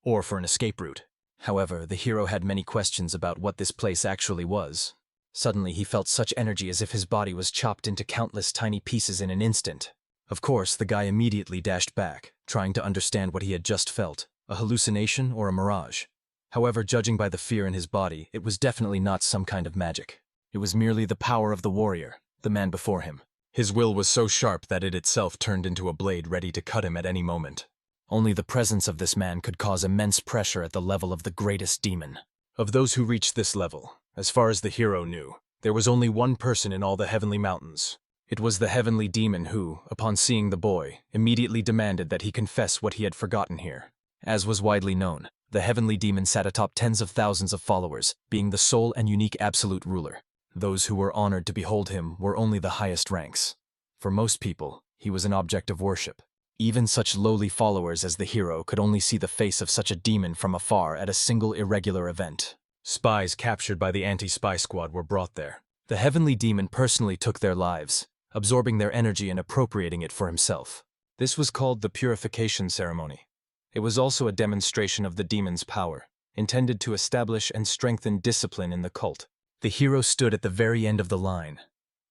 B: or for an escape route. However, the hero had many questions about what this place actually was.
A: Suddenly he felt such energy as if his body was chopped into countless tiny pieces in an instant. Of course, the guy immediately dashed back, trying to understand what he had just felt, a hallucination or a mirage. However, judging by the fear in his body, it was definitely not some kind of magic. It was merely the power of the warrior, the man before him. His will was so sharp that it itself turned into a blade ready to cut him at any moment. Only the presence of this man could cause immense pressure at the level of the greatest demon. Of those who reached this level, as far as the hero knew, there was only one person in all the heavenly mountains. It was the heavenly demon who, upon seeing the boy, immediately demanded that he confess what he had forgotten here. As was widely known, the heavenly demon sat atop tens of thousands of followers, being the sole and unique absolute ruler. Those who were honored to behold him were only the highest ranks. For most people, he was an object of worship. Even such lowly followers as the hero could only see the face of such a demon from afar at a single irregular event. Spies captured by the anti-spy squad were brought there. The heavenly demon personally took their lives, absorbing their energy and appropriating it for himself. This was called the purification ceremony. It was also a demonstration of the demon's power, intended to establish and strengthen discipline in the cult. The hero stood at the very end of the line.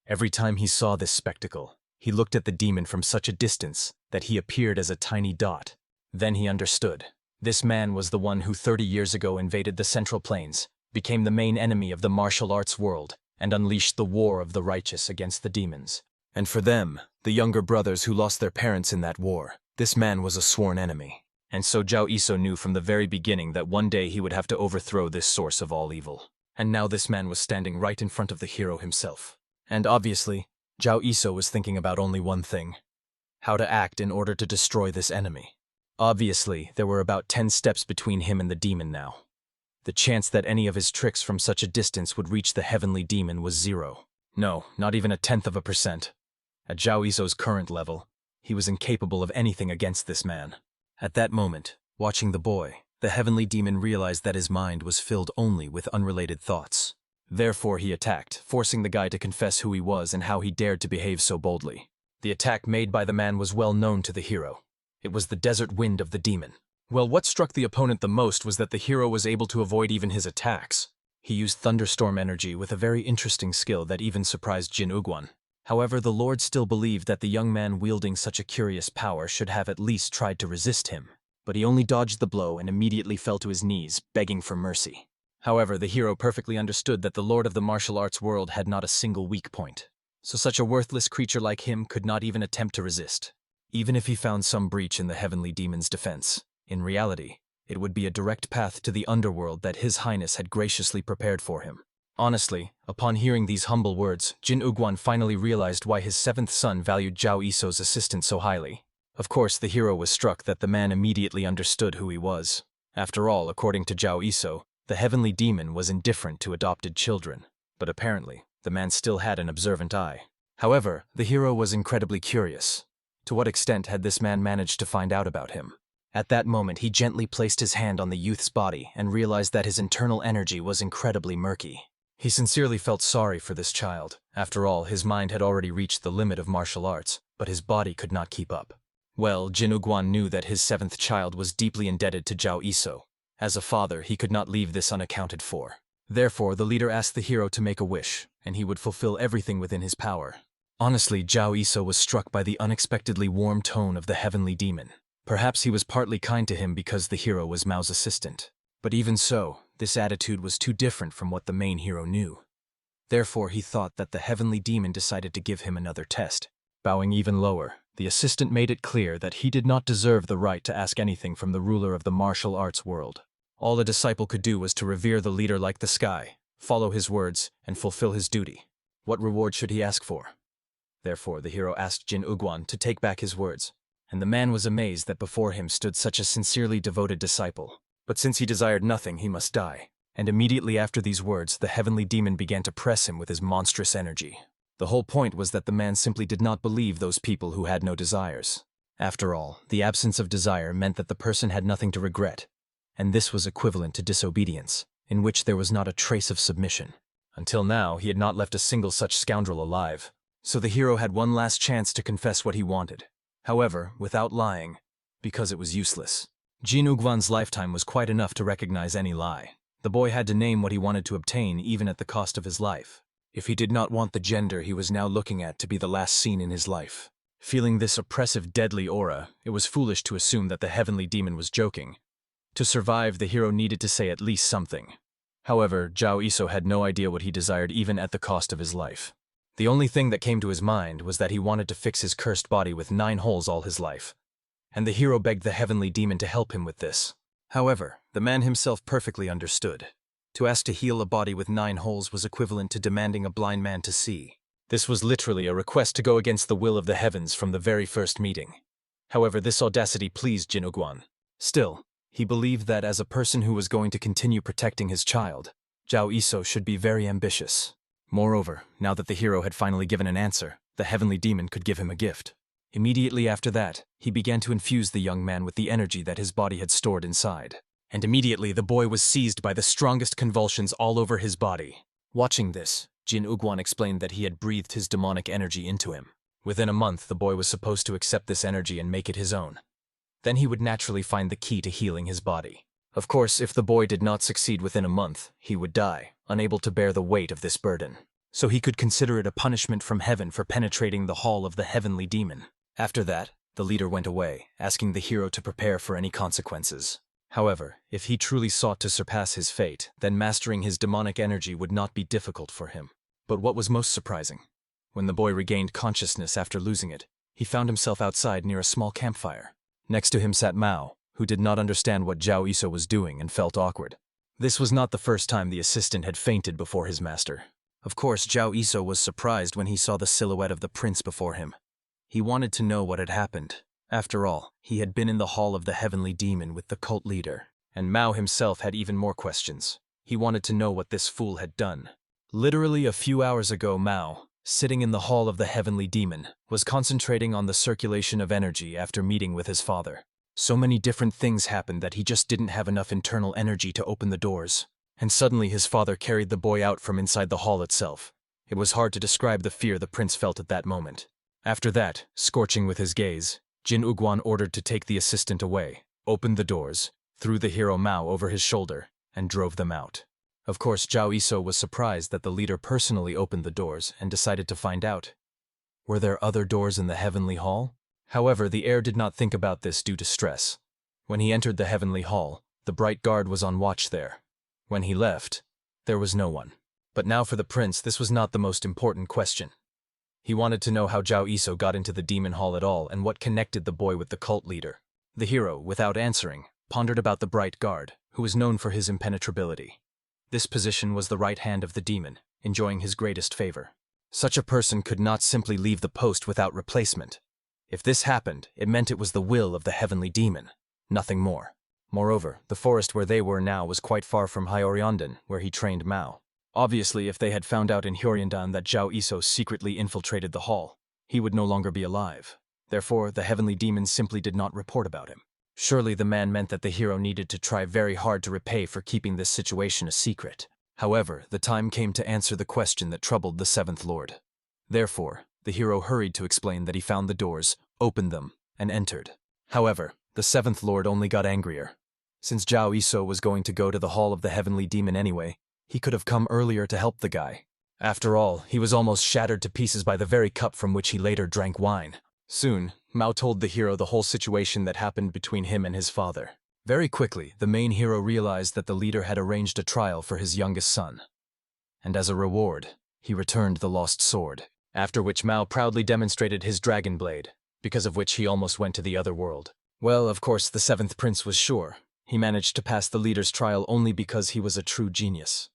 A: Every time he saw this spectacle, he looked at the demon from such a distance that he appeared as a tiny dot. Then he understood. This man was the one who 30 years ago invaded the Central Plains, became the main enemy of the martial arts world, and unleashed the war of the righteous against the demons. And for them, the younger brothers who lost their parents in that war, this man was a sworn enemy. And so Zhao Iso knew from the very beginning that one day he would have to overthrow this source of all evil. And now this man was standing right in front of the hero himself. And obviously, Zhao Iso was thinking about only one thing: how to act in order to destroy this enemy. Obviously, there were about 10 steps between him and the demon now. The chance that any of his tricks from such a distance would reach the heavenly demon was 0. No, not even 0.1%. At Zhao Iso's current level, he was incapable of anything against this man. At that moment, watching the boy, the heavenly demon realized that his mind was filled only with unrelated thoughts. Therefore he attacked, forcing the guy to confess who he was and how he dared to behave so boldly. The attack made by the man was well known to the hero. It was the desert wind of the demon. Well, what struck the opponent the most was that the hero was able to avoid even his attacks. He used thunderstorm energy with a very interesting skill that even surprised Jin Ugwan. However, the Lord still believed that the young man wielding such a curious power should have at least tried to resist him. But he only dodged the blow and immediately fell to his knees, begging for mercy. However, the hero perfectly understood that the Lord of the martial arts world had not a single weak point. So such a worthless creature like him could not even attempt to resist. Even if he found some breach in the heavenly demon's defense, in reality, it would be a direct path to the underworld that His Highness had graciously prepared for him. Honestly, upon hearing these humble words, Jin Ugwan finally realized why his 7th son valued Zhao Iso's assistance so highly. Of course, the hero was struck that the man immediately understood who he was. After all, according to Zhao Iso, the heavenly demon was indifferent to adopted children. But apparently, the man still had an observant eye. However, the hero was incredibly curious. To what extent had this man managed to find out about him? At that moment, he gently placed his hand on the youth's body and realized that his internal energy was incredibly murky. He sincerely felt sorry for this child. After all, his mind had already reached the limit of martial arts, but his body could not keep up. Well, Jin Ugwan knew that his 7th child was deeply indebted to Zhao Iso. As a father, he could not leave this unaccounted for. Therefore, the leader asked the hero to make a wish, and he would fulfill everything within his power. Honestly, Zhao Iso was struck by the unexpectedly warm tone of the heavenly demon. Perhaps he was partly kind to him because the hero was Mao's assistant. But even so, this attitude was too different from what the main hero knew. Therefore, he thought that the heavenly demon decided to give him another test. Bowing even lower, the assistant made it clear that he did not deserve the right to ask anything from the ruler of the martial arts world. All a disciple could do was to revere the leader like the sky, follow his words, and fulfill his duty. What reward should he ask for? Therefore, the hero asked Jin Ugwan to take back his words, and the man was amazed that before him stood such a sincerely devoted disciple. But since he desired nothing, he must die. And immediately after these words, the heavenly demon began to press him with his monstrous energy. The whole point was that the man simply did not believe those people who had no desires. After all, the absence of desire meant that the person had nothing to regret, and this was equivalent to disobedience, in which there was not a trace of submission. Until now, he had not left a single such scoundrel alive. So the hero had one last chance to confess what he wanted. However, without lying, because it was useless. Jin Ugwan's lifetime was quite enough to recognize any lie. The boy had to name what he wanted to obtain even at the cost of his life.
B: if he did not want the gender he was now looking at to be the last scene in his life.
A: Feeling this oppressive, deadly aura, it was foolish to assume that the heavenly demon was joking. To survive, the hero needed to say at least something. However, Zhao Iso had no idea what he desired even at the cost of his life. The only thing that came to his mind was that he wanted to fix his cursed body with 9 holes all his life. And the hero begged the heavenly demon to help him with this. However, the man himself perfectly understood. To ask to heal a body with 9 holes was equivalent to demanding a blind man to see. This was literally a request to go against the will of the heavens from the very first meeting. However, this audacity pleased Jin Uguan. Still, he believed that as a person who was going to continue protecting his child, Zhao Iso should be very ambitious. Moreover, now that the hero had finally given an answer, the heavenly demon could give him a gift. Immediately after that, he began to infuse the young man with the energy that his body had stored inside. And immediately the boy was seized by the strongest convulsions all over his body. Watching this, Jin Uguan explained that he had breathed his demonic energy into him. Within a month, the boy was supposed to accept this energy and make it his own. Then he would naturally find the key to healing his body. Of course, if the boy did not succeed within a month, he would die, unable to bear the weight of this burden. So he could consider it a punishment from heaven for penetrating the hall of the heavenly demon. After that, the leader went away, asking the hero to prepare for any consequences. However, if he truly sought to surpass his fate, then mastering his demonic energy would not be difficult for him. But what was most surprising? When the boy regained consciousness after losing it, he found himself outside near a small campfire. Next to him sat Mao, who did not understand what Zhao Iso was doing and felt awkward. This was not the first time the assistant had fainted before his master. Of course, Zhao Iso was surprised when he saw the silhouette of the prince before him. He wanted to know what had happened. After all, he had been in the hall of the heavenly demon with the cult leader, and Mao himself had even more questions. He wanted to know what this fool had done. Literally a few hours ago, Mao, sitting in the hall of the heavenly demon, was concentrating on the circulation of energy after meeting with his father. So many different things happened that he just didn't have enough internal energy to open the doors. And suddenly his father carried the boy out from inside the hall itself. It was hard to describe the fear the prince felt at that moment. After that, scorching with his gaze, Jin Uguan ordered to take the assistant away, opened the doors, threw the hero Mao over his shoulder, and drove them out. Of course, Zhao Iso was surprised that the leader personally opened the doors and decided to find out. Were there other doors in the heavenly hall? However, the heir did not think about this due to stress. When he entered the heavenly hall, the bright guard was on watch there. When he left, there was no one. But now for the prince, this was not the most important question. He wanted to know how Zhao Iso got into the demon hall at all and what connected the boy with the cult leader. The hero, without answering, pondered about the bright guard, who was known for his impenetrability. This position was the right hand of the demon, enjoying his greatest favor. Such a person could not simply leave the post without replacement. If this happened, it meant it was the will of the heavenly demon, nothing more. Moreover, the forest where they were now was quite far from Hyoryeondan, where he trained Mao. Obviously, if they had found out in Hyoryeondan that Zhao Iso secretly infiltrated the hall, he would no longer be alive. Therefore, the heavenly demon simply did not report about him. Surely the man meant that the hero needed to try very hard to repay for keeping this situation a secret. However, the time came to answer the question that troubled the seventh lord. Therefore, the hero hurried to explain that he found the doors, opened them, and entered. However, the seventh lord only got angrier. Since Zhao Iso was going to go to the hall of the heavenly demon anyway, he could have come earlier to help the guy. After all, he was almost shattered to pieces by the very cup from which he later drank wine. Soon, Mao told the hero the whole situation that happened between him and his father. Very quickly, the main hero realized that the leader had arranged a trial for his youngest son. And as a reward, he returned the lost sword, after which Mao proudly demonstrated his dragon blade, because of which he almost went to the other world. Well, of course, the seventh prince was sure. He managed to pass the leader's trial only because he was a true genius.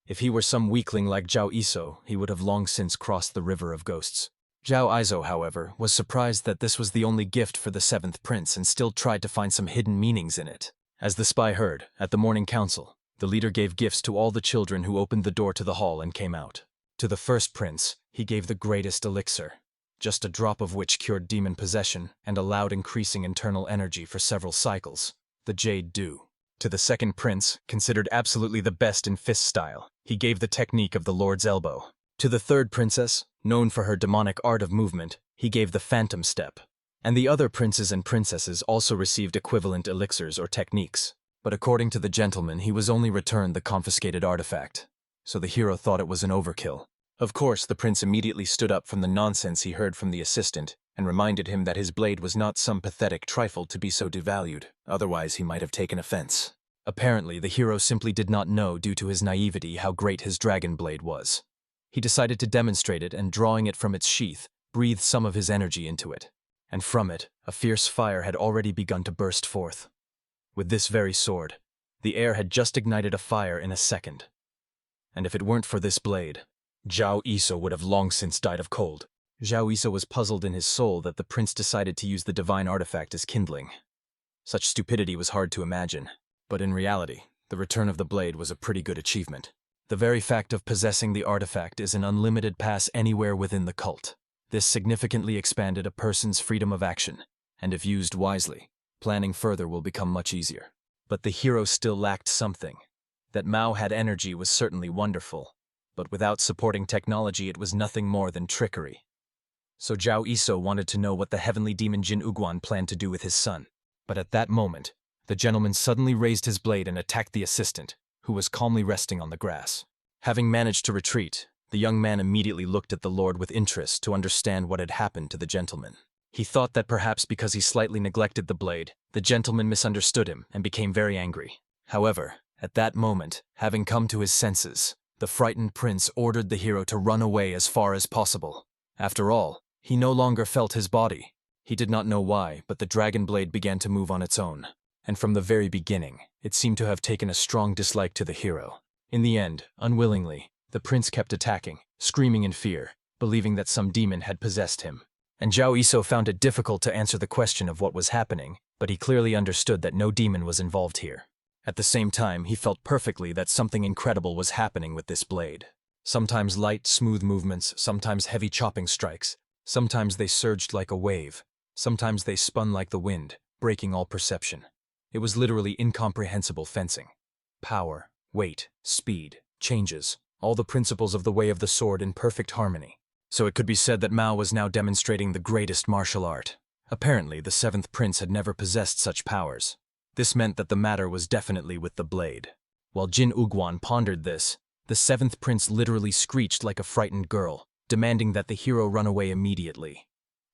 A: If he were some weakling like Zhao Iso, he would have long since crossed the river of ghosts. Zhao Iso, however, was surprised that this was the only gift for the seventh prince and still tried to find some hidden meanings in it. As the spy heard, at the morning council, the leader gave gifts to all the children who opened the door to the hall and came out. To the first prince, he gave the greatest elixir, just a drop of which cured demon possession and allowed increasing internal energy for several cycles, the Jade Dew. To the second prince, considered absolutely the best in fist style, he gave the technique of the Lord's Elbow. To the third princess, known for her demonic art of movement, he gave the Phantom Step. And the other princes and princesses also received equivalent elixirs or techniques. But according to the gentleman, he was only returned the confiscated artifact. So the hero thought it was an overkill.
B: Of course, the prince immediately stood up from the nonsense he heard from the assistant and reminded him that his blade was not some pathetic trifle to be so devalued, otherwise he might have taken offense.
A: Apparently, the hero simply did not know, due to his naivety, how great his dragon blade was. He decided to demonstrate it, and drawing it from its sheath, breathed some of his energy into it. And from it, a fierce fire had already begun to burst forth. With this very sword, the air had just ignited a fire in a second. And if it weren't for this blade, Zhao Iso would have long since died of cold. Zhao Iso was puzzled in his soul that the prince decided to use the divine artifact as kindling. Such stupidity was hard to imagine, but in reality, the return of the blade was a pretty good achievement. The very fact of possessing the artifact is an unlimited pass anywhere within the cult. This significantly expanded a person's freedom of action, and if used wisely, planning further will become much easier. But the hero still lacked something. That Mao had energy was certainly wonderful, but without supporting technology it was nothing more than trickery. So Zhao Iso wanted to know what the heavenly demon Jin Uguan planned to do with his son. But at that moment, the gentleman suddenly raised his blade and attacked the assistant, who was calmly resting on the grass. Having managed to retreat, the young man immediately looked at the lord with interest to understand what had happened to the gentleman. He thought that perhaps because he slightly neglected the blade, the gentleman misunderstood him and became very angry. However, at that moment, having come to his senses, the frightened prince ordered the hero to run away as far as possible. After all, he no longer felt his body. He did not know why, but the dragon blade began to move on its own. And from the very beginning, it seemed to have taken a strong dislike to the hero. In the end, unwillingly, the prince kept attacking, screaming in fear, believing that some demon had possessed him. And Zhao Iso found it difficult to answer the question of what was happening, but he clearly understood that no demon was involved here. At the same time, he felt perfectly that something incredible was happening with this blade. Sometimes light, smooth movements, sometimes heavy chopping strikes. Sometimes they surged like a wave. Sometimes they spun like the wind, breaking all perception. It was literally incomprehensible fencing. Power, weight, speed, changes, all the principles of the way of the sword in perfect harmony. So it could be said that Mao was now demonstrating the greatest martial art. Apparently, the seventh prince had never possessed such powers. This meant that the matter was definitely with the blade. While Jin Uguan pondered this, the seventh prince literally screeched like a frightened girl, demanding that the hero run away immediately.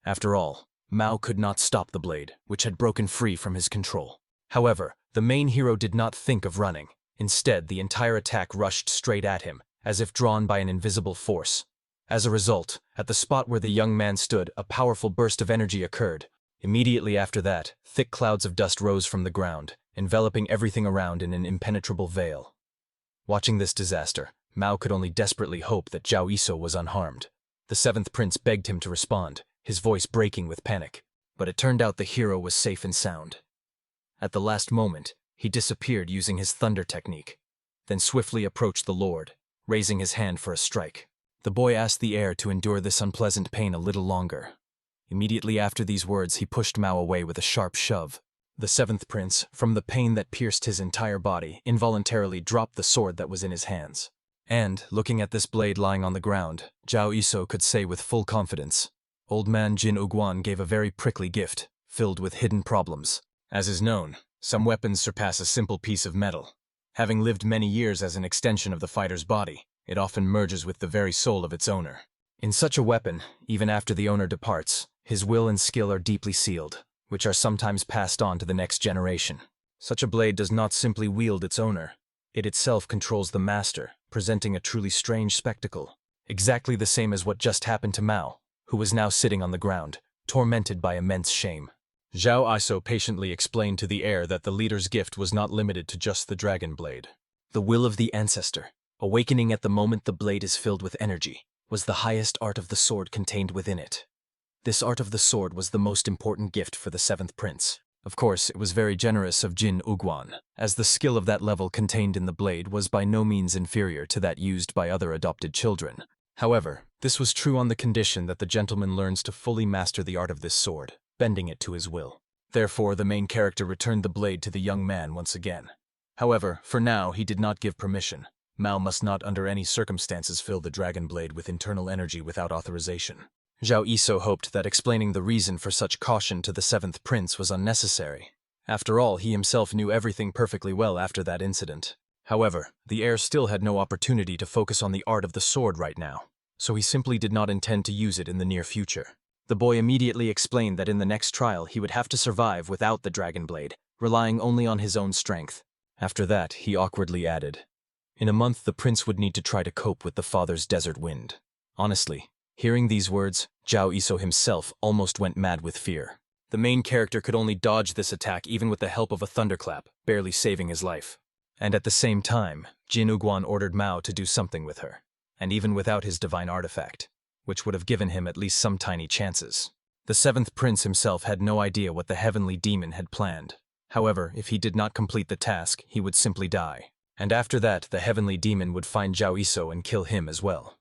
A: After all, Mao could not stop the blade, which had broken free from his control. However, the main hero did not think of running. Instead, the entire attack rushed straight at him, as if drawn by an invisible force. As a result, at the spot where the young man stood, a powerful burst of energy occurred. Immediately after that, thick clouds of dust rose from the ground, enveloping everything around in an impenetrable veil. Watching this disaster, Mao could only desperately hope that Zhao Iso was unharmed. The seventh prince begged him to respond, his voice breaking with panic, but it turned out the hero was safe and sound. At the last moment, he disappeared using his thunder technique, then swiftly approached the lord, raising his hand for a strike. The boy asked the heir to endure this unpleasant pain a little longer. Immediately after these words, he pushed Mao away with a sharp shove. The seventh prince, from the pain that pierced his entire body, involuntarily dropped the sword that was in his hands. And, looking at this blade lying on the ground, Zhao Iso could say with full confidence, "Old man Jin Uguan gave a very prickly gift, filled with hidden problems." As is known, some weapons surpass a simple piece of metal. Having lived many years as an extension of the fighter's body, it often merges with the very soul of its owner. In such a weapon, even after the owner departs, his will and skill are deeply sealed, which are sometimes passed on to the next generation. Such a blade does not simply wield its owner. It itself controls the master, presenting a truly strange spectacle. Exactly the same as what just happened to Mao, who was now sitting on the ground, tormented by immense shame. Zhao Iso patiently explained to the heir that the leader's gift was not limited to just the dragon blade. The will of the ancestor, awakening at the moment the blade is filled with energy, was the highest art of the sword contained within it. This art of the sword was the most important gift for the seventh prince. Of course, it was very generous of Jin Uguan, as the skill of that level contained in the blade was by no means inferior to that used by other adopted children. However, this was true on the condition that the gentleman learns to fully master the art of this sword, bending it to his will. Therefore, the main character returned the blade to the young man once again. However, for now, he did not give permission. Mao must not under any circumstances fill the dragon blade with internal energy without authorization. Zhao Iso hoped that explaining the reason for such caution to the seventh prince was unnecessary. After all, he himself knew everything perfectly well after that incident. However, the heir still had no opportunity to focus on the art of the sword right now. so he simply did not intend to use it in the near future. The boy immediately explained that in the next trial he would have to survive without the dragon blade, relying only on his own strength. After that, he awkwardly added, "In a month the prince would need to try to cope with the father's desert wind." Honestly, hearing these words, Zhao Iso himself almost went mad with fear. The main character could only dodge this attack even with the help of a thunderclap, barely saving his life. And at the same time, Jin Uguan ordered Mao to do something with her, and even without his divine artifact, which would have given him at least some tiny chances. The seventh prince himself had no idea what the heavenly demon had planned. However, if he did not complete the task, he would simply die. And after that, the heavenly demon would find Zhao Iso and kill him as well.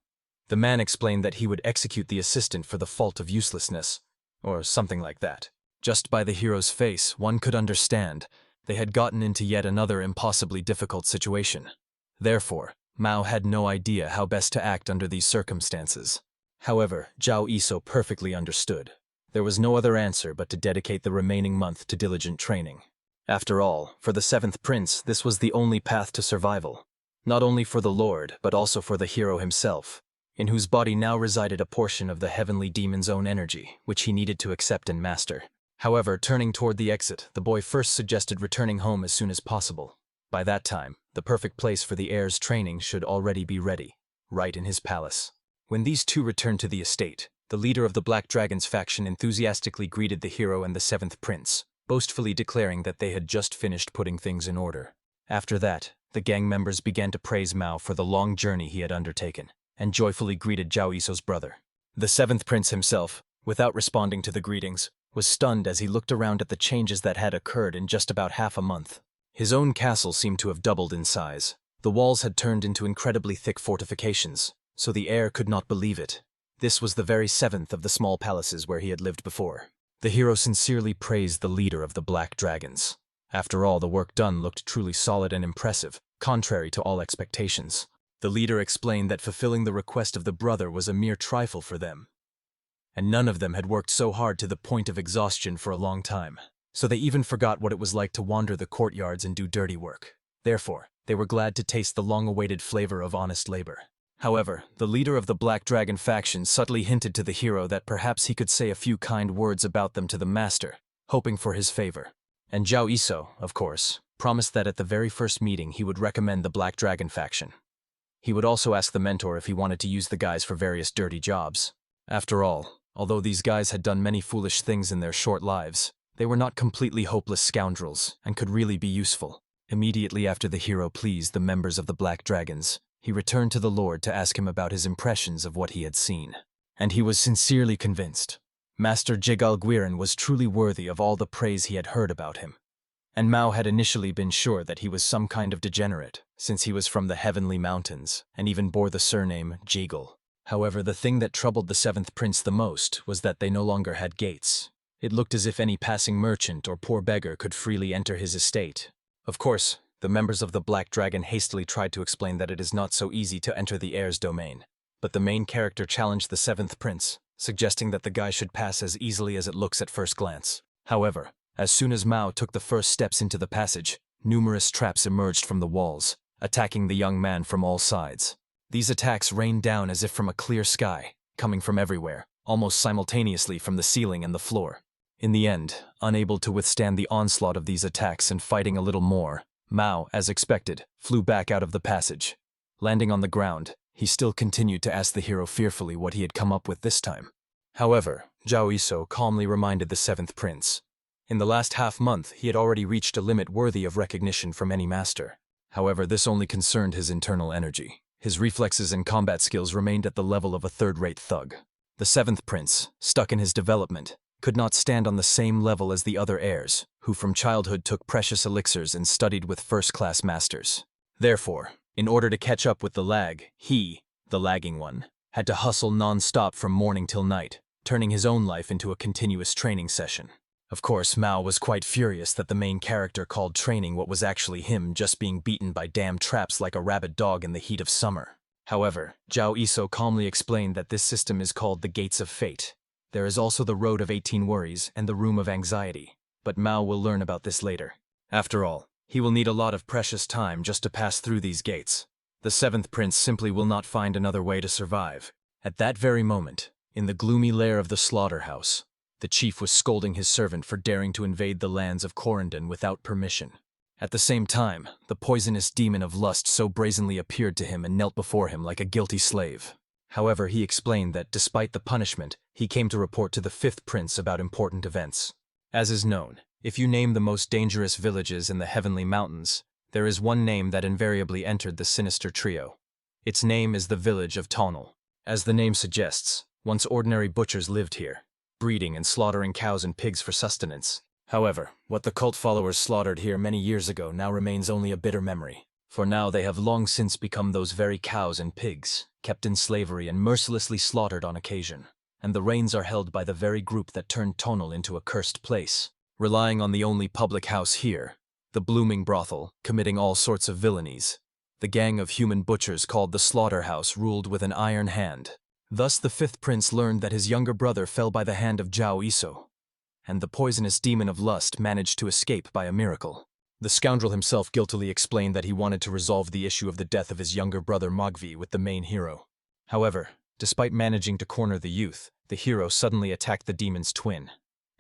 A: The man explained that he would execute the assistant for the fault of uselessness, or something like that. Just by the hero's face, one could understand they had gotten into yet another impossibly difficult situation. Therefore, Mao had no idea how best to act under these circumstances. However, Zhao Iso perfectly understood. There was no other answer but to dedicate the remaining month to diligent training. After all, for the seventh prince, this was the only path to survival. Not only for the lord, but also for the hero himself, in whose body now resided a portion of the heavenly demon's own energy, which he needed to accept and master. However, turning toward the exit, the boy first suggested returning home as soon as possible. By that time, the perfect place for the heir's training should already be ready, right in his palace. When these two returned to the estate, the leader of the Black Dragon's faction enthusiastically greeted the hero and the seventh prince, boastfully declaring that they had just finished putting things in order. After that, the gang members began to praise Mao for the long journey he had undertaken, and joyfully greeted Zhao Iso's brother. The seventh prince himself, without responding to the greetings, was stunned as he looked around at the changes that had occurred in just about half a month. His own castle seemed to have doubled in size. The walls had turned into incredibly thick fortifications, so the heir could not believe it. This was the very seventh of the small palaces where he had lived before. The hero sincerely praised the leader of the Black Dragons. After all, the work done looked truly solid and impressive, contrary to all expectations. The leader explained that fulfilling the request of the brother was a mere trifle for them, and none of them had worked so hard to the point of exhaustion for a long time, so they even forgot what it was like to wander the courtyards and do dirty work. Therefore, they were glad to taste the long-awaited flavor of honest labor. However, the leader of the Black Dragon faction subtly hinted to the hero that perhaps he could say a few kind words about them to the master, hoping for his favor. And Zhao Iso, of course, promised that at the very first meeting he would recommend the Black Dragon faction. He would also ask the mentor if he wanted to use the guys for various dirty jobs. After all, although these guys had done many foolish things in their short lives, they were not completely hopeless scoundrels and could really be useful. Immediately after the hero pleased the members of the Black Dragons, he returned to the Lord to ask him about his impressions of what he had seen. And he was sincerely convinced. Master Jigal Guiran was truly worthy of all the praise he had heard about him. And Mao had initially been sure that he was some kind of degenerate, since he was from the Heavenly Mountains, and even bore the surname Jigal. However, the thing that troubled the seventh prince the most was that they no longer had gates. It looked as if any passing merchant or poor beggar could freely enter his estate. Of course, the members of the Black Dragon hastily tried to explain that it is not so easy to enter the heir's domain. But the main character challenged the seventh prince, suggesting that the guy should pass as easily as it looks at first glance. However, as soon as Mao took the first steps into the passage, numerous traps emerged from the walls, attacking the young man from all sides. These attacks rained down as if from a clear sky, coming from everywhere, almost simultaneously from the ceiling and the floor. In the end, unable to withstand the onslaught of these attacks and fighting a little more, Mao, as expected, flew back out of the passage. Landing on the ground, he still continued to ask the hero fearfully what he had come up with this time. However, Zhao Iso calmly reminded the seventh prince. In the last half-month, he had already reached a limit worthy of recognition from any master. However, this only concerned his internal energy. His reflexes and combat skills remained at the level of a third-rate thug. The seventh prince, stuck in his development, could not stand on the same level as the other heirs, who from childhood took precious elixirs and studied with first-class masters. Therefore, in order to catch up with the lag, he, the lagging one, had to hustle non-stop from morning till night, turning his own life into a continuous training session. Of course, Mao was quite furious that the main character called training what was actually him just being beaten by damn traps like a rabid dog in the heat of summer. However, Zhao Iso calmly explained that this system is called the Gates of Fate. There is also the Road of 18 Worries and the Room of Anxiety, but Mao will learn about this later. After all, he will need a lot of precious time just to pass through these gates. The seventh prince simply will not find another way to survive. At that very moment, in the gloomy lair of the slaughterhouse, the chief was scolding his servant for daring to invade the lands of Corendon without permission. At the same time, the poisonous demon of lust so brazenly appeared to him and knelt before him like a guilty slave. However, he explained that, despite the punishment, he came to report to the fifth prince about important events. As is known, if you name the most dangerous villages in the heavenly mountains, there is one name that invariably entered the sinister trio. Its name is the village of Tonal. As the name suggests, once ordinary butchers lived here, breeding and slaughtering cows and pigs for sustenance. However, what the cult followers slaughtered here many years ago now remains only a bitter memory, for now they have long since become those very cows and pigs, kept in slavery and mercilessly slaughtered on occasion, and the reins are held by the very group that turned Tonal into a cursed place, relying on the only public house here, the blooming brothel, committing all sorts of villainies. The gang of human butchers called the slaughterhouse ruled with an iron hand. Thus the fifth prince learned that his younger brother fell by the hand of Zhao Iso, and the poisonous demon of lust managed to escape by a miracle. The scoundrel himself guiltily explained that he wanted to resolve the issue of the death of his younger brother Mogvi with the main hero. However, despite managing to corner the youth, the hero suddenly attacked the demon's twin,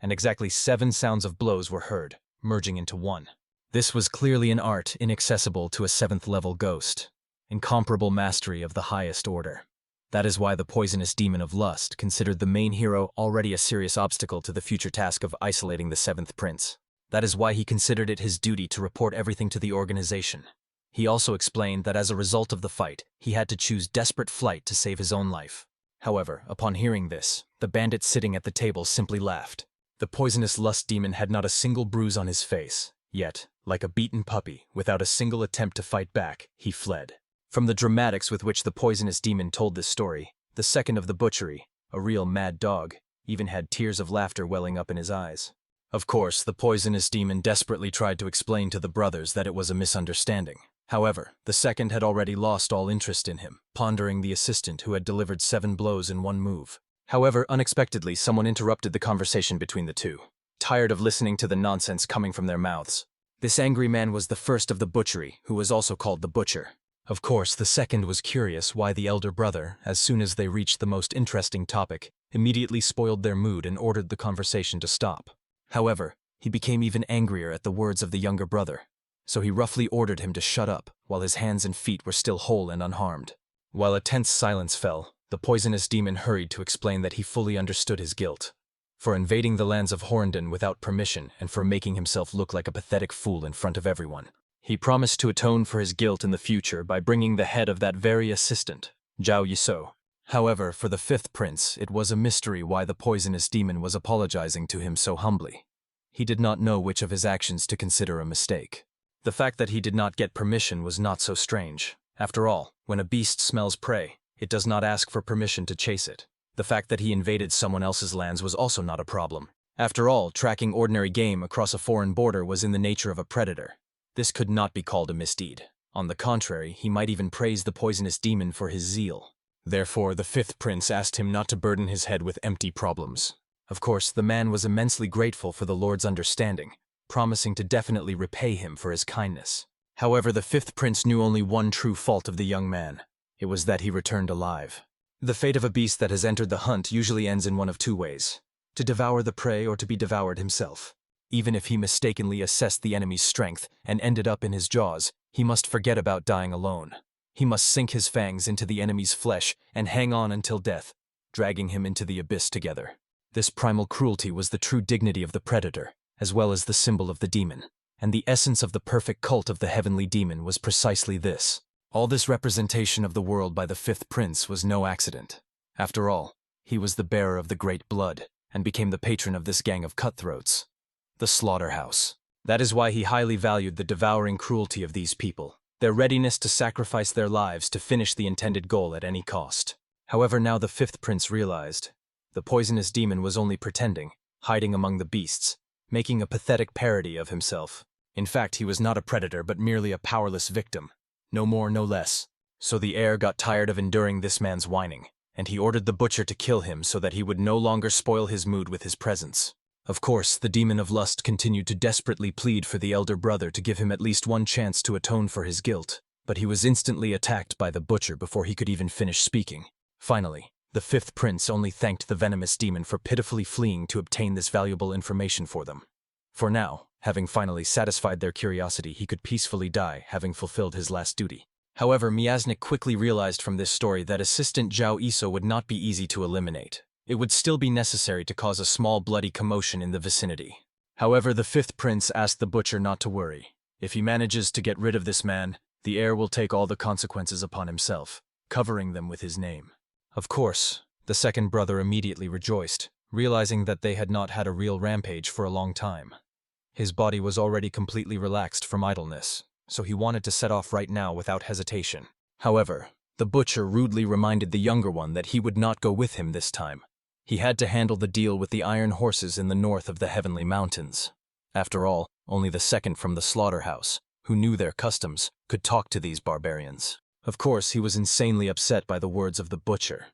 A: and exactly 7 sounds of blows were heard, merging into one. This was clearly an art inaccessible to a 7th-level ghost, incomparable mastery of the highest order. That is why the poisonous demon of lust considered the main hero already a serious obstacle to the future task of isolating the 7th prince. That is why he considered it his duty to report everything to the organization. He also explained that as a result of the fight, he had to choose desperate flight to save his own life. However, upon hearing this, the bandit sitting at the table simply laughed. The poisonous lust demon had not a single bruise on his face, yet, like a beaten puppy, without a single attempt to fight back, he fled. From the dramatics with which the poisonous demon told this story, the second of the butchery, a real mad dog, even had tears of laughter welling up in his eyes. Of course, the poisonous demon desperately tried to explain to the brothers that it was a misunderstanding. However, the second had already lost all interest in him, pondering the assistant who had delivered 7 blows in one move. However, unexpectedly, someone interrupted the conversation between the two, tired of listening to the nonsense coming from their mouths. This angry man was the first of the butchery, who was also called the Butcher. Of course, the second was curious why the elder brother, as soon as they reached the most interesting topic, immediately spoiled their mood and ordered the conversation to stop. However, he became even angrier at the words of the younger brother, so he roughly ordered him to shut up while his hands and feet were still whole and unharmed. While a tense silence fell, the poisonous demon hurried to explain that he fully understood his guilt, for invading the lands of Horndon without permission and for making himself look like a pathetic fool in front of everyone. He promised to atone for his guilt in the future by bringing the head of that very assistant, Zhao Yiso. However, for the 5th prince, it was a mystery why the poisonous demon was apologizing to him so humbly. He did not know which of his actions to consider a mistake. The fact that he did not get permission was not so strange. After all, when a beast smells prey, it does not ask for permission to chase it. The fact that he invaded someone else's lands was also not a problem. After all, tracking ordinary game across a foreign border was in the nature of a predator. This could not be called a misdeed. On the contrary, he might even praise the poisonous demon for his zeal. Therefore, the 5th prince asked him not to burden his head with empty problems. Of course, the man was immensely grateful for the Lord's understanding, promising to definitely repay him for his kindness. However, the 5th prince knew only one true fault of the young man. It was that he returned alive. The fate of a beast that has entered the hunt usually ends in one of 2 ways: to devour the prey or to be devoured himself. Even if he mistakenly assessed the enemy's strength and ended up in his jaws, he must forget about dying alone. He must sink his fangs into the enemy's flesh and hang on until death, dragging him into the abyss together. This primal cruelty was the true dignity of the predator, as well as the symbol of the demon. And the essence of the perfect cult of the heavenly demon was precisely this. All this representation of the world by the 5th prince was no accident. After all, he was the bearer of the great blood, and became the patron of this gang of cutthroats, the slaughterhouse. That is why he highly valued the devouring cruelty of these people, their readiness to sacrifice their lives to finish the intended goal at any cost. However, now the 5th prince realized, the poisonous demon was only pretending, hiding among the beasts, making a pathetic parody of himself. In fact, he was not a predator but merely a powerless victim, no more, no less. So the heir got tired of enduring this man's whining, and he ordered the butcher to kill him so that he would no longer spoil his mood with his presence. Of course, the demon of lust continued to desperately plead for the elder brother to give him at least one chance to atone for his guilt, but he was instantly attacked by the butcher before he could even finish speaking. Finally, The fifth prince only thanked the venomous demon for pitifully fleeing to obtain this valuable information for them. For now, having finally satisfied their curiosity, he could peacefully die, having fulfilled his last duty. However, Miasnik quickly realized from this story that Assistant Zhao Iso would not be easy to eliminate. It would still be necessary to cause a small bloody commotion in the vicinity. However, the fifth prince asked the butcher not to worry. If he manages to get rid of this man, the heir will take all the consequences upon himself, covering them with his name. Of course, the second brother immediately rejoiced, realizing that they had not had a real rampage for a long time. His body was already completely relaxed from idleness, so he wanted to set off right now without hesitation. However, the butcher rudely reminded the younger one that he would not go with him this time. He had to handle the deal with the iron horses in the north of the Heavenly Mountains. After all, only the second from the slaughterhouse, who knew their customs, could talk to these barbarians. Of course, he was insanely upset by the words of the butcher.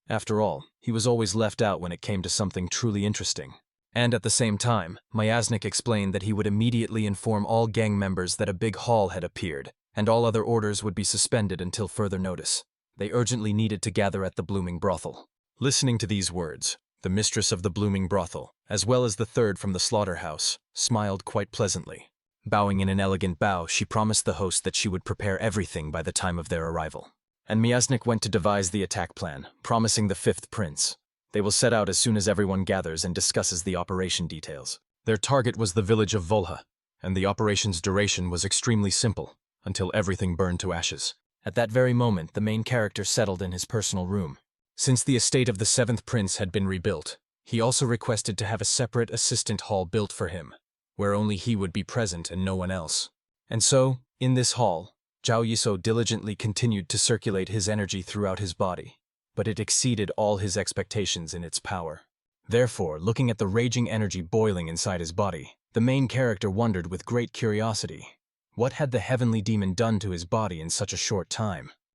A: After all, he was always left out when it came to something truly interesting. And at the same time, Miasnik explained that he would immediately inform all gang members that a big haul had appeared, and all other orders would be suspended until further notice. They urgently needed to gather at the Blooming Brothel. Listening to these words, the mistress of the Blooming Brothel, as well as the third from the slaughterhouse, smiled quite pleasantly. Bowing in an elegant bow, she promised the host that she would prepare everything by the time of their arrival. And Miasnik went to devise the attack plan, promising the fifth prince. They will set out as soon as everyone gathers and discusses the operation details. Their target was the village of Volha, and the operation's duration was extremely simple, until everything burned to ashes. At that very moment, the main character settled in his personal room. Since the estate of the seventh prince had been rebuilt, he also requested to have a separate assistant hall built for him, where only he would be present and no one else. And so, in this hall, Zhao Yiso diligently continued to circulate his energy throughout his body, but it exceeded all his expectations in its power. Therefore, looking at the raging energy boiling inside his body, the main character wondered with great curiosity, what had the heavenly demon done to his body in such a short time?